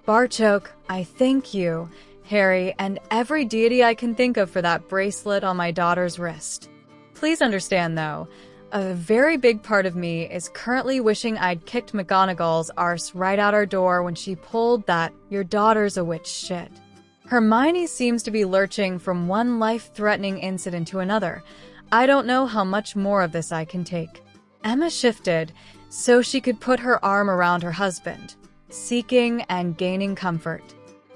Barchoke, I thank you, Harry, and every deity I can think of for that bracelet on my daughter's wrist. Please understand, though, a very big part of me is currently wishing I'd kicked McGonagall's arse right out our door when she pulled that "your daughter's a witch" shit. Hermione seems to be lurching from one life-threatening incident to another. I don't know how much more of this I can take. Emma shifted so she could put her arm around her husband, seeking and gaining comfort.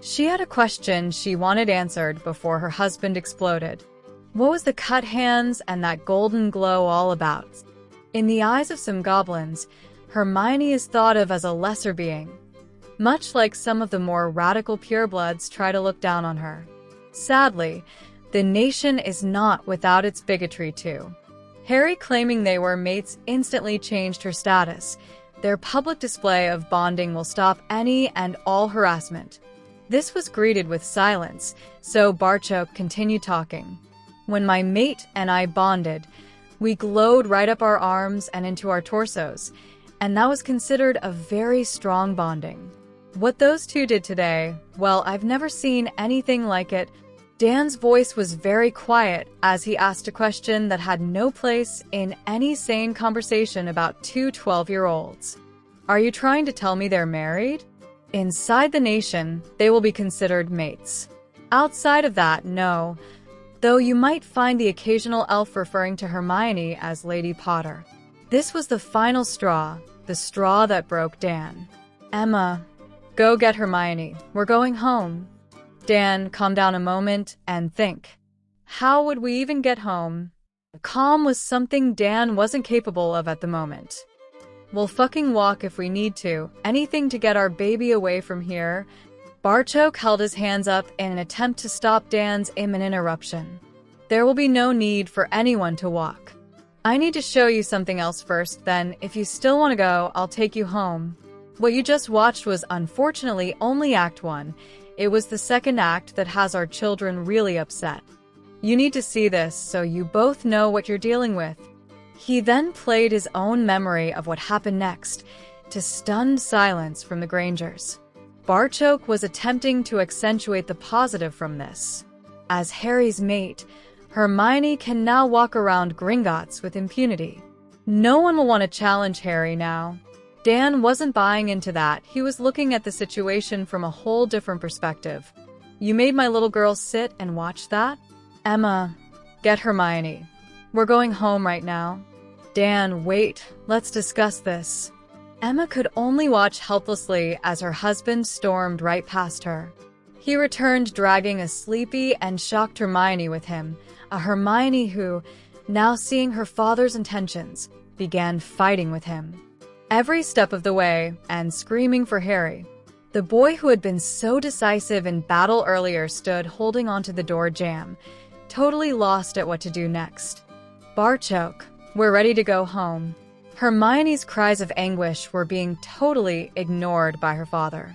She had a question she wanted answered before her husband exploded. What was the cut hands and that golden glow all about? In the eyes of some goblins, Hermione is thought of as a lesser being, much like some of the more radical purebloods try to look down on her. Sadly, the nation is not without its bigotry too. Harry claiming they were mates instantly changed her status. Their public display of bonding will stop any and all harassment. This was greeted with silence, so Barchoke continued talking. When my mate and I bonded, we glowed right up our arms and into our torsos, and that was considered a very strong bonding. What those two did today, well, I've never seen anything like it. Dan's voice was very quiet as he asked a question that had no place in any sane conversation about two 12-year-olds. Are you trying to tell me they're married? Inside the nation, they will be considered mates. Outside of that, no. Though you might find the occasional elf referring to Hermione as Lady Potter. This was the final straw, the straw that broke Dan. Emma, go get Hermione. We're going home. Dan, calm down a moment and think. How would we even get home? Calm was something Dan wasn't capable of at the moment. We'll fucking walk if we need to. Anything to get our baby away from here. Barchoke held his hands up in an attempt to stop Dan's imminent eruption. There will be no need for anyone to walk. I need to show you something else first, then if you still want to go, I'll take you home. What you just watched was unfortunately only Act 1. It was the second act that has our children really upset. You need to see this so you both know what you're dealing with. He then played his own memory of what happened next, to stunned silence from the Grangers. Barchoke was attempting to accentuate the positive from this. As Harry's mate, Hermione can now walk around Gringotts with impunity. No one will want to challenge Harry now. Dan wasn't buying into that. He was looking at the situation from a whole different perspective. You made my little girl sit and watch that? Emma, get Hermione. We're going home right now. Dan, wait. Let's discuss this. Emma could only watch helplessly as her husband stormed right past her. He returned dragging a sleepy and shocked Hermione with him, a Hermione who, now seeing her father's intentions, began fighting with him. Every step of the way, and screaming for Harry. The boy who had been so decisive in battle earlier stood holding onto the door jamb, totally lost at what to do next. Barchoke, we're ready to go home. Hermione's cries of anguish were being totally ignored by her father.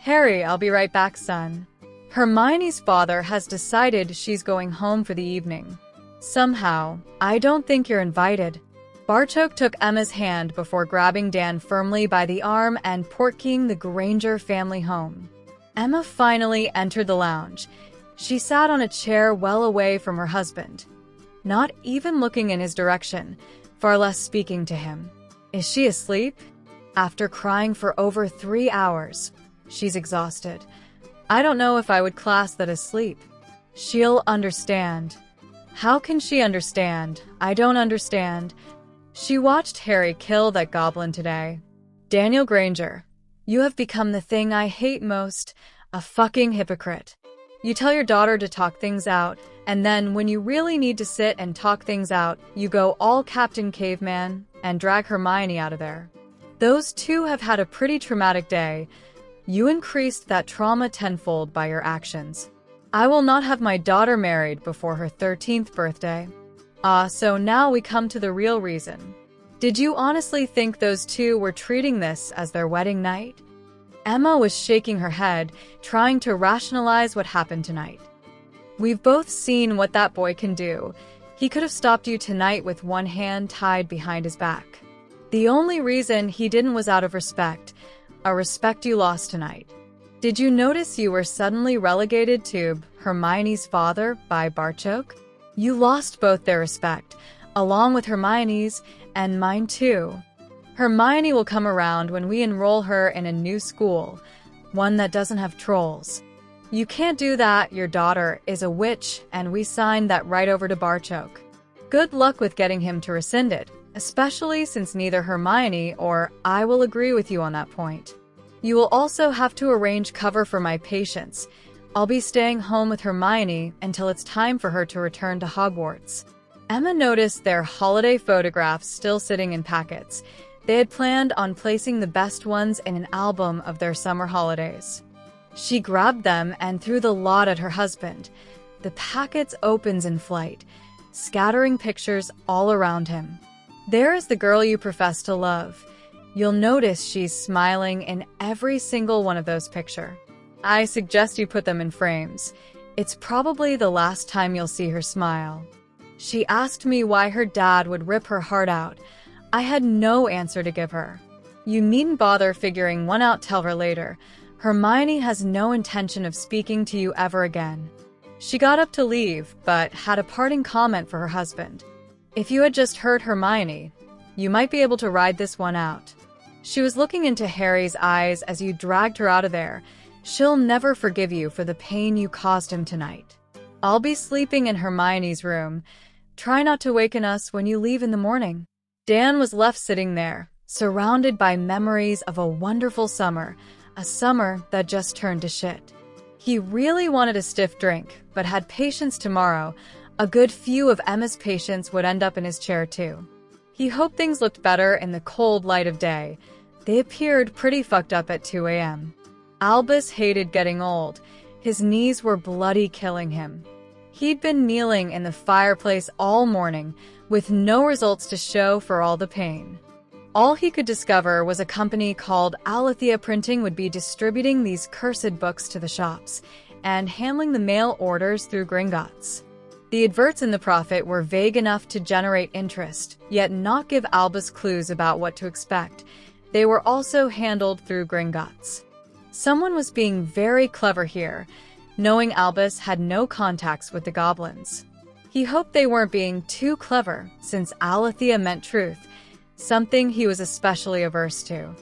Harry, I'll be right back, son. Hermione's father has decided she's going home for the evening. Somehow, I don't think you're invited. Barchoke took Emma's hand before grabbing Dan firmly by the arm and portkeying the Granger family home. Emma finally entered the lounge. She sat on a chair well away from her husband, not even looking in his direction, far less speaking to him. Is she asleep? After crying for over 3 hours, she's exhausted. I don't know if I would class that as sleep. She'll understand. How can she understand? I don't understand. She watched Harry kill that goblin today. Daniel Granger, you have become the thing I hate most, a fucking hypocrite. You tell your daughter to talk things out, and then when you really need to sit and talk things out, you go all Captain Caveman and drag Hermione out of there. Those two have had a pretty traumatic day. You increased that trauma tenfold by your actions. I will not have my daughter married before her 13th birthday. So now we come to the real reason. Did you honestly think those two were treating this as their wedding night? Emma was shaking her head, trying to rationalize what happened tonight. We've both seen what that boy can do. He could have stopped you tonight with one hand tied behind his back. The only reason he didn't was out of respect, a respect you lost tonight. Did you notice you were suddenly relegated to Hermione's father by Barchoke? You lost both their respect, along with Hermione's, and mine too. Hermione will come around when we enroll her in a new school, one that doesn't have trolls. You can't do that, your daughter is a witch, and we signed that right over to Barchoke. Good luck with getting him to rescind it, especially since neither Hermione or I will agree with you on that point. You will also have to arrange cover for my patients. I'll be staying home with Hermione until it's time for her to return to Hogwarts. Emma noticed their holiday photographs still sitting in packets. They had planned on placing the best ones in an album of their summer holidays. She grabbed them and threw the lot at her husband. The packets opens in flight, scattering pictures all around him. There is the girl you profess to love. You'll notice she's smiling in every single one of those pictures. I suggest you put them in frames. It's probably the last time you'll see her smile. She asked me why her dad would rip her heart out. I had no answer to give her. You needn't bother figuring one out, tell her later. Hermione has no intention of speaking to you ever again. She got up to leave, but had a parting comment for her husband. If you had just heard Hermione, you might be able to ride this one out. She was looking into Harry's eyes as you dragged her out of there. She'll never forgive you for the pain you caused him tonight. I'll be sleeping in Hermione's room. Try not to waken us when you leave in the morning. Dan was left sitting there, surrounded by memories of a wonderful summer, a summer that just turned to shit. He really wanted a stiff drink, but had patience tomorrow. A good few of Emma's patients would end up in his chair too. He hoped things looked better in the cold light of day. They appeared pretty fucked up at 2 a.m. Albus hated getting old. His knees were bloody, killing him. He'd been kneeling in the fireplace all morning, with no results to show for all the pain. All he could discover was a company called Alethea Printing would be distributing these cursed books to the shops, and handling the mail orders through Gringotts. The adverts in the profit were vague enough to generate interest, yet not give Albus clues about what to expect. They were also handled through Gringotts. Someone was being very clever here, knowing Albus had no contacts with the goblins. He hoped they weren't being too clever, since Alethea meant truth, something he was especially averse to.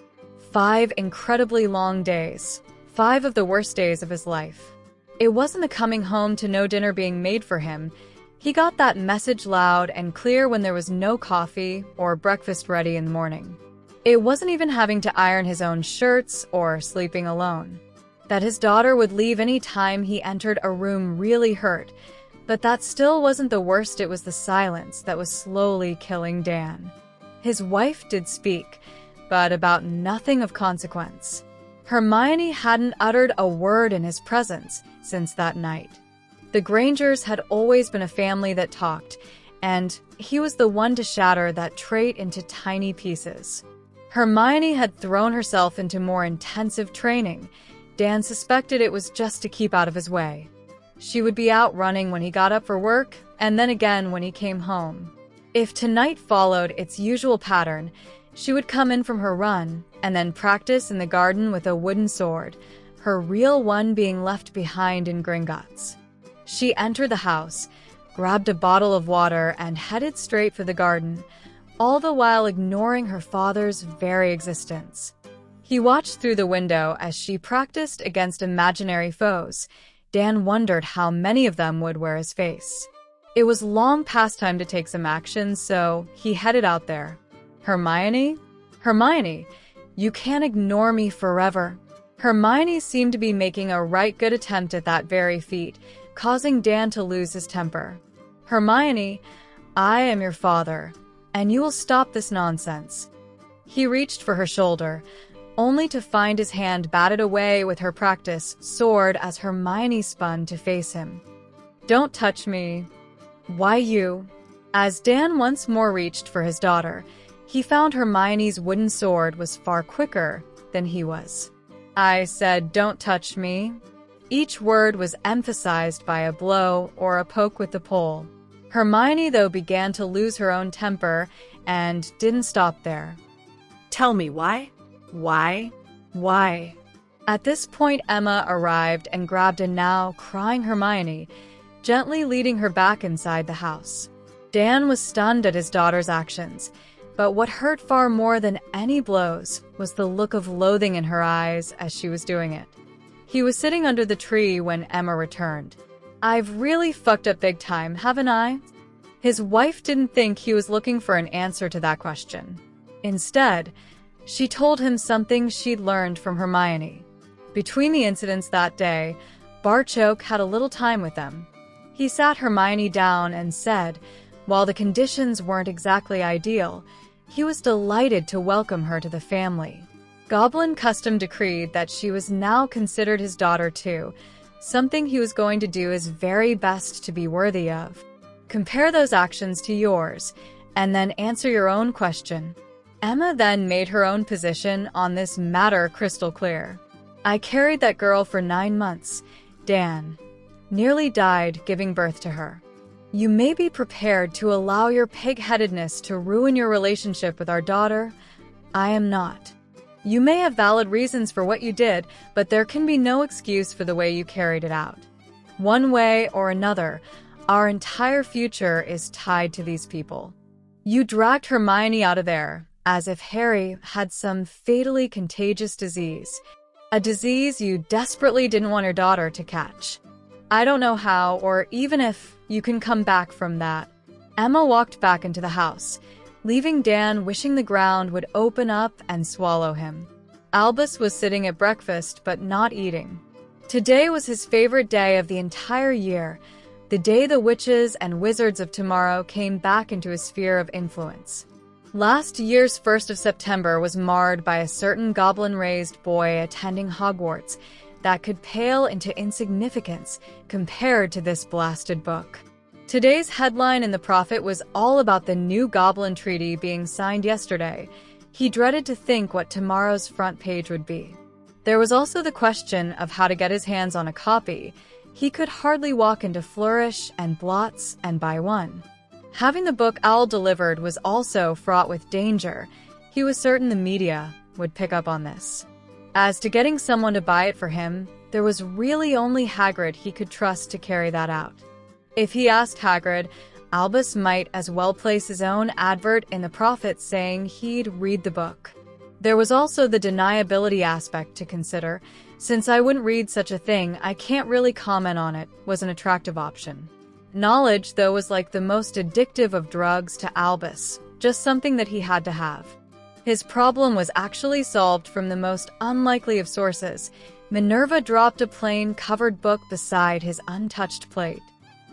5 incredibly long days, 5 of the worst days of his life. It wasn't the coming home to no dinner being made for him. He got that message loud and clear when there was no coffee or breakfast ready in the morning. It wasn't even having to iron his own shirts or sleeping alone. That his daughter would leave any time he entered a room really hurt, but that still wasn't the worst. It was the silence that was slowly killing Dan. His wife did speak, but about nothing of consequence. Hermione hadn't uttered a word in his presence since that night. The Grangers had always been a family that talked, and he was the one to shatter that trait into tiny pieces. Hermione had thrown herself into more intensive training. Dan suspected it was just to keep out of his way. She would be out running when he got up for work, and then again when he came home. If tonight followed its usual pattern, she would come in from her run and then practice in the garden with a wooden sword, her real one being left behind in Gringotts. She entered the house, grabbed a bottle of water, and headed straight for the garden, all the while ignoring her father's very existence. He watched through the window as she practiced against imaginary foes. Dan wondered how many of them would wear his face. It was long past time to take some action, so he headed out there. Hermione? Hermione, you can't ignore me forever. Hermione seemed to be making a right good attempt at that very feat, causing Dan to lose his temper. Hermione, I am your father, and you will stop this nonsense. He reached for her shoulder, only to find his hand batted away with her practice sword as Hermione spun to face him. Don't touch me. Why you? As Dan once more reached for his daughter, he found Hermione's wooden sword was far quicker than he was. I said, don't touch me. Each word was emphasized by a blow or a poke with the pole. Hermione, though, began to lose her own temper and didn't stop there. Tell me why? Why? Why? At this point, Emma arrived and grabbed a now crying Hermione, gently leading her back inside the house. Dan was stunned at his daughter's actions, but what hurt far more than any blows was the look of loathing in her eyes as she was doing it. He was sitting under the tree when Emma returned. I've really fucked up big time, haven't I? His wife didn't think he was looking for an answer to that question. Instead, she told him something she'd learned from Hermione. Between the incidents that day, Barchoke had a little time with them. He sat Hermione down and said, while the conditions weren't exactly ideal, he was delighted to welcome her to the family. Goblin custom decreed that she was now considered his daughter too, something he was going to do his very best to be worthy of. Compare those actions to yours, and then answer your own question. Emma then made her own position on this matter crystal clear. I carried that girl for 9 months. Dan nearly died giving birth to her. You may be prepared to allow your pig-headedness to ruin your relationship with our daughter. I am not. You may have valid reasons for what you did, but there can be no excuse for the way you carried it out. One way or another, our entire future is tied to these people. You dragged Hermione out of there, as if Harry had some fatally contagious disease. A disease you desperately didn't want your daughter to catch. I don't know how, or even if you can come back from that. Emma walked back into the house, leaving Dan wishing the ground would open up and swallow him. Albus was sitting at breakfast, but not eating. Today was his favorite day of the entire year, the day the witches and wizards of tomorrow came back into his sphere of influence. Last year's 1st of September was marred by a certain goblin-raised boy attending Hogwarts that could pale into insignificance compared to this blasted book. Today's headline in The Prophet was all about the new Goblin Treaty being signed yesterday. He dreaded to think what tomorrow's front page would be. There was also the question of how to get his hands on a copy. He could hardly walk into Flourish and Blots and buy one. Having the book Owl delivered was also fraught with danger. He was certain the media would pick up on this. As to getting someone to buy it for him, there was really only Hagrid he could trust to carry that out. If he asked Hagrid, Albus might as well place his own advert in The Prophet saying he'd read the book. There was also the deniability aspect to consider. Since I wouldn't read such a thing, I can't really comment on it, was an attractive option. Knowledge, though, was like the most addictive of drugs to Albus, just something that he had to have. His problem was actually solved from the most unlikely of sources. Minerva dropped a plain covered book beside his untouched plate.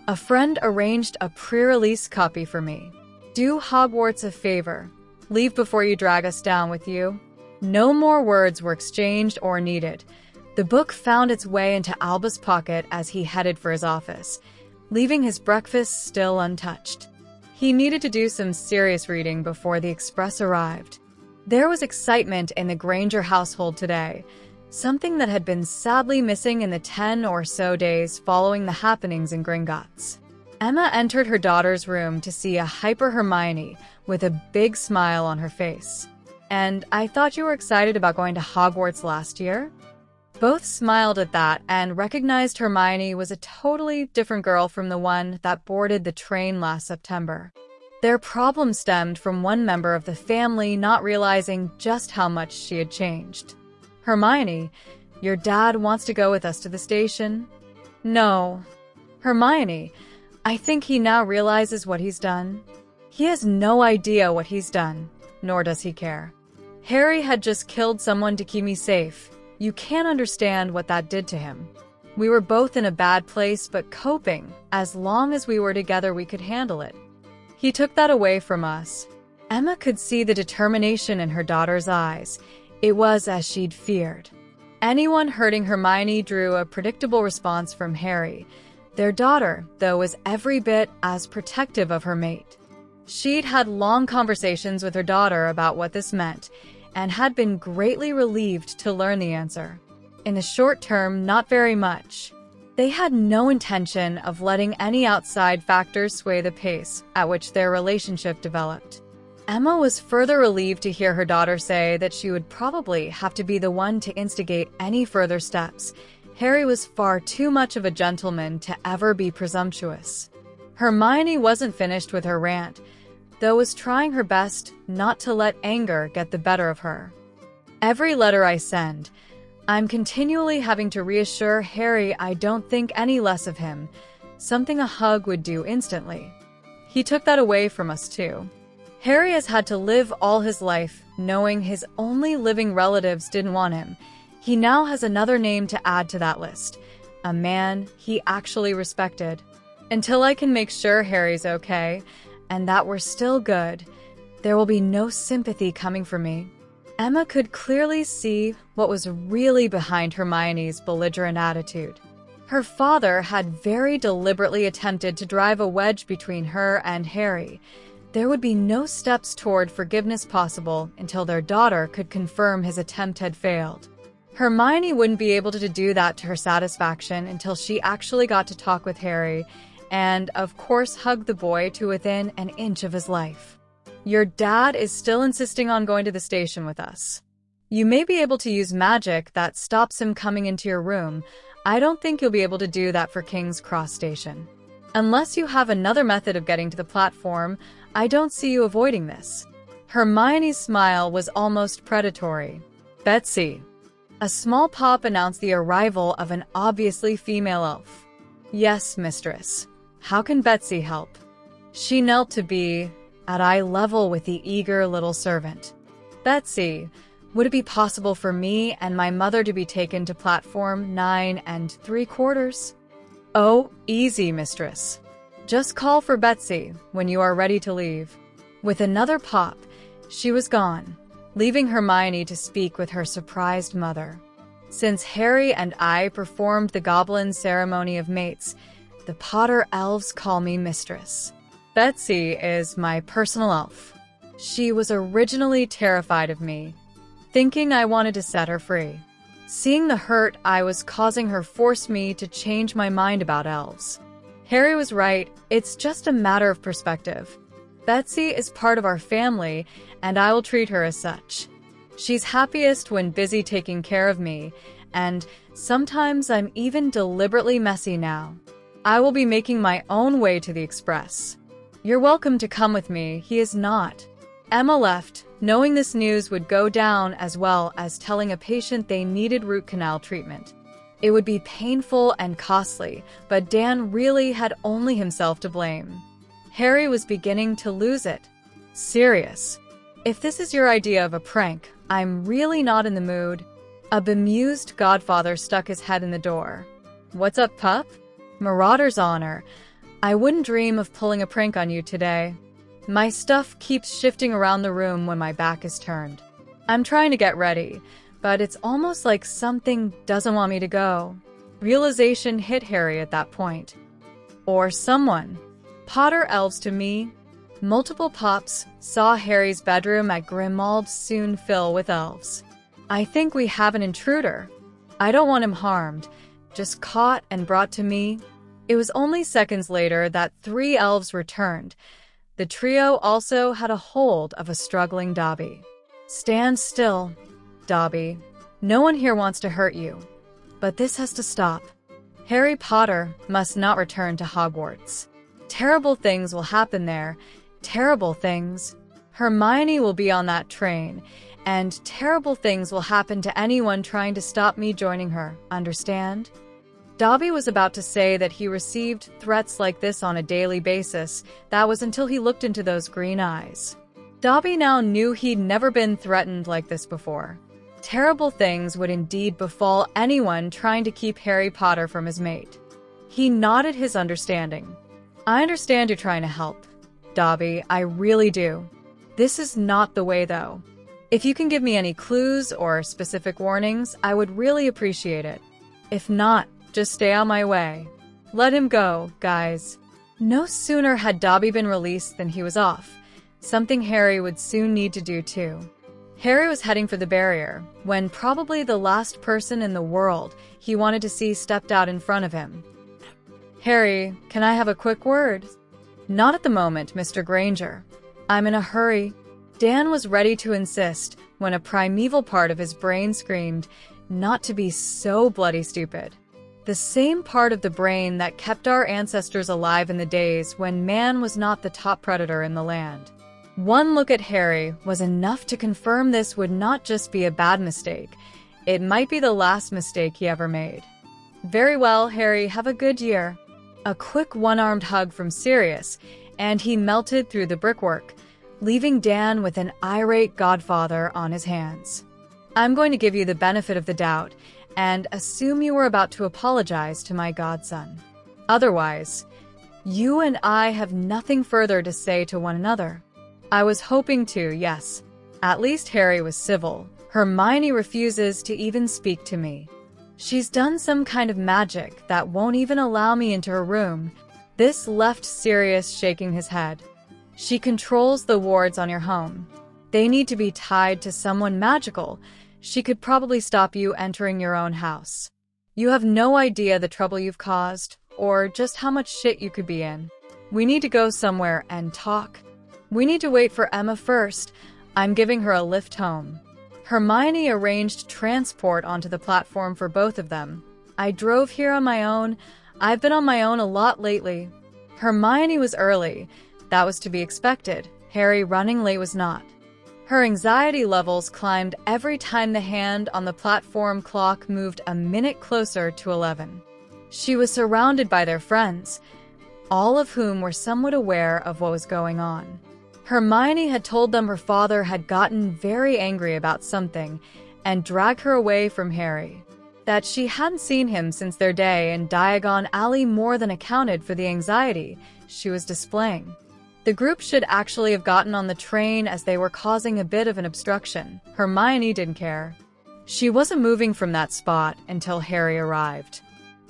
A friend arranged a pre-release copy for me. Do Hogwarts a favor. Leave before you drag us down with you. No more words were exchanged or needed. The book found its way into Alba's pocket as he headed for his office, leaving his breakfast still untouched. He needed to do some serious reading before the express arrived. There was excitement in the Granger household today, something that had been sadly missing in the 10 or so days following the happenings in Gringotts. Emma entered her daughter's room to see a hyper Hermione with a big smile on her face. "And I thought you were excited about going to Hogwarts last year?" Both smiled at that and recognized Hermione was a totally different girl from the one that boarded the train last September. Their problem stemmed from one member of the family not realizing just how much she had changed. "Hermione, your dad wants to go with us to the station?" "No." "Hermione, I think he now realizes what he's done." "He has no idea what he's done, nor does he care. Harry had just killed someone to keep me safe. You can't understand what that did to him. We were both in a bad place, but coping. As long as we were together, we could handle it. He took that away from us." Emma could see the determination in her daughter's eyes. It was as she'd feared. Anyone hurting Hermione drew a predictable response from Harry. Their daughter, though, was every bit as protective of her mate. She'd had long conversations with her daughter about what this meant, and had been greatly relieved to learn the answer. In the short term, not very much. They had no intention of letting any outside factors sway the pace at which their relationship developed. Emma was further relieved to hear her daughter say that she would probably have to be the one to instigate any further steps. Harry was far too much of a gentleman to ever be presumptuous. Hermione wasn't finished with her rant, though was trying her best not to let anger get the better of her. "Every letter I send, I'm continually having to reassure Harry I don't think any less of him, something a hug would do instantly. He took that away from us too. Harry has had to live all his life knowing his only living relatives didn't want him. He now has another name to add to that list, a man he actually respected. Until I can make sure Harry's okay, and that we're still good, there will be no sympathy coming from me." Emma could clearly see what was really behind Hermione's belligerent attitude. Her father had very deliberately attempted to drive a wedge between her and Harry. There would be no steps toward forgiveness possible until their daughter could confirm his attempt had failed. Hermione wouldn't be able to do that to her satisfaction until she actually got to talk with Harry and, of course, hugged the boy to within an inch of his life. "Your dad is still insisting on going to the station with us. You may be able to use magic that stops him coming into your room. I don't think you'll be able to do that for King's Cross Station. Unless you have another method of getting to the platform, I don't see you avoiding this." Hermione's smile was almost predatory. "Betsy." A small pop announced the arrival of an obviously female elf. "Yes, mistress. How can Betsy help?" She knelt to be at eye level with the eager little servant. "Betsy, would it be possible for me and my mother to be taken to platform 9 3/4? "Oh, easy, mistress. Just call for Betsy when you are ready to leave." With another pop, she was gone, leaving Hermione to speak with her surprised mother. "Since Harry and I performed the Goblin ceremony of mates, the Potter elves call me mistress. Betsy is my personal elf. She was originally terrified of me, thinking I wanted to set her free. Seeing the hurt I was causing her forced me to change my mind about elves. Harry was right, it's just a matter of perspective. Betsy is part of our family, and I will treat her as such. She's happiest when busy taking care of me, and sometimes I'm even deliberately messy now. I will be making my own way to the express. You're welcome to come with me, he is not." Emma left, knowing this news would go down as well as telling a patient they needed root canal treatment. It would be painful and costly, but Dan really had only himself to blame. Harry was beginning to lose it. "Serious. If this is your idea of a prank, I'm really not in the mood." A bemused godfather stuck his head in the door. "What's up, pup?" "Marauder's honor. I wouldn't dream of pulling a prank on you today. My stuff keeps shifting around the room when my back is turned. I'm trying to get ready, but it's almost like something doesn't want me to go. Realization hit Harry at that point. Or someone. Potter elves to me. Multiple pops saw Harry's bedroom at Grimoire soon fill with elves. I think we have an intruder. I don't want him harmed, just caught and brought to me. It was only seconds later that 3 elves returned. The trio also had a hold of a struggling Dobby. Stand still, Dobby. No one here wants to hurt you. But this has to stop. Harry Potter must not return to Hogwarts. Terrible things will happen there. Terrible things. Hermione will be on that train, and terrible things will happen to anyone trying to stop me joining her, understand? Dobby was about to say that he received threats like this on a daily basis. That was until he looked into those green eyes. Dobby now knew he'd never been threatened like this before. Terrible things would indeed befall anyone trying to keep Harry Potter from his mate. He nodded his understanding. I understand you're trying to help, Dobby, I really do. This is not the way, though. If you can give me any clues or specific warnings, I would really appreciate it. If not, just stay on my way. Let him go, guys. No sooner had Dobby been released than he was off, something Harry would soon need to do too. Harry was heading for the barrier, when probably the last person in the world he wanted to see stepped out in front of him. Harry, can I have a quick word? Not at the moment, Mr. Granger. I'm in a hurry. Dan was ready to insist when a primeval part of his brain screamed, not to be so bloody stupid. The same part of the brain that kept our ancestors alive in the days when man was not the top predator in the land. One look at Harry was enough to confirm this would not just be a bad mistake. It might be the last mistake he ever made. Very well, Harry, have a good year. A quick one-armed hug from Sirius, and he melted through the brickwork, leaving Dan with an irate godfather on his hands. I'm going to give you the benefit of the doubt and assume you were about to apologize to my godson. Otherwise, you and I have nothing further to say to one another. I was hoping to, yes. At least Harry was civil. Hermione refuses to even speak to me. She's done some kind of magic that won't even allow me into her room. This left Sirius shaking his head. She controls the wards on your home. They need to be tied to someone magical. She could probably stop you entering your own house. You have no idea the trouble you've caused, or just how much shit you could be in. We need to go somewhere and talk. We need to wait for Emma first. I'm giving her a lift home. Hermione arranged transport onto the platform for both of them. I drove here on my own. I've been on my own a lot lately. Hermione was early. That was to be expected. Harry running late was not. Her anxiety levels climbed every time the hand on the platform clock moved a minute closer to 11. She was surrounded by their friends, all of whom were somewhat aware of what was going on. Hermione had told them her father had gotten very angry about something and dragged her away from Harry. That she hadn't seen him since their day in Diagon Alley more than accounted for the anxiety she was displaying. The group should actually have gotten on the train as they were causing a bit of an obstruction. Hermione didn't care. She wasn't moving from that spot until Harry arrived.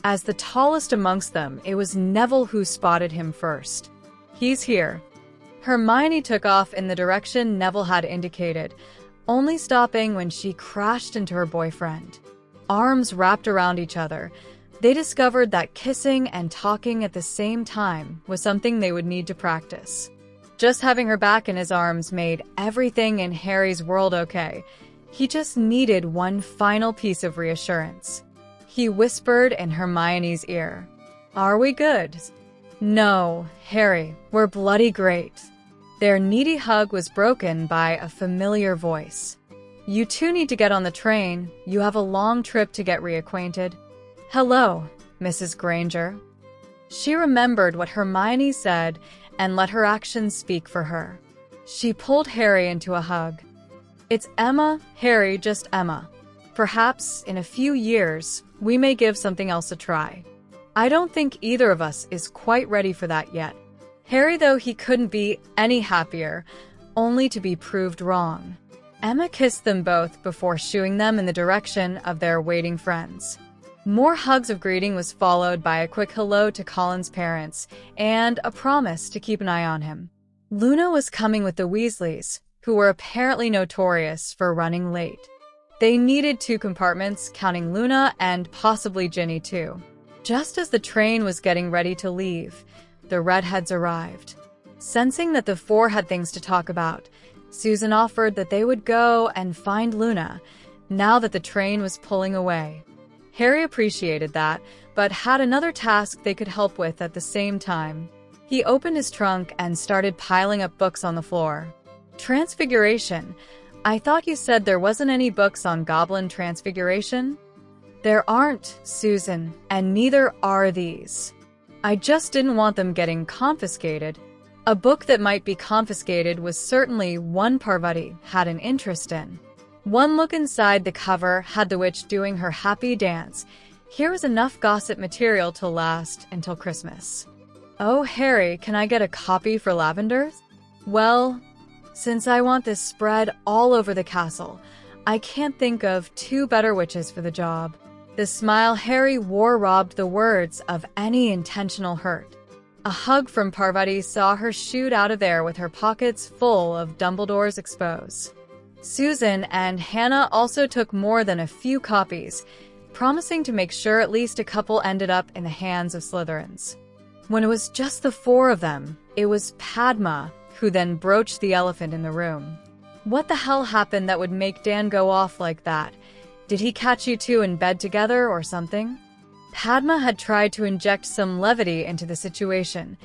As the tallest amongst them, it was Neville who spotted him first. He's here. Hermione took off in the direction Neville had indicated, only stopping when she crashed into her boyfriend. Arms wrapped around each other, they discovered that kissing and talking at the same time was something they would need to practice. Just having her back in his arms made everything in Harry's world okay. He just needed one final piece of reassurance. He whispered in Hermione's ear, "Are we good?" "No, Harry, we're bloody great." Their needy hug was broken by a familiar voice. "You two need to get on the train. You have a long trip to get reacquainted." "Hello, Mrs. Granger." She remembered what Hermione said and let her actions speak for her. She pulled Harry into a hug. "It's Emma, Harry, just Emma. Perhaps, in a few years, we may give something else a try. I don't think either of us is quite ready for that yet." Harry, though he couldn't be any happier, only to be proved wrong. Emma kissed them both before shooing them in the direction of their waiting friends. More hugs of greeting was followed by a quick hello to Colin's parents and a promise to keep an eye on him. Luna was coming with the Weasleys, who were apparently notorious for running late. They needed 2 compartments, counting Luna and possibly Ginny too. Just as the train was getting ready to leave, the redheads arrived. Sensing that the 4 had things to talk about, Susan offered that they would go and find Luna, now that the train was pulling away. Harry appreciated that, but had another task they could help with at the same time. He opened his trunk and started piling up books on the floor. Transfiguration. I thought you said there wasn't any books on Goblin Transfiguration? There aren't, Susan, and neither are these. I just didn't want them getting confiscated. A book that might be confiscated was certainly one Parvati had an interest in. One look inside the cover had the witch doing her happy dance. Here was enough gossip material to last until Christmas. Oh, Harry, can I get a copy for Lavender's? Well, since I want this spread all over the castle, I can't think of 2 better witches for the job. The smile Harry wore robbed the words of any intentional hurt. A hug from Parvati saw her shoot out of there with her pockets full of Dumbledore's expose. Susan and Hannah also took more than a few copies, promising to make sure at least a couple ended up in the hands of Slytherins. When it was just the 4 of them, it was Padma who then broached the elephant in the room. What the hell happened that would make Dan go off like that? Did he catch you 2 in bed together or something? Padma had tried to inject some levity into the situation.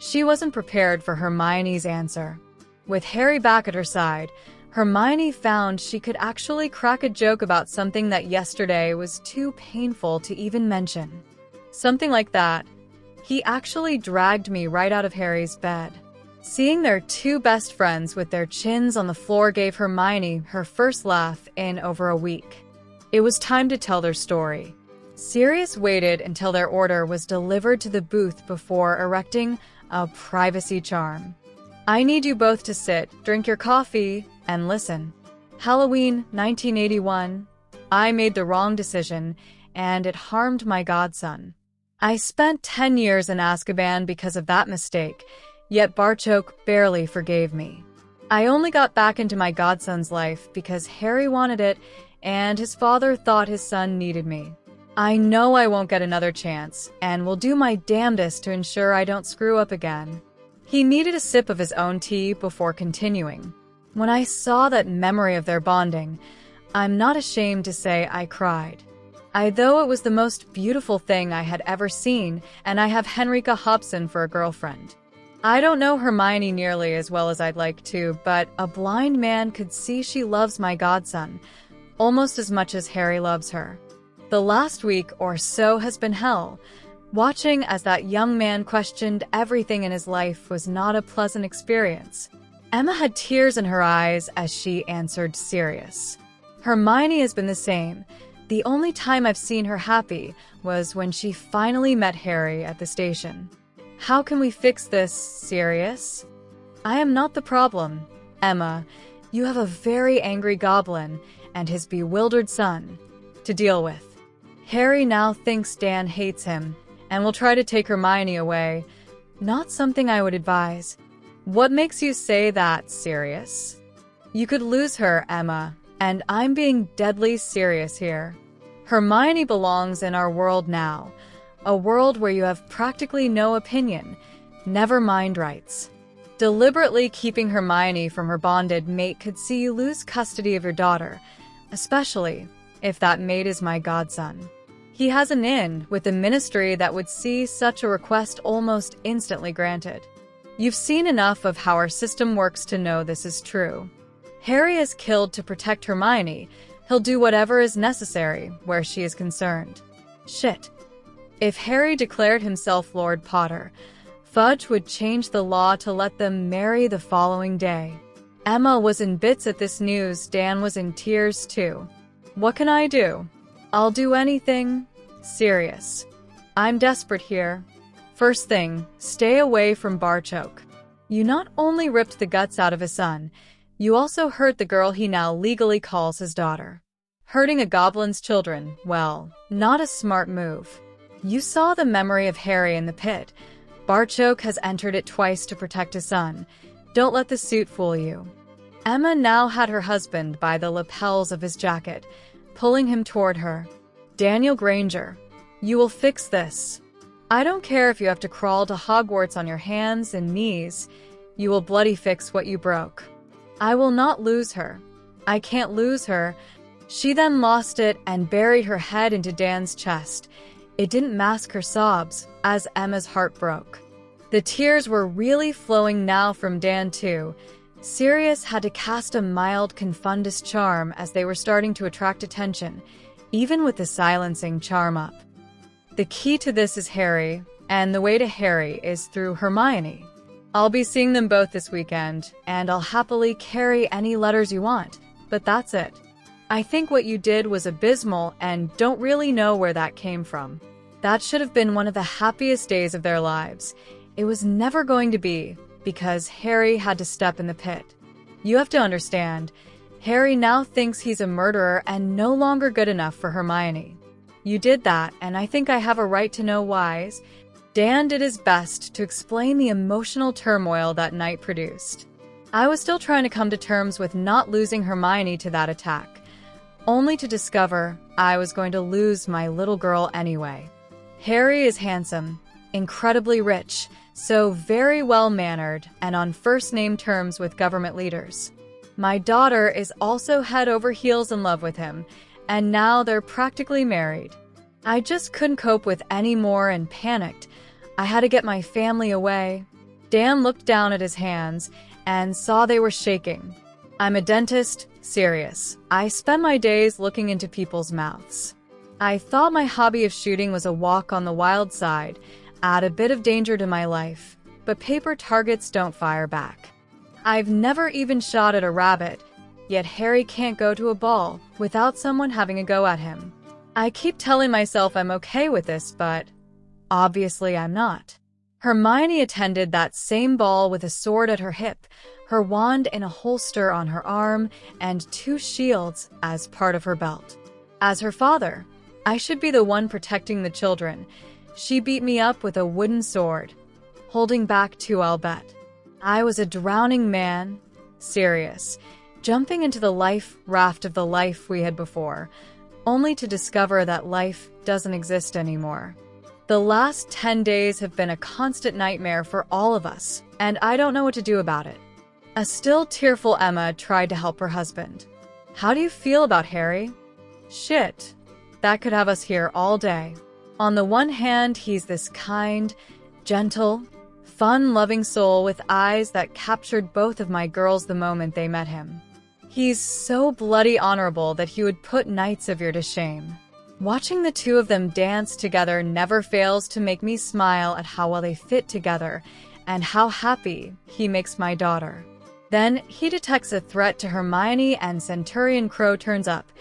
She wasn't prepared for Hermione's answer. With Harry back at her side, Hermione found she could actually crack a joke about something that yesterday was too painful to even mention. Something like that. He actually dragged me right out of Harry's bed. Seeing their 2 best friends with their chins on the floor gave Hermione her first laugh in over a week. It was time to tell their story. Sirius waited until their order was delivered to the booth before erecting a privacy charm. I need you both to sit, drink your coffee, and listen. Halloween 1981. I made the wrong decision, and it harmed my godson. I spent 10 years in Azkaban because of that mistake, yet Barchoke barely forgave me. I only got back into my godson's life because Harry wanted it, and his father thought his son needed me. I know I won't get another chance, and will do my damnedest to ensure I don't screw up again. He needed a sip of his own tea before continuing. When I saw that memory of their bonding, I'm not ashamed to say I cried. Though it was the most beautiful thing I had ever seen, and I have Henrika Hobson for a girlfriend. I don't know Hermione nearly as well as I'd like to, but a blind man could see she loves my godson, almost as much as Harry loves her. The last week or so has been hell. Watching as that young man questioned everything in his life was not a pleasant experience. Emma had tears in her eyes as she answered Sirius. Hermione has been the same. The only time I've seen her happy was when she finally met Harry at the station. How can we fix this, Sirius? I am not the problem, Emma. You have a very angry goblin and his bewildered son to deal with. Harry now thinks Dan hates him and will try to take Hermione away. Not something I would advise. What makes you say that, Sirius? You could lose her, Emma, and I'm being deadly serious here. Hermione belongs in our world now, a world where you have practically no opinion, never mind rights. Deliberately keeping Hermione from her bonded mate could see you lose custody of your daughter, especially if that mate is my godson. He has an in with the ministry that would see such a request almost instantly granted. You've seen enough of how our system works to know this is true. Harry is killed to protect Hermione. He'll do whatever is necessary where she is concerned. Shit. If Harry declared himself Lord Potter, Fudge would change the law to let them marry the following day. Emma was in bits at this news. Dan was in tears too. What can I do? I'll do anything. Sirius. I'm desperate here. First thing, stay away from Barchoke. You not only ripped the guts out of his son, You also hurt the girl he now legally calls his daughter. Hurting a goblin's children, well, not a smart move. You saw the memory of Harry in the pit. Barchoke has entered it twice to protect his son. Don't let the suit fool you. Emma now had her husband by the lapels of his jacket, pulling him toward her. Daniel Granger, you will fix this. I don't care if you have to crawl to Hogwarts on your hands and knees. You will bloody fix what you broke. I will not lose her. I can't lose her. She then lost it and buried her head into Dan's chest. It didn't mask her sobs, as Emma's heart broke. The tears were really flowing now from Dan too. Sirius had to cast a mild confundus charm as they were starting to attract attention, even with the silencing charm up. The key to this is Harry, and the way to Harry is through Hermione. I'll be seeing them both this weekend, and I'll happily carry any letters you want, but that's it. I think what you did was abysmal and don't really know where that came from. That should have been one of the happiest days of their lives. It was never going to be, because Harry had to step in the pit. You have to understand, Harry now thinks he's a murderer and no longer good enough for Hermione. You did that, and I think I have a right to know why. Dan did his best to explain the emotional turmoil that night produced. I was still trying to come to terms with not losing Hermione to that attack, only to discover I was going to lose my little girl anyway. Harry is handsome, incredibly rich, so very well-mannered and on first-name terms with government leaders. My daughter is also head over heels in love with him, and now they're practically married. I just couldn't cope with any more and panicked. I had to get my family away. Dan looked down at his hands and saw they were shaking. I'm a dentist, Sirius. I spend my days looking into people's mouths. I thought my hobby of shooting was a walk on the wild side, add a bit of danger to my life, but paper targets don't fire back. I've never even shot at a rabbit, yet Harry can't go to a ball without someone having a go at him. I keep telling myself I'm okay with this, but obviously I'm not. Hermione attended that same ball with a sword at her hip, her wand in a holster on her arm, and 2 shields as part of her belt. As her father, I should be the one protecting the children. She beat me up with a wooden sword, holding back 2, I'll bet. I was a drowning man, Sirius, jumping into the life raft of the life we had before, only to discover that life doesn't exist anymore. The last 10 days have been a constant nightmare for all of us, and I don't know what to do about it. A still tearful Emma tried to help her husband. How do you feel about Harry? Shit. That could have us here all day. On the one hand, he's this kind, gentle, fun-loving soul with eyes that captured both of my girls the moment they met him. He's so bloody honorable that he would put knights of yours to shame. Watching the 2 of them dance together never fails to make me smile at how well they fit together and how happy he makes my daughter. Then he detects a threat to Hermione and Centurion Crow turns up,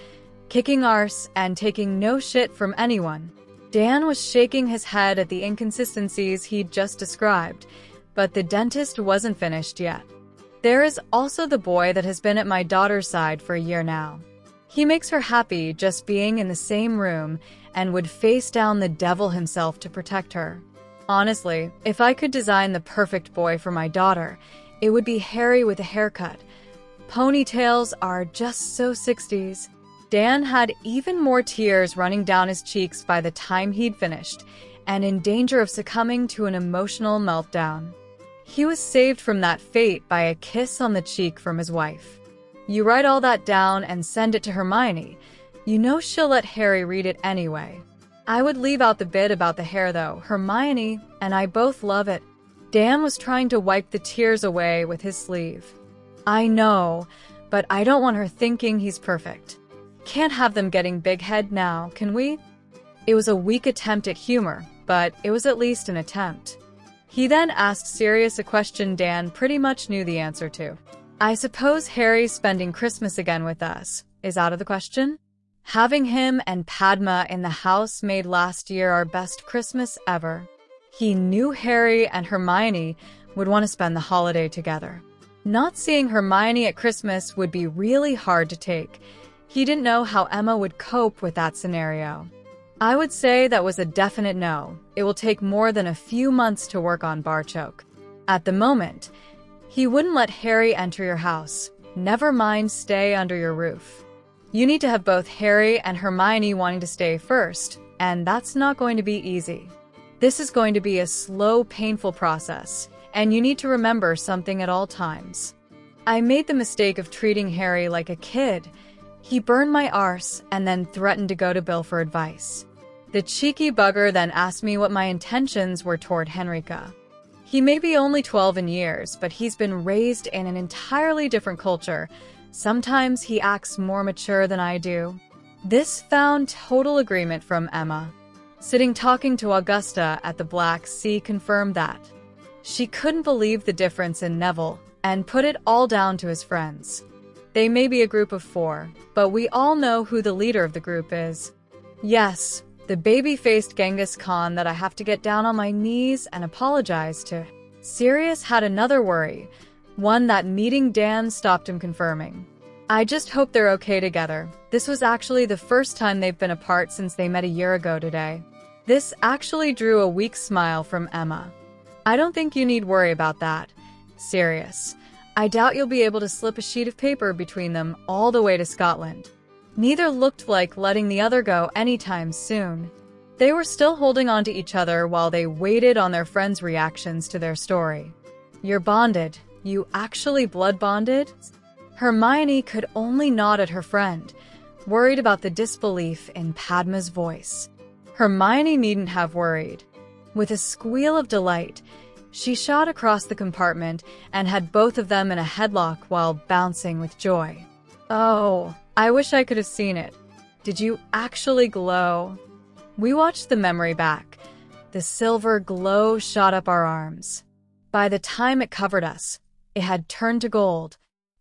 kicking arse and taking no shit from anyone. Dan was shaking his head at the inconsistencies he'd just described, but the dentist wasn't finished yet. There is also the boy that has been at my daughter's side for a year now. He makes her happy just being in the same room and would face down the devil himself to protect her. Honestly, if I could design the perfect boy for my daughter, it would be Harry with a haircut. Ponytails are just so 60s. Dan had even more tears running down his cheeks by the time he'd finished, and in danger of succumbing to an emotional meltdown. He was saved from that fate by a kiss on the cheek from his wife. You write all that down and send it to Hermione. You know she'll let Harry read it anyway. I would leave out the bit about the hair though. Hermione and I both love it. Dan was trying to wipe the tears away with his sleeve. I know, but I don't want her thinking he's perfect. Can't have them getting big head now, can we? It was a weak attempt at humor, but it was at least an attempt. He then asked Sirius a question Dan pretty much knew the answer to. I suppose Harry spending Christmas again with us is out of the question? Having him and Padma in the house made last year our best Christmas ever. He knew Harry and Hermione would want to spend the holiday together. Not seeing Hermione at Christmas would be really hard to take. He didn't know how Emma would cope with that scenario. I would say that was a definite no. It will take more than a few months to work on Barchoke. At the moment, he wouldn't let Harry enter your house. Never mind stay under your roof. You need to have both Harry and Hermione wanting to stay first, and that's not going to be easy. This is going to be a slow, painful process, and you need to remember something at all times. I made the mistake of treating Harry like a kid. He burned my arse and then threatened to go to Bill for advice. The cheeky bugger then asked me what my intentions were toward Henrika. He may be only 12 in years, but he's been raised in an entirely different culture. Sometimes he acts more mature than I do. This found total agreement from Emma. Sitting talking to Augusta at the Black Sea confirmed that. She couldn't believe the difference in Neville and put it all down to his friends. They may be a group of 4, but we all know who the leader of the group is. Yes, the baby-faced Genghis Khan that I have to get down on my knees and apologize to. Sirius had another worry, one that meeting Dan stopped him confirming. I just hope they're okay together. This was actually the first time they've been apart since they met a year ago today. This actually drew a weak smile from Emma. I don't think you need worry about that. Sirius, I doubt you'll be able to slip a sheet of paper between them all the way to Scotland. Neither looked like letting the other go anytime soon. They were still holding on to each other while they waited on their friends' reactions to their story. You're bonded. You actually blood bonded? Hermione could only nod at her friend, worried about the disbelief in Padma's voice. Hermione needn't have worried. With a squeal of delight, she shot across the compartment and had both of them in a headlock while bouncing with joy. Oh, I wish I could have seen it. Did you actually glow? We watched the memory back. The silver glow shot up our arms. By the time it covered us, it had turned to gold.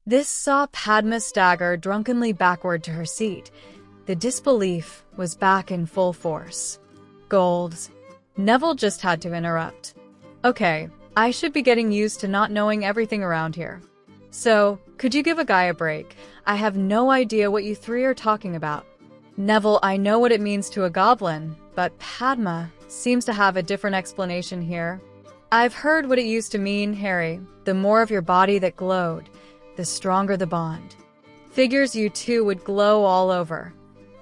This saw Padma stagger drunkenly backward to her seat. The disbelief was back in full force. Golds. Neville just had to interrupt. Okay, I should be getting used to not knowing everything around here. So, could you give a guy a break? I have no idea what you 3 are talking about. Neville, I know what it means to a goblin, but Padma seems to have a different explanation here. I've heard what it used to mean, Harry. The more of your body that glowed, the stronger the bond. Figures you 2 would glow all over.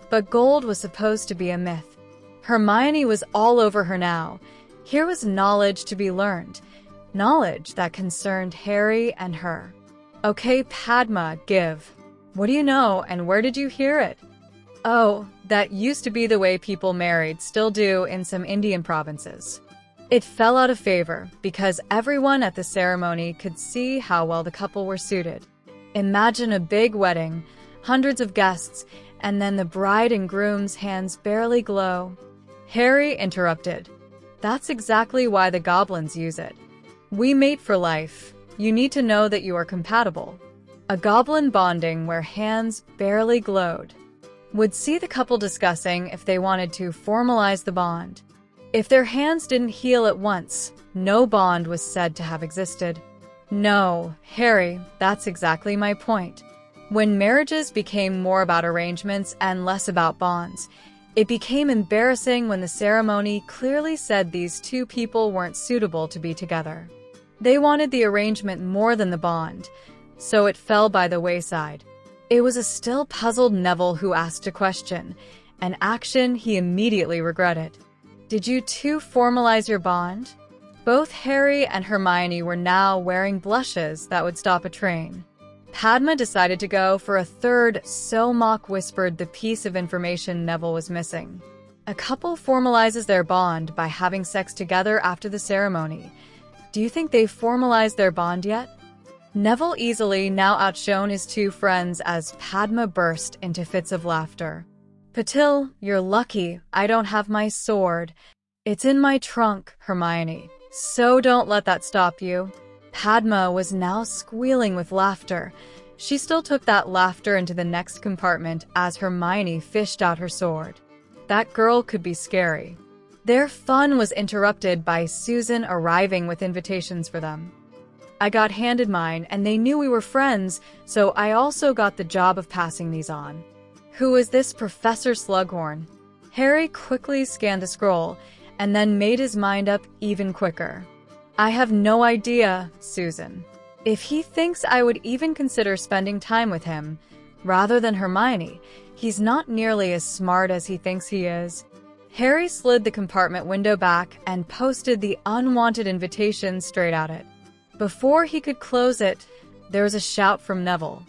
But gold was supposed to be a myth. Hermione was all over her now. Here was knowledge to be learned. Knowledge that concerned Harry and her. Okay, Padma, give. What do you know, and where did you hear it? Oh, that used to be the way people married, still do in some Indian provinces. It fell out of favor because everyone at the ceremony could see how well the couple were suited. Imagine a big wedding, hundreds of guests, and then the bride and groom's hands barely glow. Harry interrupted. That's exactly why the goblins use it. We mate for life. You need to know that you are compatible. A goblin bonding where hands barely glowed would see the couple discussing if they wanted to formalize the bond. If their hands didn't heal at once, no bond was said to have existed. No, Harry, that's exactly my point. When marriages became more about arrangements and less about bonds, it became embarrassing when the ceremony clearly said these 2 people weren't suitable to be together. They wanted the arrangement more than the bond, so it fell by the wayside. It was a still puzzled Neville who asked a question, an action he immediately regretted. Did you 2 formalize your bond? Both Harry and Hermione were now wearing blushes that would stop a train. Padma decided to go for a third, so Mock whispered the piece of information Neville was missing. A couple formalizes their bond by having sex together after the ceremony. Do you think they've formalized their bond yet? Neville easily now outshone his 2 friends as Padma burst into fits of laughter. Patil, you're lucky I don't have my sword. It's in my trunk, Hermione. So don't let that stop you. Padma was now squealing with laughter. She still took that laughter into the next compartment as Hermione fished out her sword. That girl could be scary. Their fun was interrupted by Susan arriving with invitations for them. I got handed mine, and they knew we were friends, so I also got the job of passing these on. Who is this Professor Slughorn? Harry quickly scanned the scroll, and then made his mind up even quicker. I have no idea, Susan. If he thinks I would even consider spending time with him, rather than Hermione, he's not nearly as smart as he thinks he is. Harry slid the compartment window back and posted the unwanted invitation straight at it. Before he could close it, there was a shout from Neville.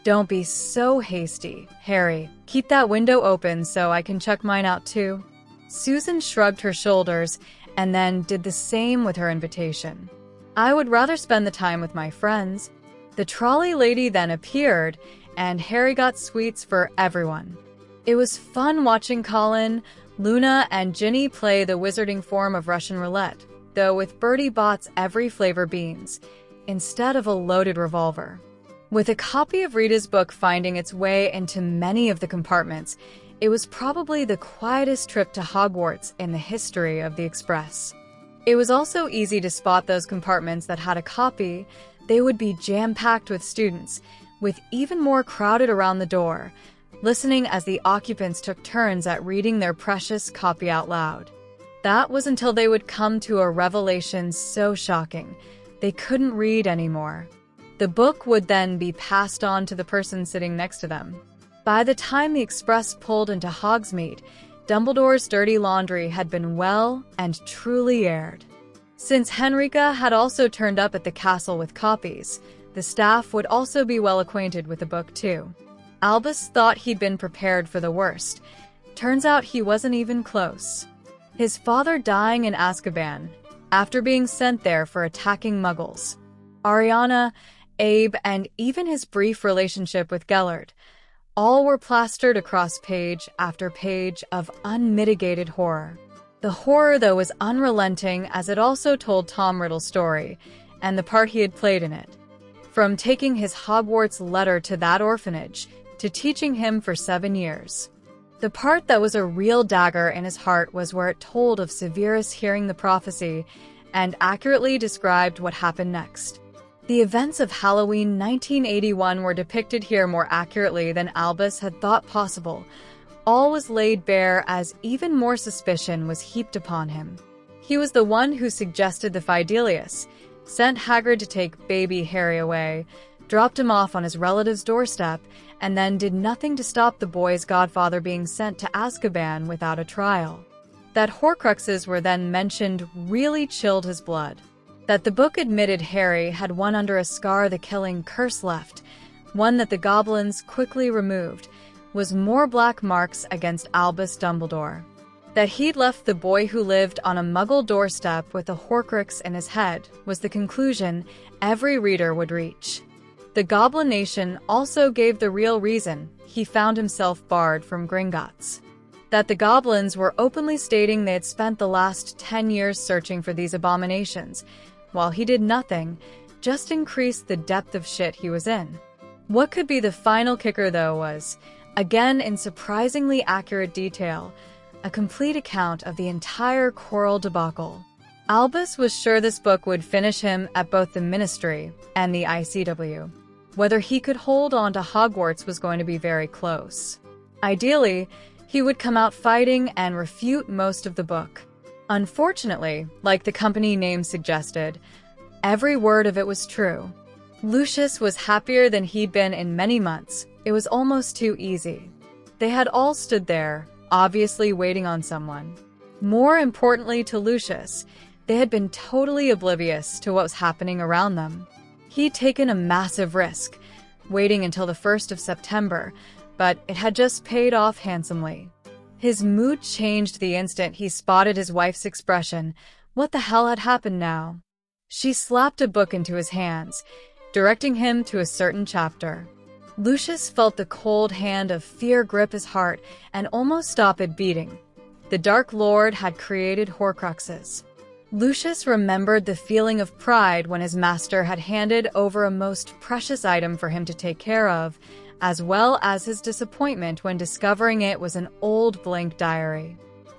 Don't be so hasty, Harry. Keep that window open so I can check mine out too. Susan shrugged her shoulders and then did the same with her invitation. I would rather spend the time with my friends. The trolley lady then appeared, and Harry got sweets for everyone. It was fun watching Colin, Luna, and Ginny play the wizarding form of Russian roulette, though with Bertie Bott's every flavor beans, instead of a loaded revolver. With a copy of Rita's book finding its way into many of the compartments, it was probably the quietest trip to Hogwarts in the history of the Express. It was also easy to spot those compartments that had a copy. They would be jam-packed with students, with even more crowded around the door, listening as the occupants took turns at reading their precious copy out loud. That was until they would come to a revelation so shocking, they couldn't read anymore. The book would then be passed on to the person sitting next to them. By the time the Express pulled into Hogsmeade, Dumbledore's dirty laundry had been well and truly aired. Since Henrika had also turned up at the castle with copies, the staff would also be well acquainted with the book too. Albus thought he'd been prepared for the worst. Turns out he wasn't even close. His father dying in Azkaban, after being sent there for attacking Muggles. Ariana, Abe, and even his brief relationship with Gellert, all were plastered across page after page of unmitigated horror. The horror, though, was unrelenting, as it also told Tom Riddle's story, and the part he had played in it. From taking his Hogwarts letter to that orphanage, to teaching him for 7 years. The part that was a real dagger in his heart was where it told of Severus hearing the prophecy and accurately described what happened next. The events of Halloween 1981 were depicted here more accurately than Albus had thought possible. All was laid bare as even more suspicion was heaped upon him. He was the one who suggested the Fidelius, sent Hagrid to take baby Harry away, dropped him off on his relative's doorstep, and then did nothing to stop the boy's godfather being sent to Azkaban without a trial. That Horcruxes were then mentioned really chilled his blood. That the book admitted Harry had one under a scar the killing curse left, one that the goblins quickly removed, was more black marks against Albus Dumbledore. That he'd left the boy who lived on a Muggle doorstep with a Horcrux in his head was the conclusion every reader would reach. The Goblin Nation also gave the real reason he found himself barred from Gringotts. That the goblins were openly stating they had spent the last 10 years searching for these abominations, while he did nothing, just increased the depth of shit he was in. What could be the final kicker, though, was, again in surprisingly accurate detail, a complete account of the entire Quirrell debacle. Albus was sure this book would finish him at both the Ministry and the ICW. Whether he could hold on to Hogwarts was going to be very close. Ideally, he would come out fighting and refute most of the book. Unfortunately, like the company name suggested, every word of it was true. Lucius was happier than he'd been in many months. It was almost too easy. They had all stood there, obviously waiting on someone. More importantly to Lucius, they had been totally oblivious to what was happening around them. He'd taken a massive risk, waiting until the 1st of September, but it had just paid off handsomely. His mood changed the instant he spotted his wife's expression. What the hell had happened now? She slapped a book into his hands, directing him to a certain chapter. Lucius felt the cold hand of fear grip his heart and almost stop it beating. The Dark Lord had created Horcruxes. Lucius remembered the feeling of pride when his master had handed over a most precious item for him to take care of, as well as his disappointment when discovering it was an old blank diary.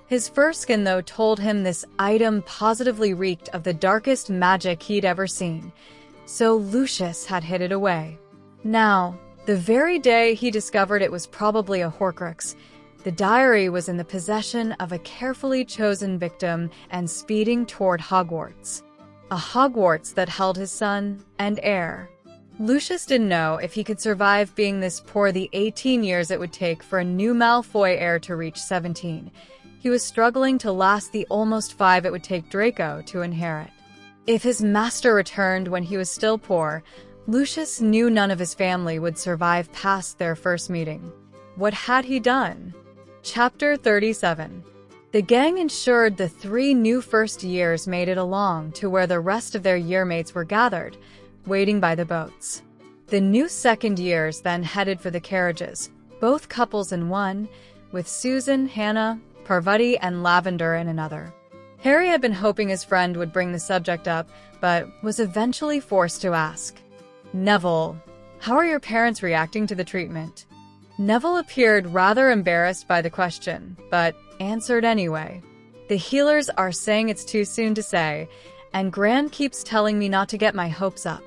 His fur skin, though, told him this item positively reeked of the darkest magic he'd ever seen. so Lucius had hid it away. Now, the very day he discovered it was probably a Horcrux, the diary was in the possession of a carefully chosen victim and speeding toward Hogwarts. A Hogwarts that held his son and heir. Lucius didn't know if he could survive being this poor the 18 years it would take for a new Malfoy heir to reach 17. He was struggling to last the almost 5 it would take Draco to inherit. If his master returned when he was still poor, Lucius knew none of his family would survive past their first meeting. What had he done? Chapter 37. The gang ensured the 3 new first years made it along to where the rest of their yearmates were gathered, waiting by the boats. The new second years then headed for the carriages, both couples in one, with Susan, Hannah, Parvati, and Lavender in another. Harry had been hoping his friend would bring the subject up, but was eventually forced to ask. Neville, how are your parents reacting to the treatment? Neville appeared rather embarrassed by the question, but answered anyway. The healers are saying it's too soon to say, and Gran keeps telling me not to get my hopes up.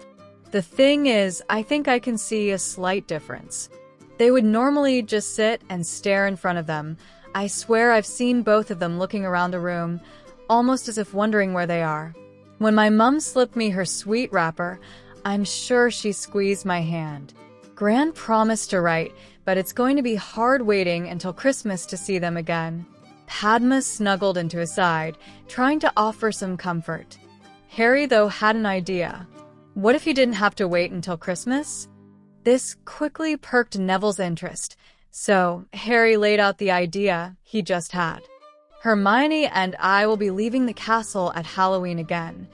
The thing is, I think I can see a slight difference. They would normally just sit and stare in front of them. I swear I've seen both of them looking around the room, almost as if wondering where they are. When my mum slipped me her sweet wrapper, I'm sure she squeezed my hand. Gran promised to write, but it's going to be hard waiting until Christmas to see them again. Padma snuggled into his side, trying to offer some comfort. Harry, though, had an idea. What if he didn't have to wait until Christmas? This quickly perked Neville's interest, so Harry laid out the idea he just had. Hermione and I will be leaving the castle at Halloween again.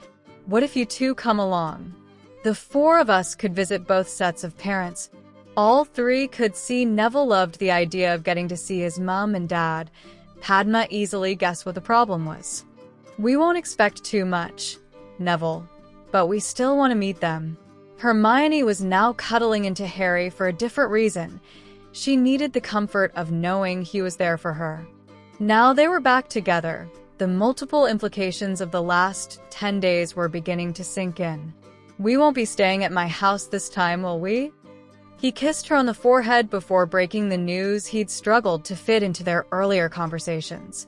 What if you two come along? The 4 of us could visit both sets of parents. All 3 could see Neville loved the idea of getting to see his mum and dad. Padma easily guessed what the problem was. We won't expect too much, Neville, but we still want to meet them. Hermione was now cuddling into Harry for a different reason. She needed the comfort of knowing he was there for her. Now they were back together. The multiple implications of the last 10 days were beginning to sink in. We won't be staying at my house this time, will we? He kissed her on the forehead before breaking the news he'd struggled to fit into their earlier conversations.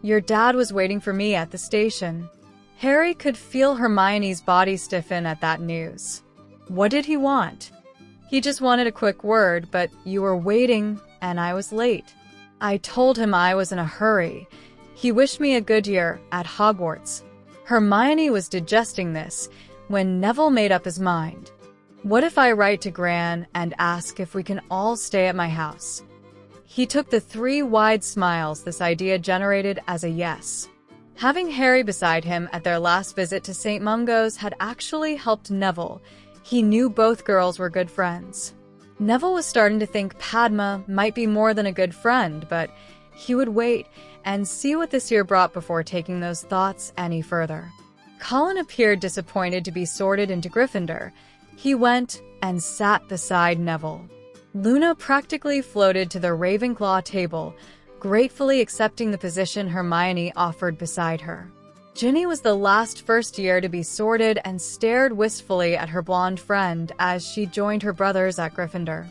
Your dad was waiting for me at the station. Harry could feel Hermione's body stiffen at that news. What did he want? He just wanted a quick word, but you were waiting, and I was late. I told him I was in a hurry. He wished me a good year at Hogwarts. Hermione was digesting this when Neville made up his mind. What if I write to Gran and ask if we can all stay at my house? He took the 3 wide smiles this idea generated as a yes. Having Harry beside him at their last visit to St. Mungo's had actually helped Neville. He knew both girls were good friends. Neville was starting to think Padma might be more than a good friend, but he would wait and see what this year brought before taking those thoughts any further. Colin appeared disappointed to be sorted into Gryffindor. He went and sat beside Neville. Luna practically floated to the Ravenclaw table, gratefully accepting the position Hermione offered beside her. Ginny was the last first year to be sorted and stared wistfully at her blonde friend as she joined her brothers at Gryffindor.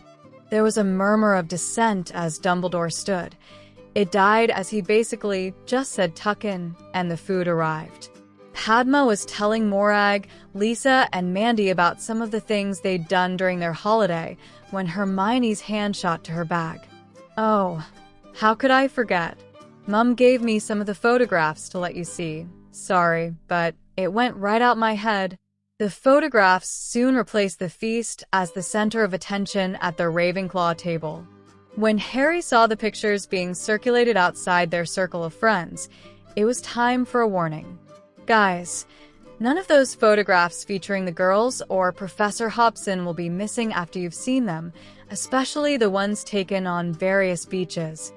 There was a murmur of dissent as Dumbledore stood. It died as he basically just said tuck in, and the food arrived. Padma was telling Morag, Lisa, and Mandy about some of the things they'd done during their holiday when Hermione's hand shot to her bag. Oh, how could I forget? Mum gave me some of the photographs to let you see. Sorry, but it went right out my head. The photographs soon replaced the feast as the center of attention at the Ravenclaw table. When Harry saw the pictures being circulated outside their circle of friends, it was time for a warning. Guys, none of those photographs featuring the girls or Professor Hobson will be missing after you've seen them, especially the ones taken on various beaches.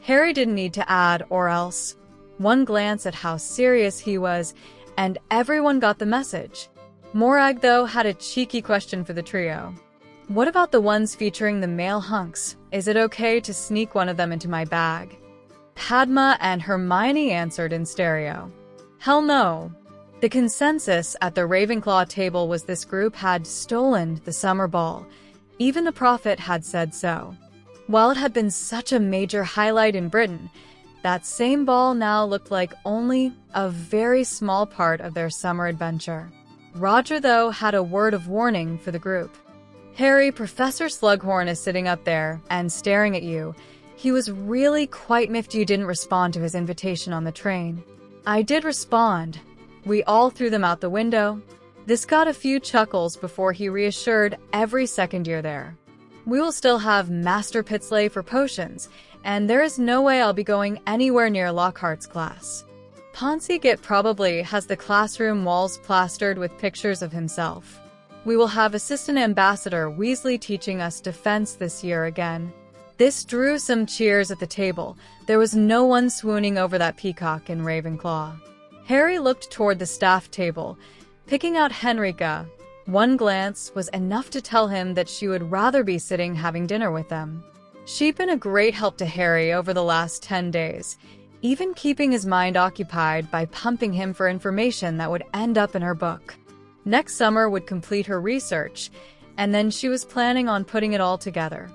Harry didn't need to add or else. One glance at how serious he was, and everyone got the message. Morag, though, had a cheeky question for the trio. What about the ones featuring the male hunks? Is it okay to sneak one of them into my bag? Padma and Hermione answered in stereo. Hell no. The consensus at the Ravenclaw table was this group had stolen the summer ball. Even the prophet had said so. While it had been such a major highlight in Britain, that same ball now looked like only a very small part of their summer adventure. Roger, though, had a word of warning for the group. "Harry, Professor Slughorn is sitting up there and staring at you. He was really quite miffed you didn't respond to his invitation on the train." "I did respond. We all threw them out the window." This got a few chuckles before he reassured every second year there. "We will still have Master Pitsley for potions, and there is no way I'll be going anywhere near Lockhart's class. Ponsigit probably has the classroom walls plastered with pictures of himself. We will have Assistant Ambassador Weasley teaching us defense this year again." This drew some cheers at the table. There was no one swooning over that peacock in Ravenclaw. Harry looked toward the staff table, picking out Henrika. One glance was enough to tell him that she would rather be sitting having dinner with them. She'd been a great help to Harry over the last 10 days, even keeping his mind occupied by pumping him for information that would end up in her book. Next summer would complete her research, and then she was planning on putting it all together.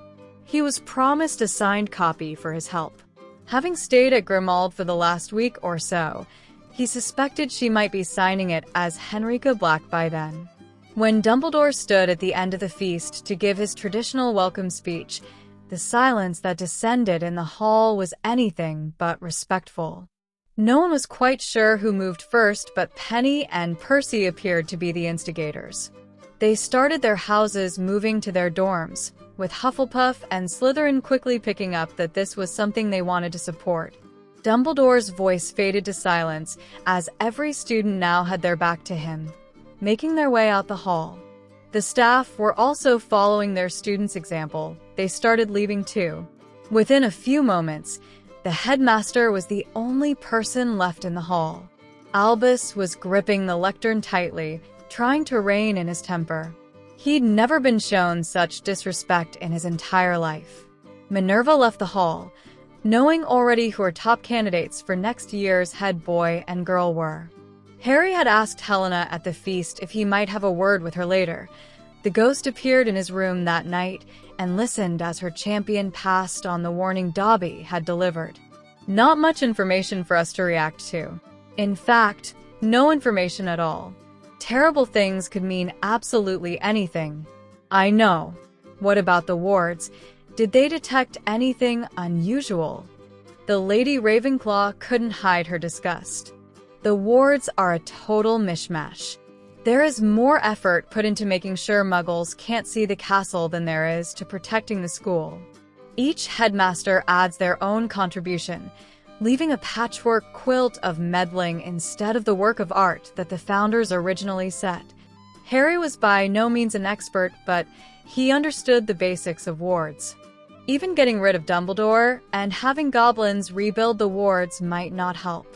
He was promised a signed copy for his help. Having stayed at Grimmauld for the last week or so, he suspected she might be signing it as Henrika Black by then. When Dumbledore stood at the end of the feast to give his traditional welcome speech, the silence that descended in the hall was anything but respectful. No one was quite sure who moved first, but Penny and Percy appeared to be the instigators. They started their houses moving to their dorms, with Hufflepuff and Slytherin quickly picking up that this was something they wanted to support. Dumbledore's voice faded to silence as every student now had their back to him, making their way out the hall. The staff were also following their students' example. They started leaving too. Within a few moments, the headmaster was the only person left in the hall. Albus was gripping the lectern tightly, trying to rein in his temper. He'd never been shown such disrespect in his entire life. Minerva left the hall, knowing already who her top candidates for next year's head boy and girl were. Harry had asked Helena at the feast if he might have a word with her later. The ghost appeared in his room that night and listened as her champion passed on the warning Dobby had delivered. Not much information for us to react to. In fact, no information at all. Terrible things could mean absolutely anything. I know. What about the wards? Did they detect anything unusual? The Lady Ravenclaw couldn't hide her disgust. The wards are a total mishmash. There is more effort put into making sure Muggles can't see the castle than there is to protecting the school. Each headmaster adds their own contribution, leaving a patchwork quilt of meddling instead of the work of art that the founders originally set. Harry was by no means an expert, but he understood the basics of wards. Even getting rid of Dumbledore and having goblins rebuild the wards might not help.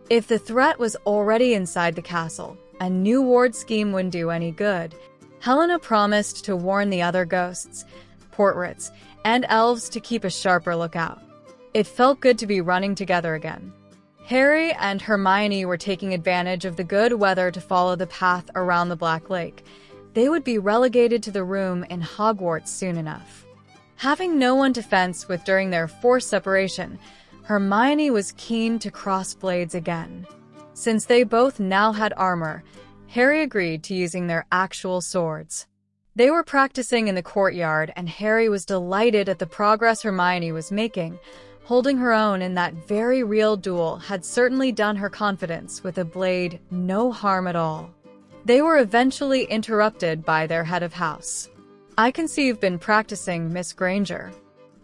If the threat was already inside the castle, a new ward scheme wouldn't do any good. Helena promised to warn the other ghosts, portraits, and elves to keep a sharper lookout. It felt good to be running together again. Harry and Hermione were taking advantage of the good weather to follow the path around the Black Lake. They would be relegated to the room in Hogwarts soon enough. Having no one to fence with during their forced separation, Hermione was keen to cross blades again. Since they both now had armor, Harry agreed to using their actual swords. They were practicing in the courtyard, and Harry was delighted at the progress Hermione was making. Holding her own in that very real duel had certainly done her confidence with a blade no harm at all. They were eventually interrupted by their head of house. "I can see you've been practicing, Miss Granger.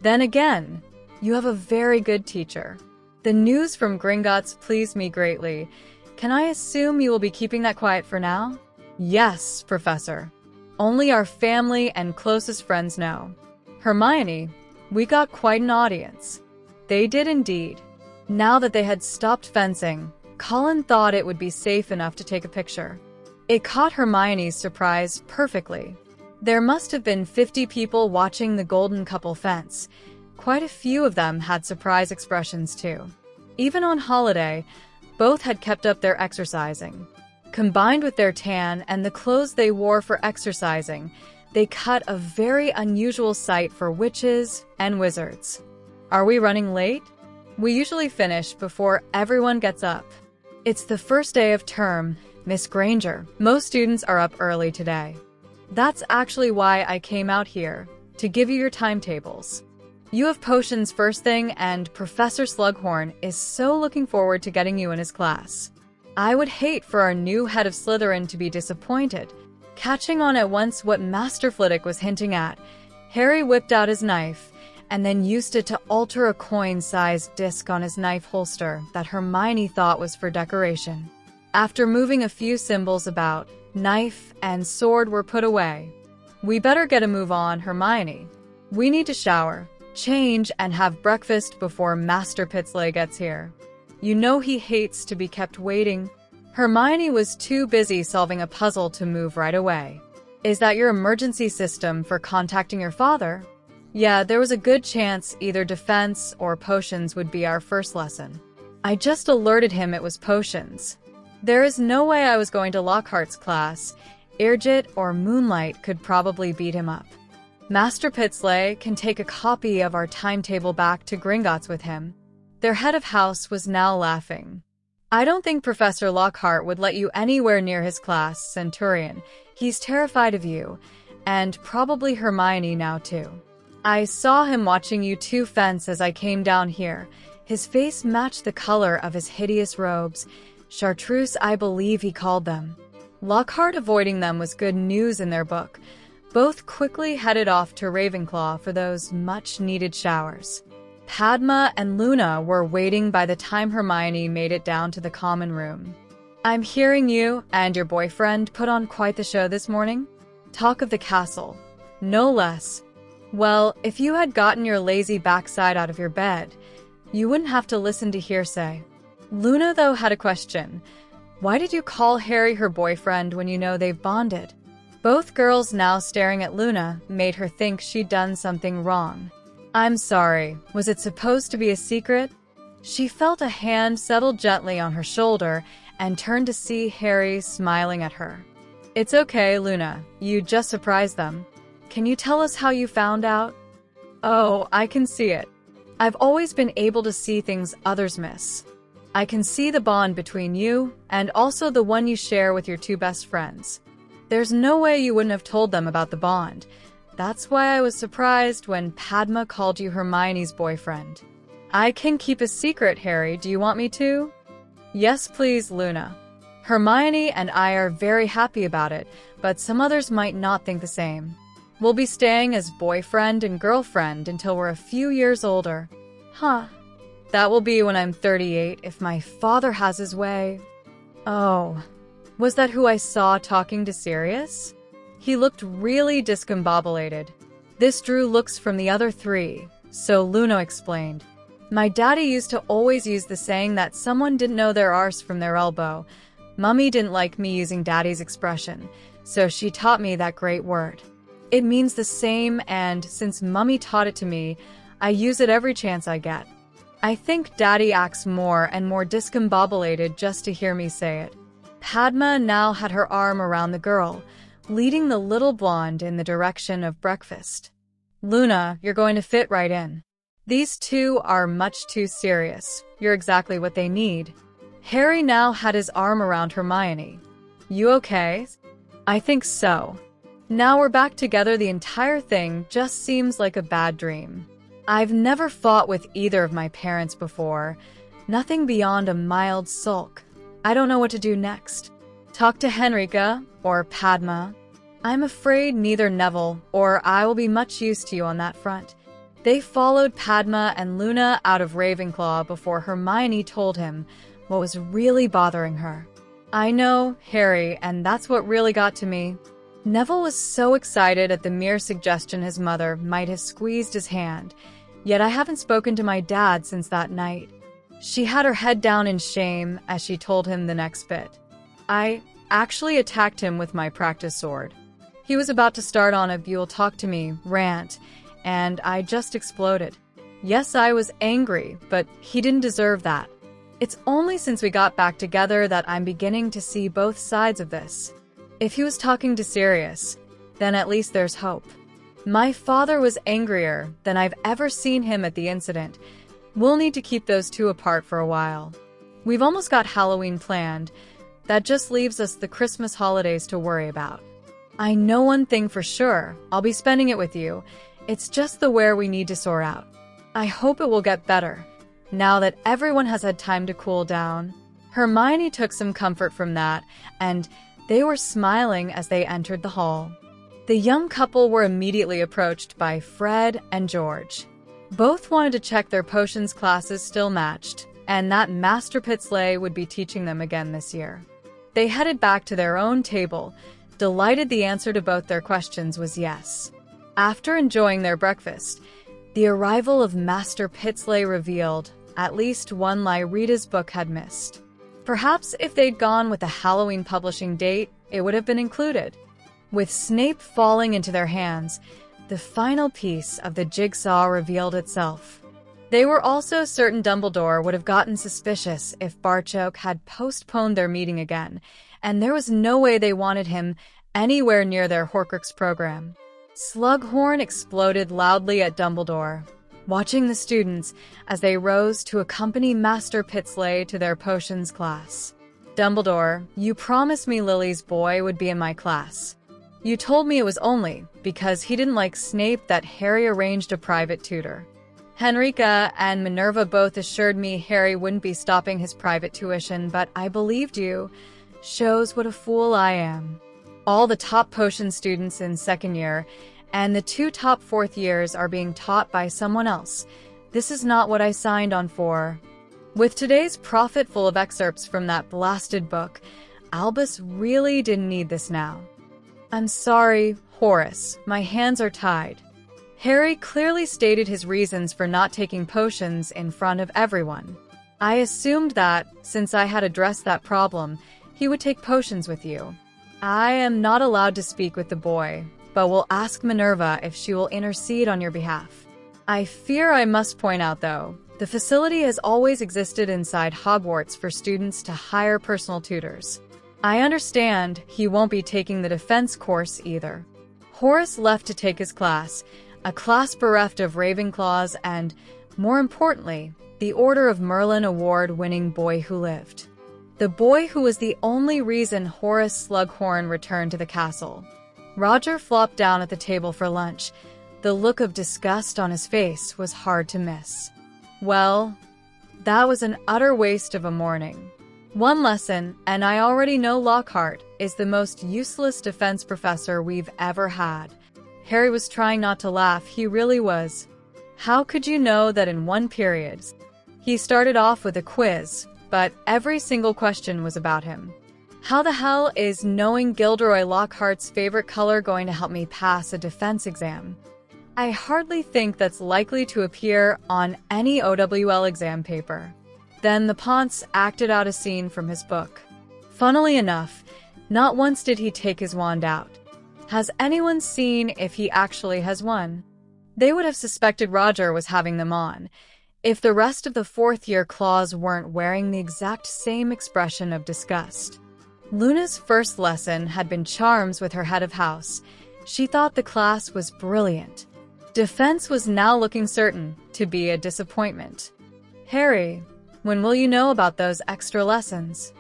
Then again, you have a very good teacher. The news from Gringotts pleased me greatly. Can I assume you will be keeping that quiet for now?" "Yes, Professor. Only our family and closest friends know." "Hermione, we got quite an audience." They did indeed. Now that they had stopped fencing, Colin thought it would be safe enough to take a picture. It caught Hermione's surprise perfectly. There must have been 50 people watching the golden couple fence. Quite a few of them had surprise expressions too. Even on holiday, both had kept up their exercising. Combined with their tan and the clothes they wore for exercising, they cut a very unusual sight for witches and wizards. Are we running late? We usually finish before everyone gets up. It's the first day of term, Miss Granger. Most students are up early today. That's actually why I came out here, to give you your timetables. You have potions first thing, and Professor Slughorn is so looking forward to getting you in his class. I would hate for our new head of Slytherin to be disappointed. Catching on at once what Master Flitwick was hinting at, Harry whipped out his knife and then used it to alter a coin-sized disc on his knife holster that Hermione thought was for decoration. After moving a few symbols about, knife and sword were put away. We better get a move on, Hermione. We need to shower, change, and have breakfast before Master Pitsley gets here. You know he hates to be kept waiting. Hermione was too busy solving a puzzle to move right away. Is that your emergency system for contacting your father? Yeah, there was a good chance either defense or potions would be our first lesson. I just alerted him it was potions. There is no way I was going to Lockhart's class. Irgit or Moonlight could probably beat him up. Master Pitsley can take a copy of our timetable back to Gringotts with him. Their head of house was now laughing. I don't think Professor Lockhart would let you anywhere near his class, Centurion. He's terrified of you, and probably Hermione now too. I saw him watching you two fence as I came down here. His face matched the color of his hideous robes. Chartreuse, I believe he called them. Lockhart avoiding them was good news in their book. Both quickly headed off to Ravenclaw for those much-needed showers. Padma and Luna were waiting by the time Hermione made it down to the common room. I'm hearing you and your boyfriend put on quite the show this morning. Talk of the castle. No less. Well, if you had gotten your lazy backside out of your bed, you wouldn't have to listen to hearsay. Luna, though, had a question. Why did you call Harry her boyfriend when you know they've bonded? Both girls now staring at Luna made her think she'd done something wrong. I'm sorry, was it supposed to be a secret? She felt a hand settle gently on her shoulder and turned to see Harry smiling at her. It's okay, Luna, you just surprised them. Can you tell us how you found out? Oh, I can see it. I've always been able to see things others miss. I can see the bond between you and also the one you share with your two best friends. There's no way you wouldn't have told them about the bond. That's why I was surprised when Padma called you Hermione's boyfriend. I can keep a secret, Harry. Do you want me to? Yes, please, Luna. Hermione and I are very happy about it, but some others might not think the same. We'll be staying as boyfriend and girlfriend until we're a few years older. Huh. That will be when I'm 38 if my father has his way. Oh, was that who I saw talking to Sirius? He looked really discombobulated. This drew looks from the other three, so Luna explained. My daddy used to always use the saying that someone didn't know their arse from their elbow. Mummy didn't like me using daddy's expression, so she taught me that great word. It means the same, and since Mummy taught it to me, I use it every chance I get. I think daddy acts more and more discombobulated just to hear me say it. Padma now had her arm around the girl, leading the little blonde in the direction of breakfast. Luna, you're going to fit right in. These two are much too serious. You're exactly what they need. Harry now had his arm around Hermione. You okay? I think so. Now we're back together. The entire thing just seems like a bad dream. I've never fought with either of my parents before. Nothing beyond a mild sulk. I don't know what to do next. Talk to Henrika or Padma. I'm afraid neither Neville or I will be much use to you on that front. They followed Padma and Luna out of Ravenclaw before Hermione told him what was really bothering her. I know, Harry, and that's what really got to me. Neville was so excited at the mere suggestion his mother might have squeezed his hand, yet I haven't spoken to my dad since that night. She had her head down in shame as she told him the next bit. I actually attacked him with my practice sword. He was about to start on a "you'll talk to me" rant, and I just exploded. Yes, I was angry, but he didn't deserve that. It's only since we got back together that I'm beginning to see both sides of this. If he was talking to Sirius, then at least there's hope. My father was angrier than I've ever seen him at the incident. We'll need to keep those two apart for a while. We've almost got Halloween planned. That just leaves us the Christmas holidays to worry about. I know one thing for sure. I'll be spending it with you. It's just the where we need to sort out. I hope it will get better, now that everyone has had time to cool down. Hermione took some comfort from that, and they were smiling as they entered the hall. The young couple were immediately approached by Fred and George. Both wanted to check their potions classes still matched, and that Master Pitsley would be teaching them again this year. They headed back to their own table, delighted the answer to both their questions was yes. After enjoying their breakfast, the arrival of Master Pitsley revealed at least one lie Rita's book had missed. Perhaps if they'd gone with a Halloween publishing date, it would have been included. With Snape falling into their hands, the final piece of the jigsaw revealed itself. They were also certain Dumbledore would have gotten suspicious if Barchoke had postponed their meeting again, and there was no way they wanted him anywhere near their Horcrux program. Slughorn exploded loudly at Dumbledore, watching the students as they rose to accompany Master Pitsley to their potions class. Dumbledore, you promised me Lily's boy would be in my class. You told me it was only because he didn't like Snape that Harry arranged a private tutor. Henrika and Minerva both assured me Harry wouldn't be stopping his private tuition, but I believed you. Shows what a fool I am. All the top potion students in second year and the two top fourth years are being taught by someone else. This is not what I signed on for. With today's profit full of excerpts from that blasted book, Albus really didn't need this now. I'm sorry, Horace, my hands are tied. Harry clearly stated his reasons for not taking potions in front of everyone. I assumed that, since I had addressed that problem, he would take potions with you. I am not allowed to speak with the boy, but will ask Minerva if she will intercede on your behalf. I fear I must point out, though, the facility has always existed inside Hogwarts for students to hire personal tutors. I understand he won't be taking the defense course either. Horace left to take his class, a class bereft of Ravenclaws and, more importantly, the Order of Merlin award-winning Boy Who Lived. The boy who was the only reason Horace Slughorn returned to the castle. Roger flopped down at the table for lunch. The look of disgust on his face was hard to miss. Well, that was an utter waste of a morning. One lesson, and I already know Lockhart is the most useless defense professor we've ever had. Harry was trying not to laugh, he really was. How could you know that in one period? He started off with a quiz, but every single question was about him. How the hell is knowing Gilderoy Lockhart's favorite color going to help me pass a defense exam? I hardly think that's likely to appear on any OWL exam paper. Then the Ponce acted out a scene from his book. Funnily enough, not once did he take his wand out. Has anyone seen if he actually has one? They would have suspected Roger was having them on, if the rest of the fourth-year claws weren't wearing the exact same expression of disgust. Luna's first lesson had been charms with her head of house. She thought the class was brilliant. Defense was now looking certain to be a disappointment. Harry, when will you know about those extra lessons?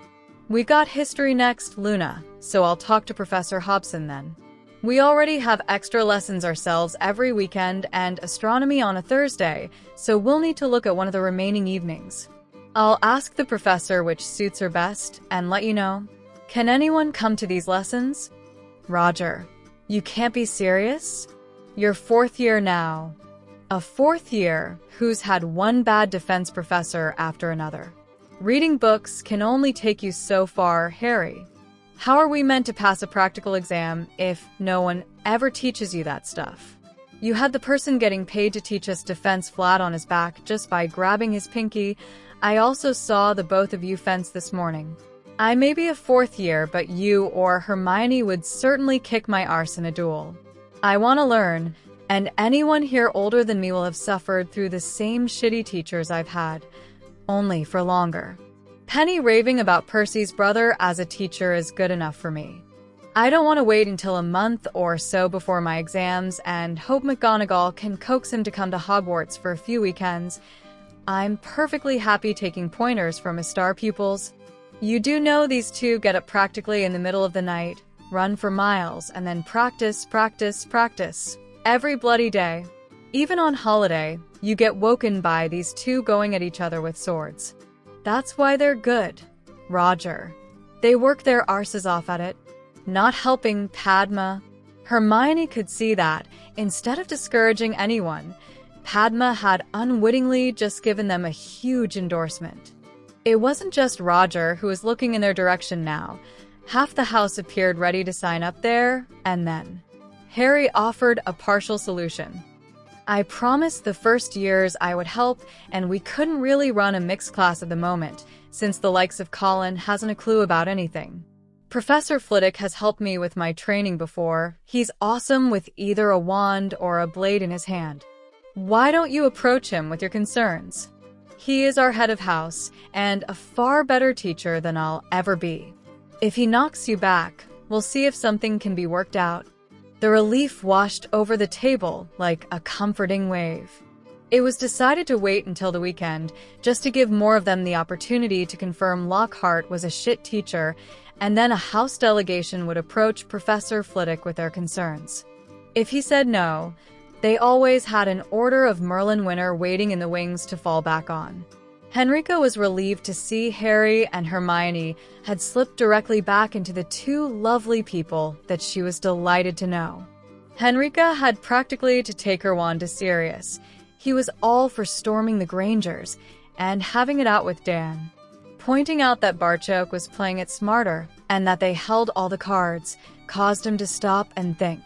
We got history next, Luna, so I'll talk to Professor Hobson then. We already have extra lessons ourselves every weekend and astronomy on a Thursday, so we'll need to look at one of the remaining evenings. I'll ask the professor which suits her best and let you know. Can anyone come to these lessons? Roger, you can't be serious? You're fourth year now. A fourth year who's had one bad defense professor after another. Reading books can only take you so far, Harry. How are we meant to pass a practical exam if no one ever teaches you that stuff? You had the person getting paid to teach us defense flat on his back just by grabbing his pinky. I also saw the both of you fence this morning. I may be a fourth year, but you or Hermione would certainly kick my arse in a duel. I want to learn, and anyone here older than me will have suffered through the same shitty teachers I've had, only for longer. Penny raving about Percy's brother as a teacher is good enough for me. I don't want to wait until a month or so before my exams and hope McGonagall can coax him to come to Hogwarts for a few weekends. I'm perfectly happy taking pointers from his star pupils. You do know these two get up practically in the middle of the night, run for miles, and then practice every bloody day. Even on holiday, you get woken by these two going at each other with swords. That's why they're good, Roger. They work their arses off at it. Not helping Padma. Hermione could see that, instead of discouraging anyone, Padma had unwittingly just given them a huge endorsement. It wasn't just Roger who was looking in their direction now. Half the house appeared ready to sign up there, and then Harry offered a partial solution. I promised the first years I would help, and we couldn't really run a mixed class at the moment, since the likes of Colin hasn't a clue about anything. Professor Flitwick has helped me with my training before. He's awesome with either a wand or a blade in his hand. Why don't you approach him with your concerns? He is our head of house, and a far better teacher than I'll ever be. If he knocks you back, we'll see if something can be worked out. The relief washed over the table like a comforting wave. It was decided to wait until the weekend, just to give more of them the opportunity to confirm Lockhart was a shit teacher, and then a house delegation would approach Professor Flitwick with their concerns. If he said no, they always had an Order of Merlin winner waiting in the wings to fall back on. Henrika was relieved to see Harry and Hermione had slipped directly back into the two lovely people that she was delighted to know. Henrika had practically to take her wand to Sirius. He was all for storming the Grangers and having it out with Dan, pointing out that Barchoke was playing it smarter and that they held all the cards, caused him to stop and think.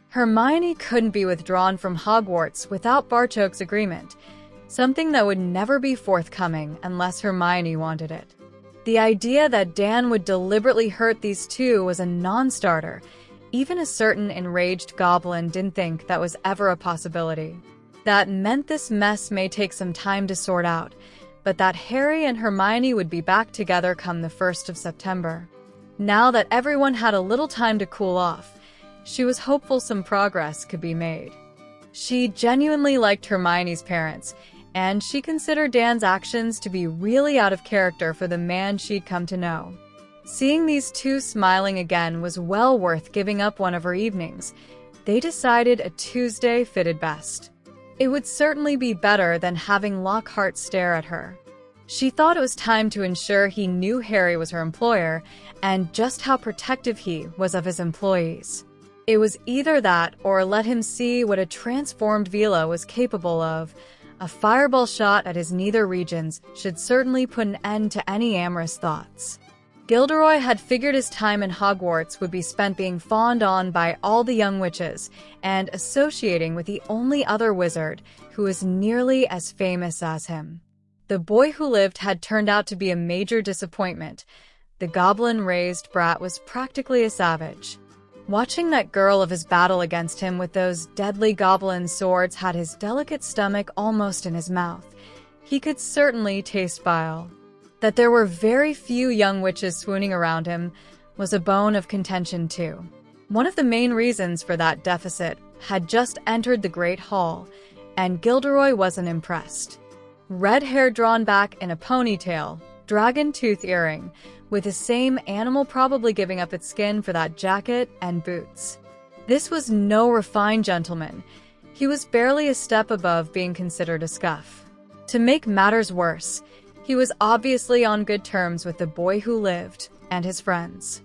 Hermione couldn't be withdrawn from Hogwarts without Barchoke's agreement, something that would never be forthcoming unless Hermione wanted it. The idea that Dan would deliberately hurt these two was a non-starter. Even a certain enraged goblin didn't think that was ever a possibility. That meant this mess may take some time to sort out, but that Harry and Hermione would be back together come the 1st of September. Now that everyone had a little time to cool off, she was hopeful some progress could be made. She genuinely liked Hermione's parents, and she considered Dan's actions to be really out of character for the man she'd come to know. Seeing these two smiling again was well worth giving up one of her evenings. They decided a Tuesday fitted best. It would certainly be better than having Lockhart stare at her. She thought it was time to ensure he knew Harry was her employer and just how protective he was of his employees. It was either that or let him see what a transformed Vila was capable of. A fireball shot at his nether regions should certainly put an end to any amorous thoughts. Gilderoy had figured his time in Hogwarts would be spent being fawned on by all the young witches and associating with the only other wizard who was nearly as famous as him. The boy who lived had turned out to be a major disappointment. The goblin-raised brat was practically a savage. Watching that girl of his battle against him with those deadly goblin swords had his delicate stomach almost in his mouth. He could certainly taste bile. That there were very few young witches swooning around him was a bone of contention too. One of the main reasons for that deficit had just entered the Great Hall, and Gilderoy wasn't impressed. Red hair drawn back in a ponytail, dragon tooth earring, with the same animal probably giving up its skin for that jacket and boots. This was no refined gentleman. He was barely a step above being considered a scuff. To make matters worse, he was obviously on good terms with the boy who lived and his friends.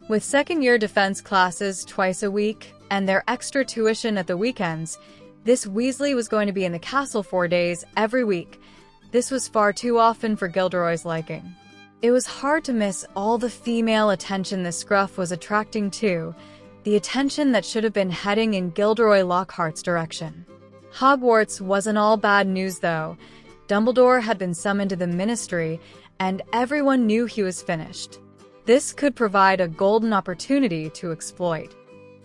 With second-year defense classes twice a week and their extra tuition at the weekends, this Weasley was going to be in the castle 4 days every week. This was far too often for Gilderoy's liking. It was hard to miss all the female attention the scruff was attracting too, the attention that should have been heading in Gilderoy Lockhart's direction. Hogwarts wasn't all bad news though. Dumbledore had been summoned to the ministry, and everyone knew he was finished. This could provide a golden opportunity to exploit.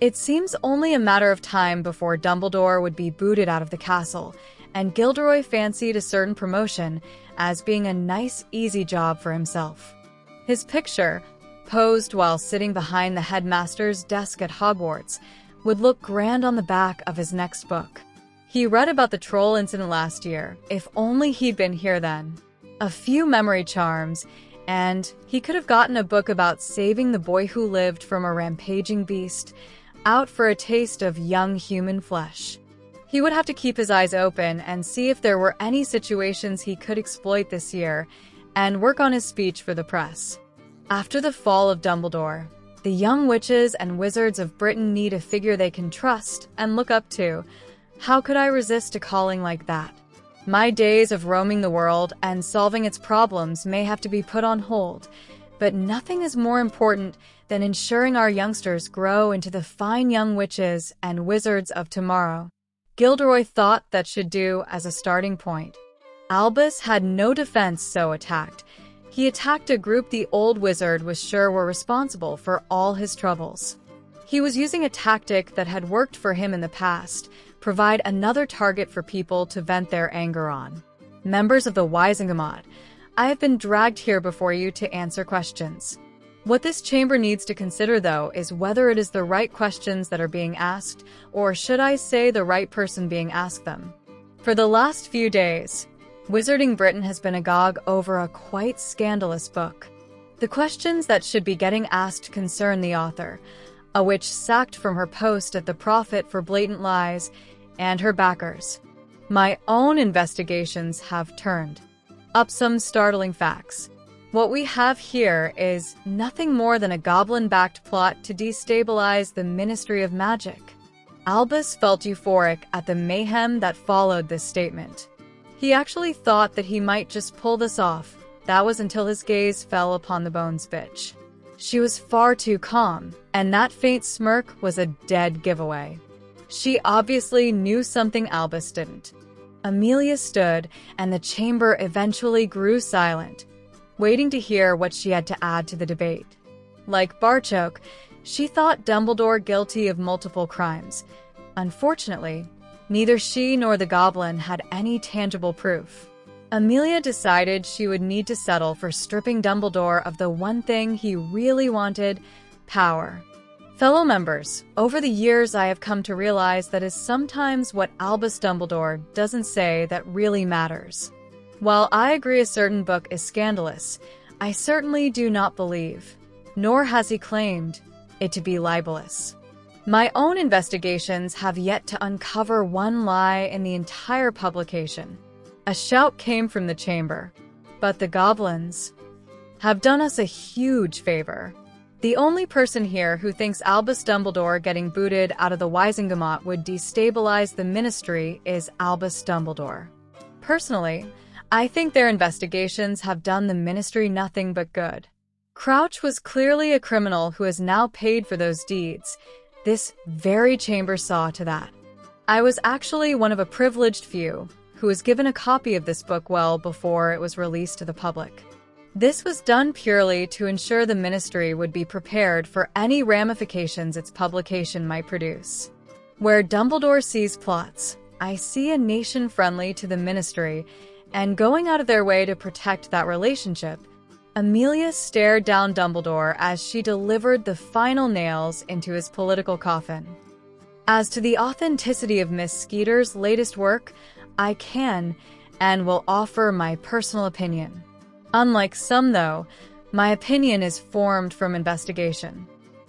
It seems only a matter of time before Dumbledore would be booted out of the castle, and Gilderoy fancied a certain promotion as being a nice, easy job for himself. His picture, posed while sitting behind the headmaster's desk at Hogwarts, would look grand on the back of his next book. He read about the troll incident last year. If only he'd been here then. A few memory charms, and he could have gotten a book about saving the boy who lived from a rampaging beast, out for a taste of young human flesh. He would have to keep his eyes open and see if there were any situations he could exploit this year, and work on his speech for the press. After the fall of Dumbledore, the young witches and wizards of Britain need a figure they can trust and look up to. How could I resist a calling like that? My days of roaming the world and solving its problems may have to be put on hold, but nothing is more important than ensuring our youngsters grow into the fine young witches and wizards of tomorrow. Gilderoy thought that should do as a starting point. Albus had no defense, so attacked. He attacked a group the old wizard was sure were responsible for all his troubles. He was using a tactic that had worked for him in the past, provide another target for people to vent their anger on. Members of the Wisingamot, I have been dragged here before you to answer questions. What this chamber needs to consider, though, is whether it is the right questions that are being asked, or should I say the right person being asked them. For the last few days, Wizarding Britain has been agog over a quite scandalous book. The questions that should be getting asked concern the author, a witch sacked from her post at the Prophet for blatant lies, and her backers. My own investigations have turned up some startling facts. What we have here is nothing more than a goblin-backed plot to destabilize the Ministry of Magic. Albus felt euphoric at the mayhem that followed this statement. He actually thought that he might just pull this off. That was until his gaze fell upon the Bones bitch. She was far too calm, and that faint smirk was a dead giveaway. She obviously knew something Albus didn't. Amelia stood, and the chamber eventually grew silent, waiting to hear what she had to add to the debate. Like Barchoke, she thought Dumbledore guilty of multiple crimes. Unfortunately, neither she nor the goblin had any tangible proof. Amelia decided she would need to settle for stripping Dumbledore of the one thing he really wanted: power. Fellow members, over the years I have come to realize that is sometimes what Albus Dumbledore doesn't say that really matters. While I agree a certain book is scandalous, I certainly do not believe, nor has he claimed, it to be libelous. My own investigations have yet to uncover one lie in the entire publication. A shout came from the chamber. But the goblins have done us a huge favor. The only person here who thinks Albus Dumbledore getting booted out of the Wisingamot would destabilize the ministry is Albus Dumbledore. Personally, I think their investigations have done the ministry nothing but good. Crouch was clearly a criminal who has now paid for those deeds. This very chamber saw to that. I was actually one of a privileged few who was given a copy of this book well before it was released to the public. This was done purely to ensure the ministry would be prepared for any ramifications its publication might produce. Where Dumbledore sees plots, I see a nation friendly to the ministry and going out of their way to protect that relationship. Amelia stared down Dumbledore as she delivered the final nails into his political coffin. As to the authenticity of Miss Skeeter's latest work, I can and will offer my personal opinion. Unlike some, though, my opinion is formed from investigation.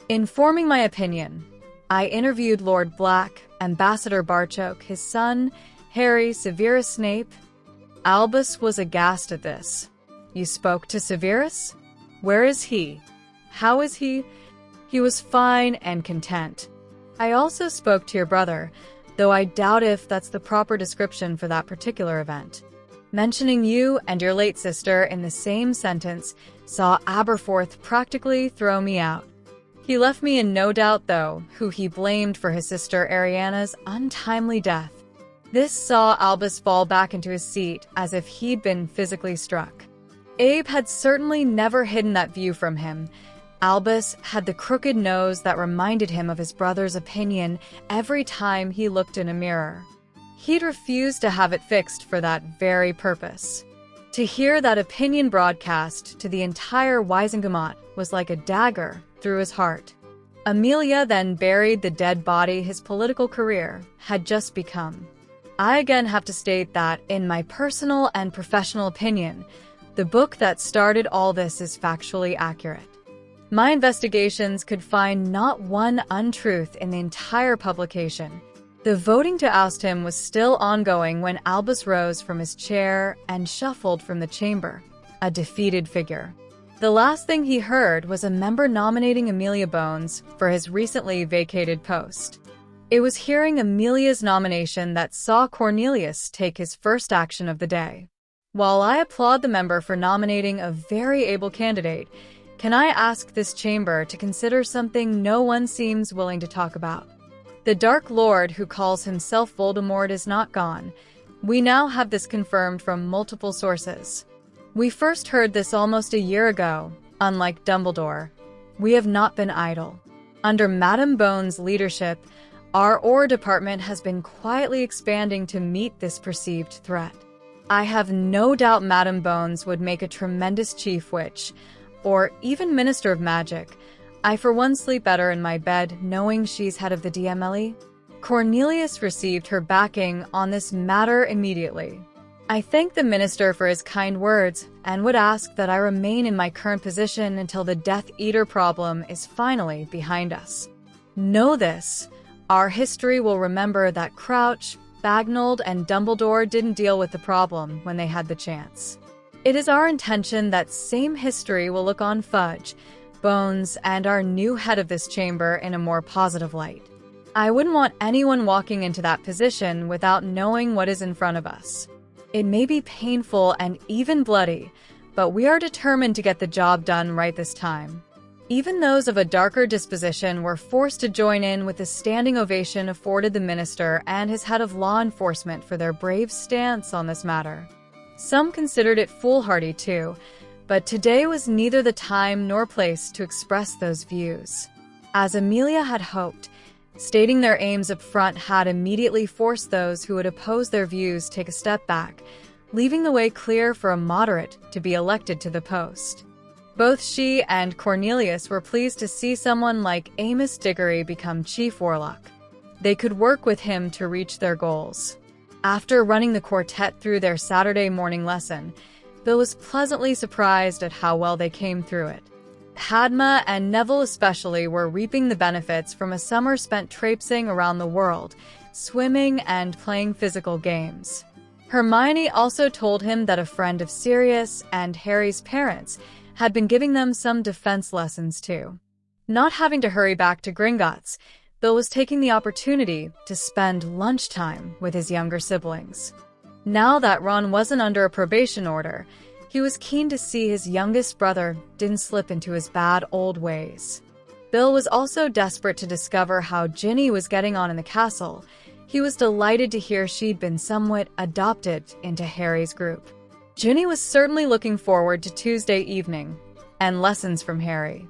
In forming my opinion, I interviewed Lord Black, Ambassador Barchoke, his son, Harry, Severus Snape. Albus was aghast at this. You spoke to Severus? Where is he? How is he? He was fine and content. I also spoke to your brother, though I doubt if that's the proper description for that particular event. Mentioning you and your late sister in the same sentence saw Aberforth practically throw me out. He left me in no doubt, though, who he blamed for his sister Ariana's untimely death. This saw Albus fall back into his seat as if he'd been physically struck. Abe had certainly never hidden that view from him. Albus had the crooked nose that reminded him of his brother's opinion every time he looked in a mirror. He'd refused to have it fixed for that very purpose. To hear that opinion broadcast to the entire Wisengamot was like a dagger through his heart. Amelia then buried the dead body his political career had just become. I again have to state that, in my personal and professional opinion, the book that started all this is factually accurate. My investigations could find not one untruth in the entire publication. The voting to oust him was still ongoing when Albus rose from his chair and shuffled from the chamber, a defeated figure. The last thing he heard was a member nominating Amelia Bones for his recently vacated post. It was hearing Amelia's nomination that saw Cornelius take his first action of the day. While I applaud the member for nominating a very able candidate, can I ask this chamber to consider something no one seems willing to talk about? The Dark Lord who calls himself Voldemort is not gone. We now have this confirmed from multiple sources. We first heard this almost a year ago. Unlike Dumbledore, we have not been idle. Under Madame Bones' leadership, our OR department has been quietly expanding to meet this perceived threat. I have no doubt Madame Bones would make a tremendous chief witch, or even minister of magic. I for one sleep better in my bed knowing she's head of the DMLE. Cornelius received her backing on this matter immediately. I thank the minister for his kind words and would ask that I remain in my current position until the Death Eater problem is finally behind us. Know this, our history will remember that Crouch, Bagnold, and Dumbledore didn't deal with the problem when they had the chance. It is our intention that same history will look on Fudge, Bones, and our new head of this chamber in a more positive light. I wouldn't want anyone walking into that position without knowing what is in front of us. It may be painful and even bloody, but we are determined to get the job done right this time. Even those of a darker disposition were forced to join in with the standing ovation afforded the minister and his head of law enforcement for their brave stance on this matter. Some considered it foolhardy too, but today was neither the time nor place to express those views. As Amelia had hoped, stating their aims up front had immediately forced those who would oppose their views take a step back, leaving the way clear for a moderate to be elected to the post. Both she and Cornelius were pleased to see someone like Amos Diggory become Chief Warlock. They could work with him to reach their goals. After running the quartet through their Saturday morning lesson, Bill was pleasantly surprised at how well they came through it. Padma and Neville especially were reaping the benefits from a summer spent traipsing around the world, swimming and playing physical games. Hermione also told him that a friend of Sirius and Harry's parents had been giving them some defense lessons too. Not having to hurry back to Gringotts, Bill was taking the opportunity to spend lunchtime with his younger siblings. Now that Ron wasn't under a probation order, he was keen to see his youngest brother didn't slip into his bad old ways. Bill was also desperate to discover how Ginny was getting on in the castle. He was delighted to hear she'd been somewhat adopted into Harry's group. Ginny was certainly looking forward to Tuesday evening and lessons from Harry.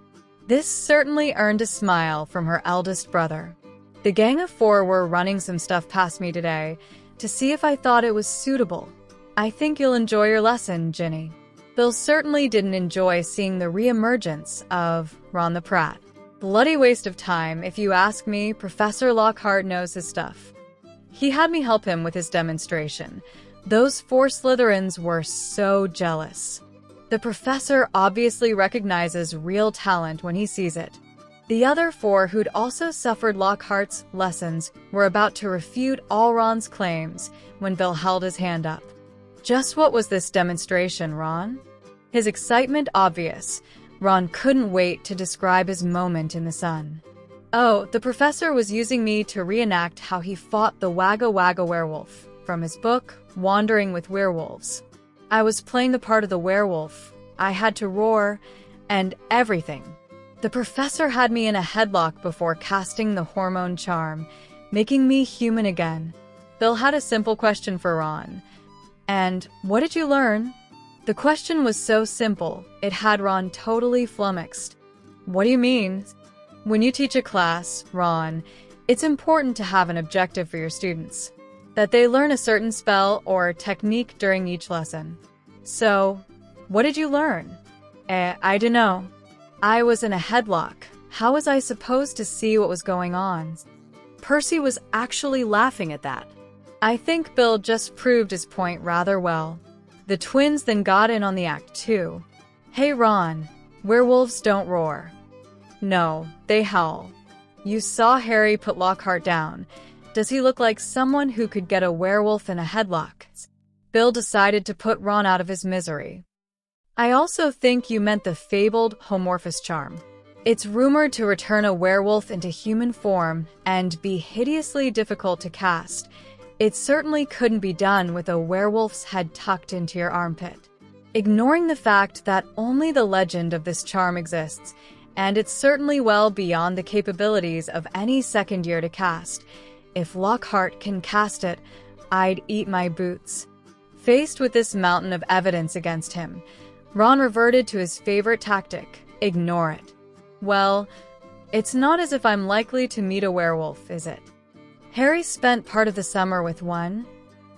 This certainly earned a smile from her eldest brother. The gang of four were running some stuff past me today to see if I thought it was suitable. I think you'll enjoy your lesson, Ginny. Bill certainly didn't enjoy seeing the re-emergence of Ron the Prat. Bloody waste of time, if you ask me. Professor Lockhart knows his stuff. He had me help him with his demonstration. Those four Slytherins were so jealous. The professor obviously recognizes real talent when he sees it. The other four who'd also suffered Lockhart's lessons were about to refute all Ron's claims when Bill held his hand up. Just what was this demonstration, Ron? His excitement obvious. Ron couldn't wait to describe his moment in the sun. Oh, the professor was using me to reenact how he fought the Wagga Wagga werewolf from his book, Wandering with Werewolves. I was playing the part of the werewolf. I had to roar and everything. The professor had me in a headlock before casting the hormone charm, making me human again. Bill had a simple question for Ron. And what did you learn? The question was so simple, it had Ron totally flummoxed. What do you mean? When you teach a class, Ron, it's important to have an objective for your students. That they learn a certain spell or technique during each lesson. So, what did you learn? I dunno. I was in a headlock. How was I supposed to see what was going on? Percy was actually laughing at that. I think Bill just proved his point rather well. The twins then got in on the act too. Hey Ron, werewolves don't roar. No, they howl. You saw Harry put Lockhart down. Does he look like someone who could get a werewolf in a headlock? Bill decided to put Ron out of his misery. I also think you meant the fabled homorphous charm. It's rumored to return a werewolf into human form and be hideously difficult to cast. It certainly couldn't be done with a werewolf's head tucked into your armpit. Ignoring the fact that only the legend of this charm exists, and it's certainly well beyond the capabilities of any second year to cast. If Lockhart can cast it, I'd eat my boots. Faced with this mountain of evidence against him, Ron reverted to his favorite tactic, ignore it. Well, it's not as if I'm likely to meet a werewolf, is it? Harry spent part of the summer with one.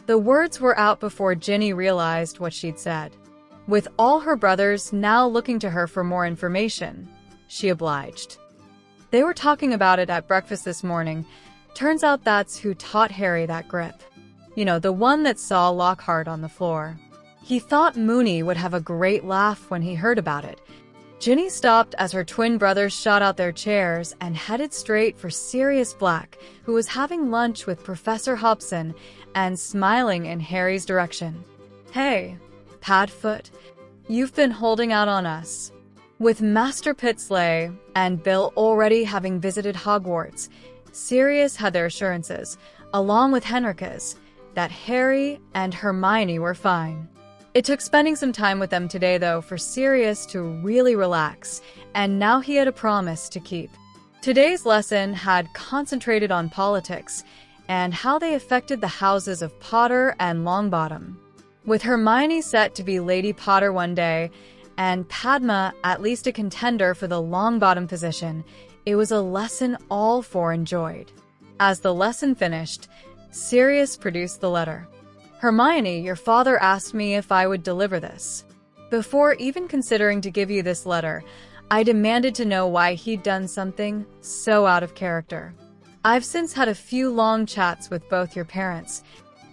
The words were out before Ginny realized what she'd said. With all her brothers now looking to her for more information, she obliged. They were talking about it at breakfast this morning. Turns out that's who taught Harry that grip. You know, the one that saw Lockhart on the floor. He thought Moony would have a great laugh when he heard about it. Ginny stopped as her twin brothers shot out their chairs and headed straight for Sirius Black, who was having lunch with Professor Hobson and smiling in Harry's direction. Hey, Padfoot, you've been holding out on us. With Master Pitsley and Bill already having visited Hogwarts, Sirius had their assurances, along with Henrika's, that Harry and Hermione were fine. It took spending some time with them today, though, for Sirius to really relax, and now he had a promise to keep. Today's lesson had concentrated on politics and how they affected the houses of Potter and Longbottom. With Hermione set to be Lady Potter one day, and Padma at least a contender for the Longbottom position, it was a lesson all four enjoyed. As the lesson finished, Sirius produced the letter. Hermione, your father asked me if I would deliver this. Before even considering to give you this letter, I demanded to know why he'd done something so out of character. I've since had a few long chats with both your parents.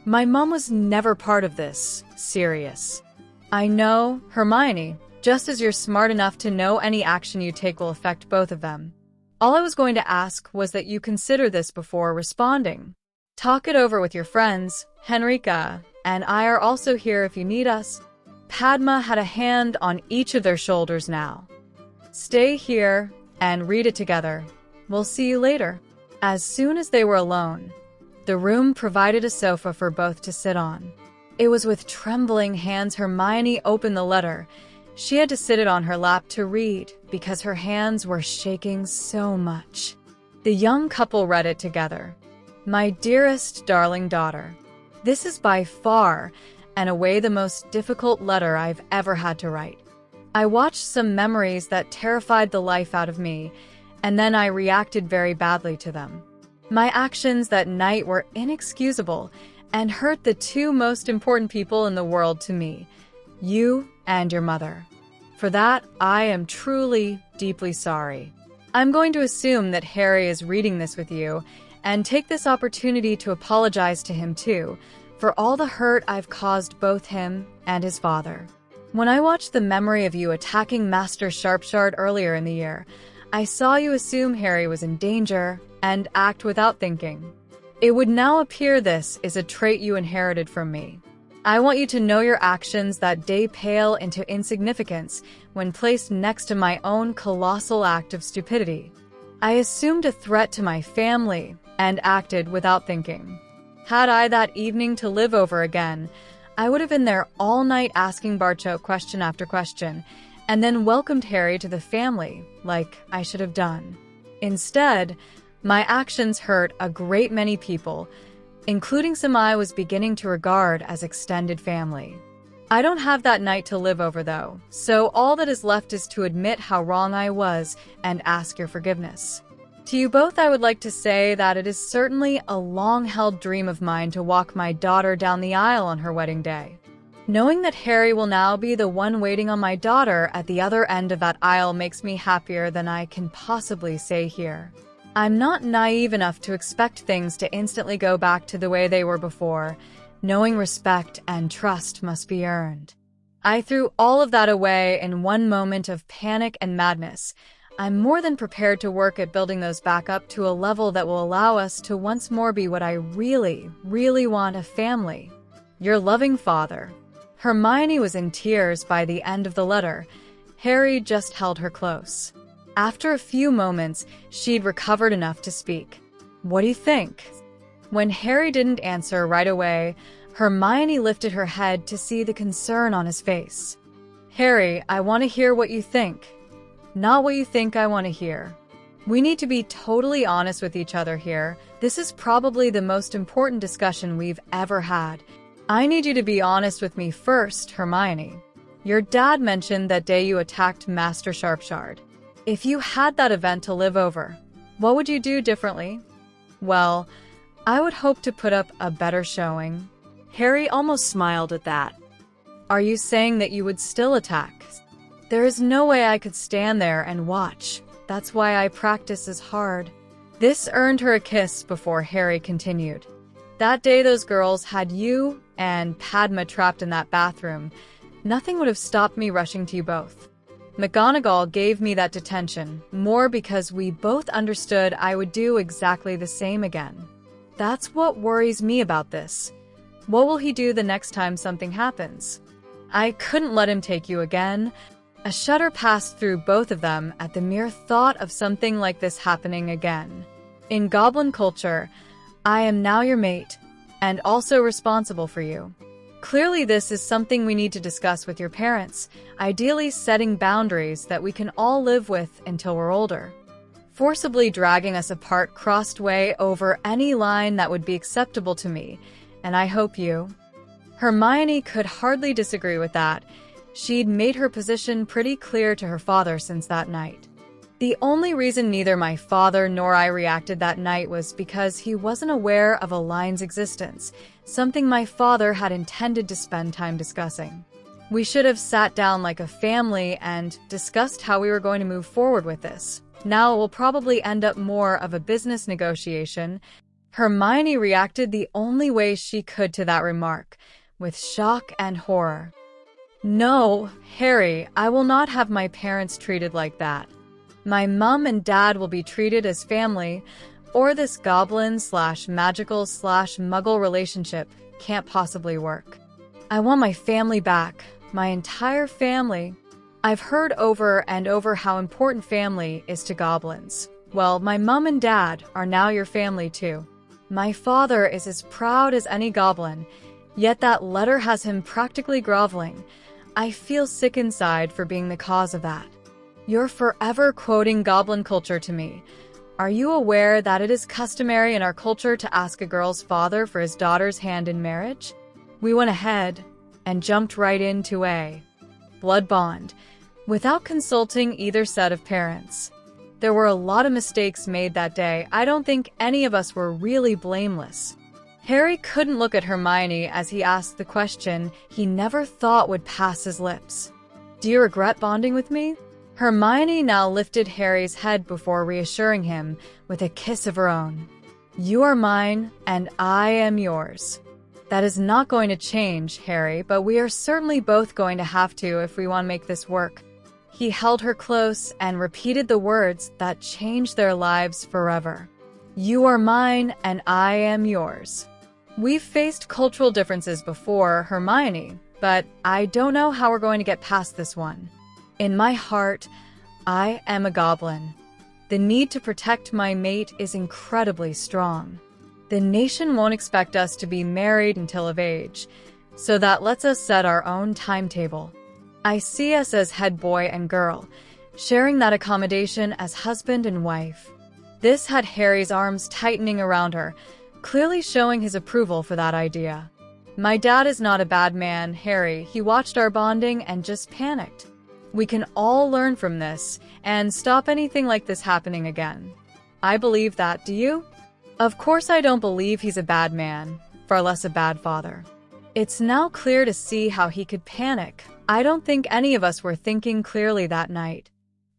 My mom was never part of this, Sirius. I know, Hermione, just as you're smart enough to know any action you take will affect both of them. All I was going to ask was that you consider this before responding. Talk it over with your friends. Henrika and I are also here if you need us. Padma had a hand on each of their shoulders now. Stay here and read it together. We'll see you later. As soon as they were alone, the room provided a sofa for both to sit on. It was with trembling hands Hermione opened the letter. She had to sit it on her lap to read because her hands were shaking so much. The young couple read it together. My dearest, darling daughter, this is by far and away the most difficult letter I've ever had to write. I watched some memories that terrified the life out of me, and then I reacted very badly to them. My actions that night were inexcusable and hurt the two most important people in the world to me, you and your mother. For that, I am truly, deeply sorry. I'm going to assume that Harry is reading this with you, and take this opportunity to apologize to him too, for all the hurt I've caused both him and his father. When I watched the memory of you attacking Master Sharpshard earlier in the year, I saw you assume Harry was in danger and act without thinking. It would now appear this is a trait you inherited from me. I want you to know your actions that day pale into insignificance when placed next to my own colossal act of stupidity. I assumed a threat to my family and acted without thinking. Had I that evening to live over again, I would have been there all night asking Barcho question after question, and then welcomed Harry to the family like I should have done. Instead, my actions hurt a great many people, including some I was beginning to regard as extended family. I don't have that night to live over, though, so all that is left is to admit how wrong I was and ask your forgiveness. To you both, I would like to say that it is certainly a long-held dream of mine to walk my daughter down the aisle on her wedding day. Knowing that Harry will now be the one waiting on my daughter at the other end of that aisle makes me happier than I can possibly say here. I'm not naive enough to expect things to instantly go back to the way they were before. Knowing respect and trust must be earned. I threw all of that away in one moment of panic and madness. I'm more than prepared to work at building those back up to a level that will allow us to once more be what I really, really want: a family. Your loving father. Hermione was in tears by the end of the letter. Harry just held her close. After a few moments, she'd recovered enough to speak. What do you think? When Harry didn't answer right away, Hermione lifted her head to see the concern on his face. Harry, I want to hear what you think. Not what you think I want to hear. We need to be totally honest with each other here. This is probably the most important discussion we've ever had. I need you to be honest with me first, Hermione. Your dad mentioned that day you attacked Master Sharpshard. If you had that event to live over, what would you do differently? Well, I would hope to put up a better showing. Harry almost smiled at that. Are you saying that you would still attack? There is no way I could stand there and watch. That's why I practice as hard. This earned her a kiss before Harry continued. That day those girls had you and Padma trapped in that bathroom. Nothing would have stopped me rushing to you both. McGonagall gave me that detention, more because we both understood I would do exactly the same again. That's what worries me about this. What will he do the next time something happens? I couldn't let him take you again. A shudder passed through both of them at the mere thought of something like this happening again. In Goblin culture, I am now your mate, and also responsible for you. Clearly this is something we need to discuss with your parents, ideally setting boundaries that we can all live with until we're older. Forcibly dragging us apart crossed way over any line that would be acceptable to me, and I hope you. Hermione could hardly disagree with that. She'd made her position pretty clear to her father since that night. The only reason neither my father nor I reacted that night was because he wasn't aware of a line's existence, something my father had intended to spend time discussing. We should have sat down like a family and discussed how we were going to move forward with this. Now it will probably end up more of a business negotiation. Hermione reacted the only way she could to that remark, with shock and horror. No, Harry, I will not have my parents treated like that. My mom and dad will be treated as family, or this goblin/magical/muggle relationship can't possibly work. I want my family back, my entire family. I've heard over and over how important family is to goblins. Well, my mom and dad are now your family too. My father is as proud as any goblin, yet that letter has him practically groveling. I feel sick inside for being the cause of that. You're forever quoting Goblin culture to me. Are you aware that it is customary in our culture to ask a girl's father for his daughter's hand in marriage? We went ahead and jumped right into a blood bond, without consulting either set of parents. There were a lot of mistakes made that day. I don't think any of us were really blameless. Harry couldn't look at Hermione as he asked the question he never thought would pass his lips. Do you regret bonding with me? Hermione now lifted Harry's head before reassuring him with a kiss of her own. You are mine, and I am yours. That is not going to change, Harry, but we are certainly both going to have to if we want to make this work. He held her close and repeated the words that changed their lives forever. You are mine, and I am yours. We've faced cultural differences before, Hermione, but I don't know how we're going to get past this one. In my heart, I am a goblin. The need to protect my mate is incredibly strong. The nation won't expect us to be married until of age, so that lets us set our own timetable. I see us as head boy and girl, sharing that accommodation as husband and wife. This had Harry's arms tightening around her, clearly showing his approval for that idea. My dad is not a bad man, Harry. He watched our bonding and just panicked. We can all learn from this and stop anything like this happening again. I believe that, do you? Of course I don't believe he's a bad man, far less a bad father. It's now clear to see how he could panic. I don't think any of us were thinking clearly that night.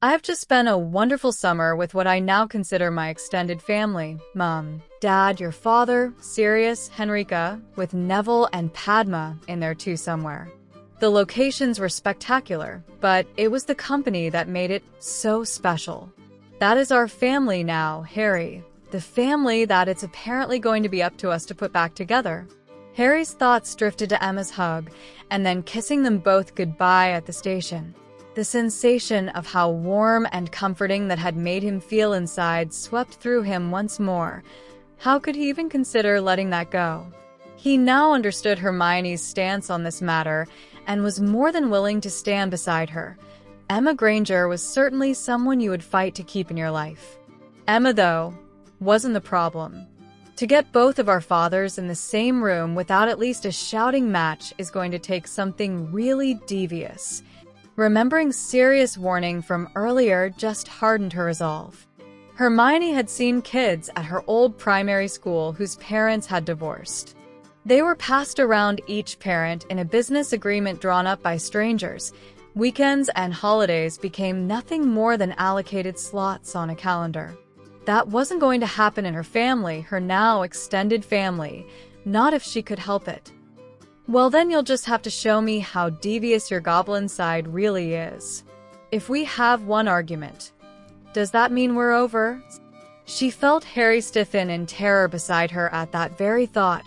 I've just spent a wonderful summer with what I now consider my extended family. Mom, Dad, your father, Sirius, Henrika, with Neville and Padma in there too somewhere. The locations were spectacular, but it was the company that made it so special. That is our family now, Harry. The family that it's apparently going to be up to us to put back together. Harry's thoughts drifted to Emma's hug, and then kissing them both goodbye at the station. The sensation of how warm and comforting that had made him feel inside swept through him once more. How could he even consider letting that go? He now understood Hermione's stance on this matter and was more than willing to stand beside her. Emma Granger was certainly someone you would fight to keep in your life. Emma, though, wasn't the problem. To get both of our fathers in the same room without at least a shouting match is going to take something really devious. Remembering Sirius' warning from earlier just hardened her resolve. Hermione had seen kids at her old primary school whose parents had divorced. They were passed around each parent in a business agreement drawn up by strangers. Weekends and holidays became nothing more than allocated slots on a calendar. That wasn't going to happen in her family, her now extended family, not if she could help it. Well, then you'll just have to show me how devious your goblin side really is. If we have one argument, does that mean we're over? She felt Harry stiffen in terror beside her at that very thought.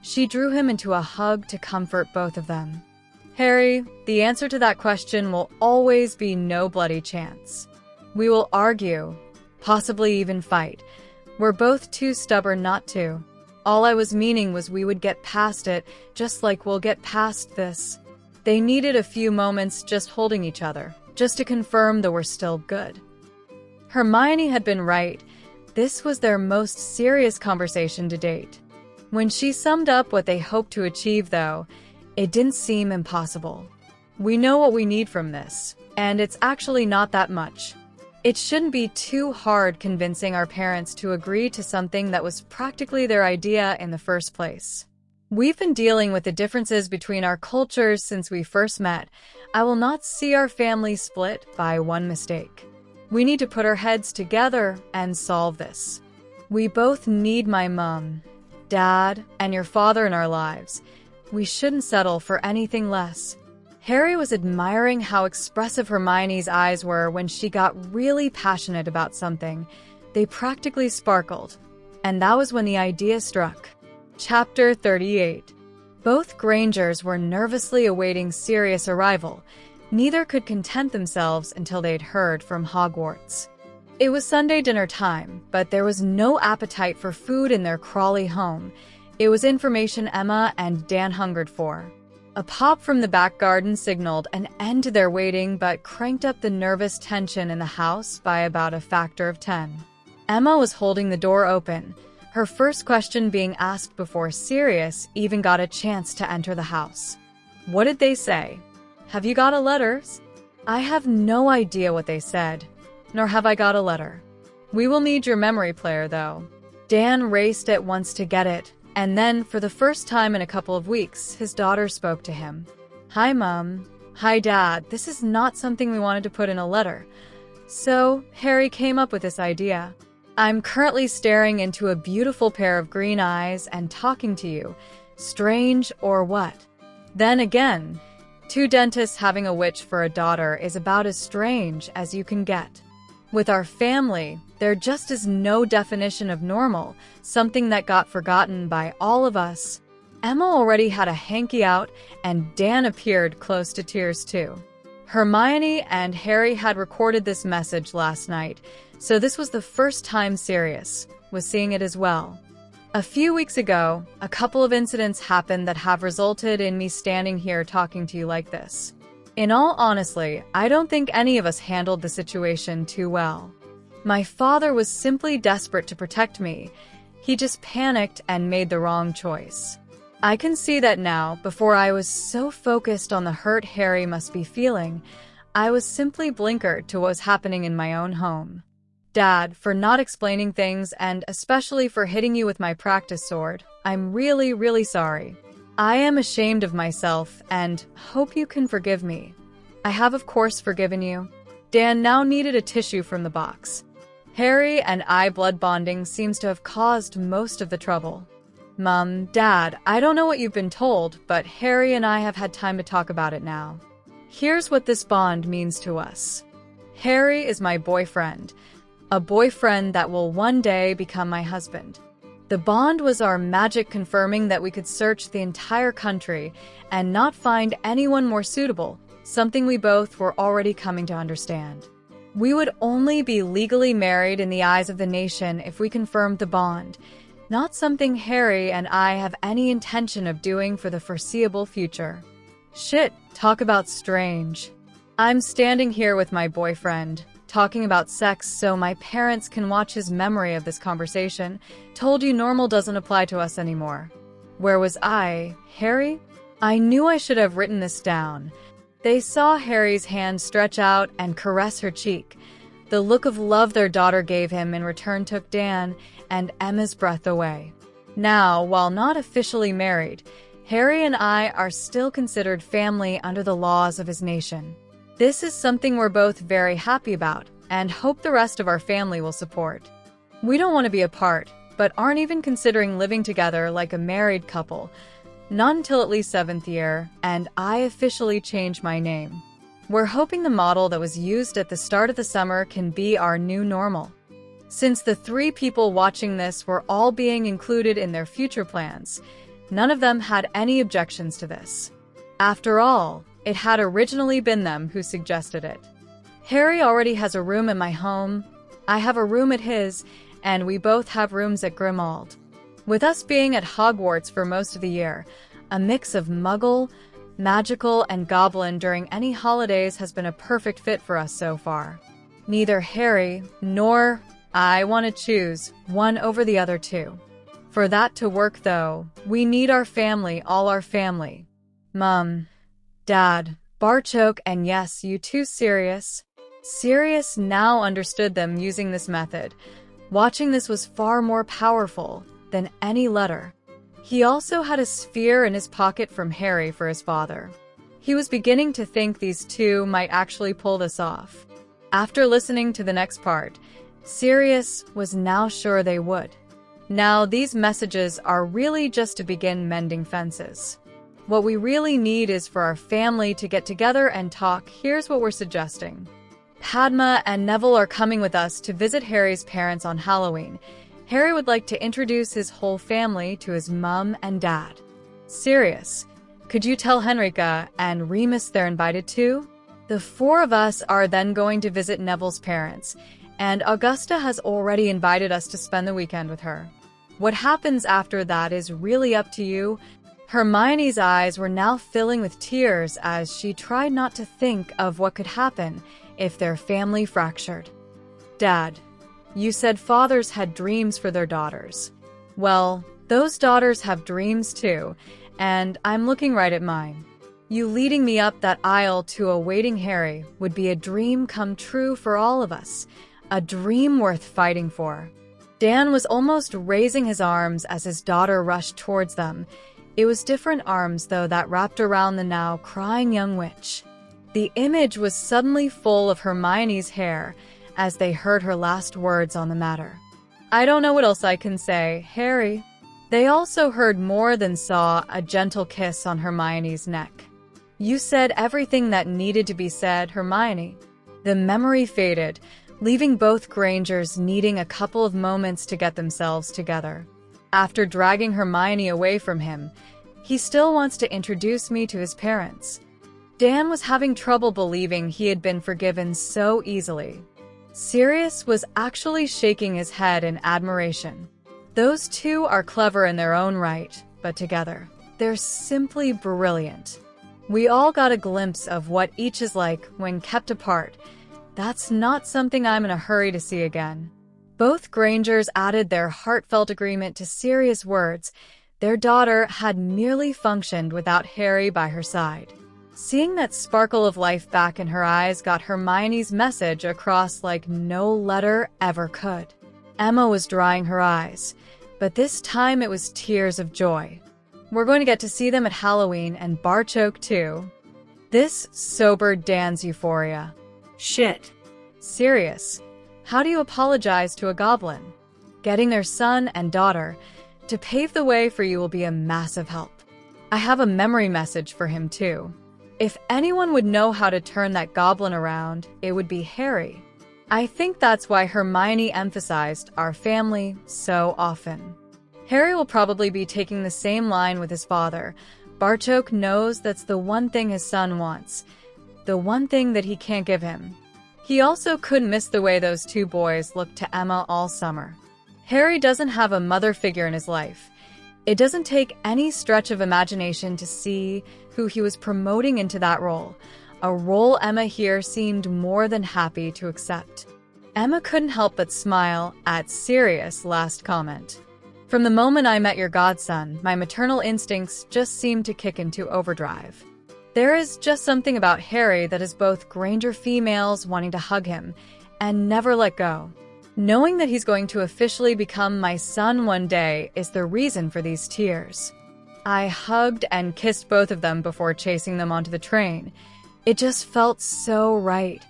She drew him into a hug to comfort both of them. Harry, the answer to that question will always be no bloody chance. We will argue, possibly even fight. We're both too stubborn not to. All I was meaning was we would get past it, just like we'll get past this. They needed a few moments just holding each other, just to confirm that we're still good. Hermione had been right. This was their most serious conversation to date. When she summed up what they hoped to achieve, though, it didn't seem impossible. We know what we need from this, and it's actually not that much. It shouldn't be too hard convincing our parents to agree to something that was practically their idea in the first place. We've been dealing with the differences between our cultures since we first met. I will not see our family split by one mistake. We need to put our heads together and solve this. We both need my mom, Dad, and your father in our lives. We shouldn't settle for anything less. Harry was admiring how expressive Hermione's eyes were when she got really passionate about something. They practically sparkled. And that was when the idea struck. Chapter 38. Both Grangers were nervously awaiting Sirius' arrival. Neither could content themselves until they'd heard from Hogwarts. It was Sunday dinner time, but there was no appetite for food in their crawly home. It was information Emma and Dan hungered for. A pop from the back garden signaled an end to their waiting but cranked up the nervous tension in the house by about a factor of 10. Emma was holding the door open, her first question being asked before Sirius even got a chance to enter the house. What did they say? Have you got a letter? I have no idea what they said, nor have I got a letter. We will need your memory player, though. Dan raced at once to get it. And then, for the first time in a couple of weeks, his daughter spoke to him. Hi, Mom. Hi, Dad. This is not something we wanted to put in a letter. So, Harry came up with this idea. I'm currently staring into a beautiful pair of green eyes and talking to you. Strange or what? Then again, two dentists having a witch for a daughter is about as strange as you can get. With our family, there just is no definition of normal, something that got forgotten by all of us. Emma already had a hanky out, and Dan appeared close to tears too. Hermione and Harry had recorded this message last night, so this was the first time Sirius was seeing it as well. A few weeks ago, a couple of incidents happened that have resulted in me standing here talking to you like this. In all honesty, I don't think any of us handled the situation too well. My father was simply desperate to protect me. He just panicked and made the wrong choice. I can see that now. Before, I was so focused on the hurt Harry must be feeling, I was simply blinkered to what was happening in my own home. Dad, for not explaining things and especially for hitting you with my practice sword, I'm really, really sorry. I am ashamed of myself and hope you can forgive me. I have, of course, forgiven you. Dan now needed a tissue from the box. Harry and I blood bonding seems to have caused most of the trouble. Mom, Dad, I don't know what you've been told, but Harry and I have had time to talk about it now. Here's what this bond means to us. Harry is my boyfriend, a boyfriend that will one day become my husband. The bond was our magic confirming that we could search the entire country and not find anyone more suitable, something we both were already coming to understand. We would only be legally married in the eyes of the nation if we confirmed the bond, not something Harry and I have any intention of doing for the foreseeable future. Shit, talk about strange. I'm standing here with my boyfriend, talking about sex so my parents can watch his memory of this conversation. Told you normal doesn't apply to us anymore. Where was I, Harry? I knew I should have written this down. They saw Harry's hand stretch out and caress her cheek. The look of love their daughter gave him in return took Dan and Emma's breath away. Now, while not officially married, Harry and I are still considered family under the laws of his nation. This is something we're both very happy about and hope the rest of our family will support. We don't want to be apart, but aren't even considering living together like a married couple. Not until at least 7th year, and I officially changed my name. We're hoping the model that was used at the start of the summer can be our new normal. Since the 3 people watching this were all being included in their future plans, none of them had any objections to this. After all, it had originally been them who suggested it. Harry already has a room at my home, I have a room at his, and we both have rooms at Grimoire. With us being at Hogwarts for most of the year, a mix of Muggle, magical, and Goblin during any holidays has been a perfect fit for us so far. Neither Harry nor I want to choose one over the other two. For that to work, though, we need our family, all our family. Mum, Dad, Barchoke, and yes, you too, Sirius. Sirius now understood them using this method. Watching this was far more powerful than any letter. He also had a sphere in his pocket from Harry for his father. He was beginning to think these two might actually pull this off. After listening to the next part, Sirius was now sure they would. Now, these messages are really just to begin mending fences. What we really need is for our family to get together and talk. Here's what we're suggesting. Padma and Neville are coming with us to visit Harry's parents on Halloween. Harry would like to introduce his whole family to his mum and dad. Sirius, could you tell Henrika and Remus they're invited too? The 4 of us are then going to visit Neville's parents, and Augusta has already invited us to spend the weekend with her. What happens after that is really up to you. Hermione's eyes were now filling with tears as she tried not to think of what could happen if their family fractured. Dad, you said fathers had dreams for their daughters. Well, those daughters have dreams too, and I'm looking right at mine. You leading me up that aisle to a waiting Harry would be a dream come true for all of us, a dream worth fighting for. Dan was almost raising his arms as his daughter rushed towards them. It was different arms, though, that wrapped around the now crying young witch. The image was suddenly full of Hermione's hair as they heard her last words on the matter. I don't know what else I can say, Harry. They also heard more than saw a gentle kiss on Hermione's neck. You said everything that needed to be said, Hermione. The memory faded, leaving both Grangers needing a couple of moments to get themselves together. After dragging Hermione away from him, he still wants to introduce me to his parents. Dan was having trouble believing he had been forgiven so easily. Sirius was actually shaking his head in admiration. Those two are clever in their own right, but together, they're simply brilliant. We all got a glimpse of what each is like when kept apart. That's not something I'm in a hurry to see again. Both Grangers added their heartfelt agreement to Sirius' words. Their daughter had merely functioned without Harry by her side. Seeing that sparkle of life back in her eyes got Hermione's message across like no letter ever could. Emma was drying her eyes, but this time it was tears of joy. We're going to get to see them at Halloween and Barchoke too. This sobered Dan's euphoria. Shit. Sirius, how do you apologize to a goblin? Getting their son and daughter to pave the way for you will be a massive help. I have a memory message for him too. If anyone would know how to turn that goblin around, it would be Harry. I think that's why Hermione emphasized our family so often. Harry will probably be taking the same line with his father. Barchoke knows that's the one thing his son wants, the one thing that he can't give him. He also couldn't miss the way those two boys looked to Emma all summer. Harry doesn't have a mother figure in his life. It doesn't take any stretch of imagination to see who he was promoting into that role, a role Emma here seemed more than happy to accept. Emma couldn't help but smile at Sirius' last comment. From the moment I met your godson, my maternal instincts just seemed to kick into overdrive. There is just something about Harry that is both Granger females wanting to hug him and never let go. Knowing that he's going to officially become my son one day is the reason for these tears. I hugged and kissed both of them before chasing them onto the train. It just felt so right.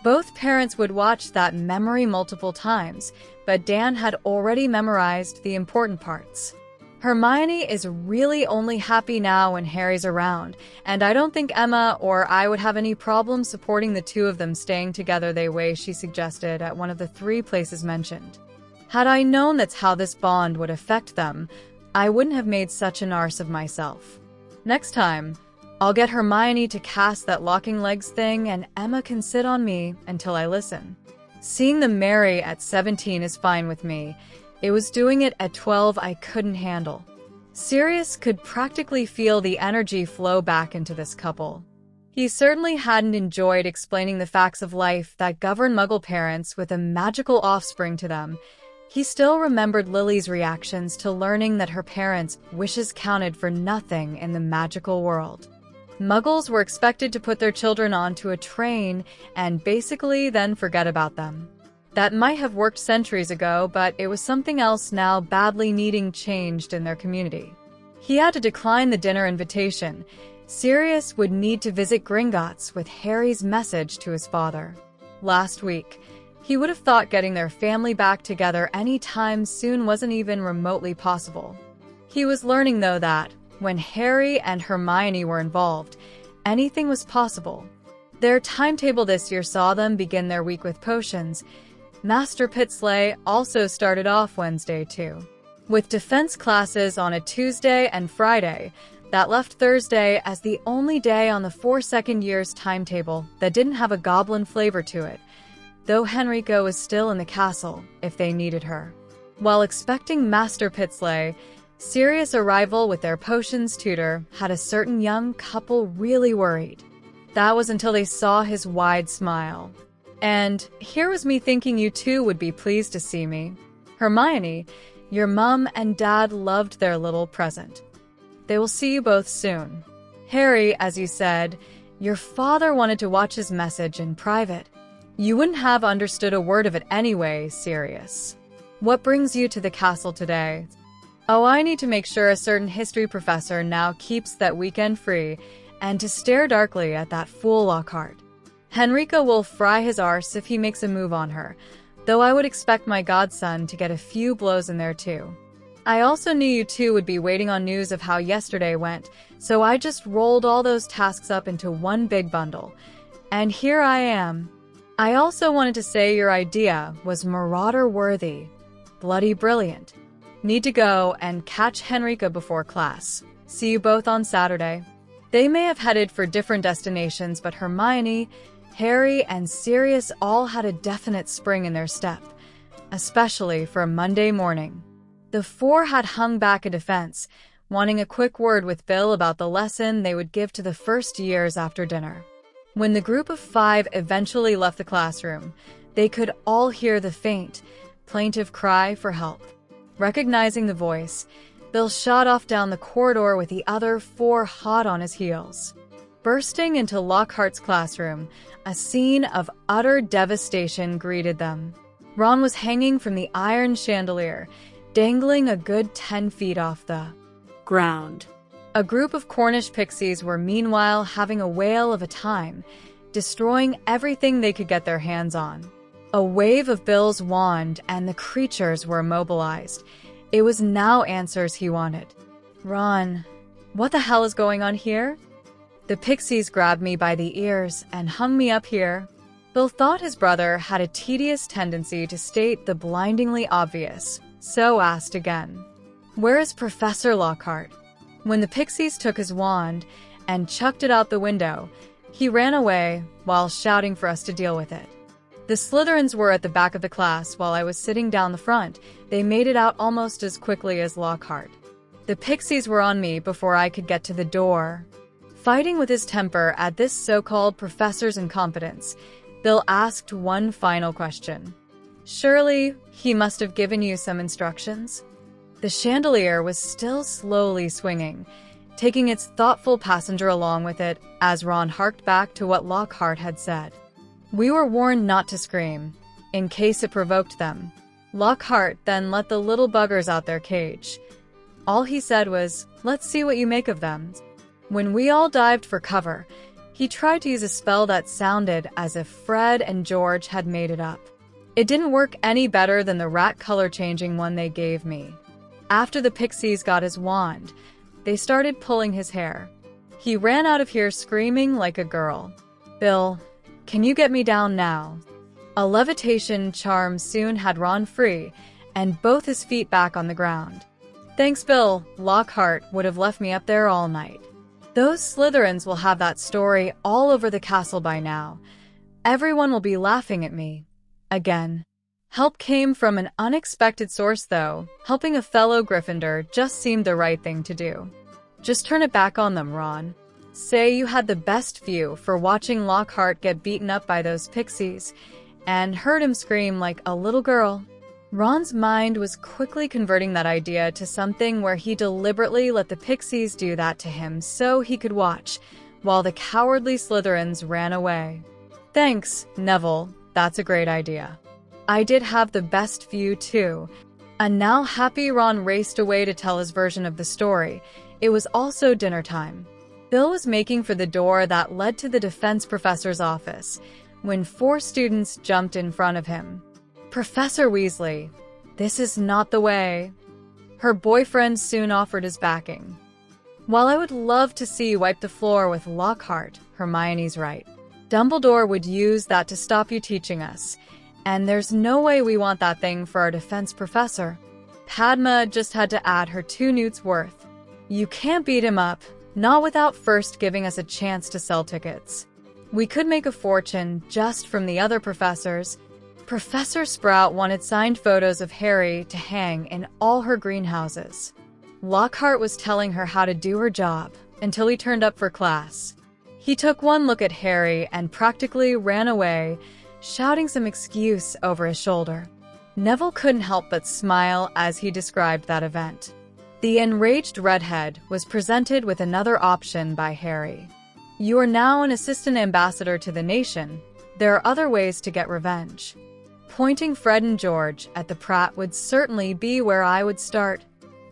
Both parents would watch that memory multiple times, but Dan had already memorized the important parts. Hermione is really only happy now when Harry's around, and I don't think Emma or I would have any problem supporting the two of them staying together the way she suggested at one of the 3 places mentioned. Had I known that's how this bond would affect them, I wouldn't have made such an arse of myself. Next time, I'll get Hermione to cast that locking legs thing and Emma can sit on me until I listen. Seeing them marry at 17 is fine with me. It was doing it at 12 I couldn't handle. Sirius could practically feel the energy flow back into this couple. He certainly hadn't enjoyed explaining the facts of life that govern Muggle parents with a magical offspring to them. He still remembered Lily's reactions to learning that her parents' wishes counted for nothing in the magical world. Muggles were expected to put their children onto a train and basically then forget about them. That might have worked centuries ago, but it was something else now badly needing changed in their community. He had to decline the dinner invitation. Sirius would need to visit Gringotts with Harry's message to his father. Last week, he would have thought getting their family back together anytime soon wasn't even remotely possible. He was learning, though, that when Harry and Hermione were involved, anything was possible. Their timetable this year saw them begin their week with potions. Master Pitsley also started off Wednesday too. With defense classes on a Tuesday and Friday, that left Thursday as the only day on the 4 second year's timetable that didn't have a goblin flavor to it, though Henrico was still in the castle if they needed her. While expecting Master Pitsley, Sirius' arrival with their potions tutor had a certain young couple really worried. That was until they saw his wide smile. And here was me thinking you two would be pleased to see me. Hermione, your mom and dad loved their little present. They will see you both soon. Harry, as you said, your father wanted to watch his message in private. You wouldn't have understood a word of it anyway, Sirius. What brings you to the castle today? Oh, I need to make sure a certain history professor now keeps that weekend free, and to stare darkly at that fool Lockhart. Henrico will fry his arse if he makes a move on her, though I would expect my godson to get a few blows in there too. I also knew you two would be waiting on news of how yesterday went, so I just rolled all those tasks up into one big bundle. And here I am. I also wanted to say your idea was marauder-worthy. Bloody brilliant. Need to go and catch Henrico before class. See you both on Saturday. They may have headed for different destinations, but Hermione, Harry, and Sirius all had a definite spring in their step, especially for a Monday morning. The 4 had hung back a defense, wanting a quick word with Bill about the lesson they would give to the first years after dinner. When the group of 5 eventually left the classroom, they could all hear the faint, plaintive cry for help. Recognizing the voice, Bill shot off down the corridor with the other 4 hot on his heels. Bursting into Lockhart's classroom, a scene of utter devastation greeted them. Ron was hanging from the iron chandelier, dangling a good 10 feet off the ground. A group of Cornish pixies were meanwhile having a whale of a time, destroying everything they could get their hands on. A wave of Bill's wand and the creatures were immobilized. It was now answers he wanted. Ron, what the hell is going on here? The pixies grabbed me by the ears and hung me up here. Bill thought his brother had a tedious tendency to state the blindingly obvious, so asked again. Where is Professor Lockhart? When the pixies took his wand and chucked it out the window, he ran away while shouting for us to deal with it. The Slytherins were at the back of the class while I was sitting down the front. They made it out almost as quickly as Lockhart. The pixies were on me before I could get to the door. Fighting with his temper at this so-called professor's incompetence, Bill asked one final question. Surely, he must have given you some instructions? The chandelier was still slowly swinging, taking its thoughtful passenger along with it as Ron harked back to what Lockhart had said. We were warned not to scream, in case it provoked them. Lockhart then let the little buggers out their cage. All he said was, let's see what you make of them. When we all dived for cover, he tried to use a spell that sounded as if Fred and George had made it up. It didn't work any better than the rat color-changing one they gave me. After the pixies got his wand, they started pulling his hair. He ran out of here screaming like a girl. Bill, can you get me down now? A levitation charm soon had Ron free, and both his feet back on the ground. Thanks, Bill. Lockhart would have left me up there all night. Those Slytherins will have that story all over the castle by now. Everyone will be laughing at me. Again. Help came from an unexpected source, though. Helping a fellow Gryffindor just seemed the right thing to do. Just turn it back on them, Ron. Say you had the best view for watching Lockhart get beaten up by those pixies, and heard him scream like a little girl. Ron's mind was quickly converting that idea to something where he deliberately let the pixies do that to him so he could watch, while the cowardly Slytherins ran away. Thanks, Neville. That's a great idea. I did have the best view, too. And now happy Ron raced away to tell his version of the story. It was also dinner time. Bill was making for the door that led to the defense professor's office when 4 students jumped in front of him. Professor Weasley, this is not the way. Her boyfriend soon offered his backing. While I would love to see you wipe the floor with Lockhart, Hermione's right. Dumbledore would use that to stop you teaching us. And there's no way we want that thing for our defense professor. Padma just had to add her 2 newts worth. You can't beat him up, not without first giving us a chance to sell tickets. We could make a fortune just from the other professors. Professor Sprout wanted signed photos of Harry to hang in all her greenhouses. Lockhart was telling her how to do her job until he turned up for class. He took one look at Harry and practically ran away, shouting some excuse over his shoulder. Neville couldn't help but smile as he described that event. The enraged redhead was presented with another option by Harry. You are now an assistant ambassador to the nation. There are other ways to get revenge. Pointing Fred and George at the Pratt would certainly be where I would start.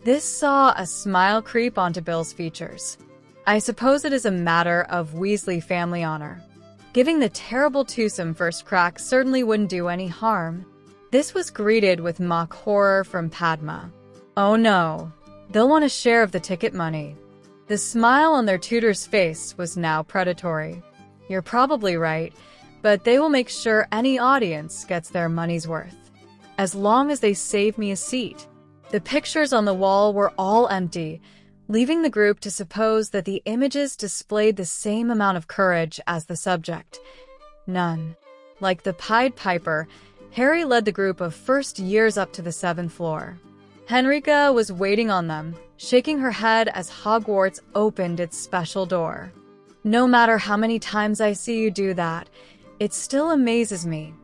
This saw a smile creep onto Bill's features. I suppose it is a matter of Weasley family honor. Giving the terrible twosome first crack certainly wouldn't do any harm. This was greeted with mock horror from Padma. Oh no, they'll want a share of the ticket money. The smile on their tutor's face was now predatory. You're probably right, but they will make sure any audience gets their money's worth. As long as they save me a seat. The pictures on the wall were all empty, leaving the group to suppose that the images displayed the same amount of courage as the subject. None. Like the Pied Piper, Harry led the group of first years up to the 7th floor. Henrika was waiting on them, shaking her head as Hogwarts opened its special door. No matter how many times I see you do that, it still amazes me,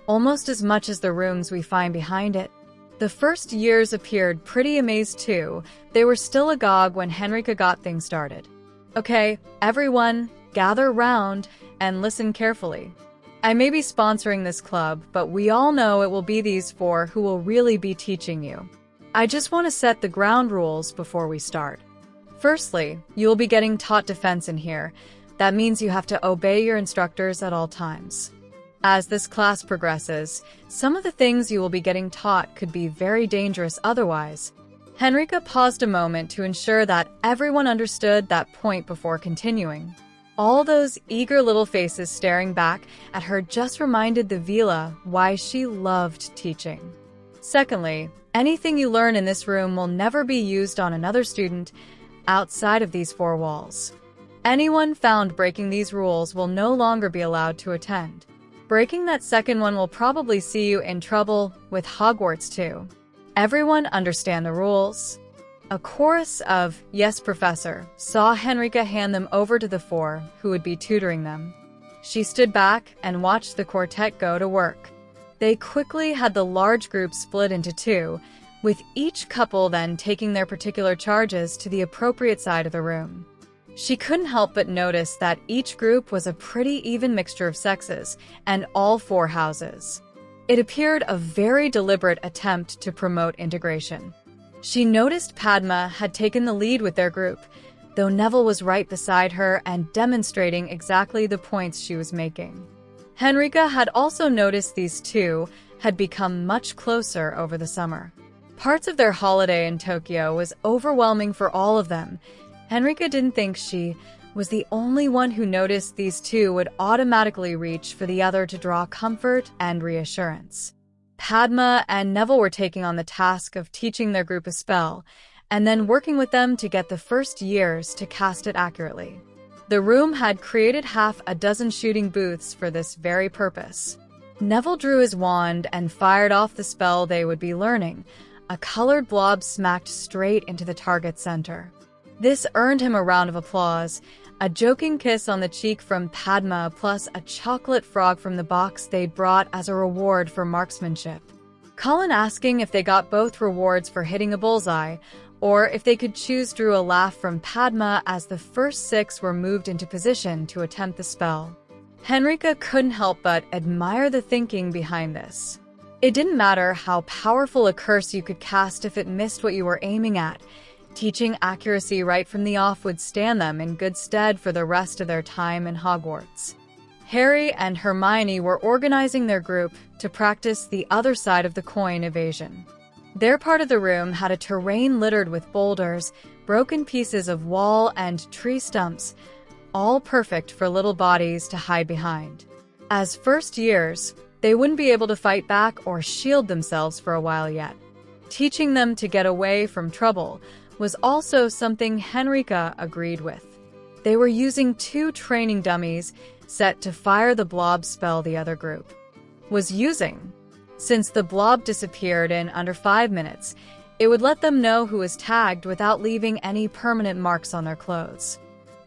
almost as much as the rooms we find behind it. The first years appeared pretty amazed too. They were still agog when Henrika got things started. Okay, everyone, gather round and listen carefully. I may be sponsoring this club, but we all know it will be these 4 who will really be teaching you. I just want to set the ground rules before we start. Firstly, you will be getting taught defense in here. That means you have to obey your instructors at all times. As this class progresses, some of the things you will be getting taught could be very dangerous otherwise. Henrika paused a moment to ensure that everyone understood that point before continuing. All those eager little faces staring back at her just reminded the Vila why she loved teaching. Secondly, anything you learn in this room will never be used on another student outside of these four walls. Anyone found breaking these rules will no longer be allowed to attend. Breaking that second one will probably see you in trouble with Hogwarts too. Everyone understand the rules? A chorus of "Yes, Professor" saw Henrika hand them over to the four who would be tutoring them. She stood back and watched the quartet go to work. They quickly had the large group split into two, with each couple then taking their particular charges to the appropriate side of the room. She couldn't help but notice that each group was a pretty even mixture of sexes, and all four houses. It appeared a very deliberate attempt to promote integration. She noticed Padma had taken the lead with their group, though Neville was right beside her and demonstrating exactly the points she was making. Henrika had also noticed these two had become much closer over the summer. Parts of their holiday in Tokyo was overwhelming for all of them. Henrika didn't think she was the only one who noticed these two would automatically reach for the other to draw comfort and reassurance. Padma and Neville were taking on the task of teaching their group a spell, and then working with them to get the first years to cast it accurately. The room had created half a dozen shooting booths for this very purpose. Neville drew his wand and fired off the spell they would be learning. A colored blob smacked straight into the target's center. This earned him a round of applause, a joking kiss on the cheek from Padma, plus a chocolate frog from the box they'd brought as a reward for marksmanship. Colin asking if they got both rewards for hitting a bullseye, or if they could choose, drew a laugh from Padma as the first six were moved into position to attempt the spell. Henrika couldn't help but admire the thinking behind this. It didn't matter how powerful a curse you could cast if it missed what you were aiming at. Teaching accuracy right from the off would stand them in good stead for the rest of their time in Hogwarts. Harry and Hermione were organizing their group to practice the other side of the coin evasion. Their part of the room had a terrain littered with boulders, broken pieces of wall, and tree stumps, all perfect for little bodies to hide behind. As first years, they wouldn't be able to fight back or shield themselves for a while yet. Teaching them to get away from trouble was also something Henrika agreed with. They were using two training dummies set to fire the blob spell the other group was using. Since the blob disappeared in under 5 minutes, it would let them know who was tagged without leaving any permanent marks on their clothes.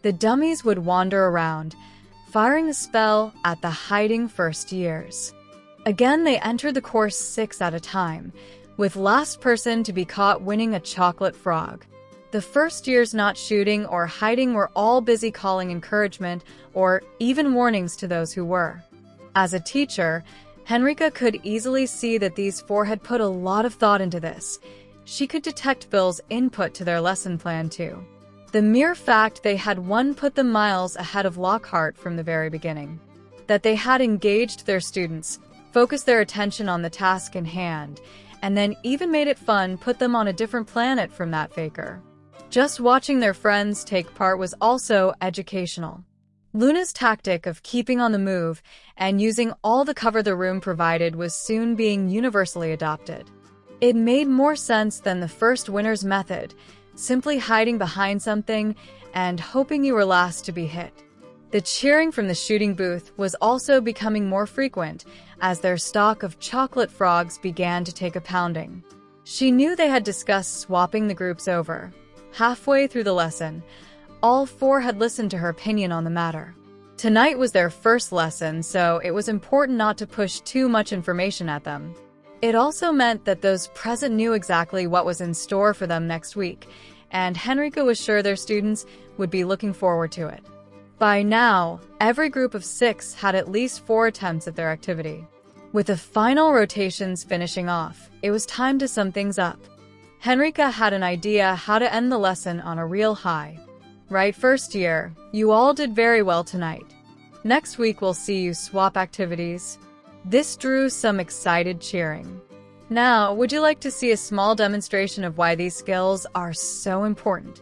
The dummies would wander around, firing the spell at the hiding first years. Again, they entered the course 6 at a time, with last person to be caught winning a chocolate frog. The first years not shooting or hiding were all busy calling encouragement or even warnings to those who were. As a teacher, Henrika could easily see that these four had put a lot of thought into this. She could detect Bill's input to their lesson plan too. The mere fact they had one put them miles ahead of Lockhart from the very beginning. That they had engaged their students, focused their attention on the task in hand, and then even made it fun put them on a different planet from that faker. Just watching their friends take part was also educational. Luna's tactic of keeping on the move and using all the cover the room provided was soon being universally adopted. It made more sense than the first winner's method, simply hiding behind something and hoping you were last to be hit. The cheering from the shooting booth was also becoming more frequent as their stock of chocolate frogs began to take a pounding. She knew they had discussed swapping the groups over. Halfway through the lesson, all four had listened to her opinion on the matter. Tonight was their first lesson, so it was important not to push too much information at them. It also meant that those present knew exactly what was in store for them next week, and Henrika was sure their students would be looking forward to it. By now, every group of 6 had at least 4 attempts at their activity. With the final rotations finishing off, it was time to sum things up. Henrika had an idea how to end the lesson on a real high. Right, first year, you all did very well tonight. Next week we'll see you swap activities. This drew some excited cheering. Now, would you like to see a small demonstration of why these skills are so important?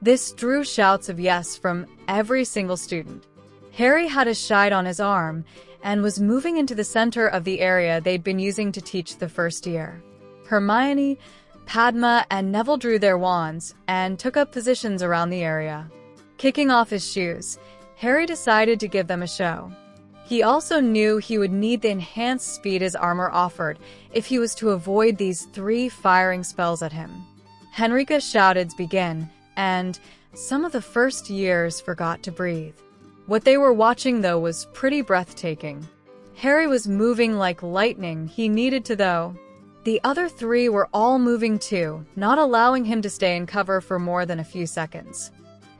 This drew shouts of yes from every single student. Harry had a shide on his arm and was moving into the center of the area they'd been using to teach the first year. Hermione, Padma, and Neville drew their wands and took up positions around the area. Kicking off his shoes, Harry decided to give them a show. He also knew he would need the enhanced speed his armor offered if he was to avoid these 3 firing spells at him. Henrika shouted begin, and some of the first years forgot to breathe. What they were watching, though, was pretty breathtaking. Harry was moving like lightning. He needed to, though. The other 3 were all moving too, not allowing him to stay in cover for more than a few seconds.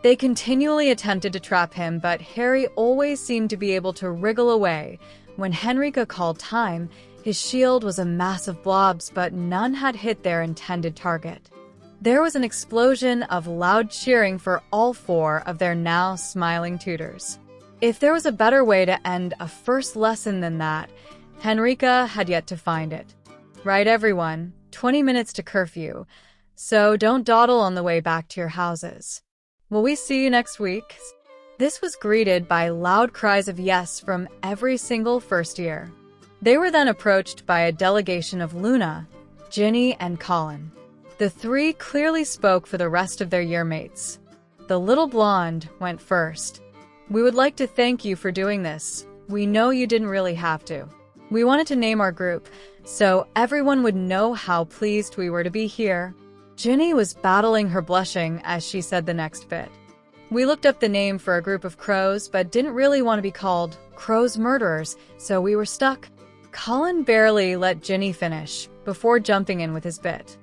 They continually attempted to trap him, but Harry always seemed to be able to wriggle away. When Henrika called time, his shield was a mass of blobs, but none had hit their intended target. There was an explosion of loud cheering for all 4 of their now smiling tutors. If there was a better way to end a first lesson than that, Henrika had yet to find it. Right, everyone, 20 minutes to curfew, so don't dawdle on the way back to your houses. Will we see you next week? This was greeted by loud cries of yes from every single first year. They were then approached by a delegation of Luna, Ginny, and Colin. The 3 clearly spoke for the rest of their year mates. The little blonde went first. We would like to thank you for doing this. We know you didn't really have to. We wanted to name our group, so everyone would know how pleased we were to be here. Ginny was battling her blushing as she said the next bit. We looked up the name for a group of crows, but didn't really want to be called Crows Murderers, so we were stuck. Colin barely let Ginny finish before jumping in with his bit.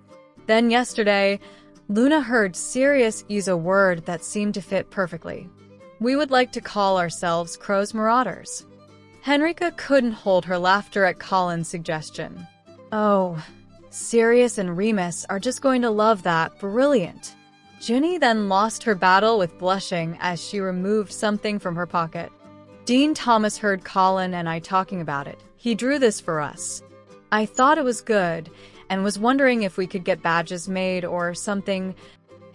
Then yesterday, Luna heard Sirius use a word that seemed to fit perfectly. We would like to call ourselves Crows Marauders. Henrika couldn't hold her laughter at Colin's suggestion. Oh, Sirius and Remus are just going to love that. Brilliant. Ginny then lost her battle with blushing as she removed something from her pocket. Dean Thomas heard Colin and I talking about it. He drew this for us. I thought it was good and was wondering if we could get badges made or something.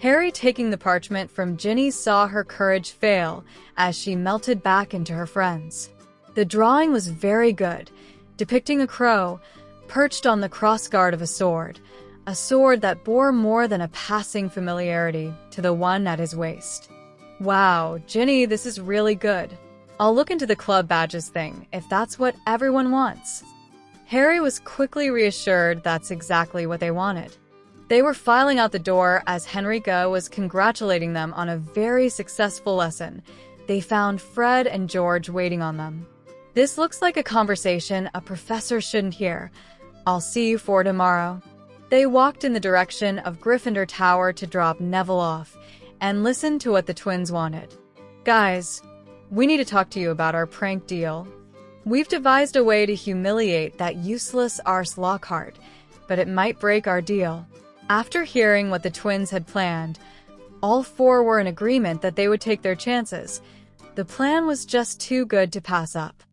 Harry, taking the parchment from Ginny, saw her courage fail as she melted back into her friends. The drawing was very good, depicting a crow perched on the crossguard of a sword that bore more than a passing familiarity to the one at his waist. Wow, Ginny, this is really good. I'll look into the club badges thing, if that's what everyone wants. Harry was quickly reassured that's exactly what they wanted. They were filing out the door as Henrika was congratulating them on a very successful lesson. They found Fred and George waiting on them. This looks like a conversation a professor shouldn't hear. I'll see you for tomorrow. They walked in the direction of Gryffindor Tower to drop Neville off and listen to what the twins wanted. Guys, we need to talk to you about our prank deal. We've devised a way to humiliate that useless arse Lockhart, but it might break our deal. After hearing what the twins had planned, all 4 were in agreement that they would take their chances. The plan was just too good to pass up.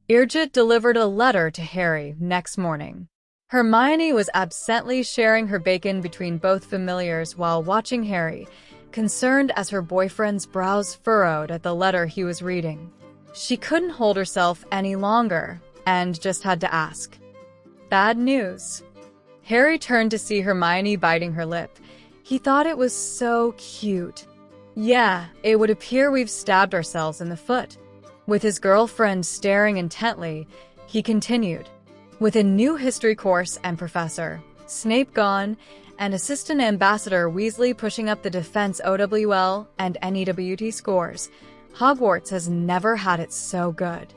Irjit delivered a letter to Harry next morning. Hermione was absently sharing her bacon between both familiars while watching Harry, concerned as her boyfriend's brows furrowed at the letter he was reading. She couldn't hold herself any longer and just had to ask. Bad news. Harry turned to see Hermione biting her lip. He thought it was so cute. Yeah, it would appear we've stabbed ourselves in the foot. With his girlfriend staring intently, he continued. With a new history course and Professor Snape gone, and Assistant Ambassador Weasley pushing up the defense OWL and NEWT scores, Hogwarts has never had it so good.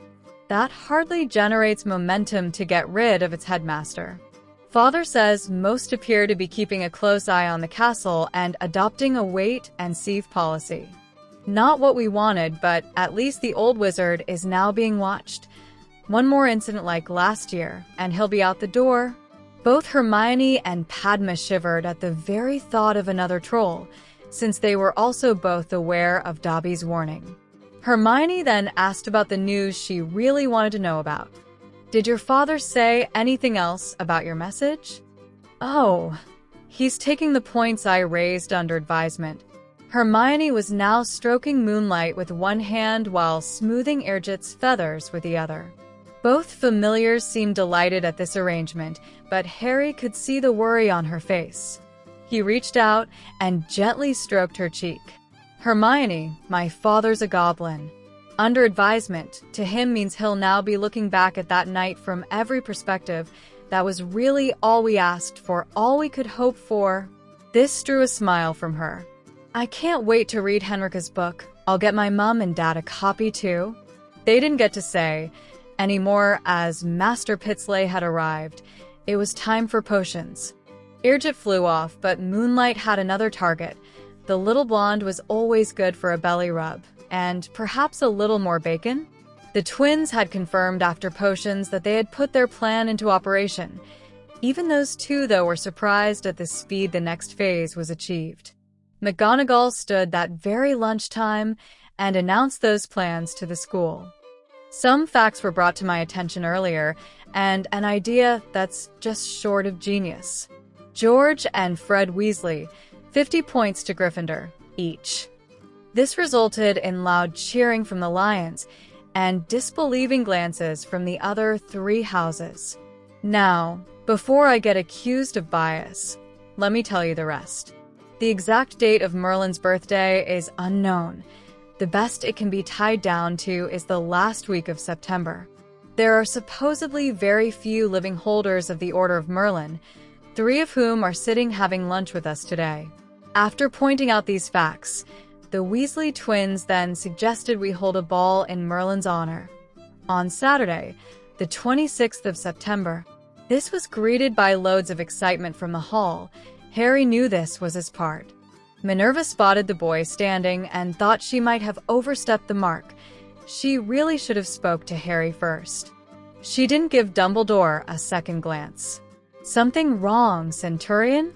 That hardly generates momentum to get rid of its headmaster. Father says most appear to be keeping a close eye on the castle and adopting a wait-and-see policy. Not what we wanted, but at least the old wizard is now being watched. One more incident like last year, and he'll be out the door. Both Hermione and Padma shivered at the very thought of another troll, since they were also both aware of Dobby's warning. Hermione then asked about the news she really wanted to know about. "Did your father say anything else about your message?" "Oh, he's taking the points I raised under advisement." Hermione was now stroking Moonlight with one hand while smoothing Irgit's feathers with the other. Both familiars seemed delighted at this arrangement, but Harry could see the worry on her face. He reached out and gently stroked her cheek. "Hermione, my father's a goblin. Under advisement, to him means he'll now be looking back at that night from every perspective. That was really all we asked for, all we could hope for." This drew a smile from her. "I can't wait to read Henrika's book. I'll get my mom and dad a copy too." They didn't get to say anymore as Master Pitsley had arrived. It was time for potions. Irgit flew off, but Moonlight had another target. The little blonde was always good for a belly rub, and perhaps a little more bacon? The twins had confirmed after potions that they had put their plan into operation. Even those two, though, were surprised at the speed the next phase was achieved. McGonagall stood that very lunchtime and announced those plans to the school. Some facts were brought to my attention earlier, and an idea that's just short of genius. George and Fred Weasley, 50 points to Gryffindor, each. This resulted in loud cheering from the Lions and disbelieving glances from the other three houses. Now, before I get accused of bias, let me tell you the rest. The exact date of Merlin's birthday is unknown. The best it can be tied down to is the last week of September. There are supposedly very few living holders of the Order of Merlin, 3 of whom are sitting having lunch with us today. After pointing out these facts, the Weasley twins then suggested we hold a ball in Merlin's honor. On Saturday, the 26th of September, this was greeted by loads of excitement from the hall. Harry knew this was his part. Minerva spotted the boy standing and thought she might have overstepped the mark. She really should have spoke to Harry first. She didn't give Dumbledore a second glance. "Something wrong, Centurion?"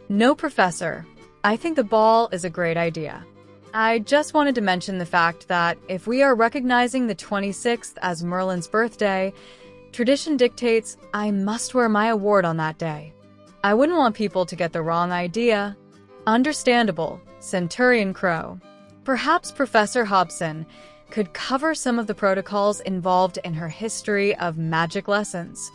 "No, Professor. I think the ball is a great idea. I just wanted to mention the fact that if we are recognizing the 26th as Merlin's birthday, tradition dictates I must wear my award on that day. I wouldn't want people to get the wrong idea." "Understandable, Centurion Crow. Perhaps Professor Hobson could cover some of the protocols involved in her history of magic lessons."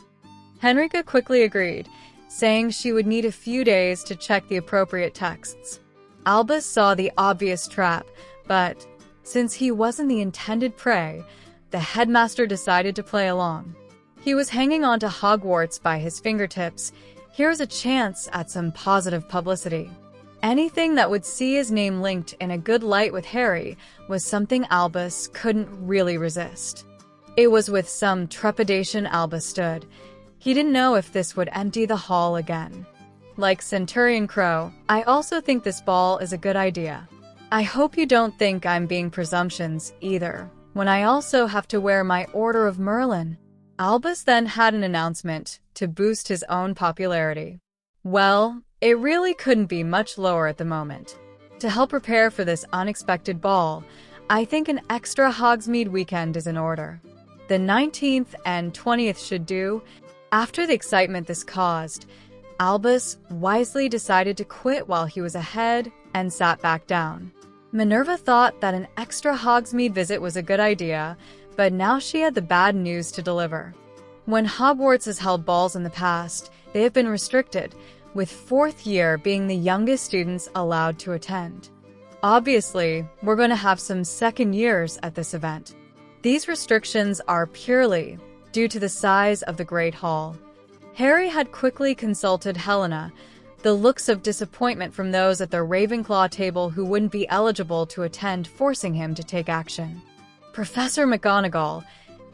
Henrika quickly agreed, saying she would need a few days to check the appropriate texts. Albus saw the obvious trap, but since he wasn't the intended prey, the headmaster decided to play along. He was hanging on to Hogwarts by his fingertips. Here's a chance at some positive publicity. Anything that would see his name linked in a good light with Harry was something Albus couldn't really resist. It was with some trepidation Albus stood. He didn't know if this would empty the hall again. Like Centurion Crow, I also think this ball is a good idea. I hope you don't think I'm being presumptuous either, when I also have to wear my Order of Merlin. Albus then had an announcement to boost his own popularity. Well, it really couldn't be much lower at the moment. To help prepare for this unexpected ball, I think an extra Hogsmeade weekend is in order. The 19th and 20th should do. After the excitement this caused, Albus wisely decided to quit while he was ahead and sat back down. Minerva thought that an extra Hogsmeade visit was a good idea, but now she had the bad news to deliver. When Hogwarts has held balls in the past, they have been restricted, with 4th year being the youngest students allowed to attend. Obviously, we're going to have some second years at this event. These restrictions are purely due to the size of the Great Hall. Harry had quickly consulted Helena, the looks of disappointment from those at the Ravenclaw table who wouldn't be eligible to attend forcing him to take action. Professor McGonagall,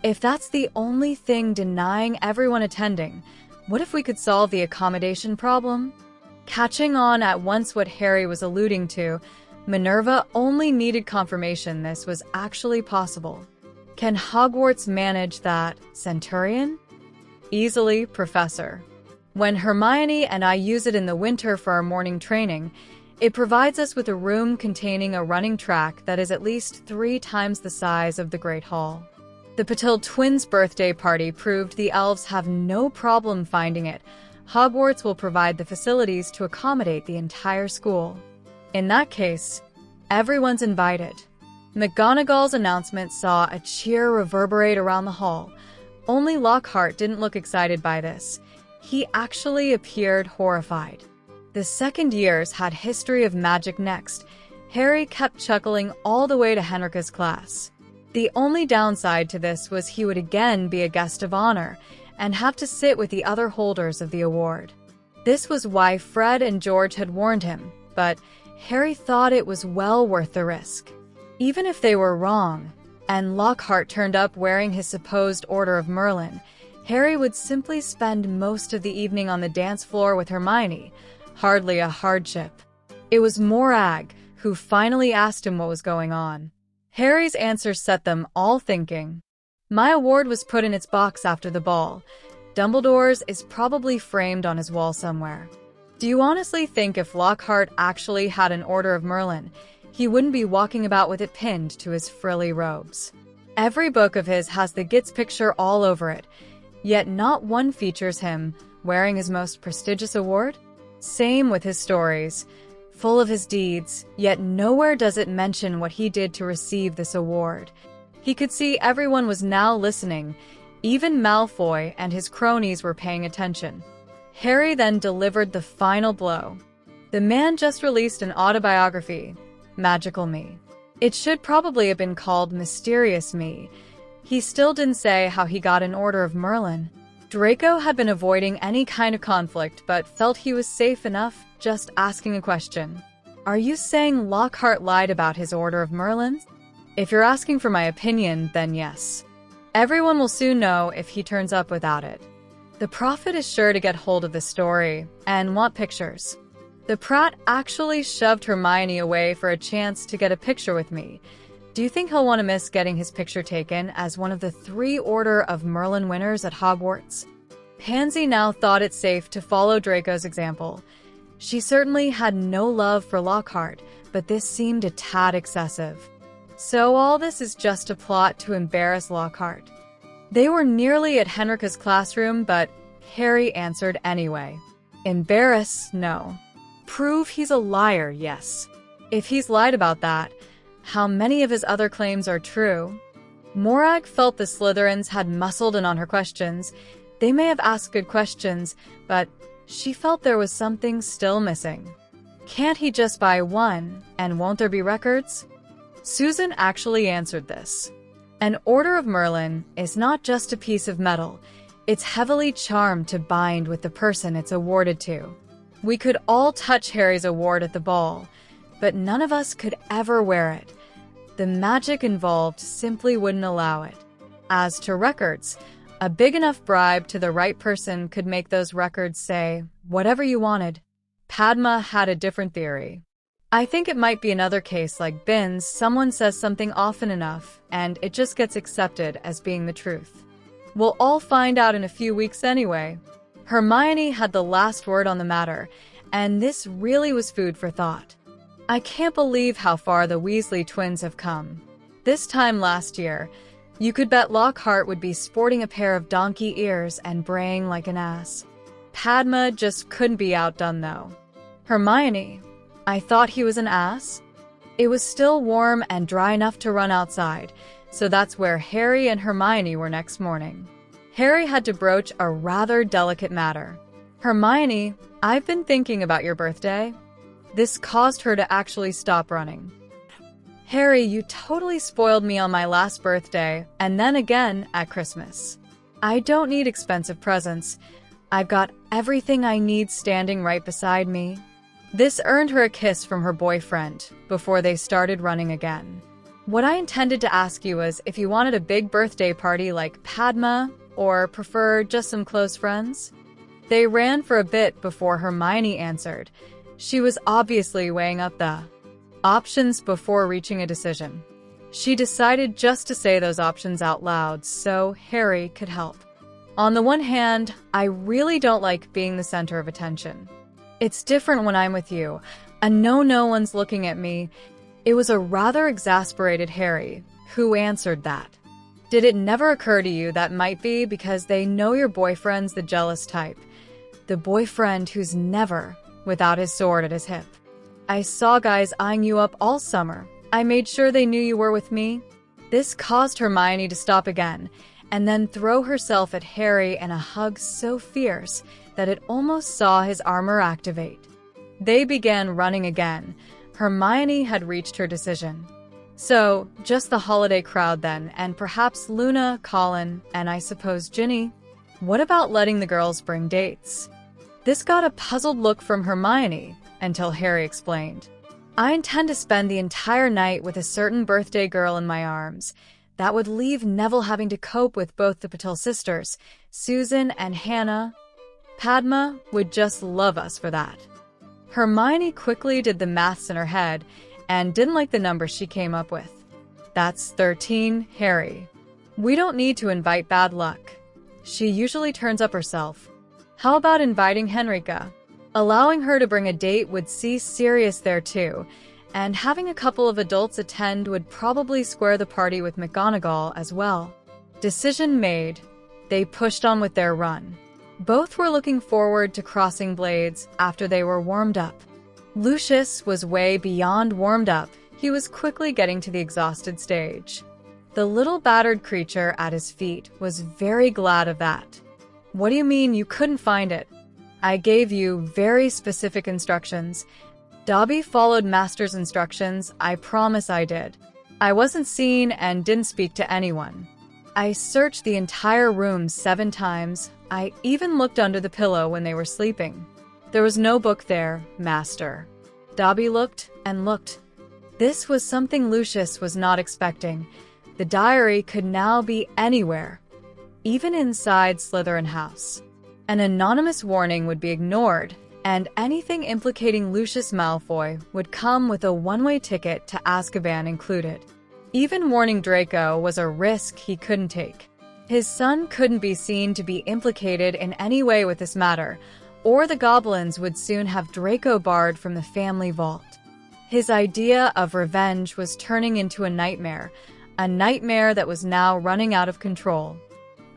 if that's the only thing denying everyone attending, what if we could solve the accommodation problem? Catching on at once what Harry was alluding to, Minerva only needed confirmation this was actually possible. Can Hogwarts manage that, Centurion? Easily, Professor. When Hermione and I use it in the winter for our morning training, it provides us with a room containing a running track that is at least 3 times the size of the Great Hall. The Patil twins' birthday party proved the elves have no problem finding it. Hogwarts will provide the facilities to accommodate the entire school. In that case, everyone's invited. McGonagall's announcement saw a cheer reverberate around the hall. Only Lockhart didn't look excited by this. He actually appeared horrified. The second years had history of magic next. Harry kept chuckling all the way to Henrika's class. The only downside to this was he would again be a guest of honor and have to sit with the other holders of the award. This was why Fred and George had warned him, but Harry thought it was well worth the risk. Even if they were wrong, and Lockhart turned up wearing his supposed Order of Merlin, Harry would simply spend most of the evening on the dance floor with Hermione. Hardly a hardship. It was Morag who finally asked him what was going on. Harry's answer set them all thinking. My award was put in its box after the ball. Dumbledore's is probably framed on his wall somewhere. Do you honestly think if Lockhart actually had an Order of Merlin, he wouldn't be walking about with it pinned to his frilly robes? Every book of his has the Gitz picture all over it, yet not one features him wearing his most prestigious award? Same with his stories, full of his deeds, yet nowhere does it mention what he did to receive this award. He could see everyone was now listening. Even Malfoy and his cronies were paying attention. Harry then delivered the final blow. The man just released an autobiography, Magical Me. It should probably have been called Mysterious Me. He still didn't say how he got an Order of Merlin. Draco had been avoiding any kind of conflict, but felt he was safe enough just asking a question. Are you saying Lockhart lied about his Order of Merlin? If you're asking for my opinion, then yes. Everyone will soon know if he turns up without it. The Prophet is sure to get hold of the story and want pictures. The Prat actually shoved Hermione away for a chance to get a picture with me. Do you think he'll want to miss getting his picture taken as one of the 3 Order of Merlin winners at Hogwarts? Pansy now thought it safe to follow Draco's example. She certainly had no love for Lockhart, but this seemed a tad excessive. So all this is just a plot to embarrass Lockhart. They were nearly at Henrika's classroom, but Harry answered anyway. Embarrass, no. Prove he's a liar, yes. If he's lied about that, how many of his other claims are true? Morag felt the Slytherins had muscled in on her questions. They may have asked good questions, but she felt there was something still missing. Can't he just buy one, and won't there be records? Susan actually answered this. An Order of Merlin is not just a piece of metal. It's heavily charmed to bind with the person it's awarded to. We could all touch Harry's award at the ball, but none of us could ever wear it. The magic involved simply wouldn't allow it. As to records, a big enough bribe to the right person could make those records say whatever you wanted. Padma had a different theory. I think it might be another case like Binns. Someone says something often enough, and it just gets accepted as being the truth. We'll all find out in a few weeks anyway. Hermione had the last word on the matter, and this really was food for thought. I can't believe how far the Weasley twins have come. This time last year, you could bet Lockhart would be sporting a pair of donkey ears and braying like an ass. Padma just couldn't be outdone, though. Hermione, I thought he was an ass? It was still warm and dry enough to run outside, so that's where Harry and Hermione were next morning. Harry had to broach a rather delicate matter. Hermione, I've been thinking about your birthday. This caused her to actually stop running. Harry, you totally spoiled me on my last birthday, and then again at Christmas. I don't need expensive presents. I've got everything I need standing right beside me. This earned her a kiss from her boyfriend before they started running again. What I intended to ask you was if you wanted a big birthday party like Padma, or prefer just some close friends? They ran for a bit before Hermione answered. She was obviously weighing up the options before reaching a decision. She decided just to say those options out loud so Harry could help. On the one hand, I really don't like being the center of attention. It's different when I'm with you. No one's looking at me. It was a rather exasperated Harry who answered that. Did it never occur to you that might be because they know your boyfriend's the jealous type? The boyfriend who's never without his sword at his hip. I saw guys eyeing you up all summer. I made sure they knew you were with me. This caused Hermione to stop again, and then throw herself at Harry in a hug so fierce that it almost saw his armor activate. They began running again. Hermione had reached her decision. So, just the holiday crowd then, and perhaps Luna, Colin, and I suppose Ginny. What about letting the girls bring dates? This got a puzzled look from Hermione, until Harry explained. I intend to spend the entire night with a certain birthday girl in my arms. That would leave Neville having to cope with both the Patil sisters, Susan and Hannah. Padma would just love us for that. Hermione quickly did the maths in her head and didn't like the number she came up with. That's 13, Harry. We don't need to invite bad luck. She usually turns up herself. How about inviting Henrika? Allowing her to bring a date would see Sirius there too, and having a couple of adults attend would probably square the party with McGonagall as well. Decision made. They pushed on with their run. Both were looking forward to crossing blades after they were warmed up. Lucius was way beyond warmed up. He was quickly getting to the exhausted stage. The little battered creature at his feet was very glad of that. What do you mean you couldn't find it? I gave you very specific instructions. Dobby followed Master's instructions, I promise I did. I wasn't seen and didn't speak to anyone. I searched the entire room 7 times. I even looked under the pillow when they were sleeping. There was no book there, Master. Dobby looked and looked. This was something Lucius was not expecting. The diary could now be anywhere, even inside Slytherin House. An anonymous warning would be ignored, and anything implicating Lucius Malfoy would come with a one-way ticket to Azkaban included. Even warning Draco was a risk he couldn't take. His son couldn't be seen to be implicated in any way with this matter, or the goblins would soon have Draco barred from the family vault. His idea of revenge was turning into a nightmare that was now running out of control.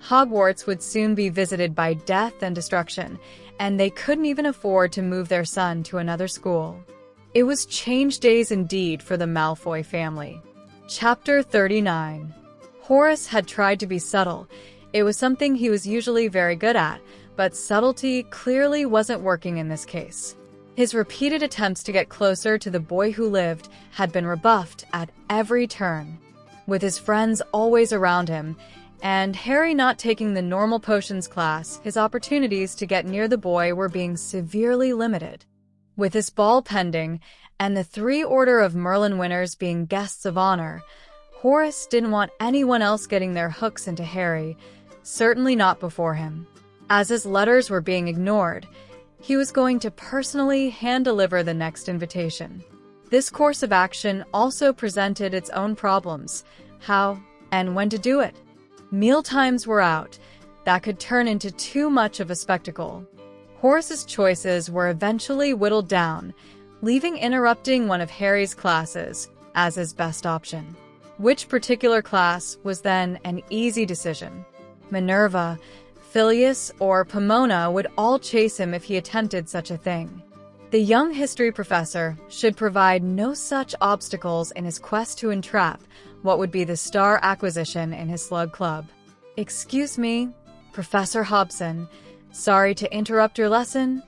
Hogwarts would soon be visited by death and destruction, and they couldn't even afford to move their son to another school. It was change days indeed for the Malfoy family. Chapter 39. Horace had tried to be subtle. It was something he was usually very good at, but subtlety clearly wasn't working in this case. His repeated attempts to get closer to the boy who lived had been rebuffed at every turn. With his friends always around him, and Harry not taking the normal potions class, his opportunities to get near the boy were being severely limited. With his ball pending, and the 3 Order of Merlin winners being guests of honor, Horace didn't want anyone else getting their hooks into Harry, certainly not before him. As his letters were being ignored, he was going to personally hand-deliver the next invitation. This course of action also presented its own problems: how and when to do it. Mealtimes were out. That could turn into too much of a spectacle. Horace's choices were eventually whittled down, leaving interrupting one of Harry's classes as his best option. Which particular class was then an easy decision. Minerva, Phileas, or Pomona would all chase him if he attempted such a thing. The young history professor should provide no such obstacles in his quest to entrap what would be the star acquisition in his slug club. Excuse me, Professor Hobson, sorry to interrupt your lesson.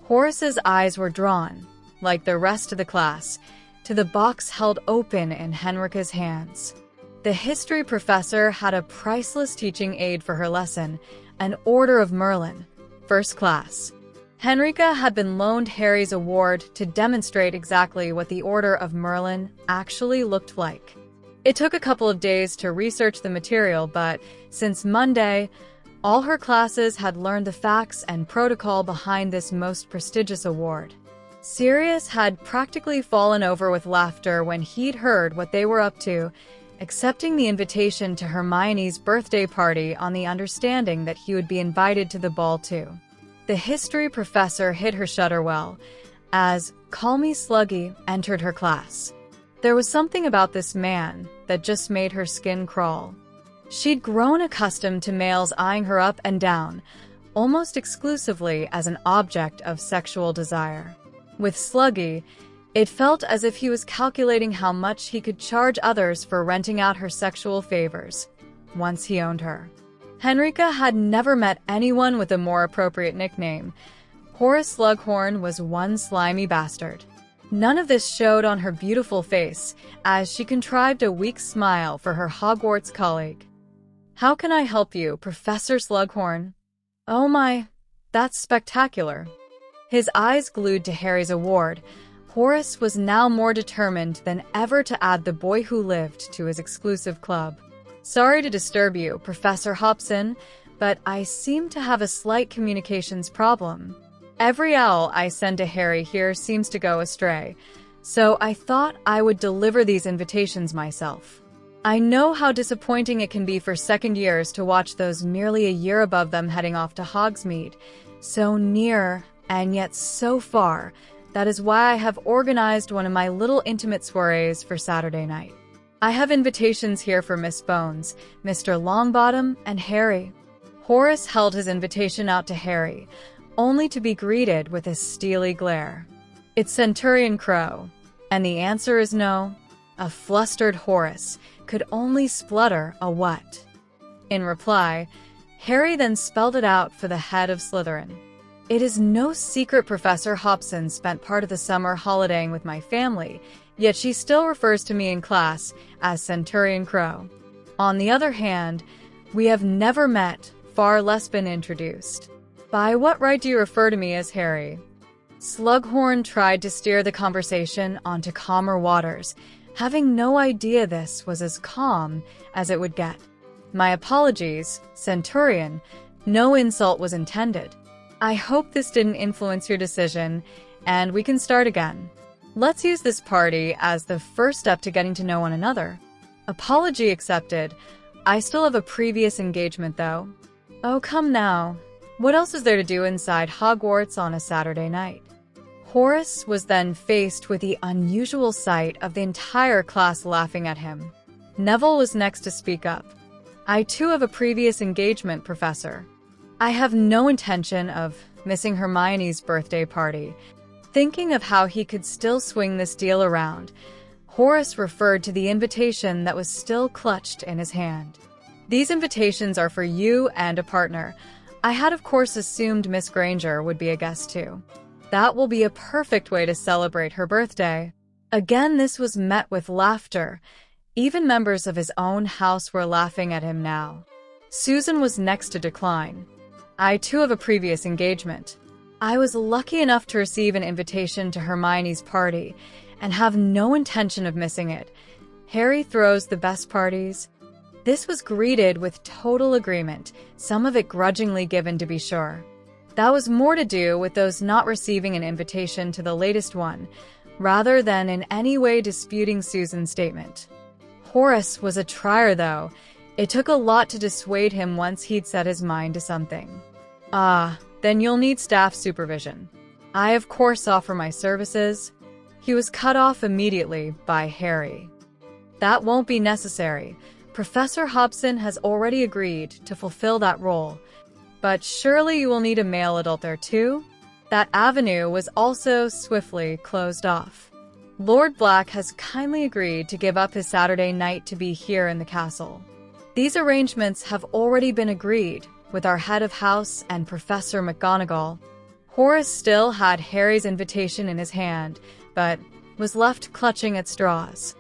Horace's eyes were drawn, like the rest of the class, to the box held open in Henrika's hands. The history professor had a priceless teaching aid for her lesson, an Order of Merlin, first class. Henrika had been loaned Harry's award to demonstrate exactly what the Order of Merlin actually looked like. It took a couple of days to research the material, but since Monday, all her classes had learned the facts and protocol behind this most prestigious award. Sirius had practically fallen over with laughter when he'd heard what they were up to, accepting the invitation to Hermione's birthday party on the understanding that he would be invited to the ball too. The history professor hid her shudder well, as Call Me Sluggy entered her class. There was something about this man that just made her skin crawl. She'd grown accustomed to males eyeing her up and down, almost exclusively as an object of sexual desire. With Sluggy, it felt as if he was calculating how much he could charge others for renting out her sexual favors, once he owned her. Henrika had never met anyone with a more appropriate nickname. Horace Slughorn was one slimy bastard. None of this showed on her beautiful face, as she contrived a weak smile for her Hogwarts colleague. "How can I help you, Professor Slughorn?" "Oh my, that's spectacular." His eyes glued to Harry's award, Horace was now more determined than ever to add the boy who lived to his exclusive club. "Sorry to disturb you, Professor Hobson, but I seem to have a slight communications problem. Every owl I send to Harry here seems to go astray, so I thought I would deliver these invitations myself. I know how disappointing it can be for second years to watch those merely a year above them heading off to Hogsmeade, so near and yet so far. That is why I have organized one of my little intimate soirees for Saturday night. I have invitations here for Miss Bones, Mr. Longbottom, and Harry." Horace held his invitation out to Harry, only to be greeted with a steely glare. "It's Centurion Crow, and the answer is no." A flustered Horace could only splutter a what. In reply, Harry then spelled it out for the head of Slytherin. "It is no secret Professor Hobson spent part of the summer holidaying with my family, yet she still refers to me in class as Centurion Crow. On the other hand, we have never met, far less been introduced. By what right do you refer to me as Harry?" Slughorn tried to steer the conversation onto calmer waters, having no idea this was as calm as it would get. "My apologies, Centurion. No insult was intended. I hope this didn't influence your decision, and we can start again. Let's use this party as the first step to getting to know one another." Apology accepted. "I still have a previous engagement, though." "Oh, come now. What else is there to do inside Hogwarts on a Saturday night?" Horace was then faced with the unusual sight of the entire class laughing at him. Neville was next to speak up. "I too have a previous engagement, Professor. I have no intention of missing Hermione's birthday party." Thinking of how he could still swing this deal around, Horace referred to the invitation that was still clutched in his hand. "These invitations are for you and a partner. I had of course assumed Miss Granger would be a guest too. That will be a perfect way to celebrate her birthday." Again, this was met with laughter. Even members of his own house were laughing at him now. Susan was next to decline. "I too have a previous engagement. I was lucky enough to receive an invitation to Hermione's party and have no intention of missing it. Harry throws the best parties." This was greeted with total agreement, some of it grudgingly given to be sure. That was more to do with those not receiving an invitation to the latest one, rather than in any way disputing Susan's statement. Horace was a trier, though. It took a lot to dissuade him once he'd set his mind to something. "Ah, then you'll need staff supervision. I of course offer my services." He was cut off immediately by Harry. "That won't be necessary. Professor Hobson has already agreed to fulfill that role. But surely you will need a male adult there too?" That avenue was also swiftly closed off. "Lord Black has kindly agreed to give up his Saturday night to be here in the castle. These arrangements have already been agreed with our head of house and Professor McGonagall." Horace still had Harry's invitation in his hand, but was left clutching at straws.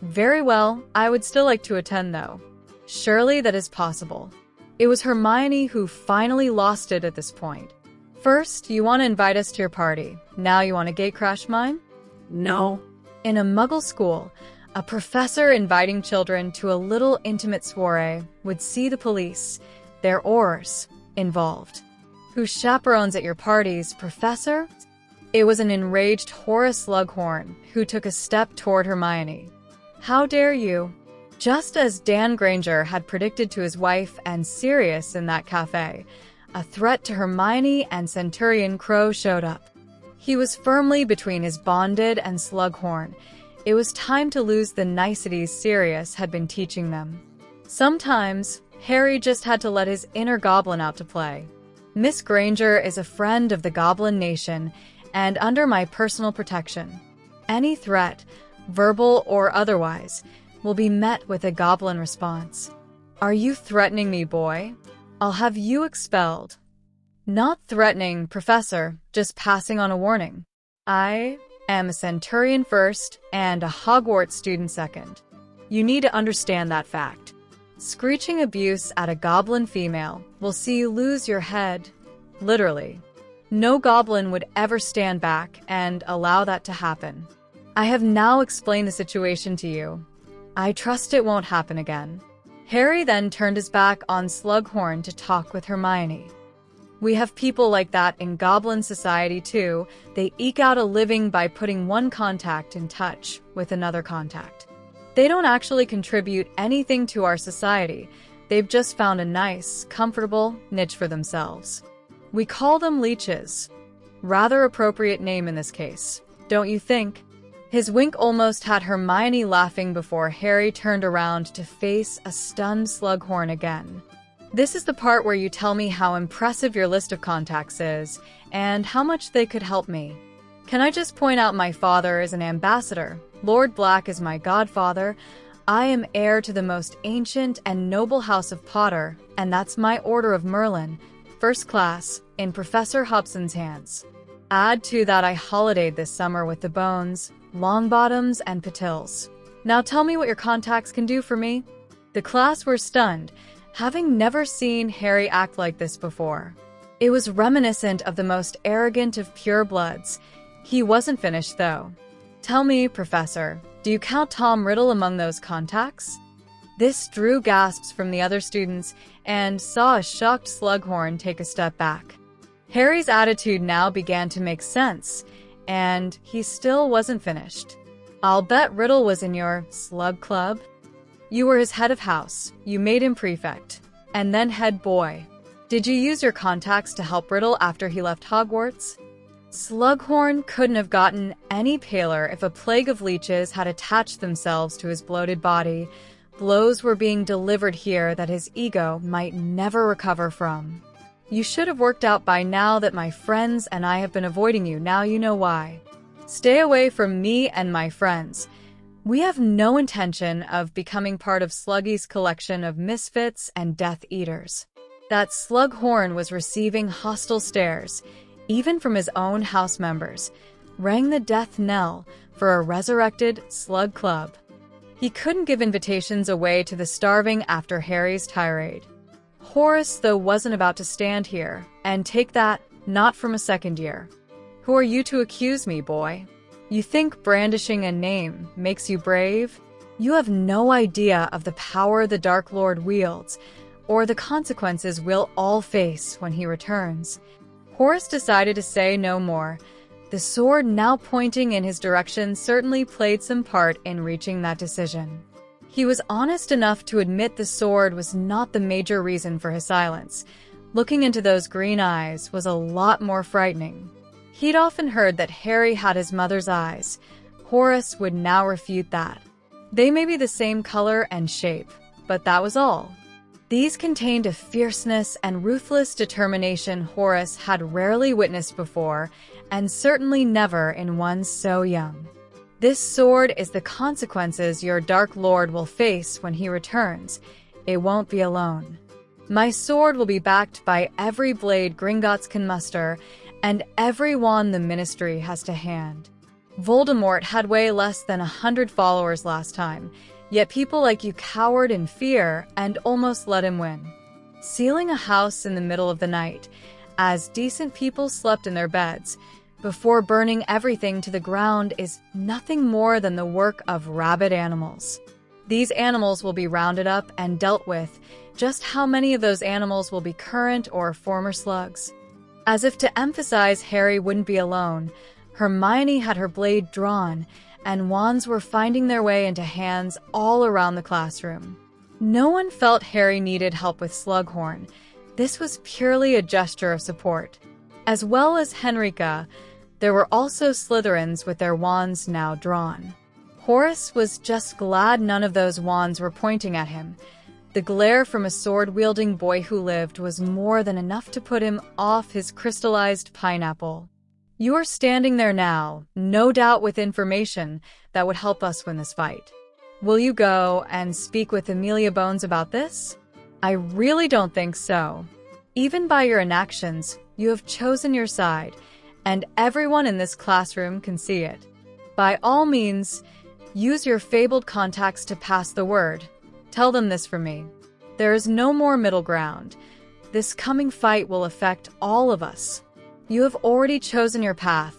"Very well, I would still like to attend, though. Surely that is possible." It was Hermione who finally lost it at this point. "First, you want to invite us to your party. Now you want to gatecrash mine?" "No." In a Muggle school, a professor inviting children to a little intimate soiree would see the police, their oars, involved. "Who chaperones at your parties, Professor?" It was an enraged Horace Slughorn who took a step toward Hermione. "How dare you?" Just as Dan Granger had predicted to his wife and Sirius in that cafe, a threat to Hermione and Centurion Crow showed up. He was firmly between his bonded and Slughorn. It was time to lose the niceties Sirius had been teaching them. Sometimes, Harry just had to let his inner goblin out to play. Miss Granger is a friend of the Goblin Nation and under my personal protection. Any threat, verbal or otherwise, will be met with a goblin response. Are you threatening me, boy? I'll have you expelled. Not threatening, Professor, just passing on a warning. I am a Centurion first and a Hogwarts student second. You need to understand that fact. Screeching abuse at a goblin female will see you lose your head, literally. No goblin would ever stand back and allow that to happen. I have now explained the situation to you. I trust it won't happen again. Harry then turned his back on Slughorn to talk with Hermione. We have people like that in Goblin society too. They eke out a living by putting one contact in touch with another contact. They don't actually contribute anything to our society. They've just found a nice, comfortable niche for themselves. We call them leeches. Rather appropriate name in this case, don't you think? His wink almost had Hermione laughing before Harry turned around to face a stunned Slughorn again. This is the part where you tell me how impressive your list of contacts is, and how much they could help me. Can I just point out my father is an ambassador, Lord Black is my godfather, I am heir to the most ancient and noble house of Potter, and that's my order of Merlin, first class, in Professor Hobson's hands. Add to that I holidayed this summer with the Bones, Longbottoms, and Patils. Now tell me what your contacts can do for me? The class were stunned, having never seen Harry act like this before. It was reminiscent of the most arrogant of purebloods. He wasn't finished, though. Tell me, Professor, do you count Tom Riddle among those contacts? This drew gasps from the other students and saw a shocked Slughorn take a step back. Harry's attitude now began to make sense, and he still wasn't finished. I'll bet Riddle was in your slug club. You were his head of house, you made him prefect, and then head boy. Did you use your contacts to help Riddle after he left Hogwarts? Slughorn couldn't have gotten any paler if a plague of leeches had attached themselves to his bloated body. Blows were being delivered here that his ego might never recover from. You should have worked out by now that my friends and I have been avoiding you. Now you know why. Stay away from me and my friends. We have no intention of becoming part of Sluggy's collection of misfits and Death Eaters. That Slughorn was receiving hostile stares, even from his own house members, rang the death knell for a resurrected Slug Club. He couldn't give invitations away to the starving after Harry's tirade. Horace, though, wasn't about to stand here and take that, not from a second year. Who are you to accuse me, boy? You think brandishing a name makes you brave? You have no idea of the power the Dark Lord wields, or the consequences we'll all face when he returns. Horace decided to say no more. The sword now pointing in his direction certainly played some part in reaching that decision. He was honest enough to admit the sword was not the major reason for his silence. Looking into those green eyes was a lot more frightening. He'd often heard that Harry had his mother's eyes. Horace would now refute that. They may be the same color and shape, but that was all. These contained a fierceness and ruthless determination Horace had rarely witnessed before, and certainly never in one so young. This sword is the consequences your Dark Lord will face when he returns. It won't be alone. My sword will be backed by every blade Gringotts can muster, and every wand the Ministry has to hand. Voldemort had way less than 100 followers last time, yet people like you cowered in fear and almost let him win. Sealing a house in the middle of the night, as decent people slept in their beds, before burning everything to the ground is nothing more than the work of rabid animals. These animals will be rounded up and dealt with. Just how many of those animals will be current or former slugs? As if to emphasize Harry wouldn't be alone, Hermione had her blade drawn, and wands were finding their way into hands all around the classroom. No one felt Harry needed help with Slughorn. This was purely a gesture of support. As well as Henrika, there were also Slytherins with their wands now drawn. Horace was just glad none of those wands were pointing at him. The glare from a sword-wielding boy who lived was more than enough to put him off his crystallized pineapple. You are standing there now, no doubt with information that would help us win this fight. Will you go and speak with Amelia Bones about this? I really don't think so. Even by your inactions, you have chosen your side, and everyone in this classroom can see it. By all means, use your fabled contacts to pass the word. Tell them this for me. There is no more middle ground. This coming fight will affect all of us. You have already chosen your path,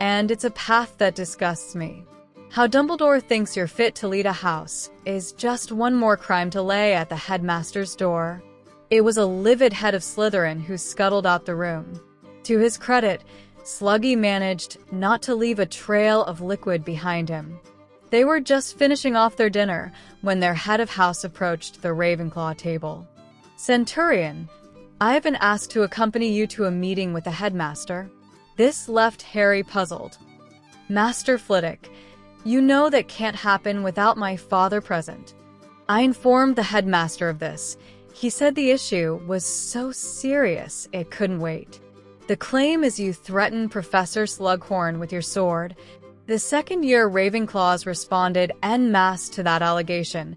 and it's a path that disgusts me. How Dumbledore thinks you're fit to lead a house is just one more crime to lay at the headmaster's door. It was a livid head of Slytherin who scuttled out the room. To his credit, Sluggy managed not to leave a trail of liquid behind him. They were just finishing off their dinner when their head of house approached the Ravenclaw table. Centurion, I have been asked to accompany you to a meeting with the headmaster. This left Harry puzzled. Master Flitwick, you know that can't happen without my father present. I informed the headmaster of this. He said the issue was so serious it couldn't wait. The claim is you threatened Professor Slughorn with your sword. The second-year Ravenclaws responded en masse to that allegation.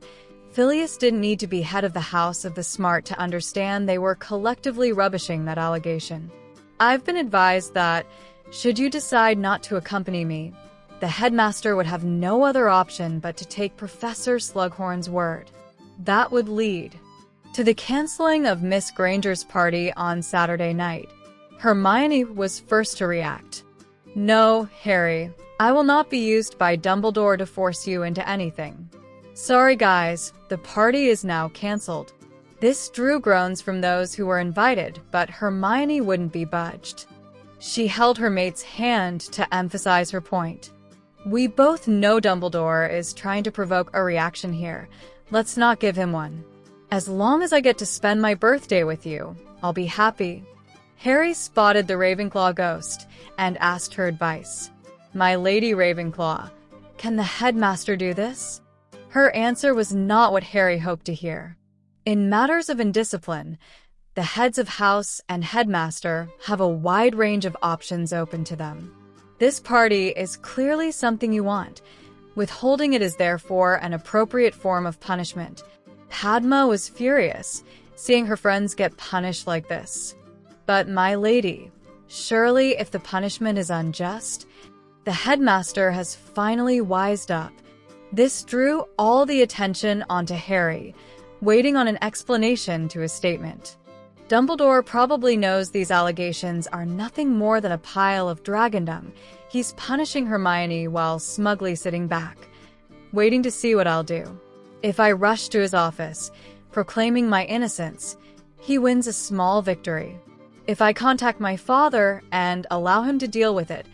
Phileas didn't need to be head of the House of the Smart to understand they were collectively rubbishing that allegation. I've been advised that, should you decide not to accompany me, the headmaster would have no other option but to take Professor Slughorn's word. That would lead to the canceling of Miss Granger's party on Saturday night. Hermione was first to react. No, Harry, I will not be used by Dumbledore to force you into anything. Sorry guys, the party is now cancelled. This drew groans from those who were invited, but Hermione wouldn't be budged. She held her mate's hand to emphasize her point. We both know Dumbledore is trying to provoke a reaction here. Let's not give him one. As long as I get to spend my birthday with you, I'll be happy. Harry spotted the Ravenclaw ghost and asked her advice. My Lady Ravenclaw, can the headmaster do this? Her answer was not what Harry hoped to hear. In matters of indiscipline, the heads of house and headmaster have a wide range of options open to them. This party is clearly something you want. Withholding it is therefore an appropriate form of punishment. Padma was furious, seeing her friends get punished like this. But my lady, surely if the punishment is unjust, the headmaster has finally wised up. This drew all the attention onto Harry, waiting on an explanation to his statement. Dumbledore probably knows these allegations are nothing more than a pile of dragondom. He's punishing Hermione while smugly sitting back, waiting to see what I'll do. If I rush to his office, proclaiming my innocence, he wins a small victory. If I contact my father and allow him to deal with it,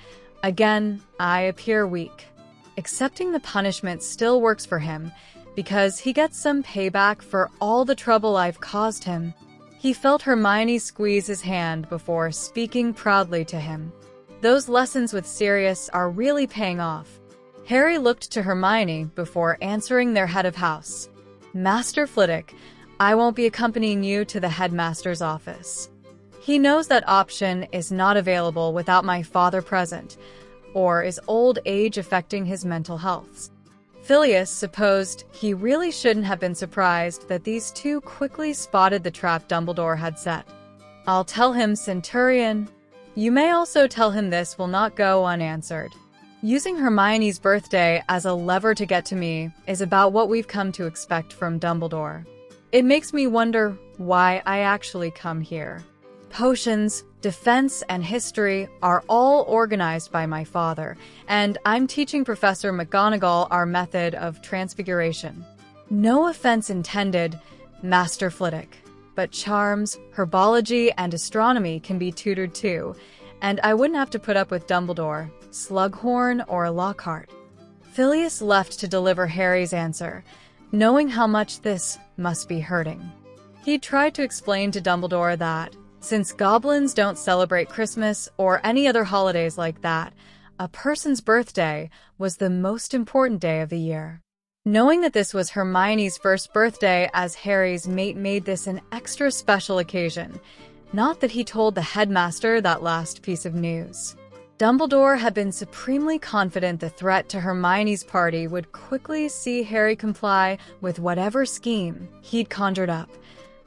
again, I appear weak. Accepting the punishment still works for him, because he gets some payback for all the trouble I've caused him. He felt Hermione squeeze his hand before speaking proudly to him. Those lessons with Sirius are really paying off. Harry looked to Hermione before answering their head of house. Master Flitwick, I won't be accompanying you to the headmaster's office. He knows that option is not available without my father present, or is old age affecting his mental health. Phileas supposed he really shouldn't have been surprised that these two quickly spotted the trap Dumbledore had set. I'll tell him, Centurion. You may also tell him this will not go unanswered. Using Hermione's birthday as a lever to get to me is about what we've come to expect from Dumbledore. It makes me wonder why I actually come here. Potions, defense, and history are all organized by my father, and I'm teaching Professor McGonagall our method of transfiguration. No offense intended, Master Flitwick, but charms, herbology, and astronomy can be tutored too, and I wouldn't have to put up with Dumbledore, Slughorn, or Lockhart. Phileas left to deliver Harry's answer, knowing how much this must be hurting. He tried to explain to Dumbledore that, since goblins don't celebrate Christmas or any other holidays like that, a person's birthday was the most important day of the year. Knowing that this was Hermione's first birthday as Harry's mate made this an extra special occasion, not that he told the headmaster that last piece of news. Dumbledore had been supremely confident the threat to Hermione's party would quickly see Harry comply with whatever scheme he'd conjured up.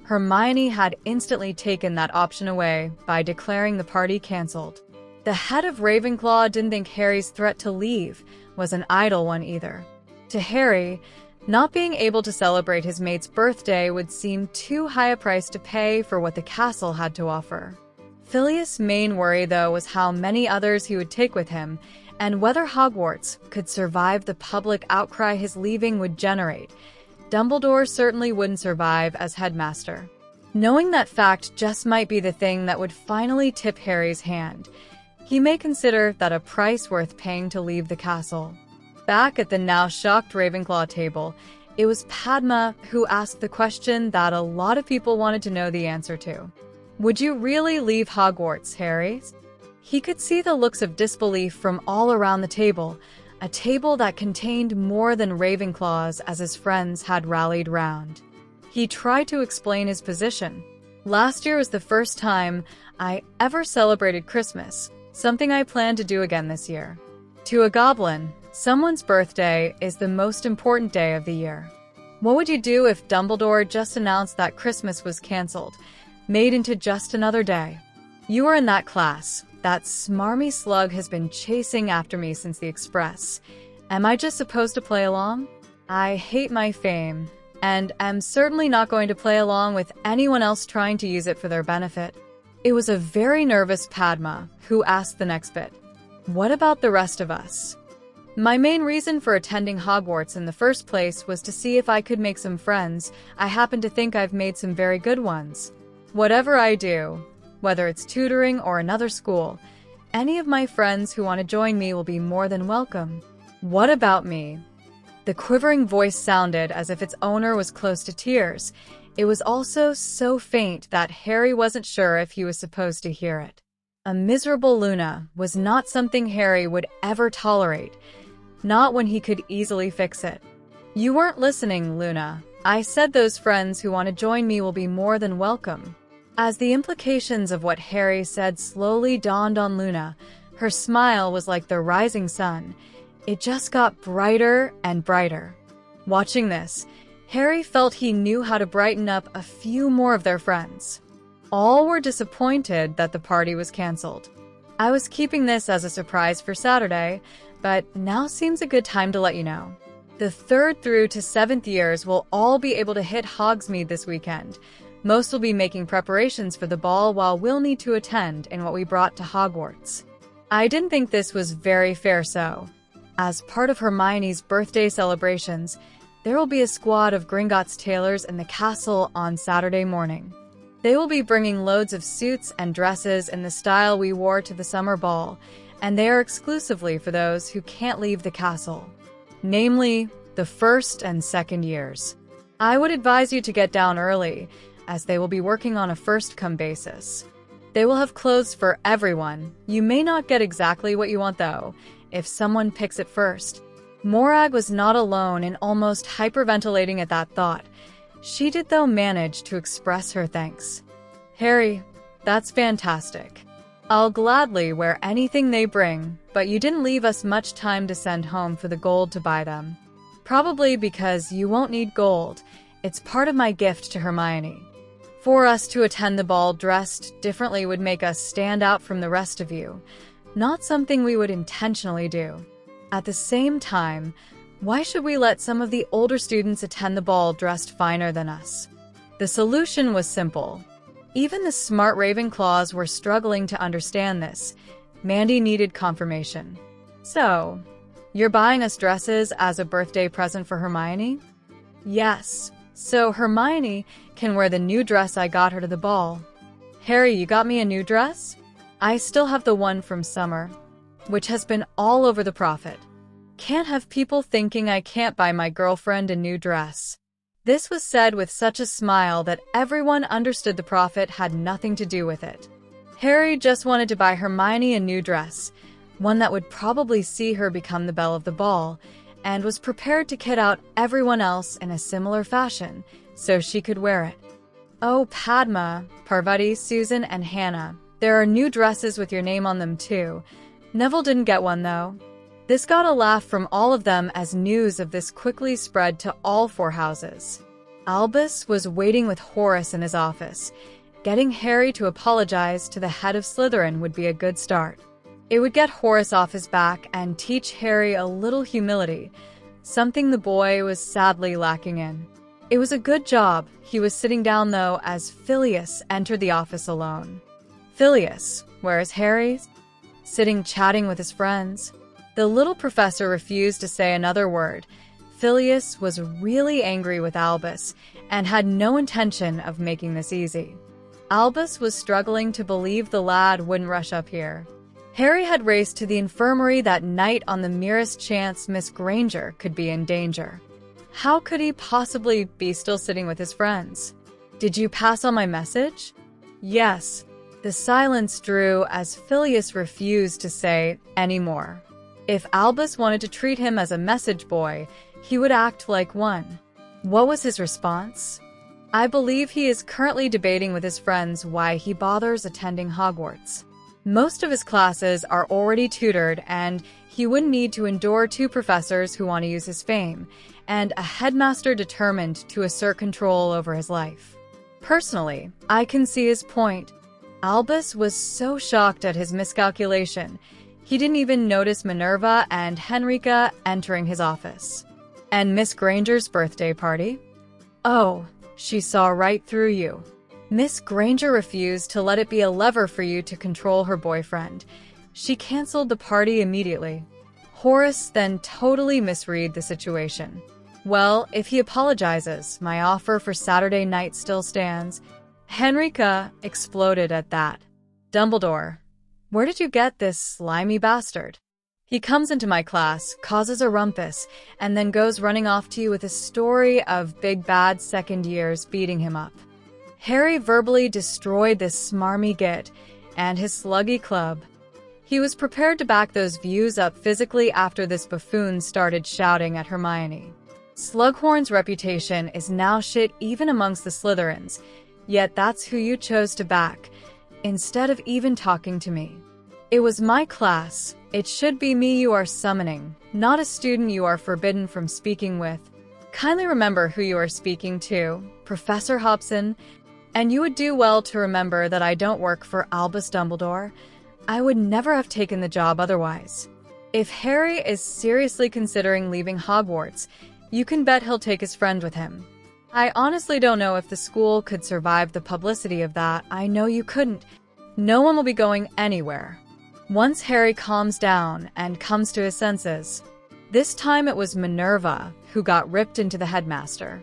Hermione had instantly taken that option away by declaring the party cancelled. The head of Ravenclaw didn't think Harry's threat to leave was an idle one either. To Harry, not being able to celebrate his mate's birthday would seem too high a price to pay for what the castle had to offer. Phileas' main worry, though, was how many others he would take with him, and whether Hogwarts could survive the public outcry his leaving would generate. Dumbledore certainly wouldn't survive as headmaster. Knowing that fact just might be the thing that would finally tip Harry's hand, he may consider that a price worth paying to leave the castle. Back at the now shocked Ravenclaw table, it was Padma who asked the question that a lot of people wanted to know the answer to. Would you really leave Hogwarts, Harry? He could see the looks of disbelief from all around the table, a table that contained more than Ravenclaws as his friends had rallied round. He tried to explain his position. Last year was the first time I ever celebrated Christmas, something I plan to do again this year. To a goblin, someone's birthday is the most important day of the year. What would you do if Dumbledore just announced that Christmas was cancelled, made into just another day? You are in that class. That smarmy slug has been chasing after me since the Express. Am I just supposed to play along? I hate my fame, and am certainly not going to play along with anyone else trying to use it for their benefit. It was a very nervous Padma who asked the next bit. What about the rest of us? My main reason for attending Hogwarts in the first place was to see if I could make some friends. I happen to think I've made some very good ones. Whatever I do, whether it's tutoring or another school, any of my friends who want to join me will be more than welcome. What about me? The quivering voice sounded as if its owner was close to tears. It was also so faint that Harry wasn't sure if he was supposed to hear it. A miserable Luna was not something Harry would ever tolerate, not when he could easily fix it. You weren't listening, Luna. I said those friends who want to join me will be more than welcome. As the implications of what Harry said slowly dawned on Luna, her smile was like the rising sun. It just got brighter and brighter. Watching this, Harry felt he knew how to brighten up a few more of their friends. All were disappointed that the party was cancelled. I was keeping this as a surprise for Saturday, but now seems a good time to let you know. The 3rd through to 7th years will all be able to hit Hogsmeade this weekend. Most will be making preparations for the ball while we'll need to attend in what we brought to Hogwarts. I didn't think this was very fair, so, as part of Hermione's birthday celebrations, there will be a squad of Gringotts tailors in the castle on Saturday morning. They will be bringing loads of suits and dresses in the style we wore to the summer ball, and they are exclusively for those who can't leave the castle, namely the 1st and 2nd years. I would advise you to get down early, as they will be working on a first-come basis. They will have clothes for everyone. You may not get exactly what you want, though, if someone picks it first. Morag was not alone in almost hyperventilating at that thought. She did, though, manage to express her thanks. Harry, that's fantastic. I'll gladly wear anything they bring, but you didn't leave us much time to send home for the gold to buy them. Probably because you won't need gold. It's part of my gift to Hermione. For us to attend the ball dressed differently would make us stand out from the rest of you, not something we would intentionally do. At the same time, why should we let some of the older students attend the ball dressed finer than us? The solution was simple. Even the smart Ravenclaws were struggling to understand this. Mandy needed confirmation. So, you're buying us dresses as a birthday present for Hermione? Yes. So Hermione can wear the new dress I got her to the ball. Harry, you got me a new dress? I still have the one from summer, which has been all over the prophet. Can't have people thinking I can't buy my girlfriend a new dress. This was said with such a smile that everyone understood the prophet had nothing to do with it. Harry just wanted to buy Hermione a new dress, one that would probably see her become the belle of the ball, and was prepared to kid out everyone else in a similar fashion, so she could wear it. Oh, Padma, Parvati, Susan, and Hannah, there are new dresses with your name on them too. Neville didn't get one though. This got a laugh from all of them as news of this quickly spread to all four houses. Albus was waiting with Horace in his office. Getting Harry to apologize to the head of Slytherin would be a good start. It would get Horace off his back and teach Harry a little humility, something the boy was sadly lacking in. It was a good job. He was sitting down, though, as Phileas entered the office alone. Phileas, where is Harry? Sitting chatting with his friends. The little professor refused to say another word. Phileas was really angry with Albus and had no intention of making this easy. Albus was struggling to believe the lad wouldn't rush up here. Harry had raced to the infirmary that night on the merest chance Miss Granger could be in danger. How could he possibly be still sitting with his friends? Did you pass on my message? Yes. The silence drew as Phileas refused to say any more. If Albus wanted to treat him as a message boy, he would act like one. What was his response? I believe he is currently debating with his friends why he bothers attending Hogwarts. Most of his classes are already tutored, and he wouldn't need to endure two professors who want to use his fame, and a headmaster determined to assert control over his life. Personally, I can see his point. Albus was so shocked at his miscalculation, he didn't even notice Minerva and Henrica entering his office. And Miss Granger's birthday party? Oh, she saw right through you. Miss Granger refused to let it be a lever for you to control her boyfriend. She canceled the party immediately. Horace then totally misread the situation. Well, if he apologizes, my offer for Saturday night still stands. Henrica exploded at that. Dumbledore, where did you get this slimy bastard? He comes into my class, causes a rumpus, and then goes running off to you with a story of big bad second years beating him up. Harry verbally destroyed this smarmy git and his sluggy club. He was prepared to back those views up physically after this buffoon started shouting at Hermione. Slughorn's reputation is now shit even amongst the Slytherins, yet that's who you chose to back, instead of even talking to me. It was my class. It should be me you are summoning, not a student you are forbidden from speaking with. Kindly remember who you are speaking to, Professor Hobson, and you would do well to remember that I don't work for Albus Dumbledore. I would never have taken the job otherwise. If Harry is seriously considering leaving Hogwarts, you can bet he'll take his friend with him. I honestly don't know if the school could survive the publicity of that. I know you couldn't. No one will be going anywhere. Once Harry calms down and comes to his senses. This time it was Minerva who got ripped into the headmaster.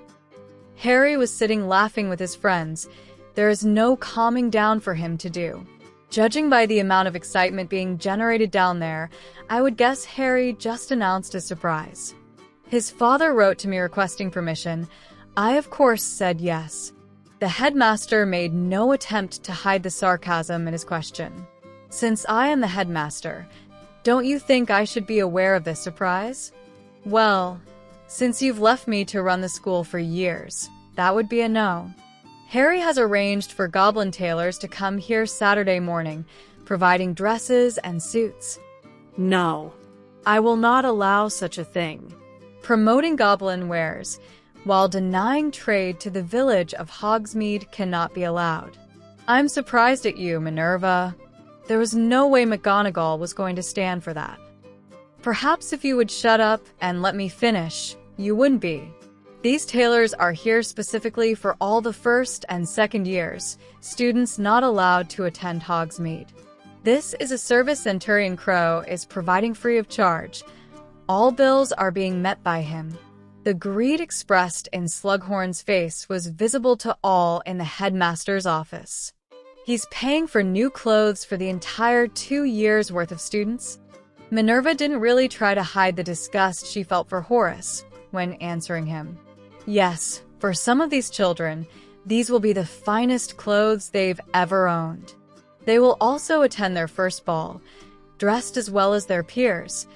Harry was sitting laughing with his friends. There is no calming down for him to do. Judging by the amount of excitement being generated down there, I would guess Harry just announced a surprise. His father wrote to me requesting permission. I, of course, said yes. The headmaster made no attempt to hide the sarcasm in his question. Since I am the headmaster, don't you think I should be aware of this surprise? Well, since you've left me to run the school for years, that would be a no. Harry has arranged for Goblin tailors to come here Saturday morning, providing dresses and suits. No, I will not allow such a thing. Promoting Goblin wares, while denying trade to the village of Hogsmeade cannot be allowed. I'm surprised at you, Minerva. There was no way McGonagall was going to stand for that. Perhaps if you would shut up and let me finish, you wouldn't be. These tailors are here specifically for all the first and second years, students not allowed to attend Hogsmeade. This is a service Centurion Crow is providing free of charge. All bills are being met by him. The greed expressed in Slughorn's face was visible to all in the headmaster's office. He's paying for new clothes for the entire 2 years' worth of students. Minerva didn't really try to hide the disgust she felt for Horace when answering him. Yes, for some of these children, these will be the finest clothes they've ever owned. They will also attend their first ball, dressed as well as their peers.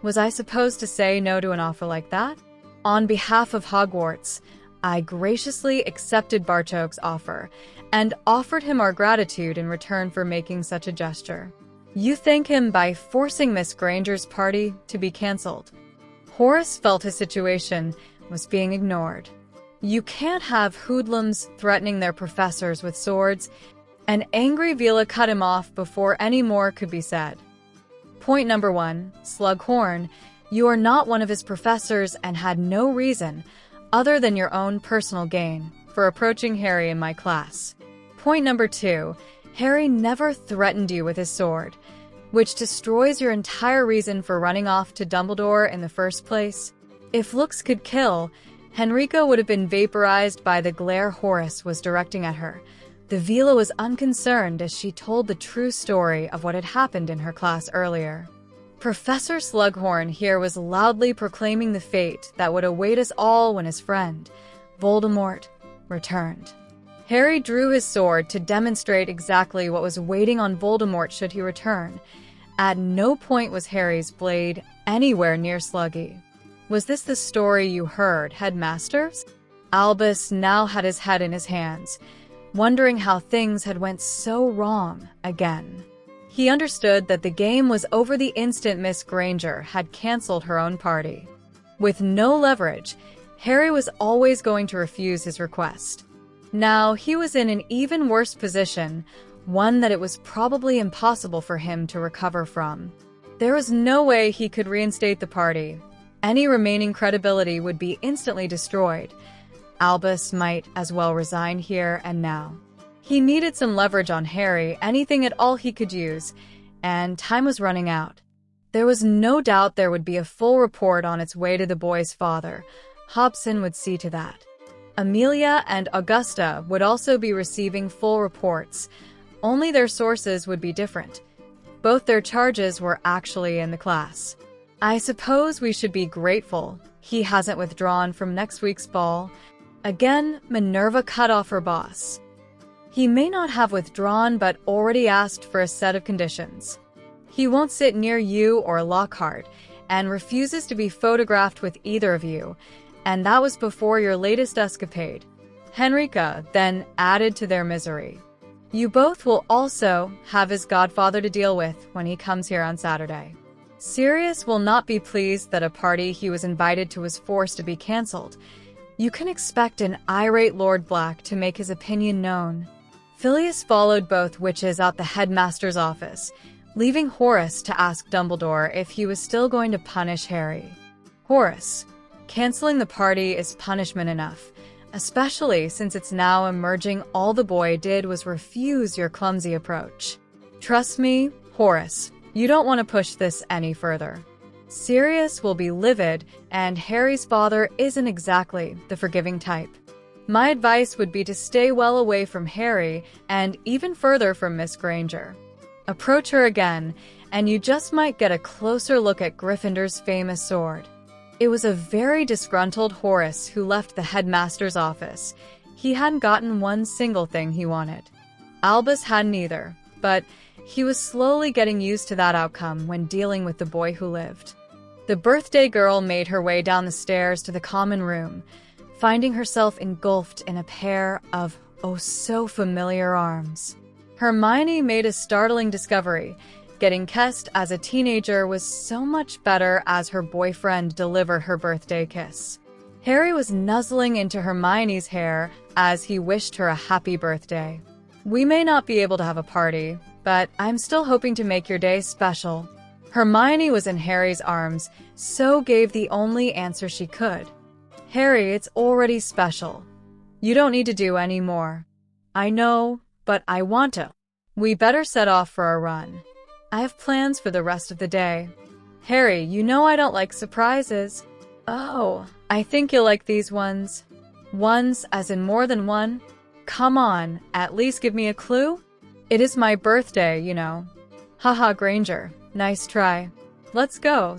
Was I supposed to say no to an offer like that? On behalf of Hogwarts, I graciously accepted Bartok's offer and offered him our gratitude in return for making such a gesture. You thank him by forcing Miss Granger's party to be cancelled. Horace felt his situation was being ignored. You can't have hoodlums threatening their professors with swords, and angry Vila cut him off before any more could be said. Point number 1, Slughorn, you are not one of his professors and had no reason, other than your own personal gain, for approaching Harry in my class. Point number 2, Harry never threatened you with his sword, which destroys your entire reason for running off to Dumbledore in the first place. If looks could kill, Henrica would have been vaporized by the glare Horace was directing at her. The Vila was unconcerned as she told the true story of what had happened in her class earlier. Professor Slughorn here was loudly proclaiming the fate that would await us all when his friend, Voldemort, returned. Harry drew his sword to demonstrate exactly what was waiting on Voldemort should he return. At no point was Harry's blade anywhere near Sluggy. Was this the story you heard, headmasters? Albus now had his head in his hands, wondering how things had went so wrong again. He understood that the game was over the instant Miss Granger had cancelled her own party. With no leverage, Harry was always going to refuse his request. Now he was in an even worse position, one that it was probably impossible for him to recover from. There was no way he could reinstate the party. Any remaining credibility would be instantly destroyed. Albus might as well resign here and now. He needed some leverage on Harry, anything at all he could use, and time was running out. There was no doubt there would be a full report on its way to the boy's father. Hobson would see to that. Amelia and Augusta would also be receiving full reports, only their sources would be different. Both their charges were actually in the class. I suppose we should be grateful he hasn't withdrawn from next week's ball. Again, Minerva cut off her boss. He may not have withdrawn, but already asked for a set of conditions. He won't sit near you or Lockhart, and refuses to be photographed with either of you, and that was before your latest escapade. Henrica then added to their misery. You both will also have his godfather to deal with when he comes here on Saturday. Sirius will not be pleased that a party he was invited to was forced to be cancelled. You can expect an irate Lord Black to make his opinion known. Phileas followed both witches out the headmaster's office, leaving Horace to ask Dumbledore if he was still going to punish Harry. Horace, cancelling the party is punishment enough, especially since it's now emerging all the boy did was refuse your clumsy approach. Trust me, Horace, you don't want to push this any further. Sirius will be livid, and Harry's father isn't exactly the forgiving type. My advice would be to stay well away from Harry and even further from Miss Granger. Approach her again, and you just might get a closer look at Gryffindor's famous sword. It was a very disgruntled Horace who left the headmaster's office. He hadn't gotten one single thing he wanted. Albus hadn't either, but he was slowly getting used to that outcome when dealing with the boy who lived. The birthday girl made her way down the stairs to the common room, finding herself engulfed in a pair of oh-so-familiar arms. Hermione made a startling discovery. Getting kissed as a teenager was so much better as her boyfriend delivered her birthday kiss. Harry was nuzzling into Hermione's hair as he wished her a happy birthday. We may not be able to have a party, but I'm still hoping to make your day special. Hermione was in Harry's arms, so gave the only answer she could. Harry, it's already special. You don't need to do any more. I know, but I want to. We better set off for a run. I have plans for the rest of the day. Harry, you know I don't like surprises. Oh, I think you'll like these ones. Ones as in more than one? Come on, at least give me a clue? It is my birthday, you know. Haha, Granger, nice try. Let's go.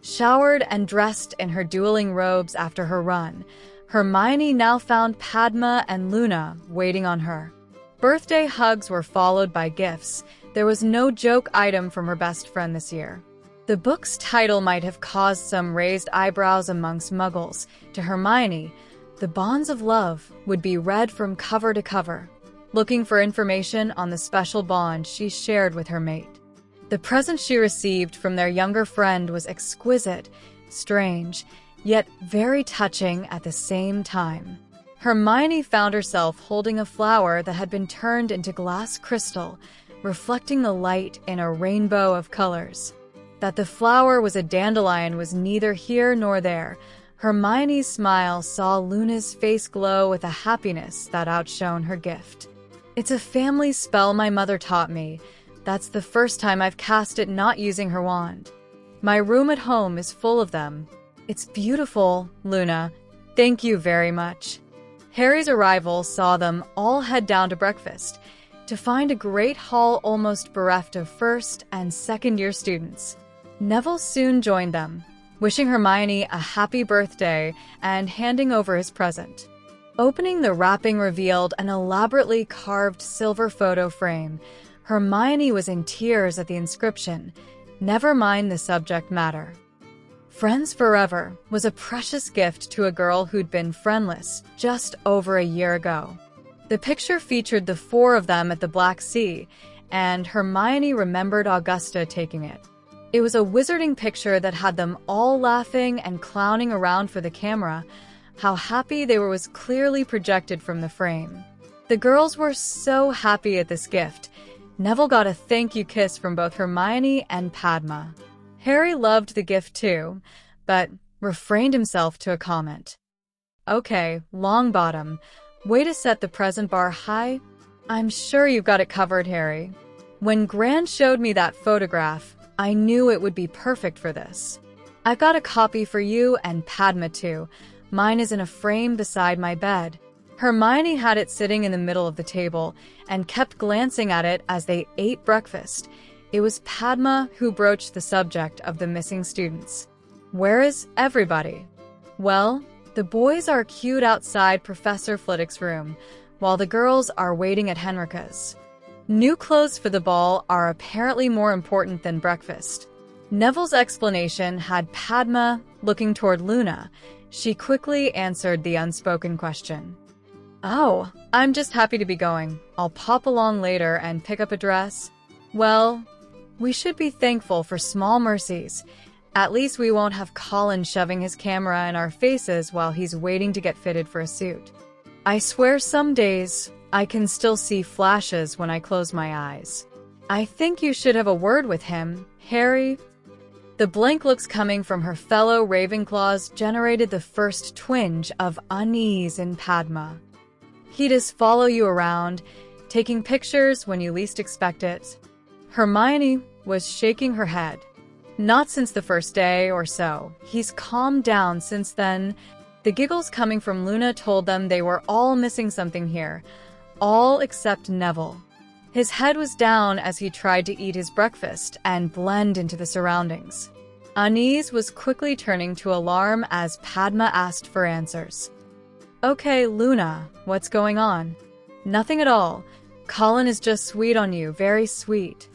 Showered and dressed in her dueling robes after her run, Hermione now found Padma and Luna waiting on her. Birthday hugs were followed by gifts. There was no joke item from her best friend this year. The book's title might have caused some raised eyebrows amongst muggles. To Hermione, the bonds of love would be read from cover to cover, looking for information on the special bond she shared with her mate. The present she received from their younger friend was exquisite, strange, yet very touching at the same time. Hermione found herself holding a flower that had been turned into glass crystal, reflecting the light in a rainbow of colors. That the flower was a dandelion was neither here nor there. Hermione's smile saw Luna's face glow with a happiness that outshone her gift. It's a family spell my mother taught me. That's the first time I've cast it not using her wand. My room at home is full of them. It's beautiful, Luna. Thank you very much. Harry's arrival saw them all head down to breakfast, to find a great hall almost bereft of first and second-year students. Neville soon joined them, wishing Hermione a happy birthday and handing over his present. Opening the wrapping revealed an elaborately carved silver photo frame. Hermione was in tears at the inscription, "Never mind the subject matter." Friends Forever was a precious gift to a girl who'd been friendless just over a year ago. The picture featured the four of them at the Black Sea, and Hermione remembered Augusta taking it. It was a wizarding picture that had them all laughing and clowning around for the camera. How happy they were was clearly projected from the frame. The girls were so happy at this gift. Neville got a thank you kiss from both Hermione and Padma. Harry loved the gift too, but refrained himself to a comment. Okay, Longbottom, way to set the present bar high. I'm sure you've got it covered, Harry. When Gran showed me that photograph, I knew it would be perfect for this. I've got a copy for you and Padma too. Mine is in a frame beside my bed. Hermione had it sitting in the middle of the table and kept glancing at it as they ate breakfast. It was Padma who broached the subject of the missing students. Where is everybody? Well, the boys are queued outside Professor Flitwick's room, while the girls are waiting at Henrika's. New clothes for the ball are apparently more important than breakfast. Neville's explanation had Padma looking toward Luna. She quickly answered the unspoken question. Oh, I'm just happy to be going. I'll pop along later and pick up a dress. Well, we should be thankful for small mercies. At least we won't have Colin shoving his camera in our faces while he's waiting to get fitted for a suit. I swear some days I can still see flashes when I close my eyes. I think you should have a word with him, Harry. The blank looks coming from her fellow Ravenclaws generated the first twinge of unease in Padma. He'd just follow you around, taking pictures when you least expect it. Hermione was shaking her head. Not since the first day or so. He's calmed down since then. The giggles coming from Luna told them they were all missing something here. All except Neville. His head was down as he tried to eat his breakfast and blend into the surroundings. Unease was quickly turning to alarm as Padma asked for answers. Okay, Luna, what's going on? Nothing at all. Colin is just sweet on you, very sweet.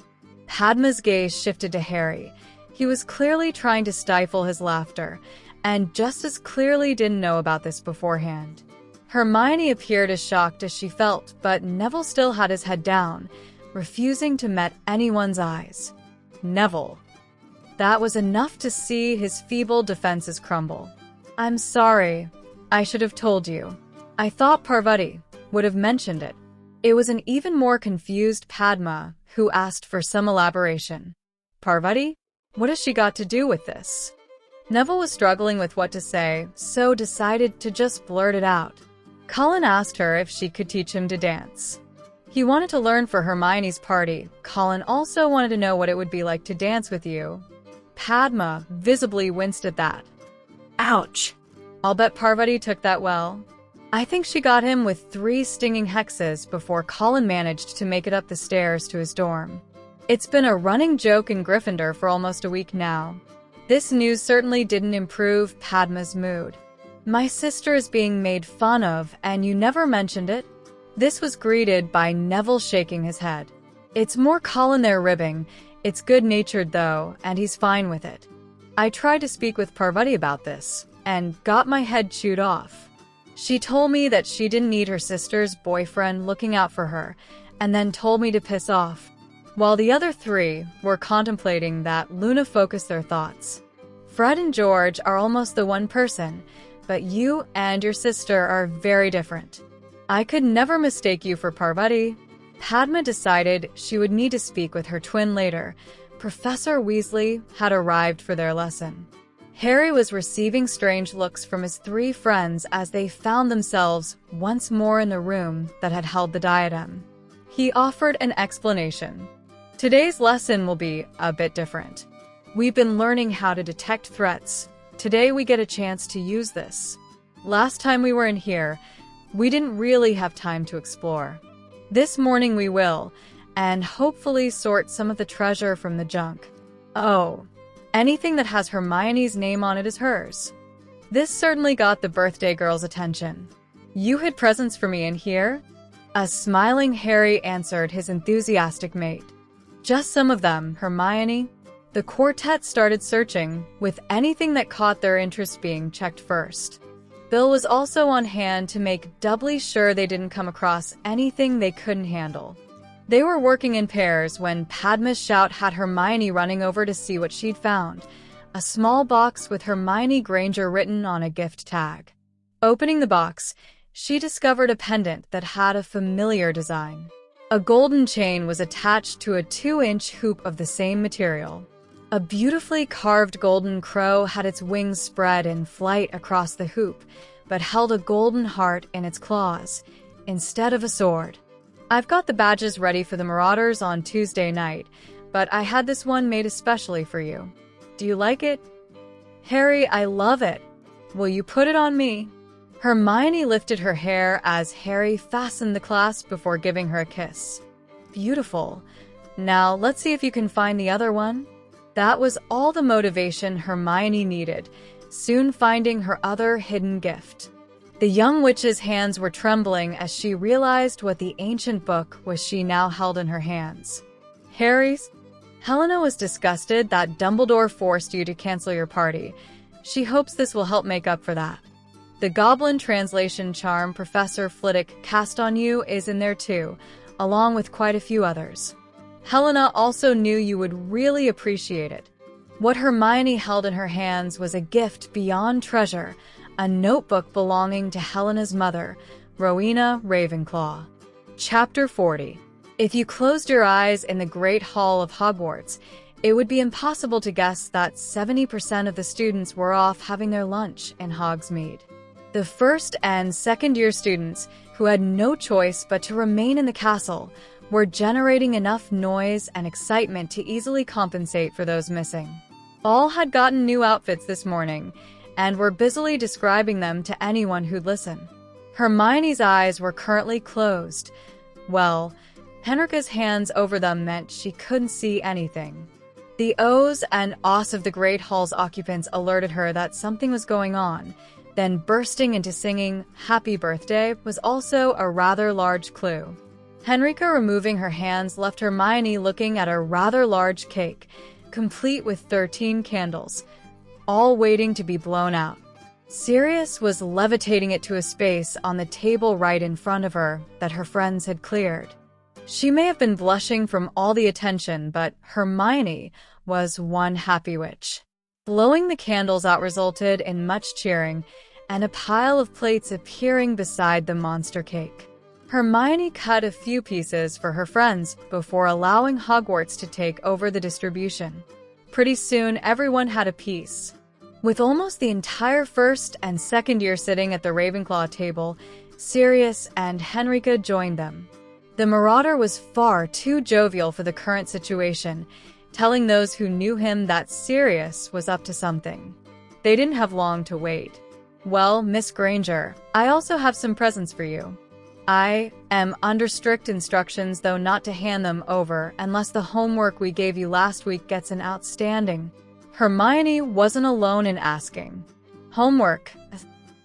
Padma's gaze shifted to Harry. He was clearly trying to stifle his laughter, and just as clearly didn't know about this beforehand. Hermione appeared as shocked as she felt, but Neville still had his head down, refusing to meet anyone's eyes. Neville. That was enough to see his feeble defenses crumble. I'm sorry. I should have told you. I thought Parvati would have mentioned it. It was an even more confused Padma who asked for some elaboration. Parvati? What has she got to do with this? Neville was struggling with what to say, so decided to just blurt it out. Colin asked her if she could teach him to dance. He wanted to learn for Hermione's party. Colin also wanted to know what it would be like to dance with you. Padma visibly winced at that. Ouch. I'll bet Parvati took that well. I think she got him with 3 stinging hexes before Colin managed to make it up the stairs to his dorm. It's been a running joke in Gryffindor for almost a week now. This news certainly didn't improve Padma's mood. My sister is being made fun of, and you never mentioned it? This was greeted by Neville shaking his head. It's more Colin there ribbing. It's good-natured though, and he's fine with it. I tried to speak with Parvati about this, and got my head chewed off. She told me that she didn't need her sister's boyfriend looking out for her, and then told me to piss off. While the other three were contemplating that, Luna focused their thoughts. Fred and George are almost the one person, but you and your sister are very different. I could never mistake you for Parvati. Padma decided she would need to speak with her twin later. Professor Weasley had arrived for their lesson. Harry was receiving strange looks from his three friends as they found themselves once more in the room that had held the diadem. He offered an explanation. Today's lesson will be a bit different. We've been learning how to detect threats. Today we get a chance to use this. Last time we were in here, we didn't really have time to explore. This morning we will, and hopefully sort some of the treasure from the junk. Oh, anything that has Hermione's name on it is hers. This certainly got the birthday girl's attention. You hid presents for me in here? A smiling Harry answered his enthusiastic mate. Just some of them, Hermione. The quartet started searching, with anything that caught their interest being checked first. Bill was also on hand to make doubly sure they didn't come across anything they couldn't handle. They were working in pairs when Padma's shout had Hermione running over to see what she'd found, a small box with Hermione Granger written on a gift tag. Opening the box, she discovered a pendant that had a familiar design. A golden chain was attached to a 2-inch hoop of the same material. A beautifully carved golden crow had its wings spread in flight across the hoop, but held a golden heart in its claws, instead of a sword. I've got the badges ready for the Marauders on Tuesday night, but I had this one made especially for you. Do you like it? Harry, I love it. Will you put it on me? Hermione lifted her hair as Harry fastened the clasp before giving her a kiss. Beautiful. Now, let's see if you can find the other one. That was all the motivation Hermione needed, soon finding her other hidden gift. The young witch's hands were trembling as she realized what the ancient book was she now held in her hands. Harry's? Helena was disgusted that Dumbledore forced you to cancel your party. She hopes this will help make up for that. The Goblin translation charm Professor Flitwick cast on you is in there too, along with quite a few others. Helena also knew you would really appreciate it. What Hermione held in her hands was a gift beyond treasure, a notebook belonging to Helena's mother, Rowena Ravenclaw. Chapter 40. If you closed your eyes in the Great Hall of Hogwarts, it would be impossible to guess that 70% of the students were off having their lunch in Hogsmeade. The first and second year students, who had no choice but to remain in the castle, were generating enough noise and excitement to easily compensate for those missing. All had gotten new outfits this morning, and were busily describing them to anyone who'd listen. Hermione's eyes were currently closed. Well, Henrika's hands over them meant she couldn't see anything. The ohs and ahs of the Great Hall's occupants alerted her that something was going on. Then bursting into singing "Happy Birthday" was also a rather large clue. Henrika removing her hands left Hermione looking at a rather large cake, complete with 13 candles, all waiting to be blown out. Sirius was levitating it to a space on the table right in front of her that her friends had cleared. She may have been blushing from all the attention, but Hermione was one happy witch. Blowing the candles out resulted in much cheering, and a pile of plates appearing beside the monster cake. Hermione cut a few pieces for her friends before allowing Hogwarts to take over the distribution. Pretty soon, everyone had a piece. With almost the entire first and second year sitting at the Ravenclaw table, Sirius and Henrika joined them. The Marauder was far too jovial for the current situation, telling those who knew him that Sirius was up to something. They didn't have long to wait. Well, Miss Granger, I also have some presents for you. I am under strict instructions, though, not to hand them over unless the homework we gave you last week gets an outstanding. Hermione wasn't alone in asking. Homework.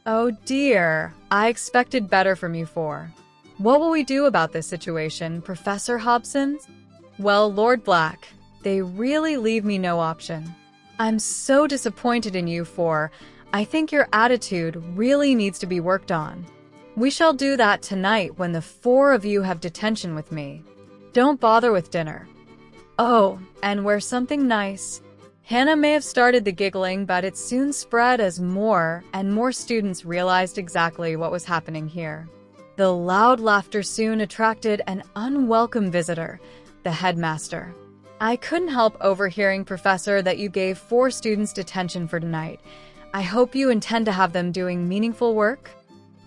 Oh dear, I expected better from you four. What will we do about this situation, Professor Hobson? Well, Lord Black, they really leave me no option. I'm so disappointed in you four. I think your attitude really needs to be worked on. We shall do that tonight when the four of you have detention with me. Don't bother with dinner. Oh, and wear something nice. Hannah may have started the giggling, but it soon spread as more and more students realized exactly what was happening here. The loud laughter soon attracted an unwelcome visitor, the headmaster. I couldn't help overhearing, Professor, that you gave 4 students detention for tonight. I hope you intend to have them doing meaningful work?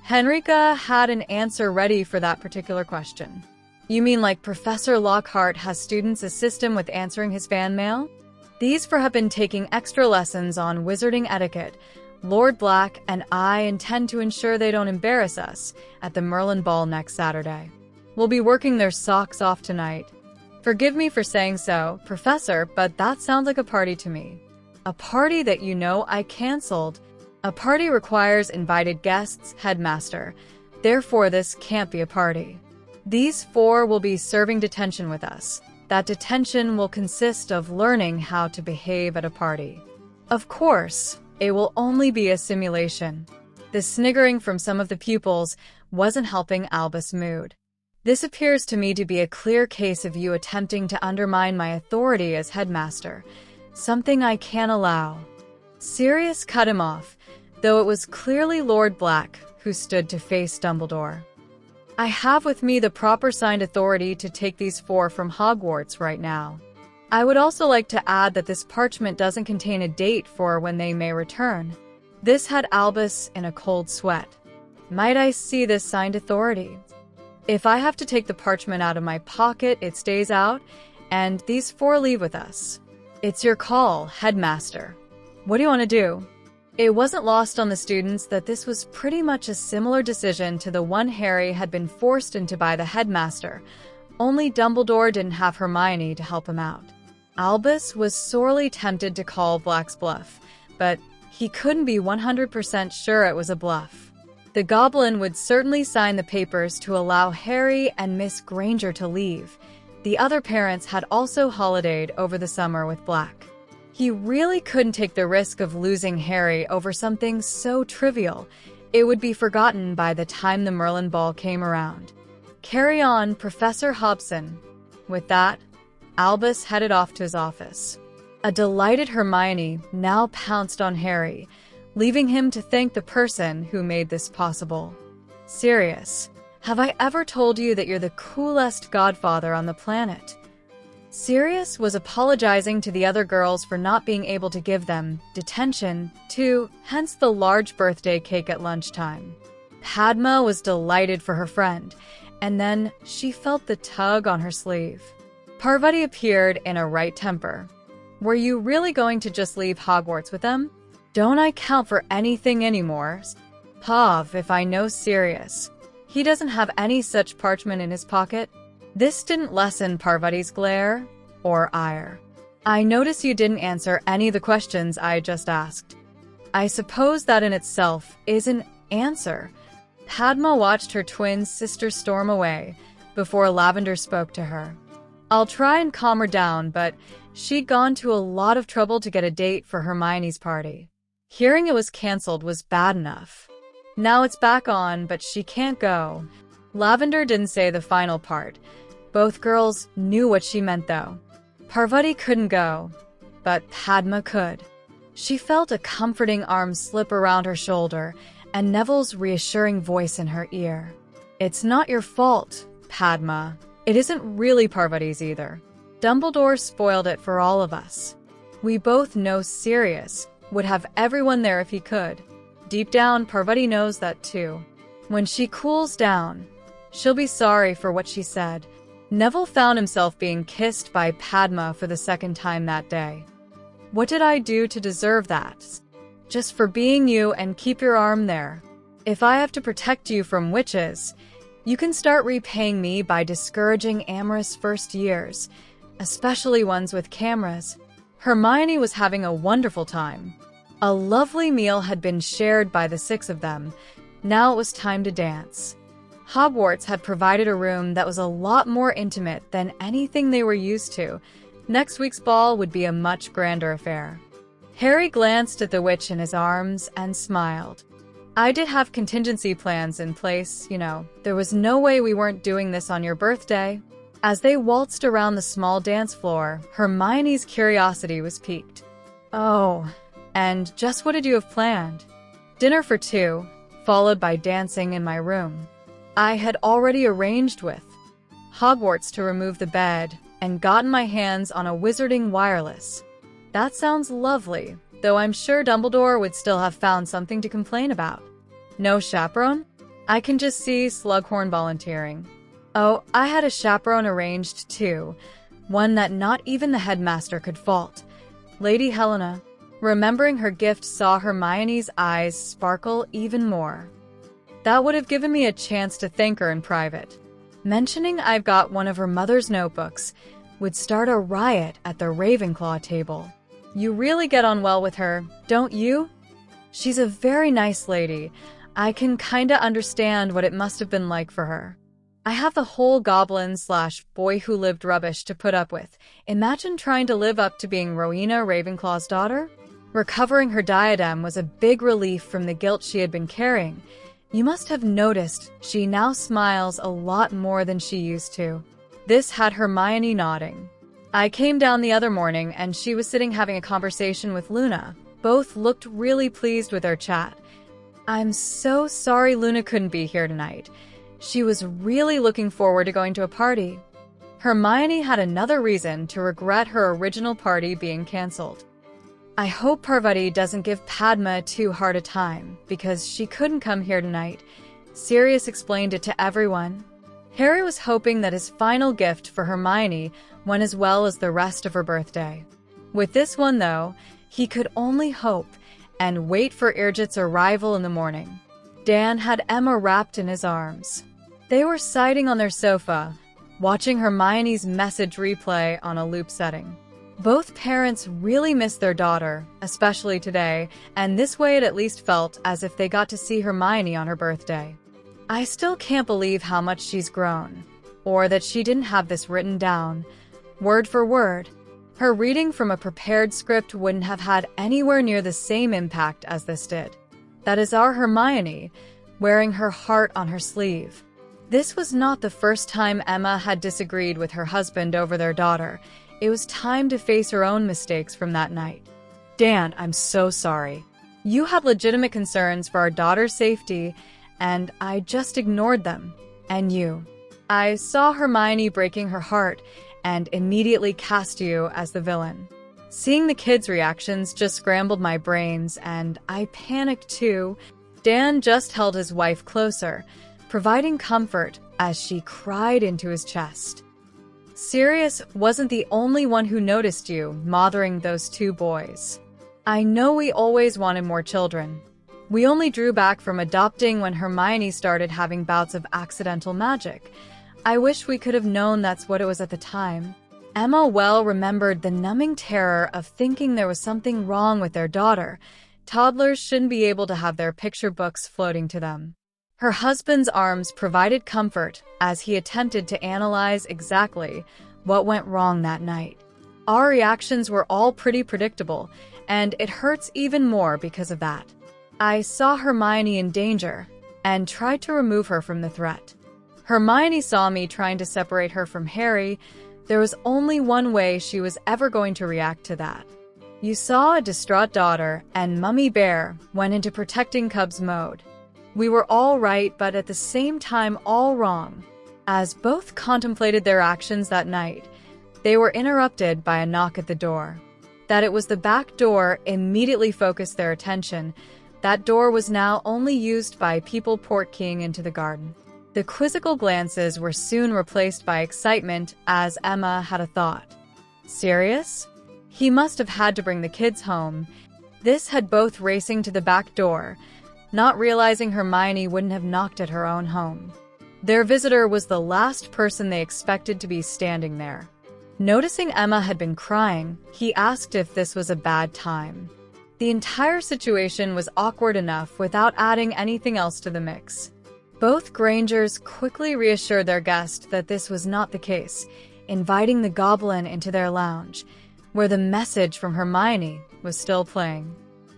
Henrika had an answer ready for that particular question. You mean like Professor Lockhart has students assist him with answering his fan mail? These 4 have been taking extra lessons on wizarding etiquette. Lord Black and I intend to ensure they don't embarrass us at the Merlin ball next Saturday. We'll be working their socks off tonight. Forgive me for saying so, Professor, but that sounds like a party to me. A party that you know I canceled. A party requires invited guests, headmaster. Therefore, this can't be a party. These 4 will be serving detention with us. That detention will consist of learning how to behave at a party. Of course, it will only be a simulation. The sniggering from some of the pupils wasn't helping Albus' mood. This appears to me to be a clear case of you attempting to undermine my authority as headmaster, something I can't allow. Sirius cut him off, though it was clearly Lord Black who stood to face Dumbledore. I have with me the proper signed authority to take these 4 from Hogwarts right now. I would also like to add that this parchment doesn't contain a date for when they may return. This had Albus in a cold sweat. Might I see this signed authority? If I have to take the parchment out of my pocket, it stays out, and these 4 leave with us. It's your call, headmaster. What do you want to do? It wasn't lost on the students that this was pretty much a similar decision to the one Harry had been forced into by the headmaster, only Dumbledore didn't have Hermione to help him out. Albus was sorely tempted to call Black's bluff, but he couldn't be 100% sure it was a bluff. The Goblin would certainly sign the papers to allow Harry and Miss Granger to leave. The other parents had also holidayed over the summer with Black. He really couldn't take the risk of losing Harry over something so trivial. It would be forgotten by the time the Merlin ball came around. Carry on, Professor Hobson. With that, Albus headed off to his office. A delighted Hermione now pounced on Harry, leaving him to thank the person who made this possible. Sirius, have I ever told you that you're the coolest godfather on the planet? Sirius was apologizing to the other girls for not being able to give them detention, too, hence the large birthday cake at lunchtime. Padma was delighted for her friend, and then she felt the tug on her sleeve. Parvati appeared in a right temper. Were you really going to just leave Hogwarts with them? Don't I count for anything anymore? Pav, if I know Sirius. He doesn't have any such parchment in his pocket. This didn't lessen Parvati's glare or ire. I notice you didn't answer any of the questions I just asked. I suppose that in itself is an answer. Padma watched her twin sister storm away before Lavender spoke to her. I'll try and calm her down, but she'd gone to a lot of trouble to get a date for Hermione's party. Hearing it was canceled was bad enough. Now it's back on, but she can't go. Lavender didn't say the final part. Both girls knew what she meant, though. Parvati couldn't go, but Padma could. She felt a comforting arm slip around her shoulder and Neville's reassuring voice in her ear. It's not your fault, Padma. It isn't really Parvati's either. Dumbledore spoiled it for all of us. We both know Sirius would have everyone there if he could. Deep down, Parvati knows that too. When she cools down, she'll be sorry for what she said. Neville found himself being kissed by Padma for the 2nd time that day. What did I do to deserve that? Just for being you and keep your arm there. If I have to protect you from witches, You can start repaying me by discouraging amorous first years, especially ones with cameras. Hermione was having a wonderful time. A lovely meal had been shared by the 6 of them. Now it was time to dance. Hogwarts had provided a room that was a lot more intimate than anything they were used to. Next week's ball would be a much grander affair. Harry glanced at the witch in his arms and smiled. I did have contingency plans in place, you know. There was no way we weren't doing this on your birthday. As they waltzed around the small dance floor, Hermione's curiosity was piqued. Oh, and just what did you have planned? Dinner for 2, followed by dancing in my room. I had already arranged with Hogwarts to remove the bed and gotten my hands on a wizarding wireless. That sounds lovely, though I'm sure Dumbledore would still have found something to complain about. No chaperone? I can just see Slughorn volunteering. Oh, I had a chaperone arranged too, one that not even the headmaster could fault. Lady Helena, remembering her gift, saw Hermione's eyes sparkle even more. That would have given me a chance to thank her in private. Mentioning I've got one of her mother's notebooks would start a riot at the Ravenclaw table. You really get on well with her, don't you? She's a very nice lady. I can kinda understand what it must have been like for her. I have the whole goblin/boy-who-lived rubbish to put up with. Imagine trying to live up to being Rowena Ravenclaw's daughter? Recovering her diadem was a big relief from the guilt she had been carrying. You must have noticed she now smiles a lot more than she used to. This had Hermione nodding. I came down the other morning and she was sitting having a conversation with Luna. Both looked really pleased with their chat. I'm so sorry Luna couldn't be here tonight. She was really looking forward to going to a party. Hermione had another reason to regret her original party being cancelled. I hope Parvati doesn't give Padma too hard a time, because she couldn't come here tonight. Sirius explained it to everyone. Harry was hoping that his final gift for Hermione went as well as the rest of her birthday. With this one, though, he could only hope and wait for Irgit's arrival in the morning. Dan had Emma wrapped in his arms. They were sitting on their sofa, watching Hermione's message replay on a loop setting. Both parents really missed their daughter, especially today, and this way it at least felt as if they got to see Hermione on her birthday. I still can't believe how much she's grown, or that she didn't have this written down, word for word. Her reading from a prepared script wouldn't have had anywhere near the same impact as this did. That is our Hermione, wearing her heart on her sleeve. This was not the first time Emma had disagreed with her husband over their daughter. It was time to face her own mistakes from that night. Dan, I'm so sorry. You had legitimate concerns for our daughter's safety, and I just ignored them. And you. I saw Hermione breaking her heart and immediately cast you as the villain. Seeing the kids' reactions just scrambled my brains, and I panicked too. Dan just held his wife closer, providing comfort as she cried into his chest. Sirius wasn't the only one who noticed you mothering those 2 boys. I know we always wanted more children. We only drew back from adopting when Hermione started having bouts of accidental magic. I wish we could have known that's what it was at the time. Emma well remembered the numbing terror of thinking there was something wrong with their daughter. Toddlers shouldn't be able to have their picture books floating to them. Her husband's arms provided comfort as he attempted to analyze exactly what went wrong that night. Our reactions were all pretty predictable, and it hurts even more because of that. I saw Hermione in danger and tried to remove her from the threat. Hermione saw me trying to separate her from Harry. There was only one way she was ever going to react to that. You saw a distraught daughter, and Mummy Bear went into protecting Cubs mode. We were all right, but at the same time all wrong. As both contemplated their actions that night, they were interrupted by a knock at the door. That it was the back door immediately focused their attention. That door was now only used by people portkeying into the garden. The quizzical glances were soon replaced by excitement as Emma had a thought. Serious? He must have had to bring the kids home. This had both racing to the back door, not realizing Hermione wouldn't have knocked at her own home. Their visitor was the last person they expected to be standing there. Noticing Emma had been crying, he asked if this was a bad time. The entire situation was awkward enough without adding anything else to the mix. Both Grangers quickly reassured their guest that this was not the case, inviting the Goblin into their lounge, where the message from Hermione was still playing.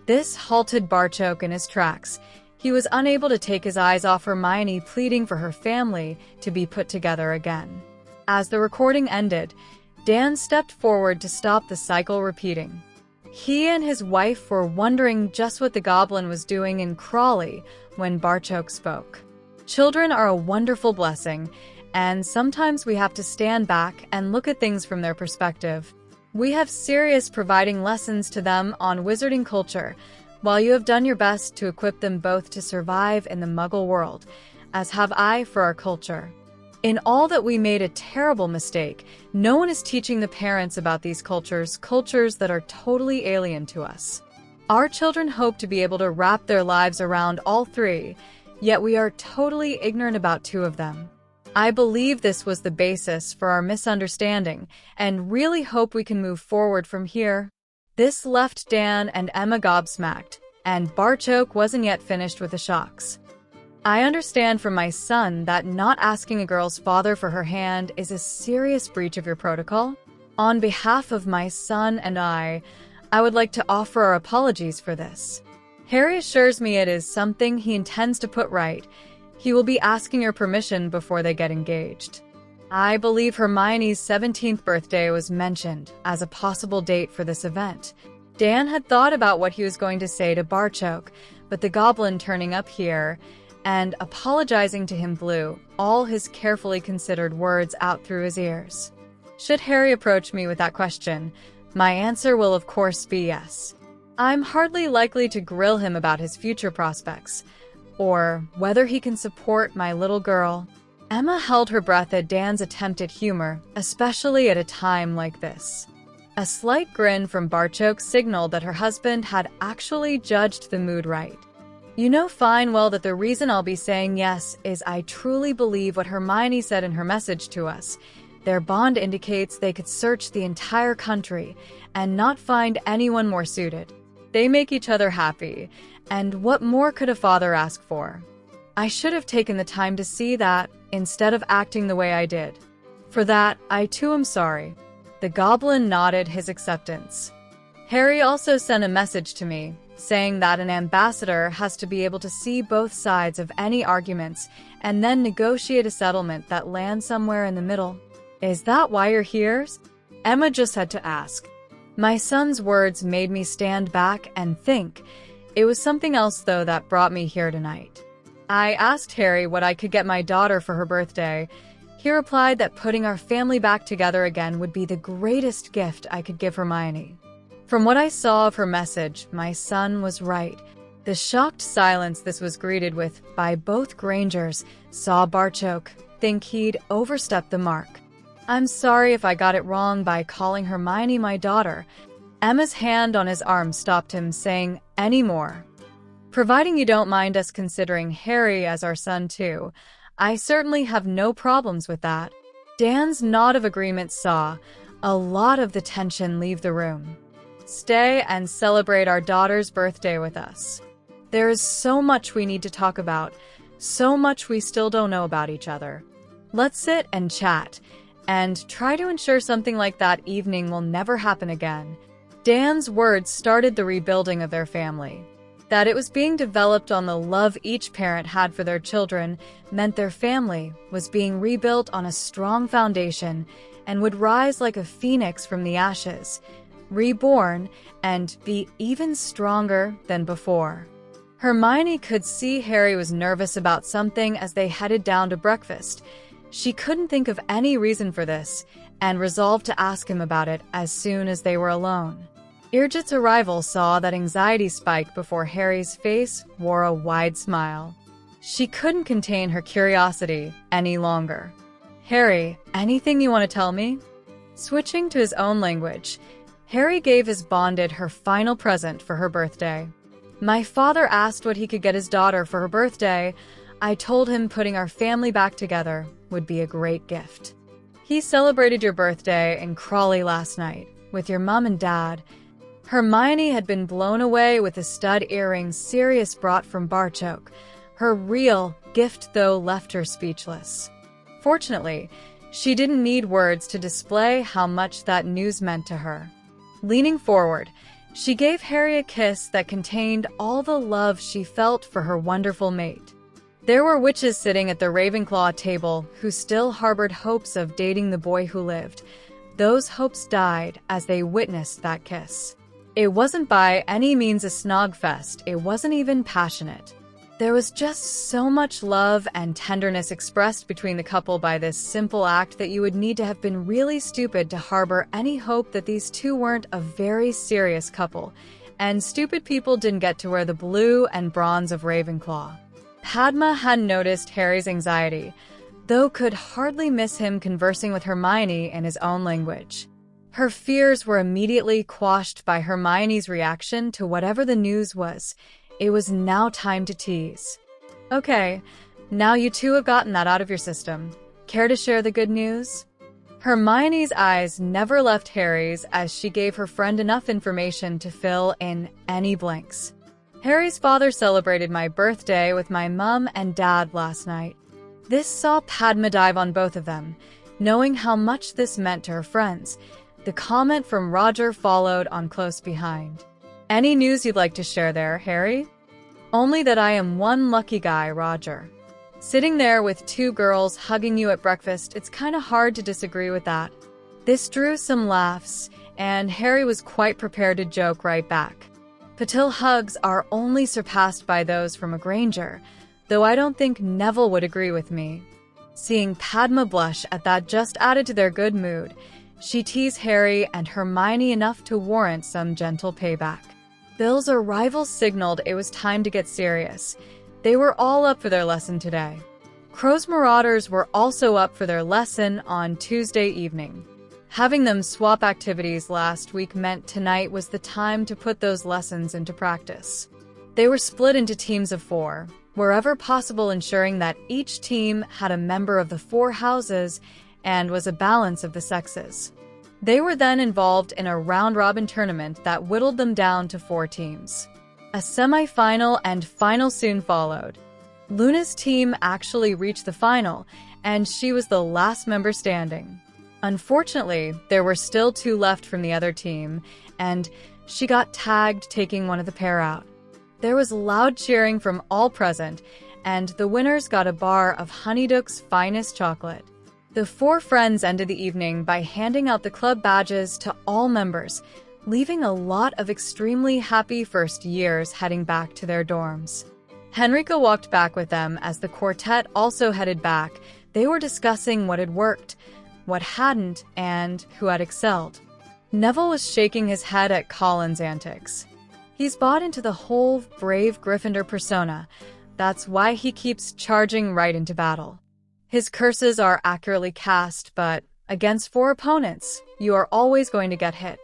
This halted Barchoke in his tracks. He was unable to take his eyes off Hermione pleading for her family to be put together again. As the recording ended, Dan stepped forward to stop the cycle repeating. He and his wife were wondering just what the Goblin was doing in Crawley when Barchoke spoke. Children are a wonderful blessing, and sometimes we have to stand back and look at things from their perspective. We have Sirius providing lessons to them on wizarding culture, while you have done your best to equip them both to survive in the Muggle world, as have I for our culture. In all that we made a terrible mistake, no one is teaching the parents about these cultures that are totally alien to us. Our children hope to be able to wrap their lives around all three, yet we are totally ignorant about two of them. I believe this was the basis for our misunderstanding, and really hope we can move forward from here. This left Dan and Emma gobsmacked, and Barchoke wasn't yet finished with the shocks. I understand from my son that not asking a girl's father for her hand is a serious breach of your protocol. On behalf of my son and I would like to offer our apologies for this. Harry assures me it is something he intends to put right. He will be asking your permission before they get engaged. I believe Hermione's 17th birthday was mentioned as a possible date for this event. Dan had thought about what he was going to say to Barchoke, but the Goblin turning up here and apologizing to him blew all his carefully considered words out through his ears. Should Harry approach me with that question, my answer will of course be yes. I'm hardly likely to grill him about his future prospects, or whether he can support my little girl. Emma held her breath at Dan's attempt at humor, especially at a time like this. A slight grin from Barchoke signaled that her husband had actually judged the mood right. You know fine well that the reason I'll be saying yes is I truly believe what Hermione said in her message to us. Their bond indicates they could search the entire country and not find anyone more suited. They make each other happy, and what more could a father ask for? I should have taken the time to see that, instead of acting the way I did. For that, I too am sorry. The Goblin nodded his acceptance. Harry also sent a message to me, saying that an ambassador has to be able to see both sides of any arguments and then negotiate a settlement that lands somewhere in the middle. Is that why you're here? Emma just had to ask. My son's words made me stand back and think. It was something else, though, that brought me here tonight. I asked Harry what I could get my daughter for her birthday. He replied that putting our family back together again would be the greatest gift I could give Hermione. From what I saw of her message, my son was right. The shocked silence this was greeted with by both Grangers saw Barchoke think he'd overstepped the mark. I'm sorry if I got it wrong by calling Hermione my daughter. Emma's hand on his arm stopped him saying any more. Providing you don't mind us considering Harry as our son too, I certainly have no problems with that. Dan's nod of agreement saw a lot of the tension leave the room. Stay and celebrate our daughter's birthday with us. There is so much we need to talk about, so much we still don't know about each other. Let's sit and chat, and try to ensure something like that evening will never happen again. Dan's words started the rebuilding of their family. That it was being developed on the love each parent had for their children meant their family was being rebuilt on a strong foundation and would rise like a phoenix from the ashes, reborn, and be even stronger than before. Hermione could see Harry was nervous about something as they headed down to breakfast. She couldn't think of any reason for this, and resolved to ask him about it as soon as they were alone. Irgit's arrival saw that anxiety spike before Harry's face wore a wide smile. She couldn't contain her curiosity any longer. Harry, anything you want to tell me? Switching to his own language, Harry gave his bonded her final present for her birthday. My father asked what he could get his daughter for her birthday. I told him putting our family back together would be a great gift. He celebrated your birthday in Crawley last night with your mom and dad. Hermione had been blown away with the stud earrings Sirius brought from Barchoke. Her real gift, though, left her speechless. Fortunately, she didn't need words to display how much that news meant to her. Leaning forward, she gave Harry a kiss that contained all the love she felt for her wonderful mate. There were witches sitting at the Ravenclaw table who still harbored hopes of dating the boy who lived. Those hopes died as they witnessed that kiss. It wasn't by any means a snogfest, it wasn't even passionate. There was just so much love and tenderness expressed between the couple by this simple act that you would need to have been really stupid to harbor any hope that these two weren't a very serious couple, and stupid people didn't get to wear the blue and bronze of Ravenclaw. Padma had noticed Harry's anxiety, though could hardly miss him conversing with Hermione in his own language. Her fears were immediately quashed by Hermione's reaction to whatever the news was. It was now time to tease. Okay, now you two have gotten that out of your system. Care to share the good news? Hermione's eyes never left Harry's as she gave her friend enough information to fill in any blanks. Harry's father celebrated my birthday with my mum and dad last night. This saw Padma dive on both of them, knowing how much this meant to her friends. The comment from Roger followed on close behind. Any news you'd like to share there, Harry? Only that I am one lucky guy, Roger. Sitting there with two girls hugging you at breakfast, it's kind of hard to disagree with that. This drew some laughs, and Harry was quite prepared to joke right back. Patil hugs are only surpassed by those from a Granger, though I don't think Neville would agree with me. Seeing Padma blush at that just added to their good mood. She teased Harry and Hermione enough to warrant some gentle payback. Bill's arrival signaled it was time to get serious. They were all up for their lesson today. Crow's Marauders were also up for their lesson on Tuesday evening. Having them swap activities last week meant tonight was the time to put those lessons into practice. They were split into teams of 4, wherever possible, ensuring that each team had a member of the 4 houses and was a balance of the sexes. They were then involved in a round-robin tournament that whittled them down to 4 teams. A semi-final and final soon followed. Luna's team actually reached the final, and she was the last member standing. Unfortunately, there were still 2 left from the other team, and she got tagged taking one of the pair out. There was loud cheering from all present, and the winners got a bar of Honeydook's finest chocolate. The 4 friends ended the evening by handing out the club badges to all members, leaving a lot of extremely happy first years heading back to their dorms. Henrika walked back with them as the quartet also headed back. They were discussing what had worked, what hadn't, and who had excelled. Neville was shaking his head at Colin's antics. He's bought into the whole brave Gryffindor persona. That's why he keeps charging right into battle. His curses are accurately cast, but against 4 opponents, you are always going to get hit.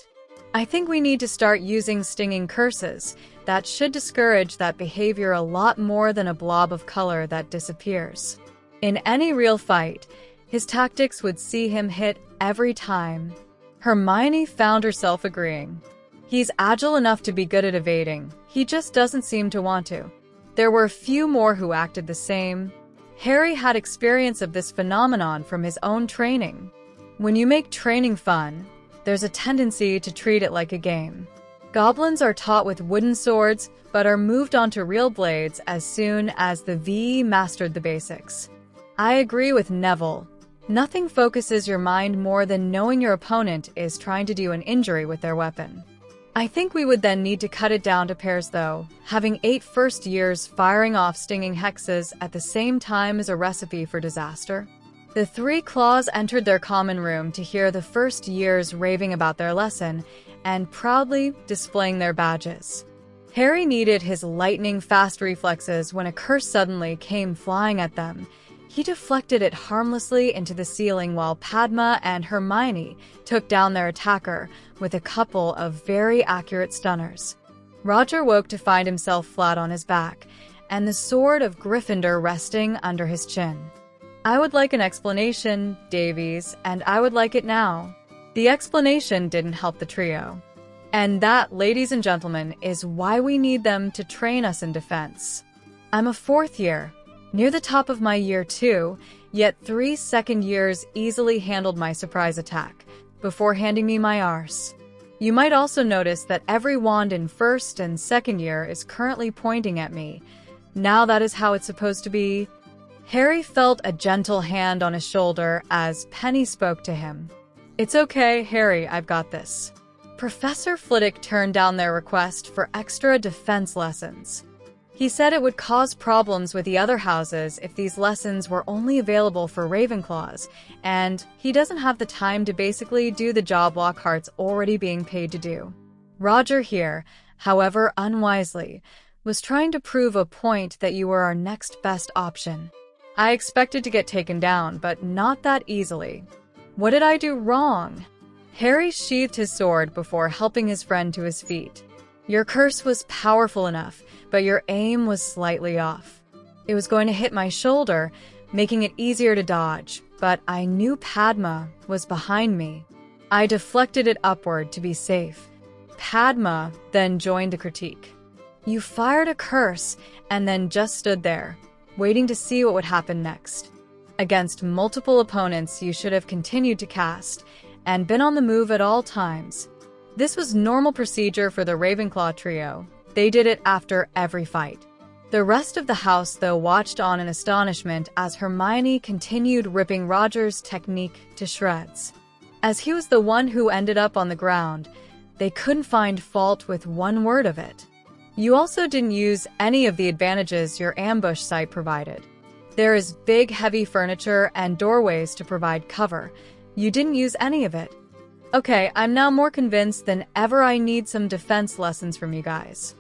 I think we need to start using stinging curses. That should discourage that behavior a lot more than a blob of color that disappears. In any real fight, his tactics would see him hit every time. Hermione found herself agreeing. He's agile enough to be good at evading. He just doesn't seem to want to. There were a few more who acted the same. Harry had experience of this phenomenon from his own training. When you make training fun, there's a tendency to treat it like a game. Goblins are taught with wooden swords, but are moved onto real blades as soon as the VE mastered the basics. I agree with Neville. Nothing focuses your mind more than knowing your opponent is trying to do an injury with their weapon. I think we would then need to cut it down to pairs though. Having 8 first years firing off stinging hexes at the same time is a recipe for disaster. The 3 claws entered their common room to hear the first years raving about their lesson and proudly displaying their badges. Harry needed his lightning-fast reflexes when a curse suddenly came flying at them. He deflected it harmlessly into the ceiling while Padma and Hermione took down their attacker with a couple of very accurate stunners. Roger woke to find himself flat on his back, and the sword of Gryffindor resting under his chin. "I would like an explanation, Davies, and I would like it now." The explanation didn't help the trio. And that, ladies and gentlemen, is why we need them to train us in defense. I'm a fourth year, near the top of my year 2, yet 3 second years easily handled my surprise attack, before handing me my arse. You might also notice that every wand in first and second year is currently pointing at me. Now that is how it's supposed to be. Harry felt a gentle hand on his shoulder as Penny spoke to him. "It's okay, Harry, I've got this." Professor Flitwick turned down their request for extra defense lessons. He said it would cause problems with the other houses if these lessons were only available for Ravenclaws, and he doesn't have the time to basically do the job Lockhart's already being paid to do. Roger here, however unwisely, was trying to prove a point that you were our next best option. I expected to get taken down, but not that easily. What did I do wrong? Harry sheathed his sword before helping his friend to his feet. Your curse was powerful enough, but your aim was slightly off. It was going to hit my shoulder, making it easier to dodge, but I knew Padma was behind me. I deflected it upward to be safe. Padma then joined the critique. You fired a curse and then just stood there, waiting to see what would happen next. Against multiple opponents, you should have continued to cast and been on the move at all times. This was normal procedure for the Ravenclaw trio. They did it after every fight. The rest of the house, though, watched on in astonishment as Hermione continued ripping Roger's technique to shreds. As he was the one who ended up on the ground, they couldn't find fault with one word of it. You also didn't use any of the advantages your ambush site provided. There is big, heavy furniture and doorways to provide cover. You didn't use any of it. Okay, I'm now more convinced than ever I need some defense lessons from you guys.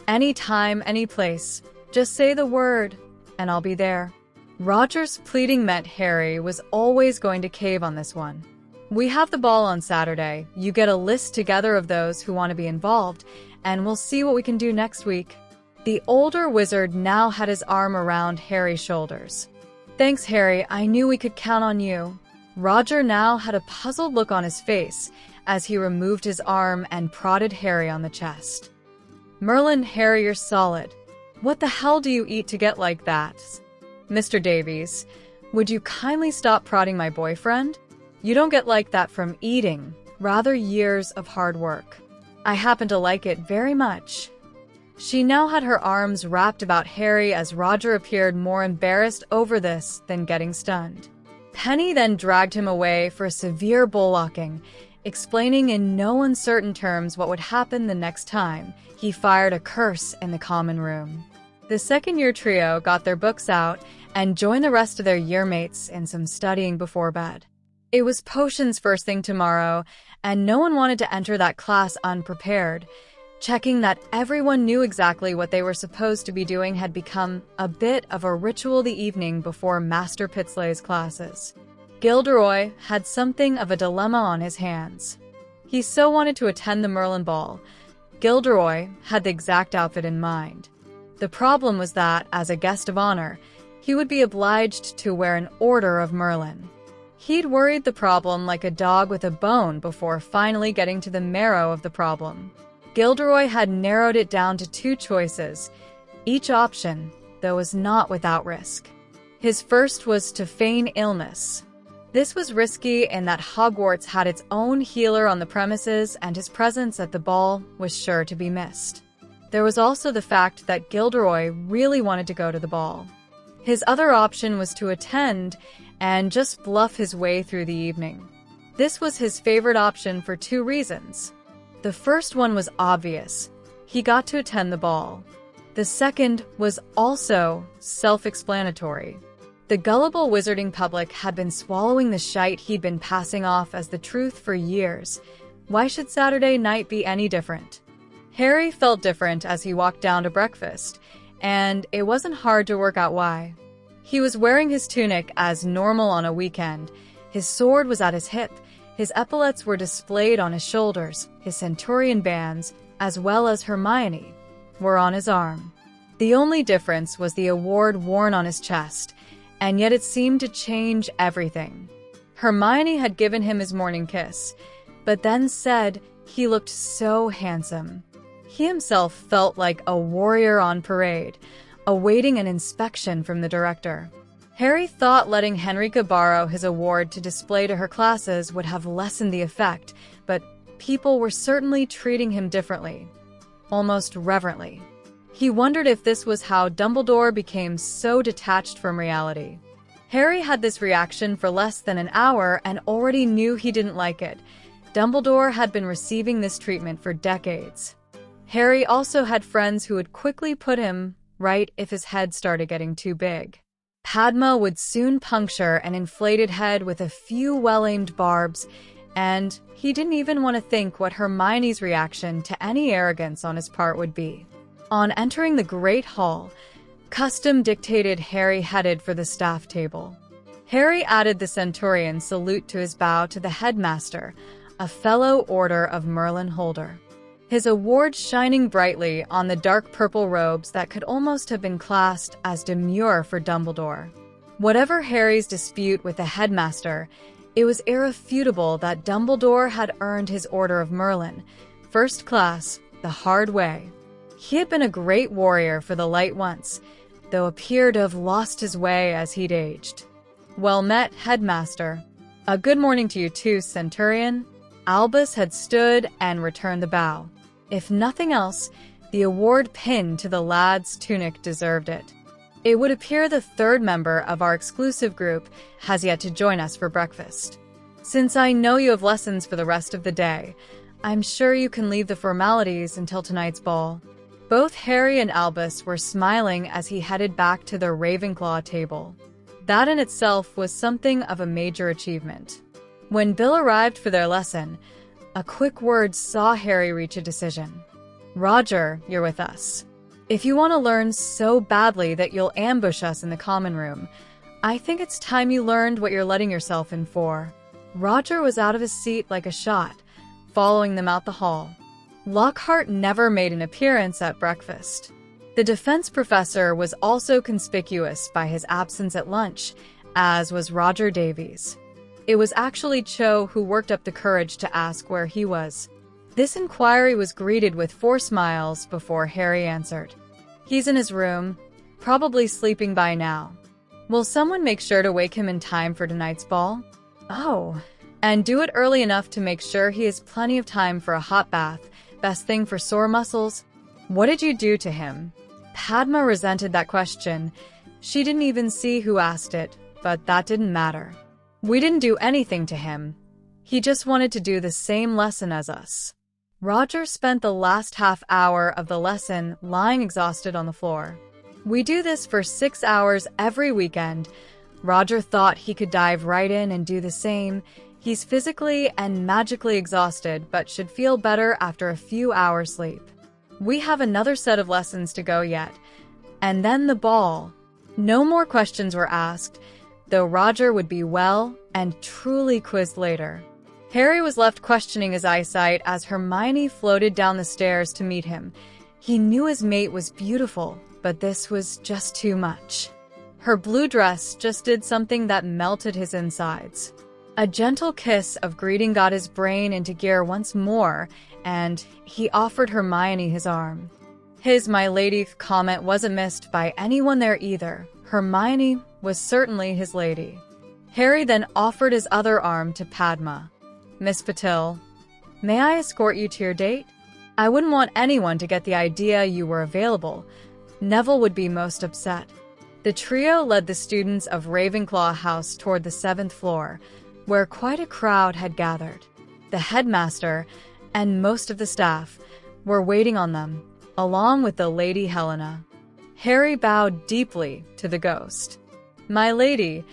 Anytime, any place. Just say the word, and I'll be there. Roger's pleading meant Harry was always going to cave on this one. We have the ball on Saturday. You get a list together of those who want to be involved, and we'll see what we can do next week. The older wizard now had his arm around Harry's shoulders. Thanks, Harry. I knew we could count on you. Roger now had a puzzled look on his face as he removed his arm and prodded Harry on the chest. Merlin, Harry, you're solid. What the hell do you eat to get like that? Mr. Davies, would you kindly stop prodding my boyfriend? You don't get like that from eating, rather years of hard work. I happen to like it very much. She now had her arms wrapped about Harry as Roger appeared more embarrassed over this than getting stunned. Penny then dragged him away for a severe bullocking, explaining in no uncertain terms what would happen the next time he fired a curse in the common room. The second-year trio got their books out and joined the rest of their year-mates in some studying before bed. It was potions first thing tomorrow, and no one wanted to enter that class unprepared. Checking that everyone knew exactly what they were supposed to be doing had become a bit of a ritual the evening before Master Pitsley's classes. Gilderoy had something of a dilemma on his hands. He so wanted to attend the Merlin ball. Gilderoy had the exact outfit in mind. The problem was that, as a guest of honor, he would be obliged to wear an Order of Merlin. He'd worried the problem like a dog with a bone before finally getting to the marrow of the problem. Gilderoy had narrowed it down to 2 choices. Each option, though, was not without risk. His first was to feign illness. This was risky in that Hogwarts had its own healer on the premises and his presence at the ball was sure to be missed. There was also the fact that Gilderoy really wanted to go to the ball. His other option was to attend and just bluff his way through the evening. This was his favorite option for 2 reasons. The first one was obvious. He got to attend the ball. The second was also self-explanatory. The gullible wizarding public had been swallowing the shite he'd been passing off as the truth for years. Why should Saturday night be any different? Harry felt different as he walked down to breakfast, and it wasn't hard to work out why. He was wearing his tunic as normal on a weekend. His sword was at his hip. His epaulets were displayed on his shoulders. His centurion bands, as well as Hermione, were on his arm. The only difference was the award worn on his chest, and yet it seemed to change everything. Hermione had given him his morning kiss, but then said he looked so handsome. He himself felt like a warrior on parade, awaiting an inspection from the director. Harry thought letting Henrika borrow his award to display to her classes would have lessened the effect, but people were certainly treating him differently, almost reverently. He wondered if this was how Dumbledore became so detached from reality. Harry had this reaction for less than an hour and already knew he didn't like it. Dumbledore had been receiving this treatment for decades. Harry also had friends who would quickly put him right if his head started getting too big. Padma would soon puncture an inflated head with a few well-aimed barbs, and he didn't even want to think what Hermione's reaction to any arrogance on his part would be. On entering the Great Hall, custom dictated Harry headed for the staff table. Harry added the Centurion salute to his bow to the headmaster, a fellow Order of Merlin holder. His award shining brightly on the dark purple robes that could almost have been classed as demure for Dumbledore. Whatever Harry's dispute with the headmaster, it was irrefutable that Dumbledore had earned his Order of Merlin, first class, the hard way. He had been a great warrior for the light once, though appeared to have lost his way as he'd aged. Well met, headmaster. A good morning to you too, Centurion. Albus had stood and returned the bow. If nothing else, the award pinned to the lad's tunic deserved it. It would appear the third member of our exclusive group has yet to join us for breakfast. Since I know you have lessons for the rest of the day, I'm sure you can leave the formalities until tonight's ball. Both Harry and Albus were smiling as he headed back to their Ravenclaw table. That in itself was something of a major achievement. When Bill arrived for their lesson, a quick word saw Harry reach a decision. Roger, you're with us. If you want to learn so badly that you'll ambush us in the common room, I think it's time you learned what you're letting yourself in for. Roger was out of his seat like a shot, following them out the hall. Lockhart never made an appearance at breakfast. The defense professor was also conspicuous by his absence at lunch, as was Roger Davies. It was actually Cho who worked up the courage to ask where he was. This inquiry was greeted with 4 smiles before Harry answered. He's in his room, probably sleeping by now. Will someone make sure to wake him in time for tonight's ball? Oh, and do it early enough to make sure he has plenty of time for a hot bath, best thing for sore muscles. What did you do to him? Padma resented that question. She didn't even see who asked it, but that didn't matter. We didn't do anything to him. He just wanted to do the same lesson as us. Roger spent the last half hour of the lesson lying exhausted on the floor. We do this for 6 hours every weekend. Roger thought he could dive right in and do the same. He's physically and magically exhausted, but should feel better after a few hours sleep. We have another set of lessons to go yet. And then the ball. No more questions were asked, though Roger would be well and truly quizzed later. Harry was left questioning his eyesight as Hermione floated down the stairs to meet him. He knew his mate was beautiful, but this was just too much. Her blue dress just did something that melted his insides. A gentle kiss of greeting got his brain into gear once more, and he offered Hermione his arm. His "my lady" comment wasn't missed by anyone there either. Hermione was certainly his lady. Harry then offered his other arm to Padma. Miss Patil, may I escort you to your date? I wouldn't want anyone to get the idea you were available. Neville would be most upset. The trio led the students of Ravenclaw House toward the 7th floor, where quite a crowd had gathered. The headmaster and most of the staff were waiting on them, along with the Lady Helena. Harry bowed deeply to the ghost. My lady,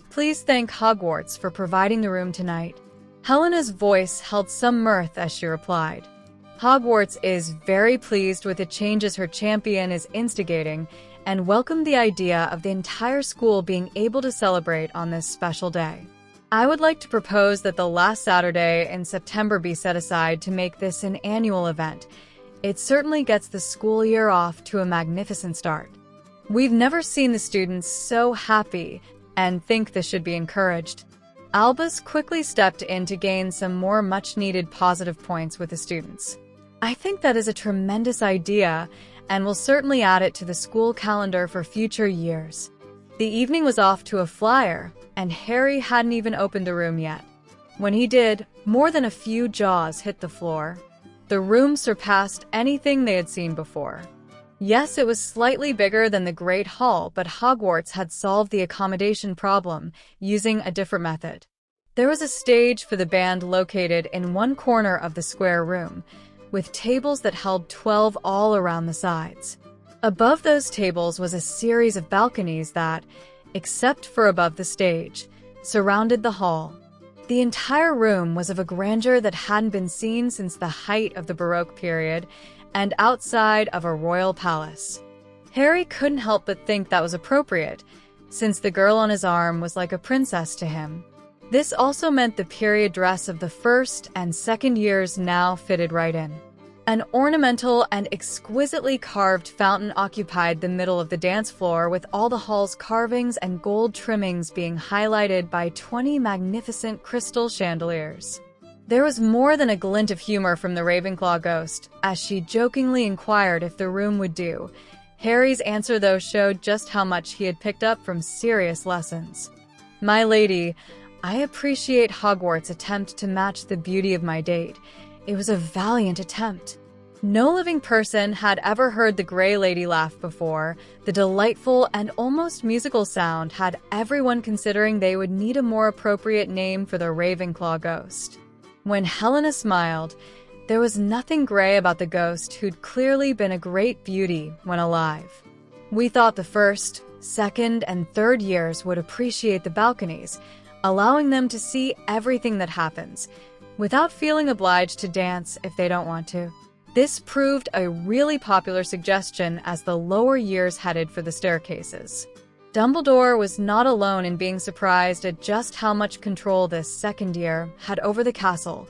please thank Hogwarts for providing the room tonight. Helena's voice held some mirth as she replied. Hogwarts is very pleased with the changes her champion is instigating and welcomed the idea of the entire school being able to celebrate on this special day. I would like to propose that the last Saturday in September be set aside to make this an annual event. It certainly gets the school year off to a magnificent start. We've never seen the students so happy and think this should be encouraged. Albus quickly stepped in to gain some more much-needed positive points with the students. I think that is a tremendous idea and will certainly add it to the school calendar for future years. The evening was off to a flyer, and Harry hadn't even opened the room yet. When he did, more than a few jaws hit the floor. The room surpassed anything they had seen before. Yes, it was slightly bigger than the Great Hall, but Hogwarts had solved the accommodation problem using a different method. There was a stage for the band located in one corner of the square room, with tables that held 12 all around the sides. Above those tables was a series of balconies that, except for above the stage, surrounded the hall. The entire room was of a grandeur that hadn't been seen since the height of the Baroque period and outside of a royal palace. Harry couldn't help but think that was appropriate, since the girl on his arm was like a princess to him. This also meant the period dress of the first and second years now fitted right in. An ornamental and exquisitely carved fountain occupied the middle of the dance floor, with all the hall's carvings and gold trimmings being highlighted by 20 magnificent crystal chandeliers. There was more than a glint of humor from the Ravenclaw ghost, as she jokingly inquired if the room would do. Harry's answer, though, showed just how much he had picked up from serious lessons. "My lady, I appreciate Hogwarts' attempt to match the beauty of my date. It was a valiant attempt." No living person had ever heard the Grey Lady laugh before. The delightful and almost musical sound had everyone considering they would need a more appropriate name for the Ravenclaw ghost. When Helena smiled, there was nothing gray about the ghost, who'd clearly been a great beauty when alive. "We thought the first, second, and third years would appreciate the balconies, allowing them to see everything that happens, without feeling obliged to dance if they don't want to." This proved a really popular suggestion as the lower years headed for the staircases. Dumbledore was not alone in being surprised at just how much control this second year had over the castle,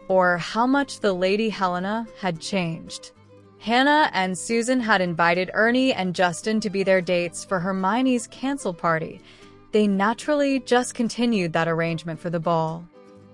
or how much the Lady Helena had changed. Hannah and Susan had invited Ernie and Justin to be their dates for Hermione's cancel party. They naturally just continued that arrangement for the ball.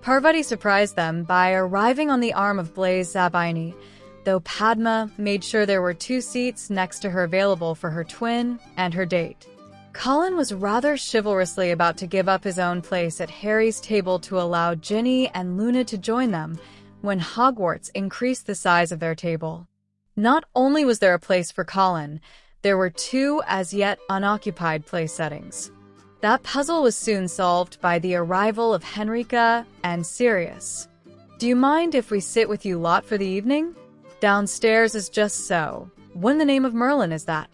Parvati surprised them by arriving on the arm of Blaise Zabini, though Padma made sure there were 2 seats next to her available for her twin and her date. Colin was rather chivalrously about to give up his own place at Harry's table to allow Ginny and Luna to join them when Hogwarts increased the size of their table. Not only was there a place for Colin, there were 2 as yet unoccupied place settings. That puzzle was soon solved by the arrival of Henrika and Sirius. "Do you mind if we sit with you lot for the evening? Downstairs is just so. What in the name of Merlin is that?"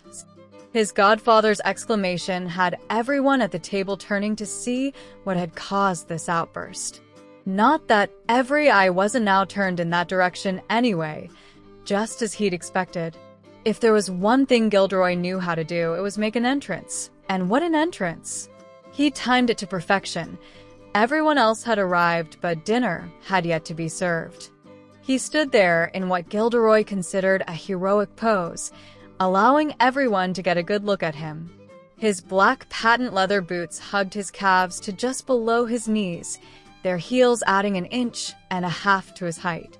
His godfather's exclamation had everyone at the table turning to see what had caused this outburst. Not that every eye wasn't now turned in that direction anyway, just as he'd expected. If there was one thing Gilderoy knew how to do, it was make an entrance. And what an entrance! He timed it to perfection. Everyone else had arrived, but dinner had yet to be served. He stood there in what Gilderoy considered a heroic pose, allowing everyone to get a good look at him. His black patent leather boots hugged his calves to just below his knees, their heels adding 1.5 inches to his height.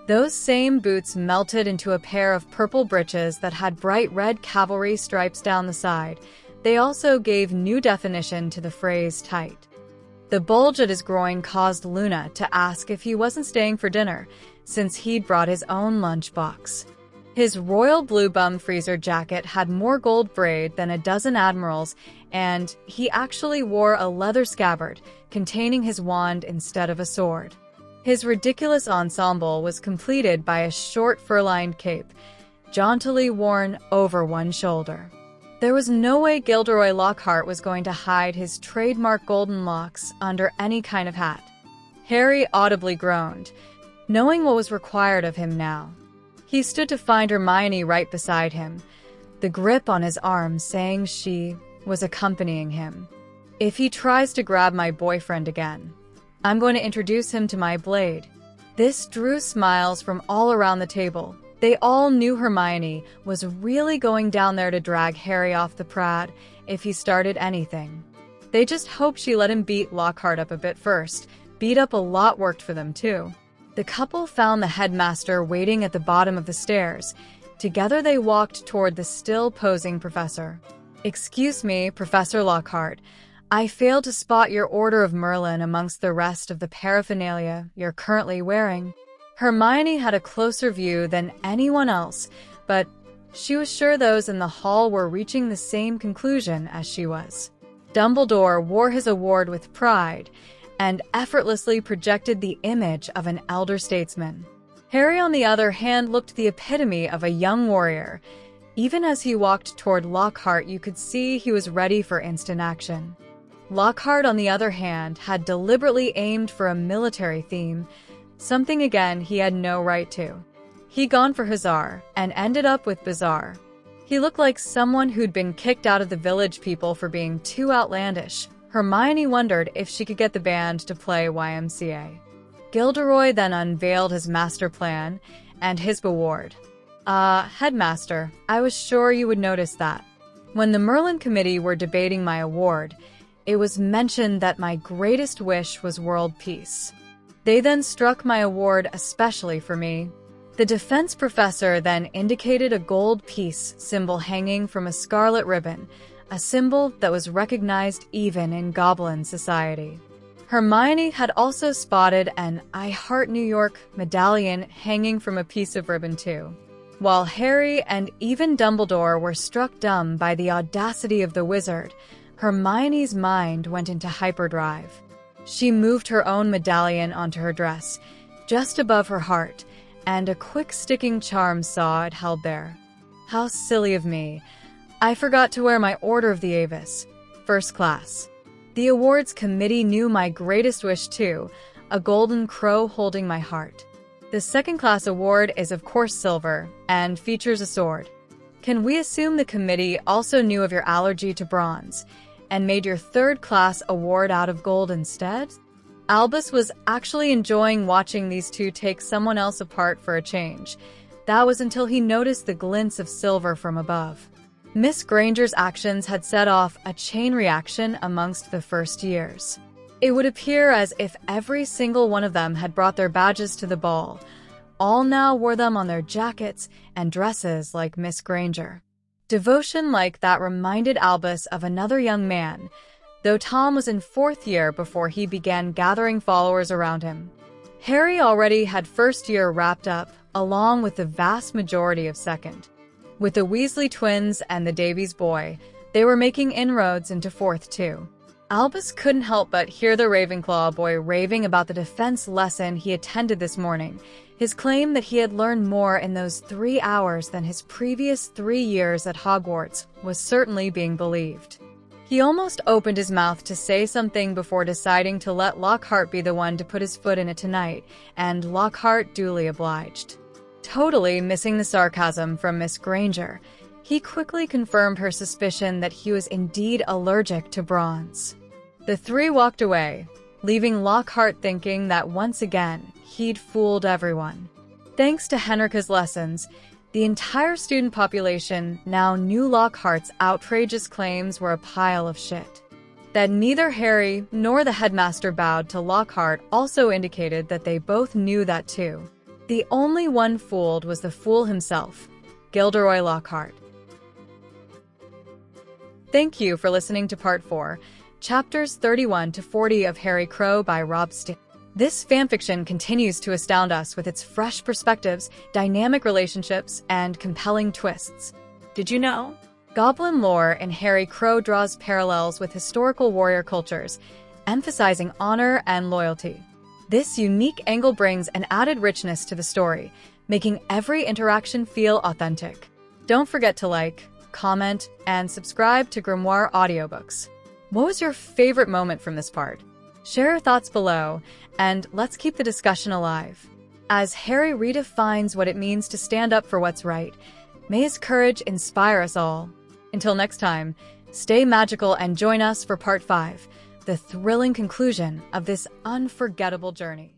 Those same boots melted into a pair of purple breeches that had bright red cavalry stripes down the side. They also gave new definition to the phrase tight. The bulge at his groin caused Luna to ask if he wasn't staying for dinner, since he'd brought his own lunchbox. His royal blue bum freezer jacket had more gold braid than a dozen admirals, and he actually wore a leather scabbard containing his wand instead of a sword. His ridiculous ensemble was completed by a short fur-lined cape, jauntily worn over one shoulder. There was no way Gilderoy Lockhart was going to hide his trademark golden locks under any kind of hat. Harry audibly groaned, knowing what was required of him now. He stood to find Hermione right beside him, the grip on his arm saying she was accompanying him. "If he tries to grab my boyfriend again, I'm going to introduce him to my blade." This drew smiles from all around the table. They all knew Hermione was really going down there to drag Harry off the prad if he started anything. They just hoped she let him beat Lockhart up a bit first. Beat up a lot worked for them too. The couple found the headmaster waiting at the bottom of the stairs. Together they walked toward the still posing professor. "Excuse me, Professor Lockhart. I failed to spot your Order of Merlin amongst the rest of the paraphernalia you're currently wearing." Hermione had a closer view than anyone else, but she was sure those in the hall were reaching the same conclusion as she was. Dumbledore wore his award with pride and effortlessly projected the image of an elder statesman. Harry, on the other hand, looked the epitome of a young warrior. Even as he walked toward Lockhart, you could see he was ready for instant action. Lockhart, on the other hand, had deliberately aimed for a military theme, something again he had no right to. He'd gone for Hussar and ended up with Bizarre. He looked like someone who'd been kicked out of the Village People for being too outlandish. Hermione wondered if she could get the band to play YMCA. Gilderoy then unveiled his master plan and his award. Headmaster, I was sure you would notice that. When the Merlin Committee were debating my award, it was mentioned that my greatest wish was world peace. They then struck my award especially for me. The defense professor then indicated a gold peace symbol hanging from a scarlet ribbon, a symbol that was recognized even in Goblin society. Hermione had also spotted an I Heart New York medallion hanging from a piece of ribbon too. While Harry and even Dumbledore were struck dumb by the audacity of the wizard, Hermione's mind went into hyperdrive. She moved her own medallion onto her dress, just above her heart, and a quick sticking charm saw it held there. How silly of me. I forgot to wear my Order of the Avis, first class. The awards committee knew my greatest wish too, a golden crow holding my heart. The second class award is of course silver, and features a sword. Can we assume the committee also knew of your allergy to bronze, and made your third class award out of gold instead? Albus was actually enjoying watching these two take someone else apart for a change. That was until he noticed the glints of silver from above. Miss Granger's actions had set off a chain reaction amongst the first years. It would appear as if every single one of them had brought their badges to the ball. All now wore them on their jackets and dresses like Miss Granger. Devotion like that reminded Albus of another young man, though Tom was in fourth year before he began gathering followers around him. Harry already had first year wrapped up, along with the vast majority of second. With the Weasley twins and the Davies boy, they were making inroads into fourth too. Albus couldn't help but hear the Ravenclaw boy raving about the defense lesson he attended this morning. His claim that he had learned more in those 3 hours than his previous 3 years at Hogwarts was certainly being believed. He almost opened his mouth to say something before deciding to let Lockhart be the one to put his foot in it tonight, and Lockhart duly obliged. Totally missing the sarcasm from Miss Granger, he quickly confirmed her suspicion that he was indeed allergic to bronze. The three walked away, leaving Lockhart thinking that once again he'd fooled everyone. Thanks to Henrika's lessons, the entire student population now knew Lockhart's outrageous claims were a pile of shit. That neither Harry nor the headmaster bowed to Lockhart also indicated that they both knew that too. The only one fooled was the fool himself, Gilderoy Lockhart. Thank you for listening to Part 4, Chapters 31 to 40 of Harry Crow by RobST. This fanfiction continues to astound us with its fresh perspectives, dynamic relationships, and compelling twists. Did you know? Goblin lore in Harry Crow draws parallels with historical warrior cultures, emphasizing honor and loyalty. This unique angle brings an added richness to the story, making every interaction feel authentic. Don't forget to like, comment, and subscribe to Grimoire Audiobooks. What was your favorite moment from this part? Share your thoughts below, and let's keep the discussion alive. As Harry redefines what it means to stand up for what's right, may his courage inspire us all. Until next time, stay magical and join us for Part 5, the thrilling conclusion of this unforgettable journey.